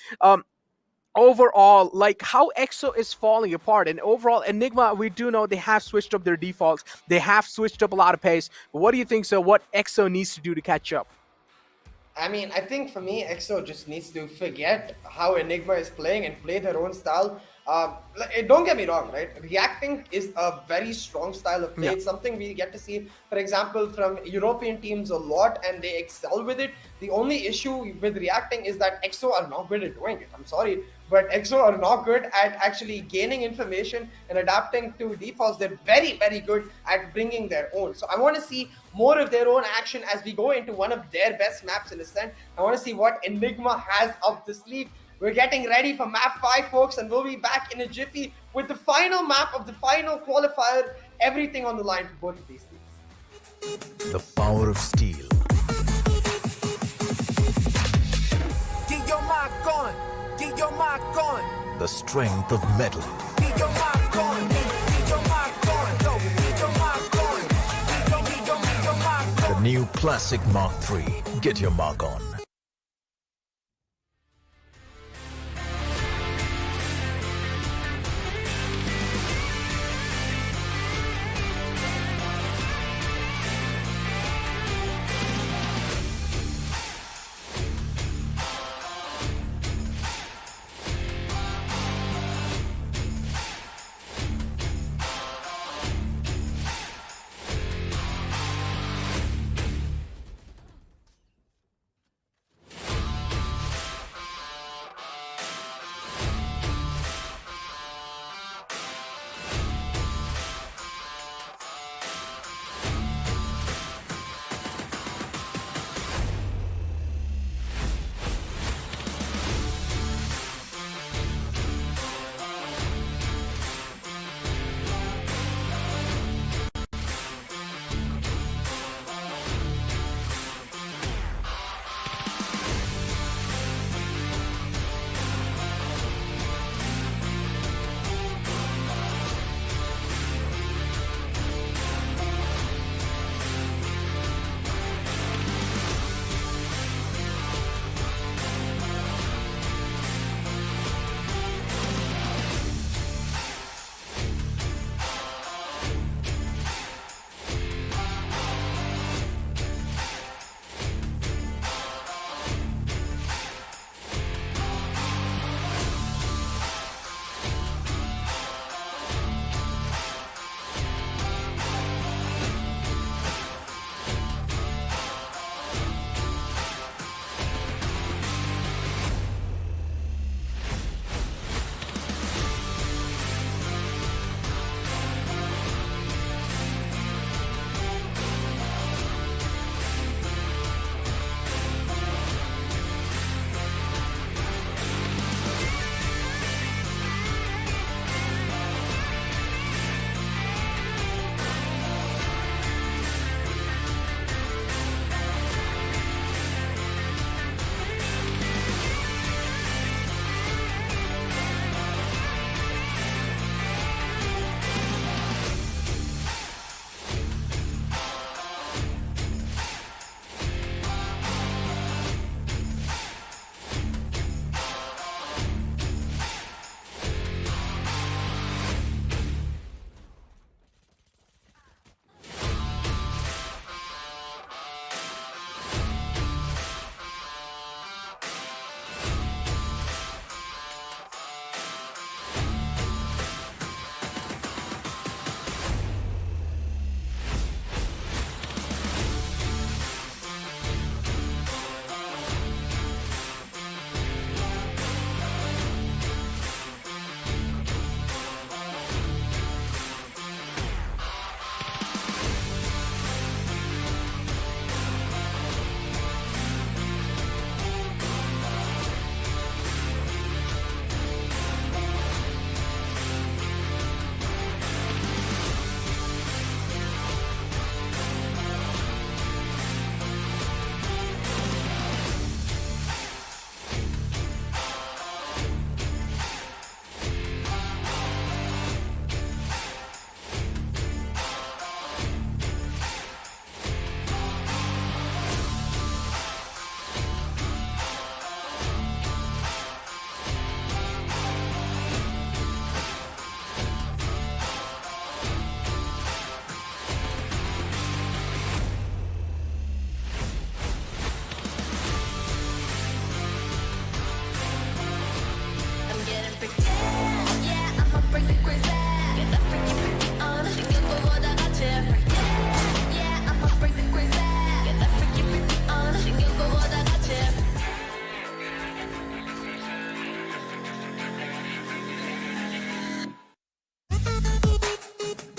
overall, like how EXO is falling apart, and overall Enigma, we do know they have switched up their defaults, they have switched up a lot of pace. But what do you think? So what EXO needs to do to catch up? I mean, I think for me, EXO just needs to forget how Enigma is playing and play their own style. Don't get me wrong, right? Reacting is a very strong style of play. Yeah. It's something we get to see, for example, from European teams a lot, and they excel with it. The only issue with reacting is that EXO are not good at doing it. I'm sorry, but EXO are not good at actually gaining information and adapting to defaults. They're very, very good at bringing their own. So I want to see more of their own action as we go into one of their best maps in Ascent. I want to see what Enigma has up the sleeve. We're getting ready for map 5, folks, and we'll be back in a jiffy with the final map of the final qualifier. Everything on the line for both of these teams. The power of steel. Get your mark on. Get your mark on. The strength of metal. Get your mark on. Get your mark on. Go. Get your mark on. Get your mark on. The new Classic Mark III. Get your mark on.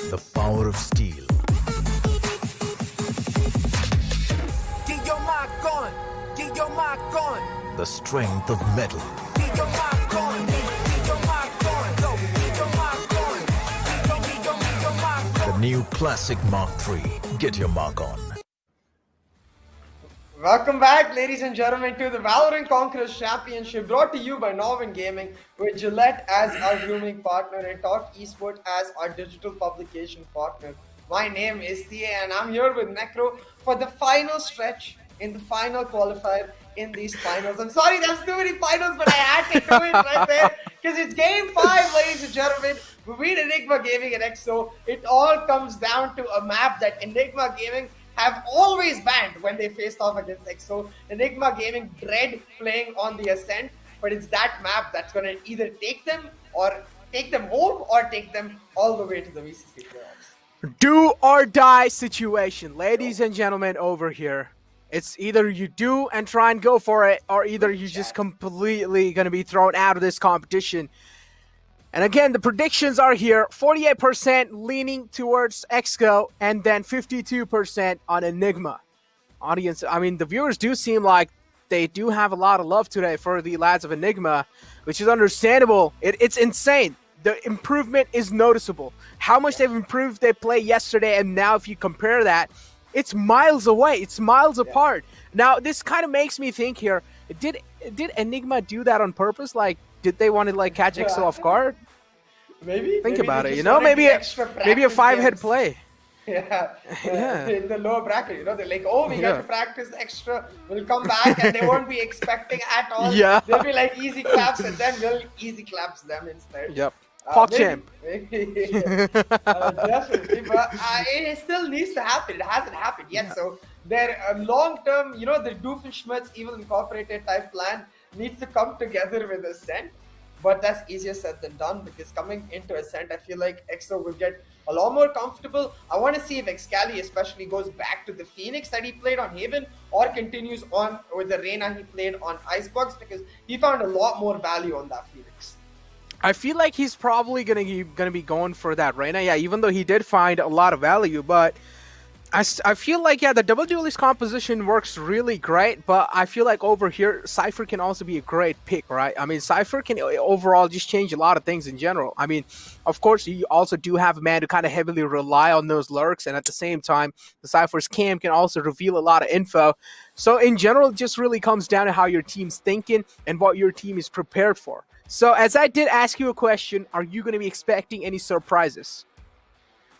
The power of steel. Get your mark on. Get your mark on. The strength of metal. Get your mark on. Get your mark on. Go. Get your mark on. Get your mark on. The new Classic Mark III. Get your mark on. Welcome back, ladies and gentlemen, to the Valorant Conquerors Championship, brought to you by NODWIN Gaming, with Gillette as our grooming partner and Talk Esports as our digital publication partner. My name is CA and I'm here with Necro for the final stretch in the final qualifier in these finals. I'm sorry, there's too many finals, but I had to do it right there because it's game 5, ladies and gentlemen. We beat Enigma Gaming and EXO. It all comes down to a map that Enigma Gaming have always banned when they faced off against EXO. Enigma Gaming dread playing on the Ascent, but it's that map that's going to either take them home or take them all the way to the VCC playoffs. Do or die situation, ladies and gentlemen, over here. It's either you do and try and go for it, or either you're just completely going to be thrown out of this competition. And again, the predictions are here. 48% leaning towards EXO, and then 52% on Enigma. Audience, I mean, the viewers do seem like they do have a lot of love today for the lads of Enigma, which is understandable. It's insane. The improvement is noticeable. How much they've improved their play yesterday, and now if you compare that, it's miles away. It's miles apart. Now, this kind of makes me think here, did Enigma do that on purpose? Like, did they want to like catch EXO off guard? Maybe. Think maybe about they it, you just know, wanted maybe the extra a 5-head games. play. Yeah. Yeah. In the lower bracket, you know, they're like, oh, we got to practice extra. We'll come back, and they won't be expecting at all. Yeah. They'll be like easy claps, and then we'll easy claps them instead. Yep. Pop champ. Definitely, but it still needs to happen. It hasn't happened yet. So their long-term, you know, the Doofenshmirtz Evil Incorporated type plan needs to come together with Ascent. But that's easier said than done, because coming into Ascent, I feel like EXO will get a lot more comfortable. I want to see if Excali especially goes back to the Phoenix that he played on Haven, or continues on with the Reyna he played on Icebox, because he found a lot more value on that Phoenix. I feel like he's probably gonna be going for that Reyna. Yeah, even though he did find a lot of value, but I feel like, yeah, the double duelist composition works really great, but I feel like over here, Cypher can also be a great pick, right? I mean, Cypher can overall just change a lot of things in general. I mean, of course, you also do have a man to kind of heavily rely on those lurks, and at the same time, the Cypher's cam can also reveal a lot of info. So in general, it just really comes down to how your team's thinking and what your team is prepared for. So as I did ask you a question, are you going to be expecting any surprises?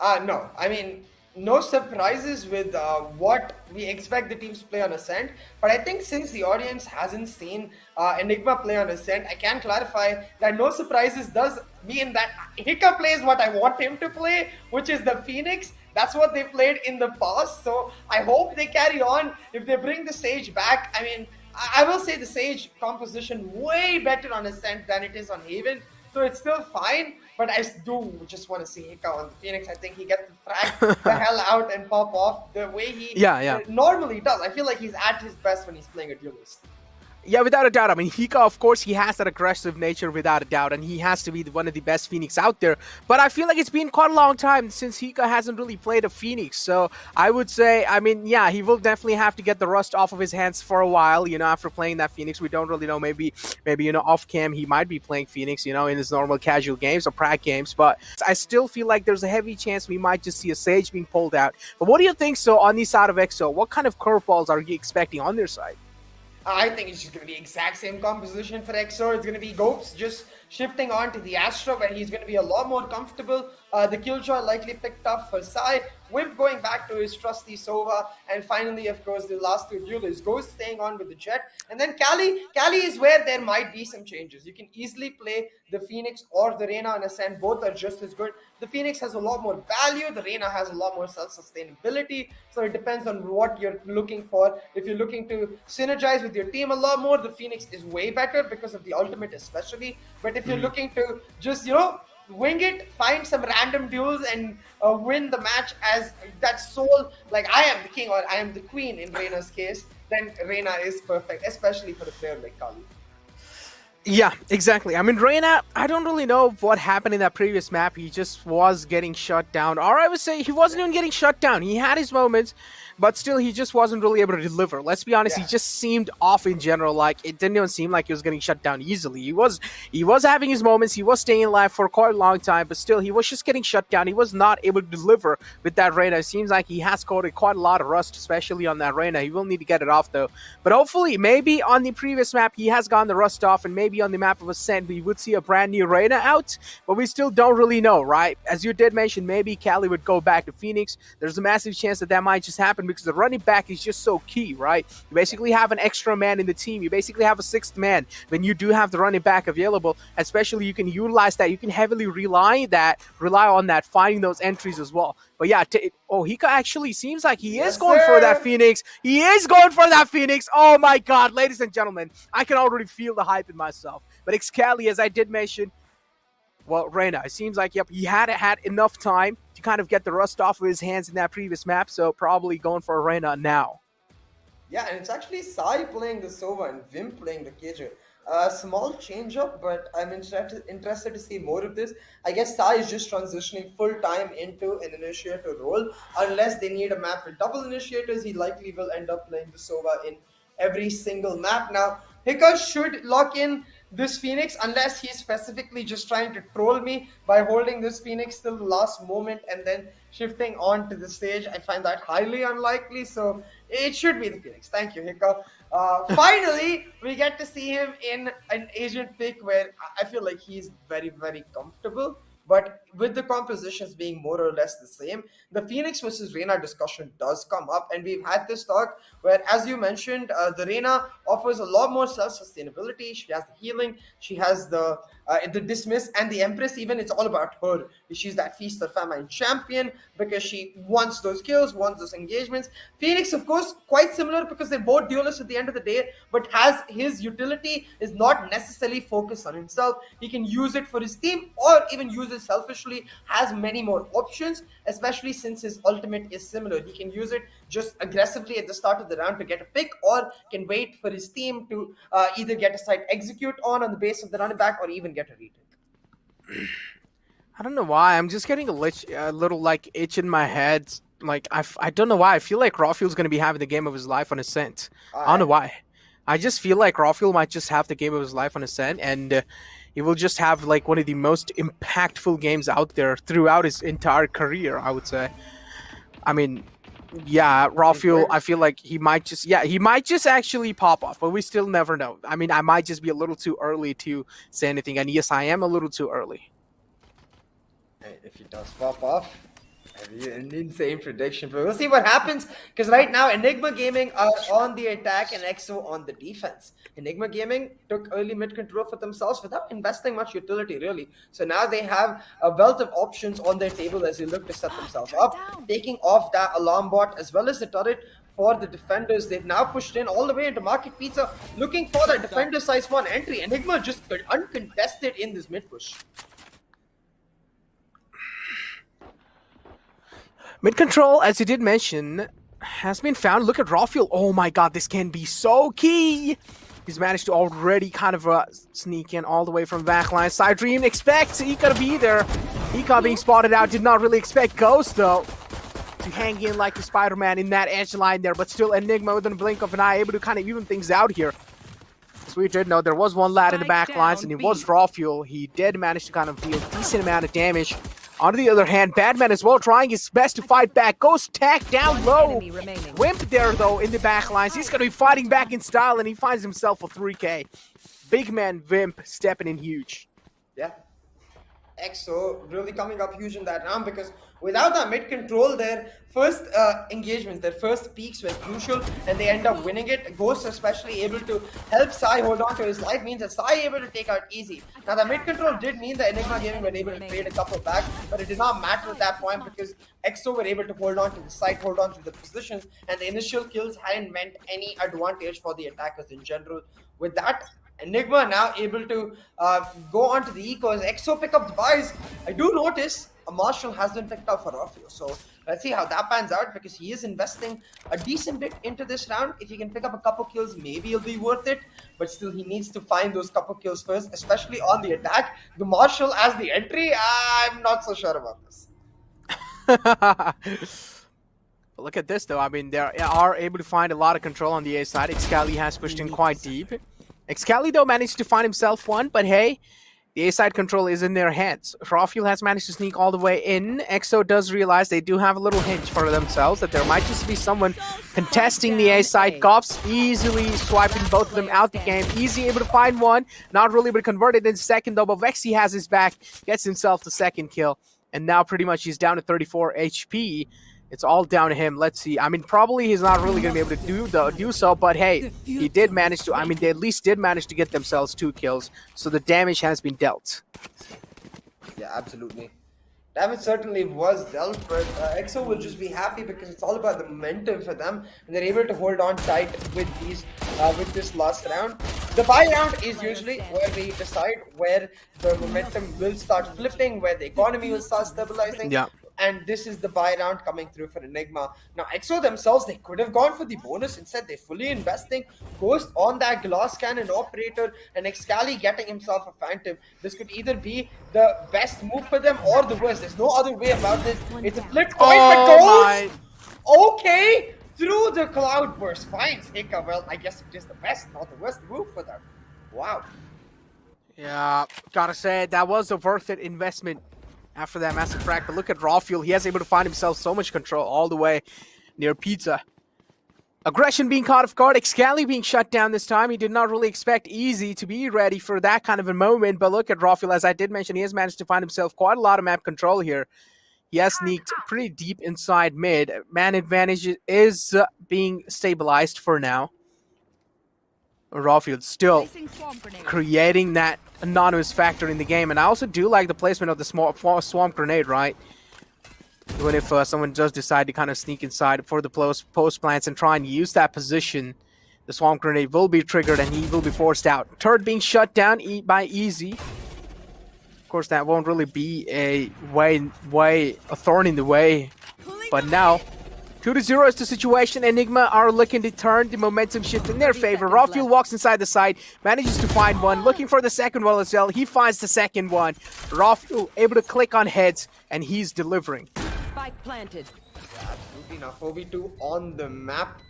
No. I mean, no surprises with what we expect the teams to play on Ascent. But I think since the audience hasn't seen Enigma play on Ascent, I can clarify that no surprises does mean that Hika plays what I want him to play, which is the Phoenix. That's what they played in the past. So I hope they carry on. If they bring the Sage back, I mean, I will say the Sage composition way better on Ascent than it is on Haven. So it's still fine, but I do just want to see Hika on the Phoenix. I think he gets to frag the hell out and pop off the way he normally does. I feel like he's at his best when he's playing a duelist. Yeah, without a doubt. I mean, Hika, of course, he has that aggressive nature without a doubt, and he has to be one of the best Phoenix out there. But I feel like it's been quite a long time since Hika hasn't really played a Phoenix. So I would say, I mean, yeah, he will definitely have to get the rust off of his hands for a while, you know, after playing that Phoenix. We don't really know. Maybe, you know, off cam, he might be playing Phoenix, you know, in his normal casual games or prac games. But I still feel like there's a heavy chance we might just see a Sage being pulled out. But what do you think, so on the side of EXO? What kind of curveballs are you expecting on their side? I think it's just going to be exact same composition for EXO. It's going to be Gopes just shifting on to the Astra, where he's going to be a lot more comfortable. The Killjoy likely picked up for Sai. Wimp going back to his trusty Sova. And finally, of course, the last two duelists. Ghost staying on with the Jet. And then Kali is where there might be some changes. You can easily play the Phoenix or the Reyna on Ascent. Both are just as good. The Phoenix has a lot more value. The Reyna has a lot more self-sustainability. So it depends on what you're looking for. If you're looking to synergize with your team a lot more, the Phoenix is way better because of the ultimate especially. But if you're looking to just, you know, wing it, find some random duels and win the match as that sole, like I am the king or I am the queen in Reyna's case, then Reyna is perfect, especially for a player like Kali. Yeah, exactly. I mean, Reyna, I don't really know what happened in that previous map. He just was getting shut down. Or I would say he wasn't even getting shut down. He had his moments, but still he just wasn't really able to deliver. Let's be honest, he just seemed off in general. Like, it didn't even seem like he was getting shut down easily. He was having his moments. He was staying alive for quite a long time, but still he was just getting shut down. He was not able to deliver with that Reyna. It seems like he has coated quite a lot of rust, especially on that Reyna. He will need to get it off though. But hopefully, maybe on the previous map he has gotten the rust off, and maybe on the map of Ascent we would see a brand new Reyna out, but we still don't really know, right? As you did mention, maybe Cali would go back to Phoenix. There's a massive chance that might just happen because the running back is just so key, right? You basically have an extra man in the team. You basically have a sixth man when you do have the running back available. Especially you can utilize that. You can heavily rely on that, finding those entries as well. But yeah, Hika actually seems like he is going for that Phoenix. He is going for that Phoenix. Oh my god, ladies and gentlemen, I can already feel the hype in myself. But Excali, as I did mention, well, Reyna, it seems like, yep, he had enough time to kind of get the rust off of his hands in that previous map, so probably going for a Reyna now. Yeah, and it's actually Sai playing the Sova and Vim playing the Cager. Small change up, but I'm interested to see more of this. I guess Sai is just transitioning full time into an initiator role. Unless they need a map with double initiators, he likely will end up playing the Sova in every single map. Now, Hika should lock in this Phoenix unless he's specifically just trying to troll me by holding this Phoenix till the last moment and then shifting on to the stage. I find that highly unlikely, so it should be the Phoenix. Thank you, Hika. Finally, we get to see him in an agent pick where I feel like he's very, very comfortable. But with the compositions being more or less the same, the Phoenix versus Reyna discussion does come up. And we've had this talk where, as you mentioned, the Reyna offers a lot more self-sustainability. She has the healing. She has the Dismiss and the Empress. Even it's all about her. She's that Feast or Famine champion because she wants those kills, wants those engagements. Phoenix, of course, quite similar because they're both duelists at the end of the day, but has his utility is not necessarily focused on himself. He can use it for his team or even use it selfishly, has many more options, especially since his ultimate is similar. He can use it just aggressively at the start of the round to get a pick, or can wait for his team to either get a side execute on the base of the running back or even get a retake. I don't know why. I'm just getting a little like itch in my head. Like I don't know why. I feel like Rafiel's going to be having the game of his life on Ascent. I don't know why. I just feel like Rafiel might just have the game of his life on Ascent, and he will just have like one of the most impactful games out there throughout his entire career, I would say. I mean, yeah, Rafiel, I feel like he might just actually pop off, but we still never know. I mean, I might just be a little too early to say anything, and yes, I am a little too early. If he does pop off, an insane prediction, but we'll see what happens, because right now Enigma Gaming are on the attack and EXO on the defense. Enigma Gaming took early mid control for themselves without investing much utility, really. So now they have a wealth of options on their table as they look to set themselves up, taking off that alarm bot as well as the turret for the defenders. They've now pushed in all the way into Market Pizza, looking for that defender size 1 entry. Enigma just uncontested in this mid push. Mid-control, as you did mention, has been found. Look at Rafiel. Oh my god, this can be so key. He's managed to already kind of sneak in all the way from backline. Side Dream expects Ika to be there. Ika being spotted out. Did not really expect Ghost, though, to hang in like the Spider-Man in that edge line there. But still, Enigma within a blink of an eye, able to kind of even things out here. As we did know, there was one lad in the back lines, and it was Rafiel. He did manage to kind of deal a decent amount of damage. On the other hand, Badman as well, trying his best to fight back. Goes tack down low. Wimp there, though, in the back lines. He's going to be fighting back in style, and he finds himself a 3K. Big man Wimp stepping in huge. Yeah. EXO really coming up huge in that round, because without that mid control, their first engagements, their first peaks were crucial, and they end up winning it. Ghost especially able to help Sai hold on to his life means that Sai able to take out easy. Now the mid control did mean that Enigma Gaming were able to trade a couple back, but it did not matter at that point because EXO were able to hold on to the site, hold on to the positions, and the initial kills hadn't meant any advantage for the attackers in general. With that, Enigma now able to go on to the eco as EXO pick up the buys. I do notice a Marshall has been picked up for Rafiel, so Let's see how that pans out because he is investing a decent bit into this round. If he can pick up a couple kills, maybe it'll be worth it. But still, he needs to find those couple kills first, especially on the attack. The Marshall as the entry, I'm not so sure about this. But look at this, though. I mean, they are able to find a lot of control on the A side. Excali has pushed in quite deep. Excali, though, managed to find himself one, but hey, the A side control is in their hands. Rafiel has managed to sneak all the way in. EXO does realize they do have a little hinge for themselves, that there might just be someone contesting the A side. Cops easily swiping both of them out the game. Easy able to find one. Not really able to convert it in second, though, but Vexy has his back, gets himself the second kill, and now pretty much he's down to 34 HP. It's all down to him. Let's see. I mean, probably he's not really going to be able to do so, but hey, he did manage to. I mean, they at least did manage to get themselves 2 kills, so the damage has been dealt. Yeah, absolutely. Damage certainly was dealt, but EXO will just be happy because it's all about the momentum for them, and they're able to hold on tight with this last round. The buy round is usually where we decide where the momentum will start flipping, where the economy will start stabilizing. Yeah. And this is the buy round coming through for Enigma. Now, EXO themselves, they could have gone for the bonus. Instead, they're fully investing. Ghost on that glass cannon operator and Excali getting himself a phantom. This could either be the best move for them or the worst. There's no other way about this. It's a flip coin, but Ghost, okay, through the cloud burst. Finds Hika. Well, I guess it is the best, not the worst move for them. Wow. Yeah, gotta say, that was a worth it investment after that massive frag. But look at Rafiel. He has able to find himself so much control all the way near Pizza. Aggression being caught off guard. Excali being shut down this time. He did not really expect Easy to be ready for that kind of a moment. But look at Rafiel. As I did mention, he has managed to find himself quite a lot of map control here. He has sneaked pretty deep inside mid. Man advantage is being stabilized for now. Rafiel still creating that anonymous factor in the game, and I also do like the placement of the swamp grenade, right? Even if someone does decide to kind of sneak inside for the post plants and try and use that position, the swamp grenade will be triggered and he will be forced out. Turret being shut down by Easy. Of course, that won't really be a thorn in the way, but now 2-0 is the situation. Enigma are looking to turn the momentum shift in their favor. Rafiel walks inside the side, manages to find one, looking for the second one as well. He finds the second one. Rafiel able to click on heads, and he's delivering. Spike planted. Yeah, absolutely. Now 4v2 on the map.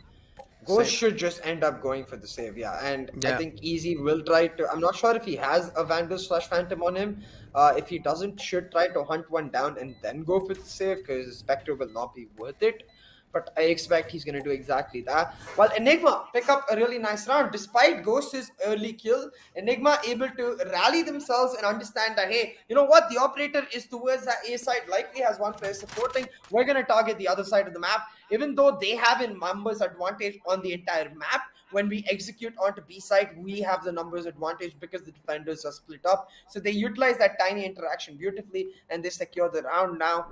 Ghost should just end up going for the save, yeah. And I think Easy will try to. I'm not sure if he has a Vandal/Phantom on him. If he doesn't, should try to hunt one down and then go for the save because Spectre will not be worth it. But I expect he's going to do exactly that. While Enigma pick up a really nice round. Despite Ghost's early kill, Enigma able to rally themselves and understand that, hey, you know what? The operator is towards that A side, likely has one player supporting. We're going to target the other side of the map. Even though they have a numbers advantage on the entire map, when we execute onto B side, we have the numbers advantage because the defenders are split up. So they utilize that tiny interaction beautifully and they secure the round. Now,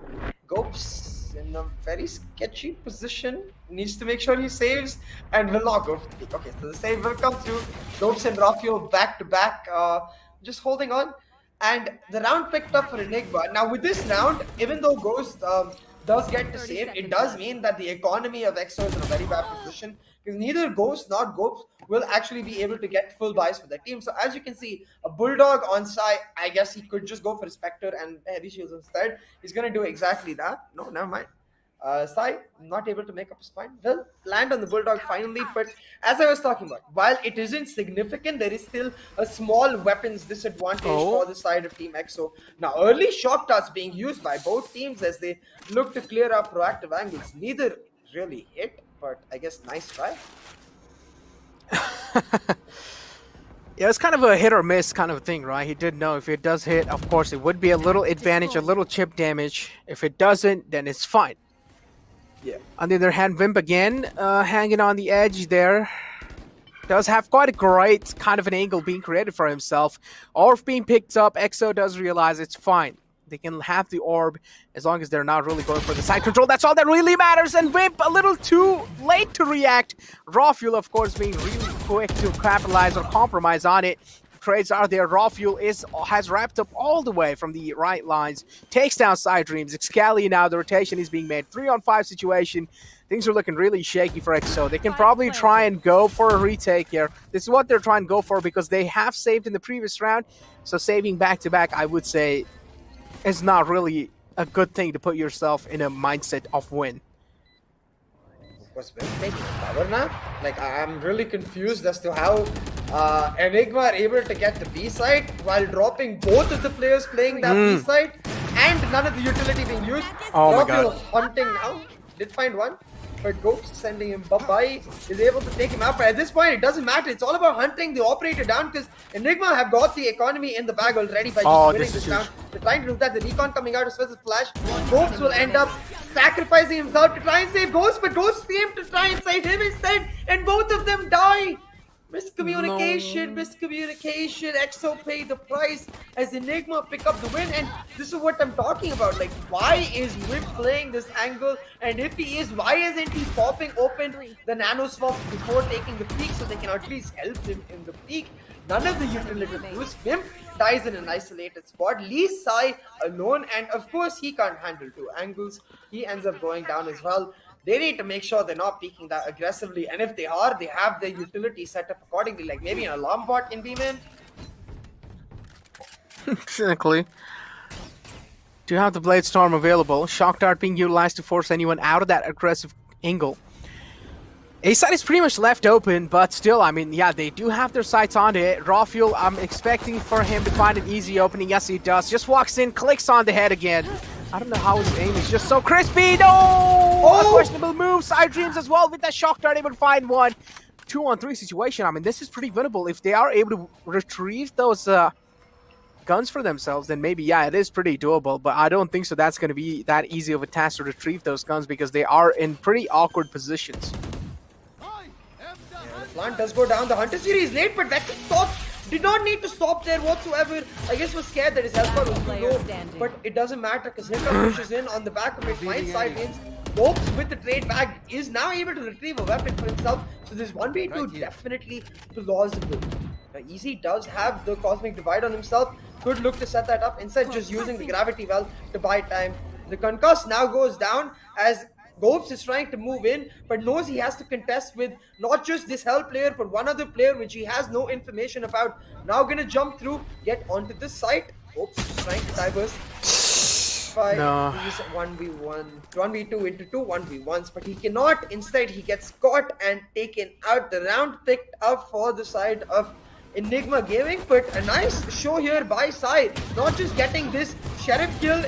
Gopes in a very sketchy position, needs to make sure he saves and will not go for the peak. Okay, so the save will come through. Gopes and Rafiel back to back, just holding on. And the round picked up for Enigma. Now with this round, even though Ghost does get to save, it does mean that the economy of EXO is in a very bad position because neither Ghost nor Gopes will actually be able to get full buys for their team. So as you can see, a Bulldog on side, I guess he could just go for Spectre and Heavy Shields instead. He's going to do exactly that. No, never mind. Sai, not able to make up his mind. Will land on the Bulldog finally, but as I was talking about, while it isn't significant, there is still a small weapons disadvantage for the side of Team EXO. Now, early shock darts being used by both teams as they look to clear up proactive angles. Neither really hit, but I guess nice try. Yeah, it's kind of a hit or miss kind of thing, right? He did know if it does hit, of course, it would be a little advantage, a little chip damage. If it doesn't, then it's fine. Yeah. On the other hand, Vimp again, hanging on the edge there. Does have quite a great kind of an angle being created for himself. Orb being picked up, EXO does realize it's fine. They can have the orb as long as they're not really going for the side control. That's all that really matters. And Vimp a little too late to react. Rafiel, of course, being really quick to capitalize or compromise on it. trades are there. Raw Fuel has wrapped up all the way from the right lines, takes down Side Dreams. Excali now, the rotation is being made. 3-on-5 situation. Things are looking really shaky for EXO. They can probably try and go for a retake here. This is what they're trying to go for because they have saved in the previous round. So saving back-to-back, I would say, is not really a good thing to put yourself in a mindset of win. Was Wimp taking cover now? Like, I'm really confused as to how Enigma are able to get the B side while dropping both of the players playing that B side and none of the utility being used. Oh my god. Hunting now. Did find one, but Ghost sending him bye-bye is able to take him out. But at this point, it doesn't matter. It's all about hunting the operator down because Enigma have got the economy in the bag already by just winning this round. They're trying to do that. The recon coming out as well as Flash. Ghost will end up sacrificing himself to try and save Ghost, but Ghost seemed to try and save him instead, and both of them die. Miscommunication. EXO pay the price as Enigma pick up the win, and this is what I'm talking about. Like, why is Wimp playing this angle? And if he is, why isn't he popping open the nano swap before taking the peak so they can at least help him in the peak? None of the utility boost. Wimp dies in an isolated spot. Lee Sai alone, and of course he can't handle two angles. He ends up going down as well. They need to make sure they're not peeking that aggressively, and if they are, they have their utility set up accordingly, like maybe an alarm bot in B-Man. Exactly. Do you have the Blade Storm available? Shock Dart being utilized to force anyone out of that aggressive angle. A side is pretty much left open, but still, I mean, yeah, they do have their sights on it. Raw Fuel, I'm expecting for him to find an easy opening. Yes, he does. Just walks in, clicks on the head again. I don't know how his aim is just so crispy. No! A questionable move. Side Dreams as well with that Shock Dart, able to find one. 2-on-3 situation. I mean, this is pretty winnable. If they are able to retrieve those guns for themselves, then maybe, yeah, it is pretty doable. But I don't think so that's going to be that easy of a task to retrieve those guns because they are in pretty awkward positions. The plant does go down. The Hunter series late, but Vexy did not need to stop there whatsoever. I guess was scared that his health bar was too low, but it doesn't matter because Himra pushes in on the back of it, finds Side Dreams. Hopes with the trade bag is now able to retrieve a weapon for himself. So this 1v2 definitely plausible. Now Easy does have the Cosmic Divide on himself. Good look to set that up instead just using the Gravity Well to buy time. The Concuss now goes down as Gopes is trying to move in, but knows he has to contest with not just this Hell player, but one other player which he has no information about. Now gonna jump through, get onto this site. Gopes is trying to diverse. No. He's 1v1, 1v2 into 2 1v1s, but he cannot. Instead, he gets caught and taken out. The round picked up for the side of Enigma Gaming, but a nice show here by Side. Not just getting this Sheriff kill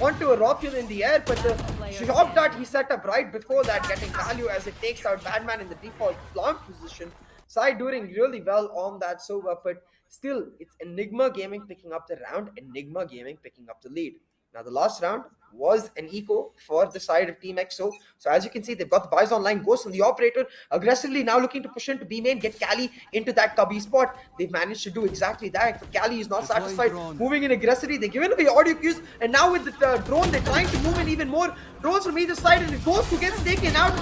onto a Raw Fuel in the air, but the Shock Dart he set up right before that, getting value as it takes out Batman in the default plant position. Side doing really well on that Sova, but still, it's Enigma Gaming picking up the round, Enigma Gaming picking up the lead. Now, the last round was an eco for the side of Team EXO. So, as you can see, they've got the buys online. Ghost on the operator, aggressively now looking to push into B main, get Cali into that cubby spot. They've managed to do exactly that. But Cali is not satisfied. Moving in aggressively. They're giving away audio cues. And now with the drone, they're trying to move in even more. Drones from either side. And Ghost who gets taken out.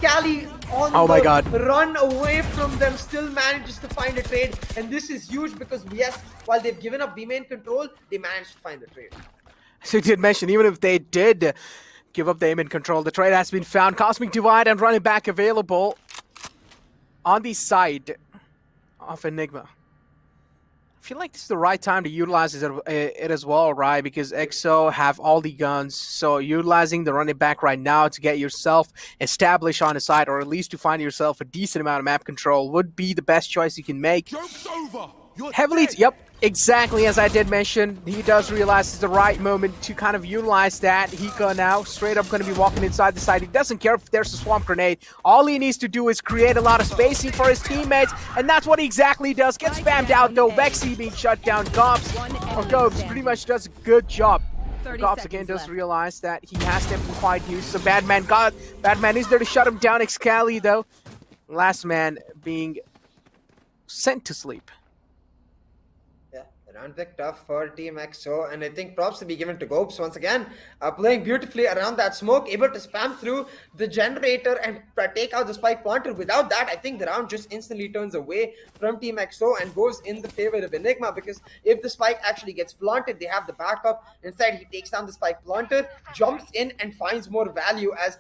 Cali on the run away from them, still manages to find a trade, and this is huge because yes, while they've given up B main control, they managed to find the trade. So you did mention, even if they did give up the aim and control, the trade has been found. Cosmic Divide and running back available on the side of Enigma. I feel like this is the right time to utilize it as well, right? Because EXO have all the guns, so utilizing the running back right now to get yourself established on the side, or at least to find yourself a decent amount of map control, would be the best choice you can make. Joke's over. Heavily, yep, exactly as I did mention, he does realize it's the right moment to kind of utilize that. Hika now straight up going to be walking inside the side. He doesn't care if there's a swamp grenade. All he needs to do is create a lot of spacing for his teammates, and that's what he exactly does. Gets spammed out though. Vexy being shut down. Gobs pretty much does a good job. Gobs again does realize that he has to amplified use. So Batman is there to shut him down. Excali though, last man being sent to sleep. Round pick tough for Team XO, and I think props to be given to Gopes once again. Playing beautifully around that smoke, able to spam through the generator and take out the spike planter. Without that, I think the round just instantly turns away from Team XO and goes in the favor of Enigma, because if the spike actually gets planted, they have the backup. Instead, he takes down the spike planter, jumps in and finds more value as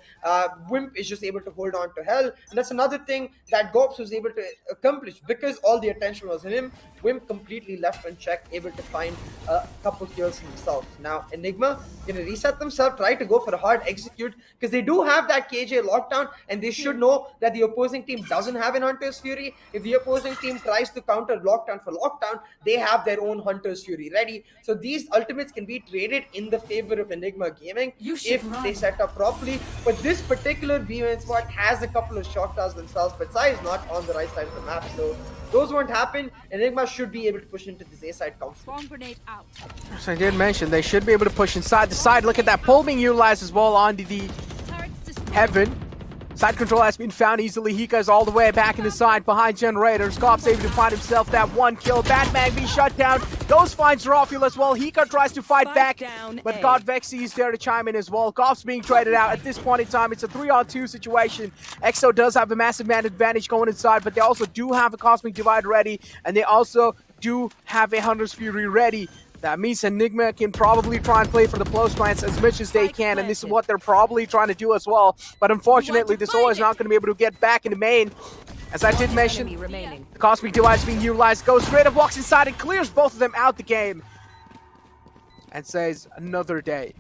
Wimp is just able to hold on to Hell. And that's another thing that Gopes was able to accomplish because all the attention was on him. Wimp completely left unchecked, able to find a couple kills himself. Now Enigma gonna reset themselves, try to go for a hard execute because they do have that KJ lockdown, and they should know that the opposing team doesn't have an Hunter's Fury. If the opposing team tries to counter lockdown for lockdown, they have their own Hunter's Fury ready. So these ultimates can be traded in the favor of Enigma Gaming if they set up properly. But this particular B-main spot has a couple of shot towers themselves, but Sai is not on the right side of the map, so those won't happen. Enigma should be able to push into this A side comfortably. Bomb grenade out. As I did mention, they should be able to push inside the side. Look at that pull being utilized as well on the Turrets destroyed. Heaven. Side control has been found easily. Hika is all the way back in the side behind generators. Scops able to find himself that one kill. Batman being shut down. Those finds Rafael as well. Hika tries to fight Spike back, down but A. God Vexy is there to chime in as well. Goff's being traded out at this point in time. It's a 3-on-2 situation. EXO does have a massive man advantage going inside, but they also do have a Cosmic Divide ready, and they also do have a Hunter's Fury ready. That means Enigma can probably try and play for the close plants as much as they can, and this is what they're probably trying to do as well. But unfortunately, this all is not going to be able to get back in the main. As I did mention, Remaining. the Cosmic Divide is being utilized. Goes straight up, walks inside, and clears both of them out the game. And says, another day.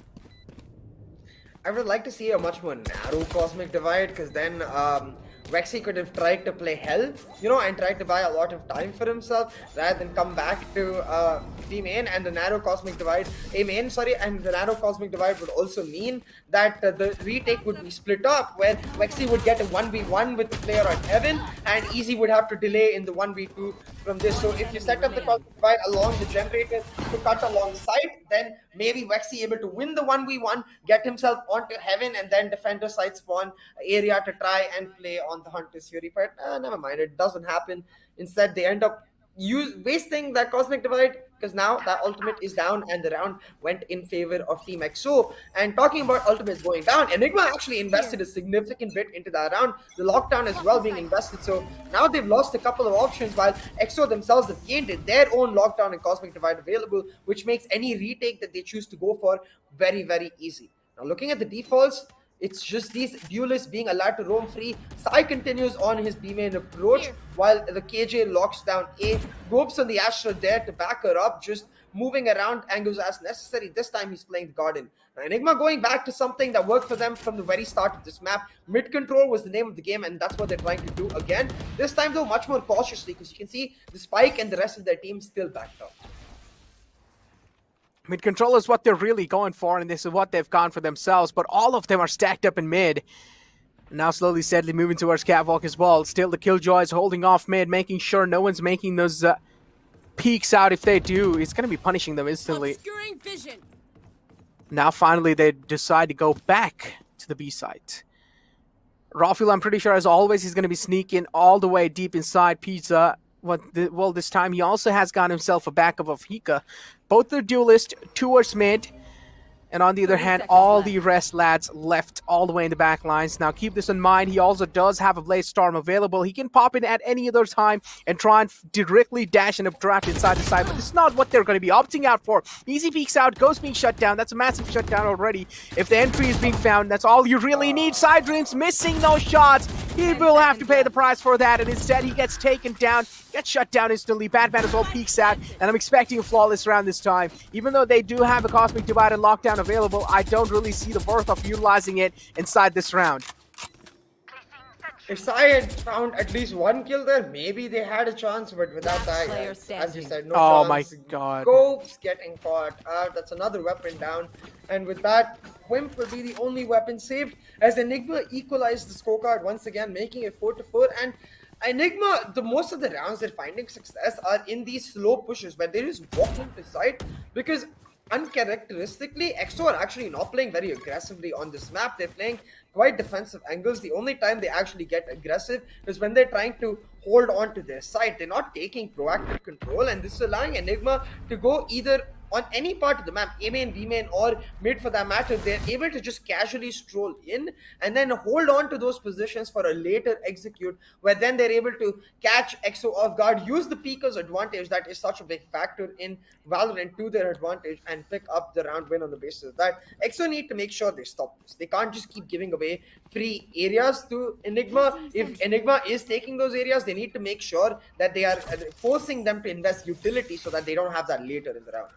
I would like to see a much more narrow Cosmic Divide, because then Vexy could have tried to play Hell, and tried to buy a lot of time for himself rather than come back to B main, and the narrow Cosmic Divide, and the narrow Cosmic Divide would also mean that the retake would be split up, where Vexy would get a 1v1 with the player on Heaven, and Easy would have to delay in the 1v2 from this. So if you set up the Cosmic Divide along the generator to cut alongside, then maybe Vexy able to win the 1v1, get himself onto Heaven, and then defender side spawn area to try and play on the Hunter's Fury. But never mind, it doesn't happen. Instead, they end up wasting that Cosmic Divide, because now that ultimate is down and the round went in favor of Team XO. And talking about ultimates going down, Enigma actually invested a significant bit into that round. The lockdown as well being invested, so now they've lost a couple of options, while XO themselves have gained their own lockdown and Cosmic Divide available, which makes any retake that they choose to go for very, very easy. Now looking at the defaults, it's just these duelists being allowed to roam free. Sai continues on his B-main approach while the KJ locks down A. Gopes on the Astra there to back her up, just moving around angles as necessary. This time he's playing the Garden. Now Enigma going back to something that worked for them from the very start of this map. Mid control was the name of the game, and that's what they're trying to do again. This time though, much more cautiously, because you can see the Spike and the rest of their team still backed up. Mid control is what they're really going for, and this is what they've gone for themselves, but all of them are stacked up in mid. Now slowly, steadily moving towards Catwalk as well. Still the Killjoy is holding off mid, making sure no one's making those peeks out. If they do, it's going to be punishing them instantly. Obscuring vision. Now finally they decide to go back to the B site. Rafael, I'm pretty sure as always, he's going to be sneaking all the way deep inside Pizza. Well, this time he also has got himself a backup of Hika. Both the duelist towards mid, and on the other hand, all the rest lads left all the way in the back lines. Now keep this in mind, he also does have a Blaze Storm available. He can pop in at any other time and try and directly dash and updraft inside the side, but this is not what they're going to be opting out for. Easy peeks out, Ghost being shut down. That's a massive shutdown already. If the entry is being found, that's all you really need. Side Dreams missing those shots. He will have to pay the price for that, and instead he gets taken down, gets shut down instantly. Batman as well peeks out, and I'm expecting a flawless round this time. Even though they do have a Cosmic Divide and Lockdown available, I don't really see the worth of utilizing it inside this round. If Sai had found at least one kill there, maybe they had a chance, but without that, player as you said, no Oh chance. my god. Gopes getting caught out. That's another weapon down. And with that, Wimp will be the only weapon saved as Enigma equalized the scorecard once again, making it 4-4. And Enigma, the most of the rounds they're finding success are in these slow pushes where they just walk into sight, because uncharacteristically, EXO are actually not playing very aggressively on this map. They're playing quite defensive angles. The only time they actually get aggressive is when they're trying to hold on to their side. They're not taking proactive control, and this is allowing Enigma to go either on any part of the map, A main, B main, or mid for that matter. They're able to just casually stroll in and then hold on to those positions for a later execute, where then they're able to catch EXO off guard, use the peeker's advantage that is such a big factor in Valorant to their advantage, and pick up the round win on the basis of that. EXO need to make sure they stop this. They can't just keep giving away free areas to Enigma. If Enigma is taking those areas, they need to make sure that they are forcing them to invest utility so that they don't have that later in the round.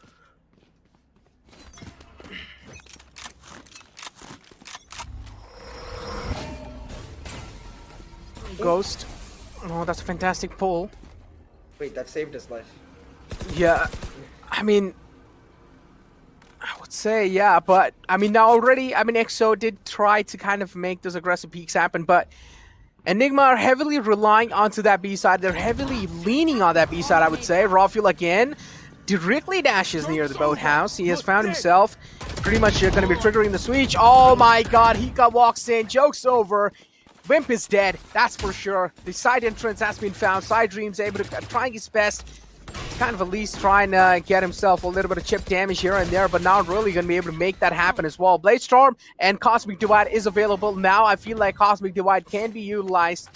Ghost. Oh, that's a fantastic pull. Wait, that saved his life. Yeah, I mean, I would say yeah, but I mean now already, I mean EXO did try to kind of make those aggressive peaks happen, but Enigma are heavily relying onto that B side. They're heavily leaning on that B side, I would say. Rawfuel again directly dashes near the boathouse. He has found himself pretty much going to be triggering the switch. Oh my god, Hika walks in, joke's over. Wimp is dead, that's for sure. The side entrance has been found. Side Dream's able to trying his best. Kind of at least trying to get himself a little bit of chip damage here and there, but not really going to be able to make that happen as well. Blade Storm and Cosmic Divide is available now. I feel like Cosmic Divide can be utilized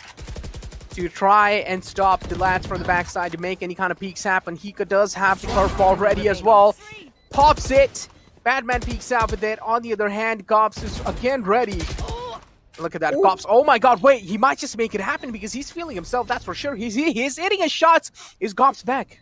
to try and stop the lads from the backside to make any kind of peeks happen. Hika does have the curveball ready as well. Pops it. Badman peeks out with it. On the other hand, Gops is again ready. Look at that, Gops. Oh my god, wait, he might just make it happen because he's feeling himself, that's for sure. He's hitting his shots. Is Gops back?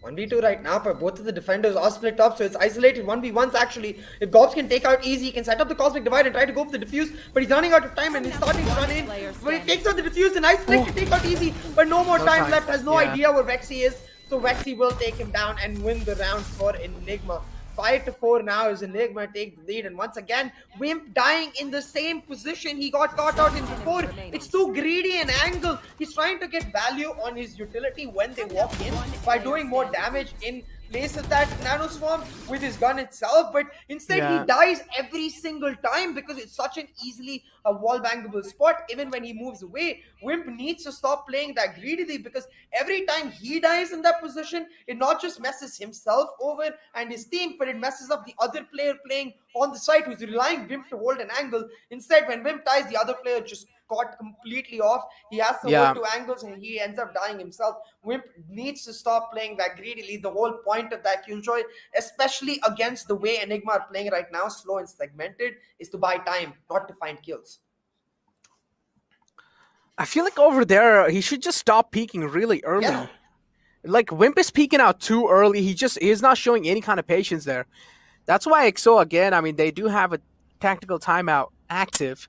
1v2 right now, but both of the defenders are split up, so it's isolated 1v1s actually. If Gops can take out easy, he can set up the Cosmic Divide and try to go for the defuse, but he's running out of time and he's starting to run in. But he takes out the defuse and Icebox can take out easy, but no more time left, has no idea where Vexy is, so Vexy will take him down and win the round for Enigma. 5-4 now as Enigma take the lead, and once again Wimp dying in the same position he got caught out in before. It's too greedy an angle. He's trying to get value on his utility when they walk in by doing more damage in place of that Nano Swarm with his gun itself, but instead he dies every single time because it's such an easily wall bangable spot. Even when he moves away, Wimp needs to stop playing that greedily, because every time he dies in that position, it not just messes himself over and his team, but it messes up the other player playing on the side who's relying Wimp to hold an angle. Instead, when Wimp dies, the other player just got completely off. He has to hold two angles and he ends up dying himself. Wimp needs to stop playing that greedily. The whole point of that Killjoy, especially against the way Enigma are playing right now, slow and segmented, is to buy time, not to find kills. I feel like over there, he should just stop peeking really early. Yeah. Like, Wimp is peeking out too early. He is not showing any kind of patience there. That's why EXO, again, I mean, they do have a tactical timeout active.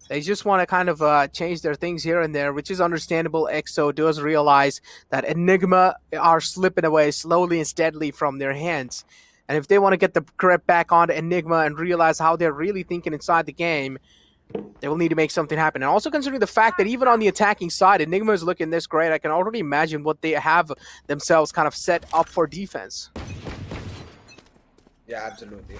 They just want to kind of change their things here and there, which is understandable. EXO does realize that Enigma are slipping away slowly and steadily from their hands. And if they want to get the grip back onto Enigma and realize how they're really thinking inside the game, they will need to make something happen. And also considering the fact that even on the attacking side, Enigma is looking this great, I can already imagine what they have themselves kind of set up for defense. Yeah, absolutely.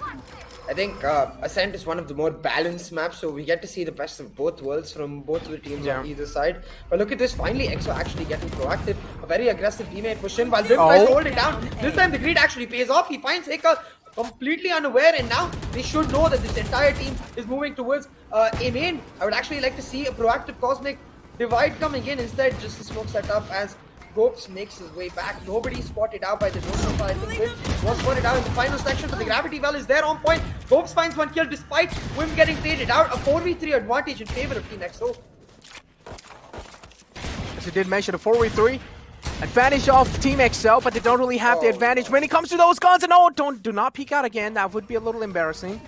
I think Ascent is one of the more balanced maps, so we get to see the best of both worlds from both the teams on either side. But look at this, finally EXO actually getting proactive. A very aggressive B-main push in while Wimp tries to hold it down. This time the greed actually pays off. He finds Hika completely unaware, and now they should know that this entire team is moving towards A main. I would actually like to see a proactive Cosmic Divide coming in. Instead, just a smoke setup as Gopes makes his way back. Nobody spotted out by the Joseph. I think Wimp was spotted out in the final section, but the gravity well is there on point. Gopes finds one kill despite Wimp getting traded out. A 4v3 advantage in favor of Team EXO. As you did mention, a 4v3 advantage of Team EXO, but they don't really have the advantage when it comes to those guns. And do not peek out again. That would be a little embarrassing.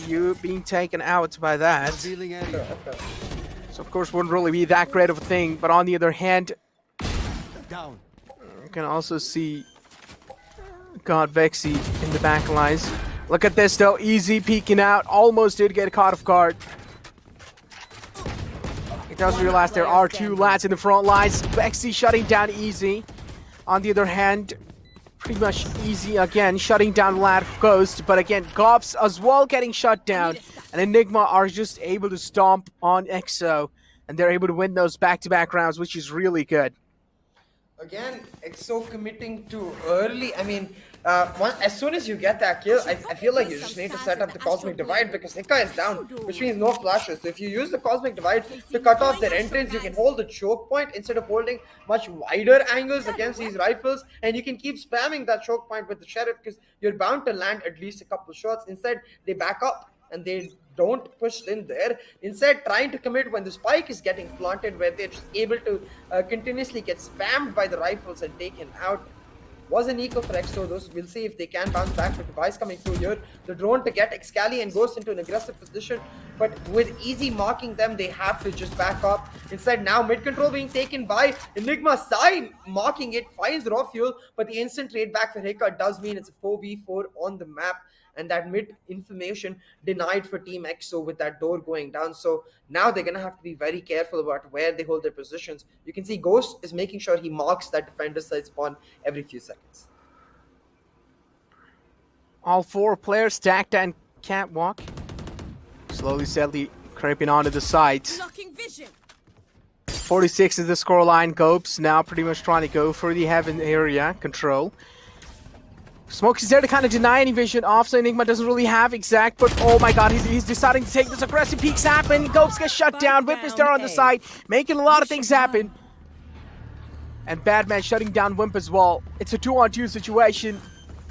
You being taken out by that. So of course wouldn't really be that great of a thing, but on the other hand, down. You can also see God Vexy in the back lines. Look at this though, easy peeking out, almost did get caught off guard. He does realize there are two lads in the front lines. Vexy shutting down easy. On the other hand, pretty much easy again, shutting down Lad Ghost, but again, Gops as well getting shut down, and Enigma are just able to stomp on EXO, and they're able to win those back-to-back rounds, which is really good. Again, EXO committing too early. I mean, as soon as you get that kill, I feel like you just need to set up the Cosmic Divide because Hika is down, which means no flashes. So if you use the Cosmic Divide to cut off their entrance, you can hold the choke point instead of holding much wider angles against these rifles, and you can keep spamming that choke point with the Sheriff because you're bound to land at least a couple shots. Instead, they back up and they don't push in there. Instead, trying to commit when the spike is getting planted, where they're just able to continuously get spammed by the rifles and taken out. Was an eco for EXO. Those we'll see if they can bounce back with device coming through here. The drone to get Excali and goes into an aggressive position, but with easy marking them, they have to just back up. Instead, now mid control being taken by Enigma. Side marking it, finds raw fuel, but the instant trade back for Hika does mean it's a 4v4 on the map. And that mid information denied for Team EXO with that door going down. So now they're going to have to be very careful about where they hold their positions. You can see Ghost is making sure he marks that defender side spawn every few seconds. All four players stacked and catwalk. Slowly, steadily creeping onto the site. 46 is the scoreline. Gopes now pretty much trying to go for the heaven area control. Smoke is there to kind of deny any vision off, so Enigma doesn't really have exact, but oh my god, he's deciding to take this aggressive peeks happen. Gopes gets shut down. Wimp is there on the side, making a lot of things happen. And Badman shutting down Wimp as well. It's a 2-on-2 situation.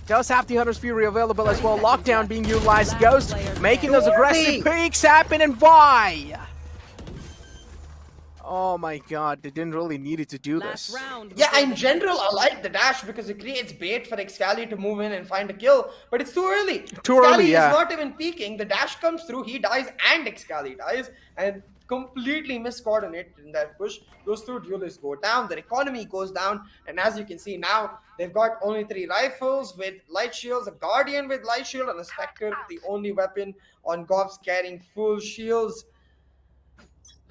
Does have the Hunter's Fury available as well. Lockdown being utilized. Ghost making those aggressive peeks happen, and why? Oh my god, they didn't really need it to do this. Yeah, in general, I like the dash because it creates bait for Excali to move in and find a kill, but it's too early. Too early, yeah. Is not even peeking. The dash comes through, he dies, and Excali dies, and completely miscoordinated in that push. Those two duelists go down, their economy goes down, and as you can see now, they've got only 3 rifles with light shields, a Guardian with light shield, and a Spectre, the only weapon on Gops carrying full shields.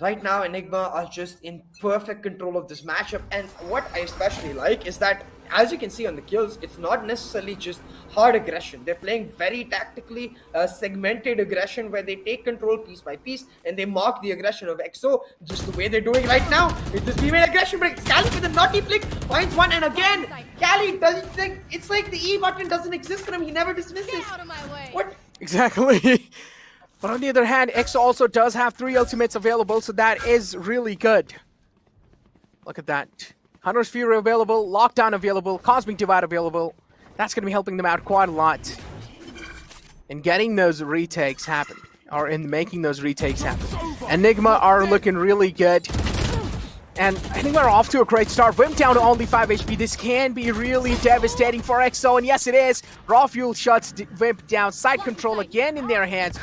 Right now, Enigma are just in perfect control of this matchup, and what I especially like is that, as you can see on the kills, it's not necessarily just hard aggression. They're playing very tactically segmented aggression where they take control piece by piece and they mark the aggression of EXO just the way they're doing right now. It's this teammate aggression break. Cali with a naughty flick finds one, and again, Cali doesn't think it's like the E button doesn't exist for him. He never dismisses. Get out of my way. What? Exactly. But on the other hand, EXO also does have 3 ultimates available, so that is really good. Look at that. Hunter's Fury available, Lockdown available, Cosmic Divide available. That's going to be helping them out quite a lot in getting those retakes happen, or in making those retakes happen. Enigma are looking really good. And Enigma are off to a great start. Wimp down to only 5 HP. This can be really devastating for EXO, and yes it is. Raw Fuel shuts Wimp down. Side control again in their hands.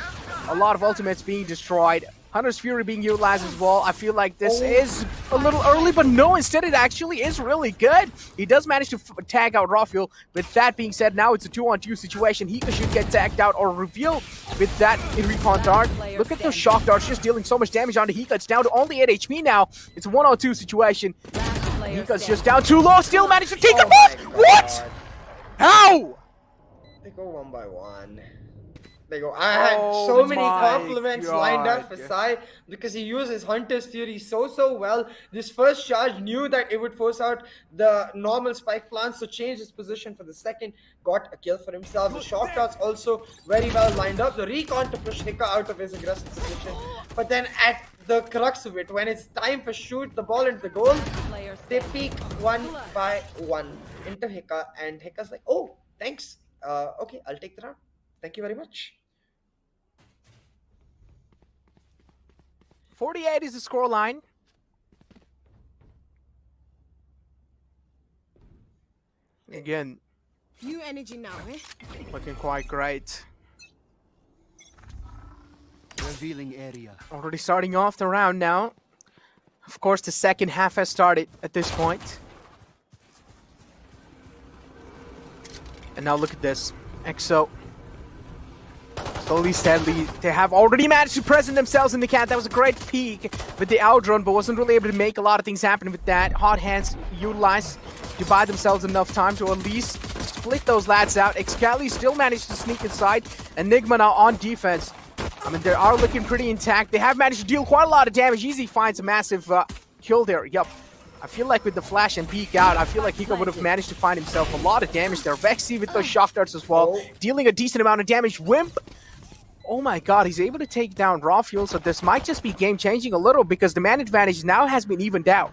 A lot of ultimates being destroyed. Hunter's Fury being utilized as well. I feel like this is a little early, but no, instead it actually is really good. He does manage to tag out Raw Fuel. With that being said, now it's a 2-on-2 situation. Hika should get tagged out or revealed with that in recon dart. Look at those shock darts just dealing so much damage onto Hika. It's down to only 8 HP now. It's a 1-on-2 situation. Hika's just down too low. Still managed to take him off. What? How? They go one by one. They go. I had so many compliments lined up for Sai because he uses Hunter's Fury so well. This first charge knew that it would force out the normal spike plants, so changed his position for the second. Got a kill for himself. The shock darts also very well lined up. The recon to push Hika out of his aggressive position. But then at the crux of it, when it's time for shoot the ball into the goal, they peek one by one into Hika, and Hika's like, oh, thanks. Okay, I'll take the round. Thank you very much. 48 is the scoreline. Again, New energy now, eh? looking quite great. Revealing area. Already starting off the round now. Of course, the second half has started at this point. And now look at this. EXO. Slowly, steadily, they have already managed to present themselves in the cat. That was a great peek with the outrun, but wasn't really able to make a lot of things happen with that. Hot hands utilized to buy themselves enough time to at least split those lads out. Excali still managed to sneak inside. Enigma now on defense. I mean, they are looking pretty intact. They have managed to deal quite a lot of damage. Easy finds a massive kill there. Yup. I feel like with the flash and peek out, I feel like Hiko would have managed to find himself a lot of damage there. Vexy with those shock darts as well, dealing a decent amount of damage. Wimp, oh my god, he's able to take down Raw Fuel, so this might just be game-changing a little because the man advantage now has been evened out.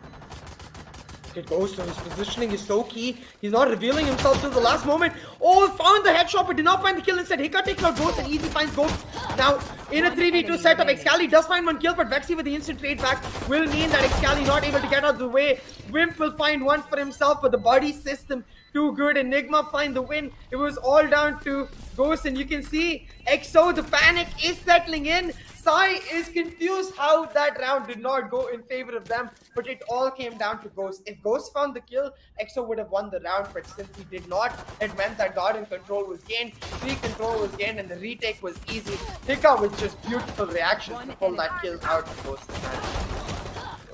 It goes to his positioning is so key. He's not revealing himself till the last moment. Oh, found the headshot but did not find the kill instead. Hika takes out Ghost and Easy finds Ghost. Now, in a 3v2 setup, Excali does find one kill, but Vexy with the instant trade back will mean that Excali not able to get out of the way. Wimp will find one for himself, but the body system too good. Enigma find the win. It was all down to Ghost, and you can see EXO, the panic is settling in. Sai is confused how that round did not go in favor of them, but it all came down to Ghost. If Ghost found the kill, EXO would have won the round, but since he did not, it meant that Garden control was gained, free control was gained, and the retake was easy. Hika with just beautiful reactions to pull that kill out of Ghost.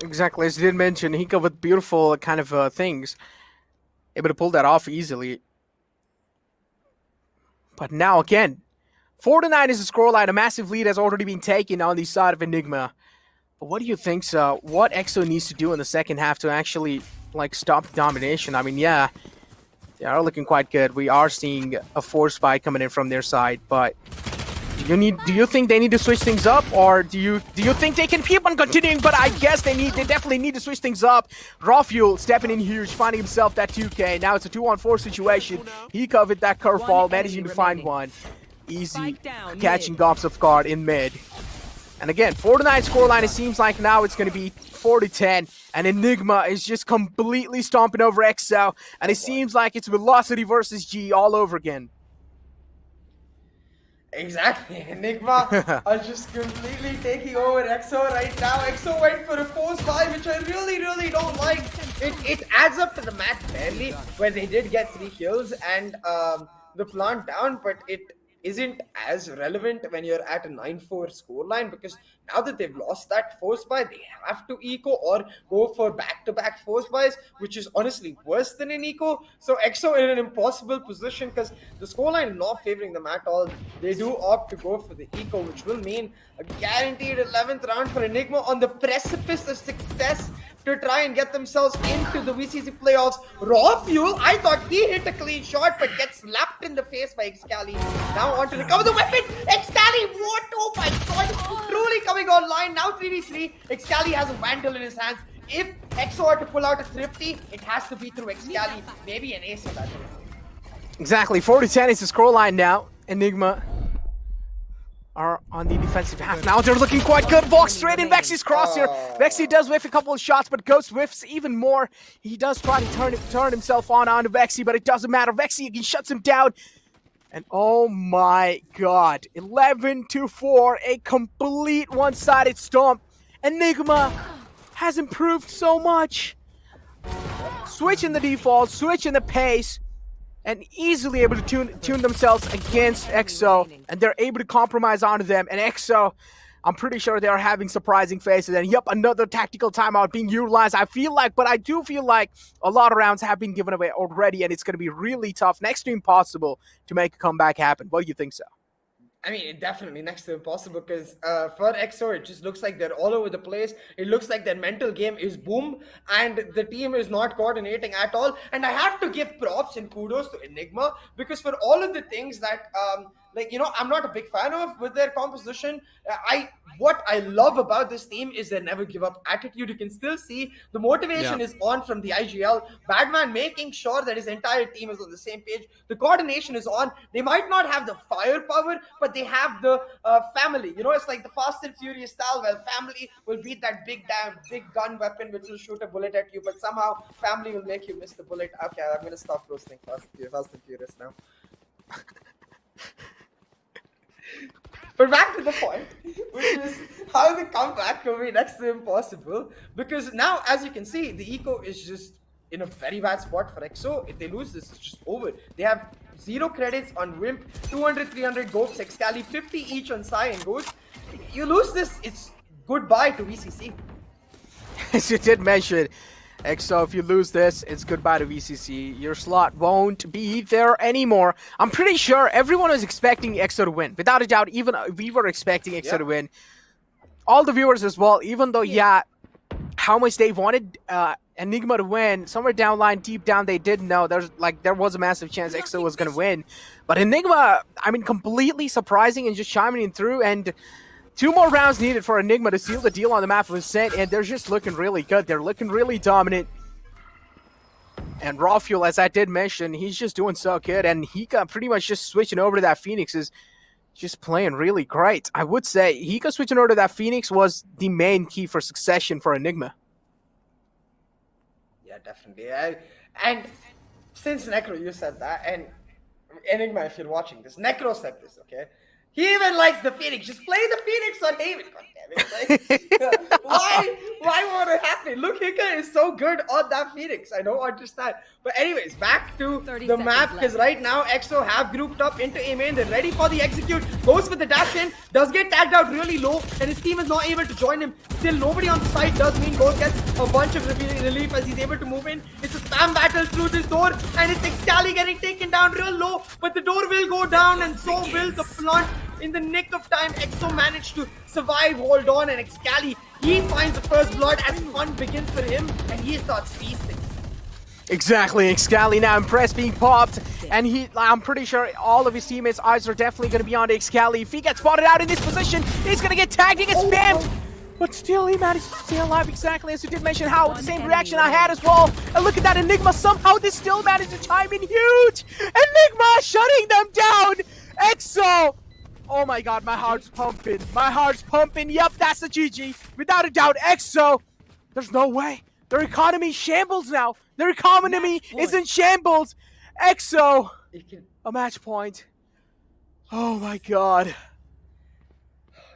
Exactly, as you did mention, Hika with beautiful kind of things, able to pull that off easily. But now again, 4-9 is the scoreline. A massive lead has already been taken on the side of Enigma. But what do you think, so what EXO needs to do in the second half to actually like stop the domination? I mean, yeah, they are looking quite good. We are seeing a force buy coming in from their side, but do you think they need to switch things up, or do you think they can keep on continuing? But I guess they definitely need to switch things up. Raw Fuel stepping in huge, finding himself that 2K. Now it's a 2-on-4 situation. He covered that curveball, managing to find one. Easy, catching Gops off guard in mid. And again, 4-9 scoreline, it seems like now it's going to be 4-10. And Enigma is just completely stomping over EXO. And it seems like it's Velocity versus G all over again. Exactly, Enigma are just completely taking over EXO right now. EXO went for a force buy, which I really don't like. It adds up to the match barely, where they did get 3 kills and the plant down, but it isn't as relevant when you're at a 9-4 scoreline, because now that they've lost that force buy, they have to eco or go for back-to-back force buys, which is honestly worse than an eco. So EXO in an impossible position because the scoreline is not favoring them at all. They do opt to go for the eco, which will mean a guaranteed 11th round for Enigma on the precipice of success to try and get themselves into the VCC playoffs. Raw Fuel, I thought he hit a clean shot, but gets slapped in the face by Excali. Now on to recover the weapon. Excali, what? Oh my god, truly coming online. Now 3v3. Excali has a Vandal in his hands. If EXO are to pull out a Thrifty, it has to be through Excali. Maybe an ace of that. Exactly, 4-10 is the scoreline now. Enigma are on the defensive half. Now they're looking quite good. Walks straight in Vexy's crosshair. Vexy does whiff a couple of shots, but Ghost whiffs even more. He does try to turn himself onto Vexy, but it doesn't matter. Vexy again shuts him down. And oh my god, 11-4, a complete one-sided stomp. Enigma has improved so much. Switch in the default, switch in the pace, and easily able to tune themselves against EXO, and they're able to compromise onto them. And EXO, I'm pretty sure they are having surprising faces. And yep, another tactical timeout being utilized. I do feel like a lot of rounds have been given away already, and it's going to be really tough, next to impossible, to make a comeback happen. What do you think, so? I mean, definitely next to impossible, because for EXO, it just looks like they're all over the place. It looks like their mental game is boom, and the team is not coordinating at all. And I have to give props and kudos to Enigma, because for all of the things that, I'm not a big fan of with their composition, what I love about this team is their never give up attitude. You can still see the motivation is on from the IGL. Badman making sure that his entire team is on the same page. The coordination is on. They might not have the firepower, but they have the family. You know, it's like the Fast and Furious style, where family will beat that big gun weapon which will shoot a bullet at you, but somehow family will make you miss the bullet. Okay, I'm going to stop roasting Fast and Furious now. But back to the point, which is how the comeback will be next to impossible. Because now, as you can see, the eco is just in a very bad spot for EXO. If they lose this, it's just over. They have 0 credits on Wimp, 200, 300 Gopes, Excali, 50 each on Sai and Ghost. You lose this, it's goodbye to VCC. As you did mention, EXO, if you lose this, it's goodbye to VCC. Your slot won't be there anymore. I'm pretty sure everyone was expecting EXO to win. Without a doubt, even we were expecting EXO to win. All the viewers as well, even though, how much they wanted Enigma to win, somewhere down the line, deep down, they did know there was a massive chance EXO was going to win. But Enigma, I mean, completely surprising and just chiming in through, and 2 more rounds needed for Enigma to seal the deal on the map of Ascent, and they're just looking really good. They're looking really dominant. And Raw Fuel, as I did mention, he's just doing so good, and Hika pretty much just switching over to that Phoenix is just playing really great. I would say Hika switching over to that Phoenix was the main key for succession for Enigma. Yeah, definitely. And since Necro, you said that, and Enigma, if you're watching this, Necro said this, okay? He even likes the Phoenix. Just play the Phoenix on Haven. Like, why won't it happen? Look, Hika is so good on that Phoenix. I don't understand. But anyways, back to the map, because right now EXO have grouped up into A main. They're ready for the execute. Goes with the dash in. Does get tagged out really low, and his team is not able to join him. Still nobody on the side. Does mean Ghost gets a bunch of relief as he's able to move in. It's a spam battle through this door, and it's Excali getting taken down real low, but the door will go down, and so will the plant. In the nick of time, EXO managed to survive, hold on, and Excali, he finds the first blood as fun begins for him, and he starts feasting. Exactly, Excali now impressed, being popped, and I'm pretty sure all of his teammates' eyes are definitely going to be on Excali. If he gets spotted out in this position, he's going to get tagged, he gets spammed, but still he managed to stay alive, exactly as you did mention how the same reaction I had as well. And look at that, Enigma, somehow they still managed to chime in huge! Enigma shutting them down! EXO! Oh my god, my heart's pumping. My heart's pumping. Yep, that's a GG. Without a doubt, EXO. There's no way. Their economy shambles now. Their economy is in shambles. EXO. A match point. Oh my god.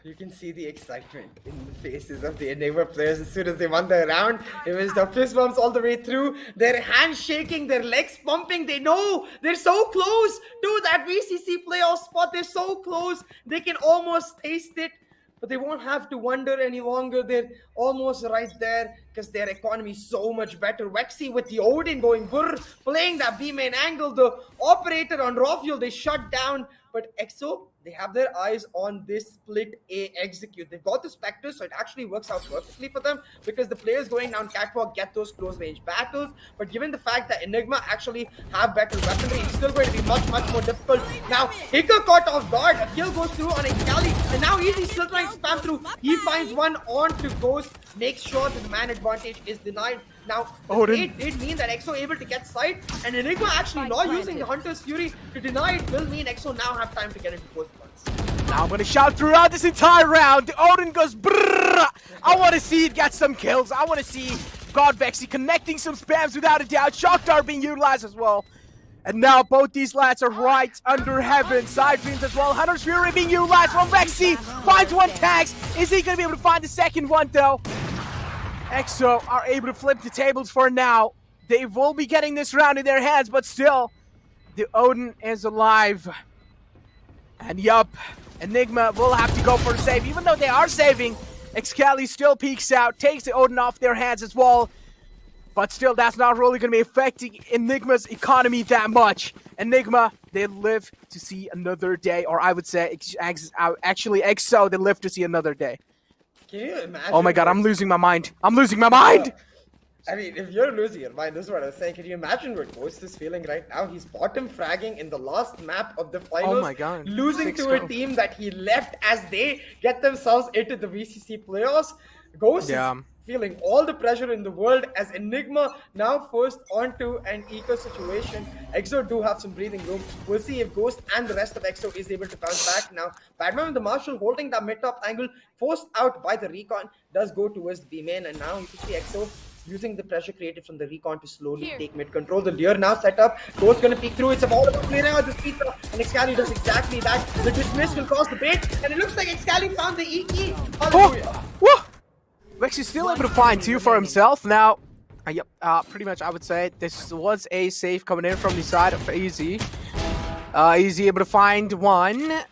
You can see the excitement in the faces of the Enigma players as soon as they won the round. It was the fist bumps all the way through. Their hands shaking, their legs pumping. They know they're so close to that VCC playoff spot. They're so close. They can almost taste it, but they won't have to wonder any longer. They're almost right there because their economy is so much better. Vexy with the Odin going burr, playing that B main angle. The operator on Raw Fuel, they shut down. But EXO, they have their eyes on this split A execute. They've got the Spectre, so it actually works out perfectly for them because the players going down catwalk get those close range battles. But given the fact that Enigma actually have better weaponry, it's still going to be much more difficult. Now, Hika caught off guard. A kill goes through on Excali, and now Easy's still trying to spam through. He finds one on to Ghost, makes sure that the man advantage is denied. Now, it did mean that EXO able to get side, and Enigma actually not using the Hunter's Fury to deny it will mean EXO now have time to get into post points. Now I'm going to shout throughout this entire round. Odin goes brrrr. I want to see it get some kills. I want to see God Vexy connecting some spams without a doubt. Shock Dart being utilized as well. And now both these lads are right under heaven. Side dreams as well. Hunter's Fury being utilized from Vexy. Finds one tags. Is he going to be able to find the second one though? EXO are able to flip the tables for now. They will be getting this round in their hands, but still, the Odin is alive. And yup, Enigma will have to go for a save. Even though they are saving, Excali still peeks out, takes the Odin off their hands as well. But still, that's not really going to be affecting Enigma's economy that much. Enigma, they live to see another day, or I would say, actually, EXO, they live to see another day. Can you imagine? Oh my god, I'm losing my mind. I'm losing my mind! I mean, if you're losing your mind, this is what I was saying. Can you imagine what Ghost is feeling right now? He's bottom fragging in the last map of the finals. Oh my god. Losing to a team that he left as they get themselves into the VCC playoffs. Ghost is feeling all the pressure in the world as Enigma now forced onto an eco situation. EXO do have some breathing room. We'll see if Ghost and the rest of EXO is able to bounce back. Now, Batman with the Marshal holding that mid-top angle, forced out by the Recon, does go towards the B-main, and now you can see EXO using the pressure created from the Recon to slowly take mid-control. The Lure now set up. Ghost gonna peek through. It's a ball about clearing out the speed, and Excali does exactly that. The dismiss will cause the bait, and it looks like Excali found the EE. Hallelujah. Oh, Vexy's still able to find two for himself. Now, pretty much I would say this was a save coming in from the side of Easy. Easy able to find one,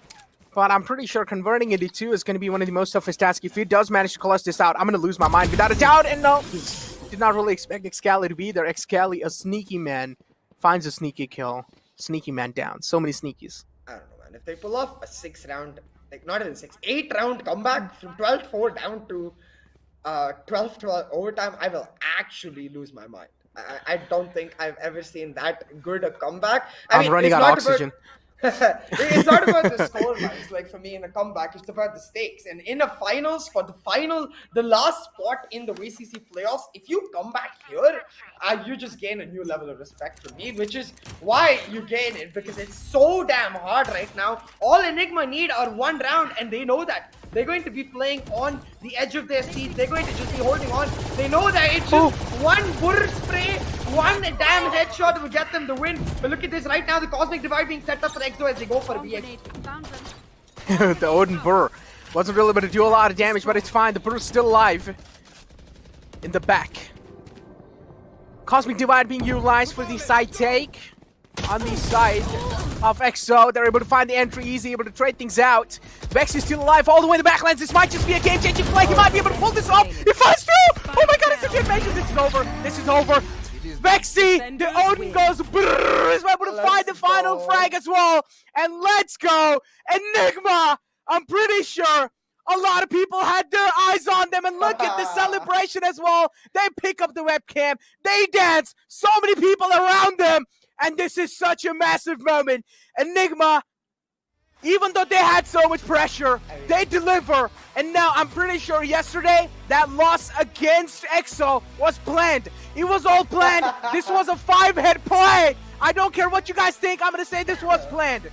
but I'm pretty sure converting into two is going to be one of the most toughest tasks. If he does manage to clutch this out, I'm going to lose my mind without a doubt. And no, Did not really expect Excali to be there. Excali, a sneaky man, finds a sneaky kill. Sneaky man down. So many sneakies. I don't know, man. If they pull off a 6-round, like not even 6, 8-round comeback from 12-4 down to 12-12 overtime, I will actually lose my mind. I don't think I've ever seen that good a comeback. I'm running out of oxygen. It's not about the score lines, like for me in a comeback, it's about the stakes. And in a finals, for the final, the last spot in the VCC playoffs, if you come back here, you just gain a new level of respect from me, which is why you gain it, because it's so damn hard right now. All Enigma need are 1 round, and they know that. They're going to be playing on the edge of their seat. They're going to just be holding on. They know that it's just one burr spray, one damn headshot will get them the win. But look at this right now, the Cosmic Divide being set up for EXO as they go for BX. The Odin Burr wasn't really able to do a lot of damage, but it's fine. The Burr's still alive in the back. Cosmic Divide being utilized for the side take on the side of EXO. They're able to find the entry easy, able to trade things out. Vex is still alive all the way in the backlands. This might just be a game-changing play. He might be able to pull this off. He finds through! Oh my god, it's a game measure. This is over. This is over. Vexy, the Odin goes brrrr, is able to find the final frag as well. And let's go. Enigma, I'm pretty sure a lot of people had their eyes on them. And look at the celebration as well. They pick up the webcam. They dance. So many people around them. And this is such a massive moment. Enigma, even though they had so much pressure, they deliver. And now I'm pretty sure yesterday that loss against EXO was planned. It was all planned. This was a 5-head play. I don't care what you guys think. I'm going to say this was planned.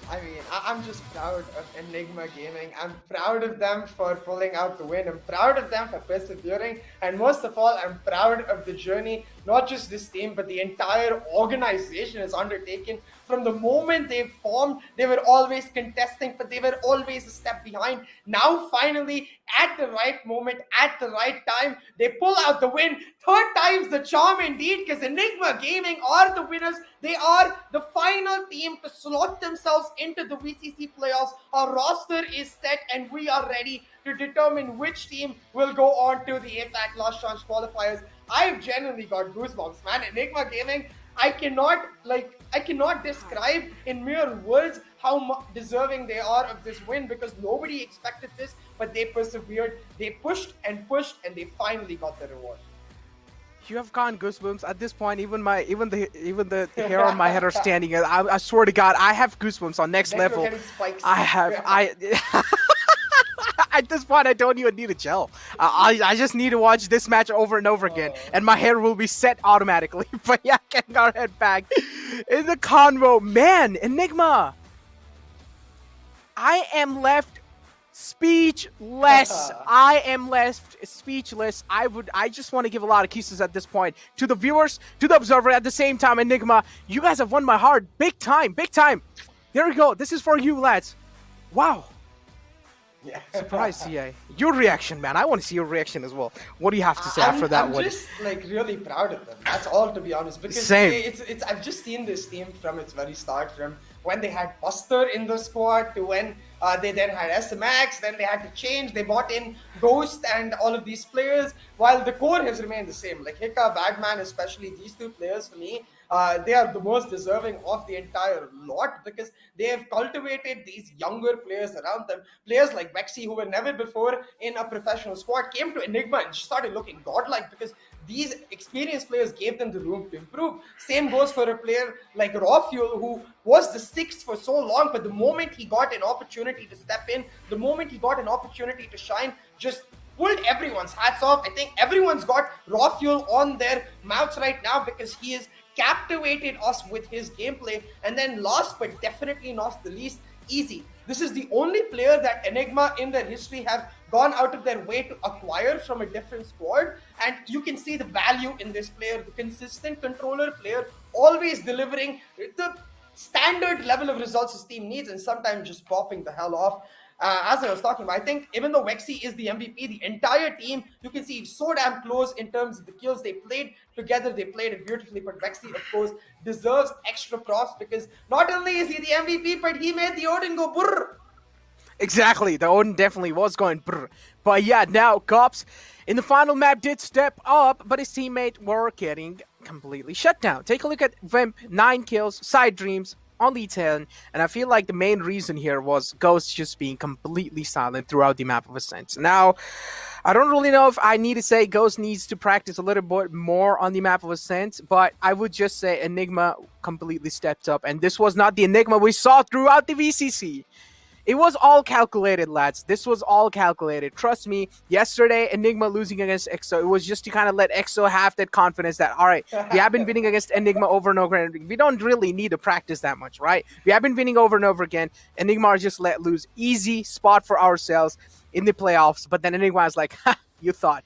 I mean, I'm just proud of Enigma Gaming. I'm proud of them for pulling out the win. I'm proud of them for persevering. And most of all, I'm proud of the journey, not just this team, but the entire organization has undertaken. From the moment they formed, they were always contesting, but they were always a step behind. Now, finally, at the right moment, at the right time, they pull out the win. 3rd time's the charm indeed, because Enigma Gaming are the winners. They are the final team to slot themselves into the VCC playoffs. Our roster is set, and we are ready to determine which team will go on to the APAC Last Chance Qualifiers. I've genuinely got goosebumps, man. Enigma Gaming, I cannot describe in mere words how deserving they are of this win, because nobody expected this, but they persevered. They pushed, and they finally got the reward. You have gotten goosebumps at this point. Even the hair on my head are standing. I swear to God, I have goosebumps on next level. At this point, I don't even need a gel. I just need to watch this match over and over again, and my hair will be set automatically. But yeah, getting our head back in the convo. Man, Enigma, I am left speechless. I am left speechless. I just want to give a lot of kisses at this point to the viewers, to the observer. At the same time, Enigma, you guys have won my heart, big time, big time. There we go. This is for you, lads. Wow. Yeah. Surprise, CA. Your reaction, man. I want to see your reaction as well. What do you have to say after that one? I'm just like really proud of them. That's all, to be honest. Because Same. It's I've just seen this team from its very start, from when they had Buster in the squad to when they then had SMX, then they had to change. They bought in Ghost and all of these players, while the core has remained the same. Like Hika, Badman, especially these 2 players for me, they are the most deserving of the entire lot, because they have cultivated these younger players around them. Players like Vexy, who were never before in a professional squad, came to Enigma and started looking godlike, because these experienced players gave them the room to improve. Same goes for a player like Raw Fuel, who was the 6th for so long, but the moment he got an opportunity to step in, the moment he got an opportunity to shine, just pulled everyone's hats off. I think everyone's got Raw Fuel on their mouths right now, because he is captivated us with his gameplay. And then last but definitely not the least, Easy. This is the only player that Enigma in their history have gone out of their way to acquire from a different squad, and you can see the value in this player, the consistent controller player, always delivering the standard level of results his team needs, and sometimes just popping the hell off. As I was talking about, I think even though Vexy is the MVP, the entire team, you can see so damn close in terms of the kills. They played together, they played it beautifully, but Vexy, of course, deserves extra props, because not only is he the MVP, but he made the Odin go brrr. Exactly, the Odin definitely was going brr. But yeah, now Cops in the final map did step up, but his teammate were getting completely shut down. Take a look at Vimp, 9 kills, Side Dreams, only 10, and I feel like the main reason here was Ghost just being completely silent throughout the map of Ascent. Now, I don't really know if I need to say Ghost needs to practice a little bit more on the map of Ascent, but I would just say Enigma completely stepped up, and this was not the Enigma we saw throughout the VCC. It was all calculated, lads. This was all calculated. Trust me, yesterday, Enigma losing against EXO, it was just to kind of let EXO have that confidence that, all right, we have been winning against Enigma over and over again. We don't really need to practice that much, right? We have been winning over and over again. Enigma are just let loose. Easy spot for ourselves in the playoffs. But then Enigma is like, ha, you thought.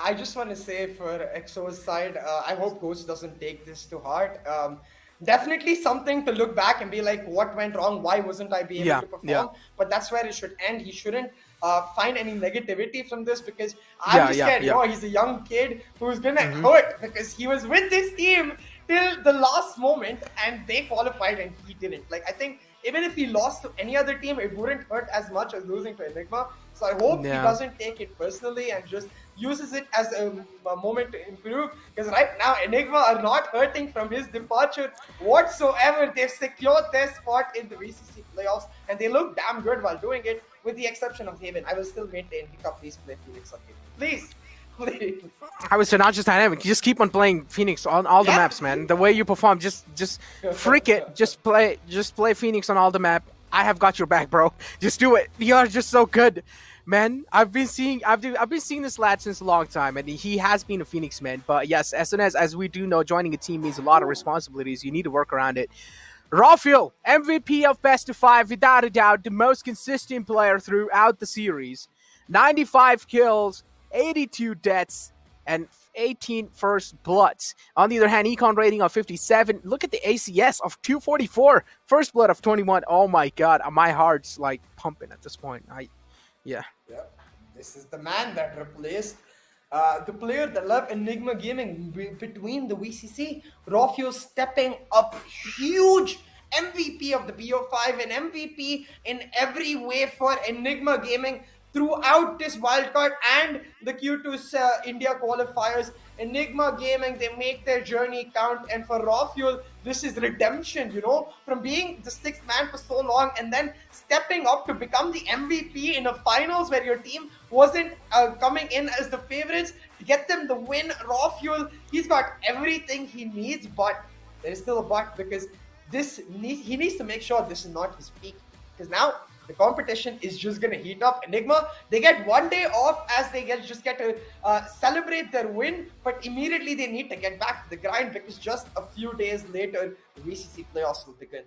I just want to say for EXO's side, I hope Ghost doesn't take this to heart. Definitely something to look back and be like, what went wrong? Why wasn't I be able to perform? But that's where it should end. He shouldn't find any negativity from this because I'm just scared. You know, he's a young kid who's gonna hurt because he was with this team till the last moment and they qualified and he didn't. Like, I think even if he lost to any other team, it wouldn't hurt as much as losing to Enigma. So I hope he doesn't take it personally and just uses it as a moment to improve. Because right now, Enigma are not hurting from his departure whatsoever. They've secured their spot in the VCC playoffs and they look damn good while doing it, with the exception of Haven. I will still maintain Hiccup, please play Phoenix on Haven. Please. Please. I would say not just dynamic. Just keep on playing Phoenix on all the maps, man. The way you perform, just freak it. Just play Phoenix on all the map. I have got your back, bro. Just do it. You are just so good, man. I've been seeing this lad since a long time, and he has been a Phoenix man. But yes, as we do know, joining a team means a lot of responsibilities. You need to work around it. Rafael, MVP of Best of 5, without a doubt, the most consistent player throughout the series. 95 kills. 82 deaths and 18 first bloods. On the other hand, econ rating of 57. Look at the ACS of 244. First blood of 21. Oh my god, my heart's like pumping at this point. Yeah. This is the man that replaced the player that left Enigma Gaming between the VCC. Rafael stepping up huge. MVP of the BO5 and MVP in every way for Enigma Gaming throughout this wildcard and the Q2 India qualifiers. Enigma Gaming, they make their journey count, and for Rafael, this is redemption, you know, from being the 6th man for so long and then stepping up to become the MVP in a finals where your team wasn't coming in as the favorites to get them the win. Rafael, he's got everything he needs, but there is still a but because he needs to make sure this is not his peak, because now the competition is just going to heat up. Enigma, they get 1 day off as they get to celebrate their win, but immediately they need to get back to the grind because just a few days later, the VCC playoffs will begin.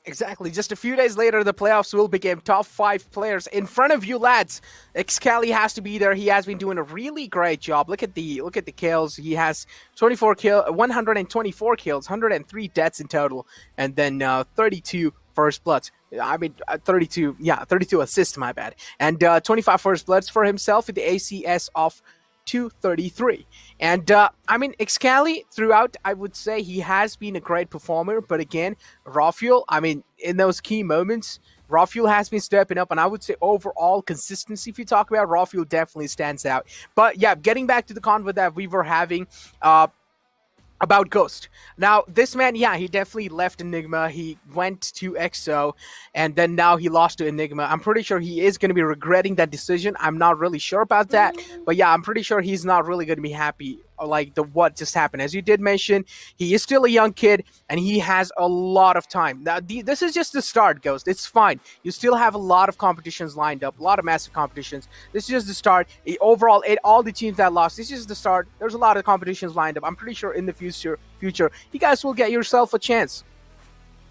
Exactly. Just a few days later, the playoffs will begin. Top 5 players in front of you, lads. Excali has to be there. He has been doing a really great job. Look at the kills. He has 124 kills, 103 deaths in total, and then 32 first bloods. 32 assists, my bad. And 25 first bloods for himself with the ACS of 233. And Excali throughout, I would say he has been a great performer, but again, Rafael, in those key moments, Rafael has been stepping up, and I would say overall consistency, if you talk about Rafael, definitely stands out. But yeah, getting back to the convo that we were having, about Ghost. Now, this man, he definitely left Enigma. He went to EXO, and then now he lost to Enigma. I'm pretty sure he is going to be regretting that decision. I'm not really sure about that, but yeah, I'm pretty sure he's not really going to be happy like what just happened. As you did mention, he is still a young kid, and he has a lot of time. Now, this is just the start, Ghost. It's fine. You still have a lot of competitions lined up, a lot of massive competitions. This is just the start. Overall, all the teams that lost, this is the start. There's a lot of competitions lined up. I'm pretty sure in the future, you guys will get yourself a chance.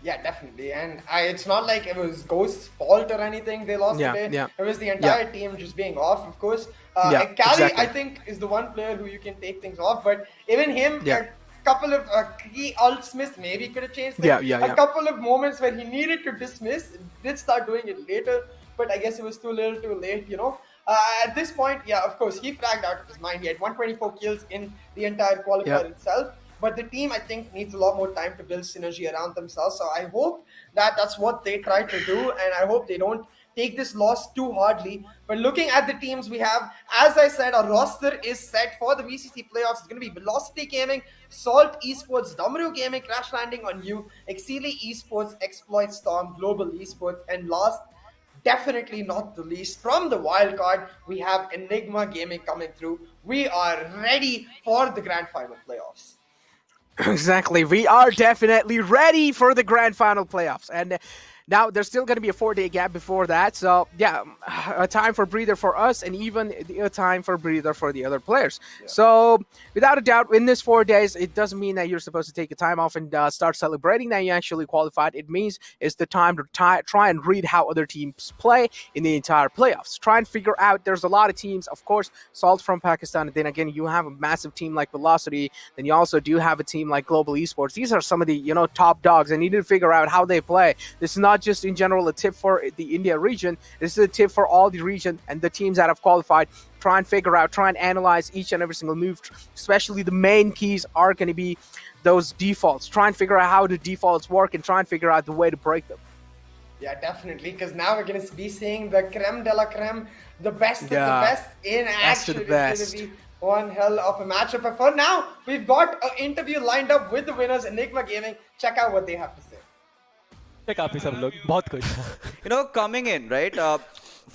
Yeah, definitely. And it's not like it was Ghost's fault or anything they lost today. Yeah. It was the entire team just being off, of course. Kali, exactly. I think, is the one player who you can take things off. But even him, a couple of key ults missed, maybe could have changed things. A couple of moments where he needed to dismiss, did start doing it later. But I guess it was too little too late, you know. At this point, of course, he fragged out of his mind. He had 124 kills in the entire qualifier itself. but the team, I think, needs a lot more time to build synergy around themselves. So I hope that that's what they try to do, and I hope they don't take this loss too hardly. But looking at the teams we have, as I said, our roster is set for the VCC playoffs. It's going to be Velocity Gaming, Salt Esports, Damaru Gaming, Crash Landing on You, Exili Esports, Exploit Storm, Global Esports, and last, definitely not the least, from the wildcard, we have Enigma Gaming coming through. We are ready for the Grand Final playoffs. Exactly. We are definitely ready for the Grand Final playoffs. And now, there's still going to be a 4-day gap before that. So, yeah, a time for breather for us and even a time for breather for the other players. Yeah. So, without a doubt, in this 4 days, it doesn't mean that you're supposed to take a time off and start celebrating that you actually qualified. It means it's the time to try and read how other teams play in the entire playoffs. Try and figure out, there's a lot of teams, of course, Salt from Pakistan. And then again, you have a massive team like Velocity. Then you also do have a team like Global Esports. These are some of the, top dogs. And you need to figure out how they play. This is not just in general a tip for the India region. This is a tip for all the region and the teams that have qualified. Try and figure out, try and analyze each and every single move, especially the main keys are going to be those defaults. Try and figure out how the defaults work and try and figure out the way to break them. Yeah, definitely, because now we're going to be seeing the creme de la creme, the best of the best in action. It's going to be one hell of a matchup. But for now, we've got an interview lined up with the winners, Enigma Gaming. Check out what they have to say. काफी सब लोग बहुत कुछ coming in right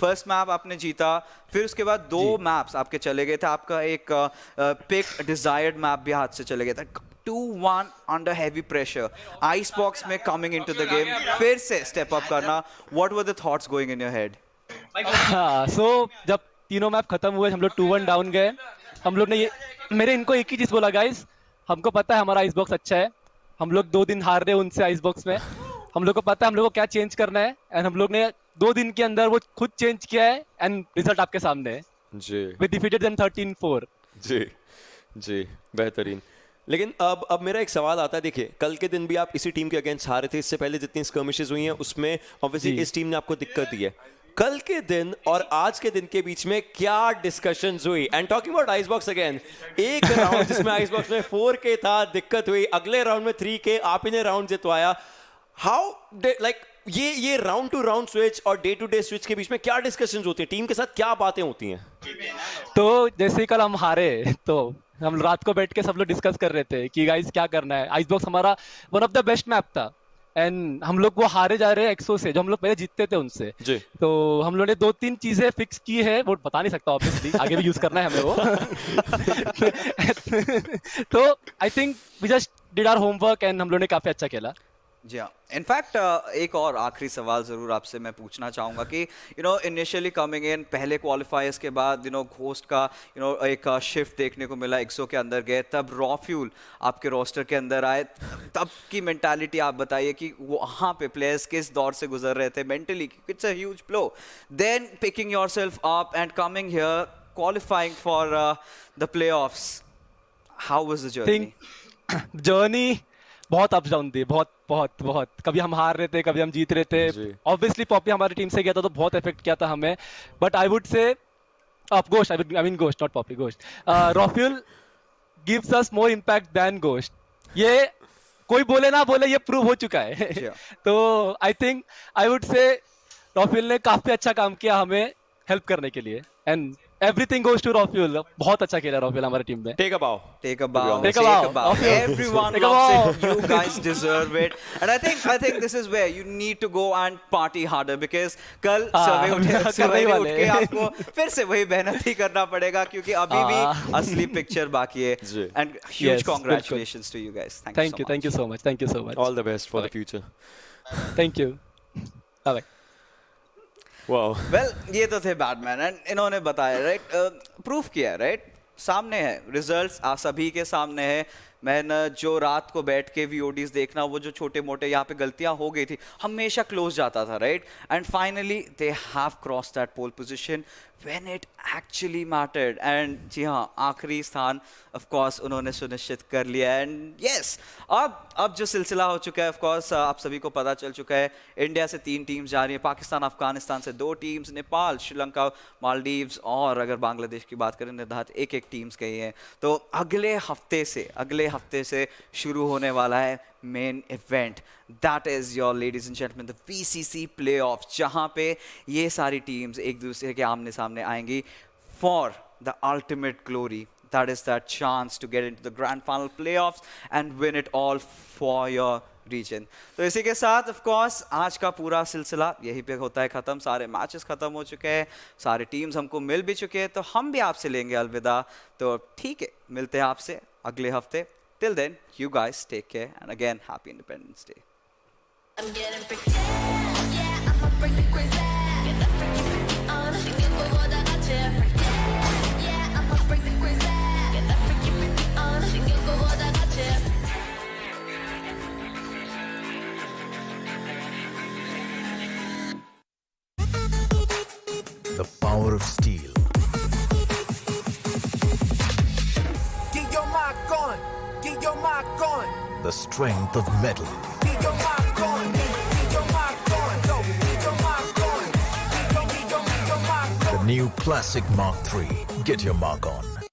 first map आपने जीता, फिर उसके बाद 2 मैप्स आपके चले गए थे, आपका एक पिक डिजायर्ड मैप भी हाथ से चले गया था, 2-1 अंडर हैवी प्रेशर, आइसबॉक्स में कमिंग इनटू द गेम फिर से स्टेप अप करना, what were the thoughts going in your head? So जब तीनों मैप खत्म हुए, हम लोग 2-1 डाउन गए, हम लोग ने मेरे इनको एक ही चीज बोला, गाइस हमको पता है हमारा आइसबॉक्स अच्छा है, हम लोग 2 दिन हार रहे उनसे आइसबॉक्स में, हम लोग को पता है हम लोग को क्या चेंज करना है, एंड हम लोग ने 2 दिन के अंदर वो खुद चेंज किया है, एंड रिजल्ट आपके सामने है जी, वी डिफीटेड देम 13-4 जी बेहतरीन। लेकिन अब मेरा एक सवाल आता है, देखिए कल के दिन भी आप इसी टीम के अगेंस्ट हारे थे, इससे पहले जितनी स्कर्मिशेस हुई हैं उसमें ऑब्वियसली इस टीम ने आपको दिक्कत दी है, कल के दिन और आज के दिन के बीच में क्या डिस्कशंस हुई? And talking about icebox again, एक राउंड जिसमें आइसबॉक्स में 4K था, दिक्कत हुई, अगले राउंड में 3K, आप ही ने राउंड जितवाया, हाउ लाइक ये राउंड टू राउंड स्विच और डे टू डे स्विच के बीच में क्या डिस्कशंस होती हैं, टीम के साथ क्या बातें होती हैं? तो जैसे ही कल हम हारे तो हम रात को बैठ के सब लोग डिस्कस कर रहे थे कि गाइस क्या करना है, आइसबॉक्स हमारा one of the best map था, एंड हम लोग वो हारे जा रहे हैं एक्सो से, जो हम लोग पहले जीतते थे उनसे जी। तो हम लोग ने 2-3 चीजें फिक्स की है, वो बता नहीं सकता ऑब्वियसली, आगे भी यूज करना है हमें वो तो I think we just did our homework and हम लोग ने काफी अच्छा खेला जी हाँ। इनफैक्ट एक और आखिरी सवाल ज़रूर आपसे मैं पूछना चाहूँगा कि इनिशियली कमिंग इन, पहले क्वालिफायर्स के बाद घोस्ट का एक शिफ्ट देखने को मिला, एक्सो के अंदर गए, तब रॉ फ्यूल आपके रोस्टर के अंदर आए, तब की मेंटालिटी आप बताइए कि वहाँ पे प्लेयर्स किस दौर से गुजर रहे थे mentally, it's a huge blow, then picking yourself up and coming here qualifying for the playoffs, how was the journey? बहुत अप्स डाउन थे, बहुत कभी हम हार रहे थे, कभी हम जीत रहे थे, ऑब्वियसली पॉपी हमारी टीम से गया था तो बहुत इफेक्ट किया था हमें, but I would say ghost, I mean ghost not poppy, ghost, रॉफ्यूल gives us more impact than ghost, ये कोई बोले ना बोले ये प्रूव हो चुका है तो आई थिंक आई वुड से रॉफ्यूल ने काफी अच्छा काम किया हमें हेल्प करने के लिए, and everything goes to Rafael. बहुत अच्छा खेला Rafael हमारी टीम में. Take a bow. Everyone loves it. You guys deserve it. And I think this is where you need to go and party harder because कल सुबह उठ के आपको फिर से वही मेहनत ही करना पड़ेगा क्योंकि अभी भी असली पिक्चर बाकी है. And huge congratulations to you guys. Thank you so much. Thank you so much. All the best for the future. Thank you. Bye bye. Wow. Well, ये तो थे बैटमैन एंड इन्होंने बताया राइट, प्रूफ किया right, सामने है results, आप सभी के सामने है. मैंने जो रात को बैठ के VODs देखना, वो जो छोटे मोटे यहाँ पे गलतियाँ हो गई थी, हमेशा क्लोज जाता था right, and finally they have cross that pole position when it actually mattered. And जी हाँ, आखिरी स्थान ऑफ कोर्स उन्होंने सुनिश्चित कर लिया. एंड यस, अब जो सिलसिला हो चुका है ऑफ कोर्स आप सभी को पता चल चुका है, इंडिया से 3 टीम्स जा रही है, पाकिस्तान अफगानिस्तान से 2 टीम्स, नेपाल, श्रीलंका, मालदीव्स और अगर बांग्लादेश की बात करें निर्धारित 1-1 टीम्स गई हैं. तो अगले हफ्ते से शुरू होने वाला है main event. That is your ladies and gentleman the VCC playoff, जहां पे ये सारी टीम्स एक दूसरे के आमने सामने आएंगी for the ultimate glory. That is that chance to get into the Grand Final Playoffs and win it all for your region. तो इसी के साथ of course आज का पूरा सिलसिला यहीं पे होता है ख़त्म. सारे मैचेस ख़त्म हो चुके हैं, सारे टीम्स हमको मिल भी चुके हैं, तो हम भी आपसे लेंगे अलविदा. तो ठीक है, मिलते हैं आपसे अगले हफ्ते. Till then, you guys take care and again happy Independence Day. I'm getting freaky. Yeah, I'ma bring the crazy. Get that freaky, freaky on. Thinking for what I got you. Freaky. Yeah, I'ma bring the crazy. Get that freaky, freaky on. Thinking for what I got you. The power of steel. Get your mark on. Get your mark on. The strength of metal. Get your mark on. Get your mark on. Go. Get your mark on. Get your mark on. The new classic Mark III. Get your mark on.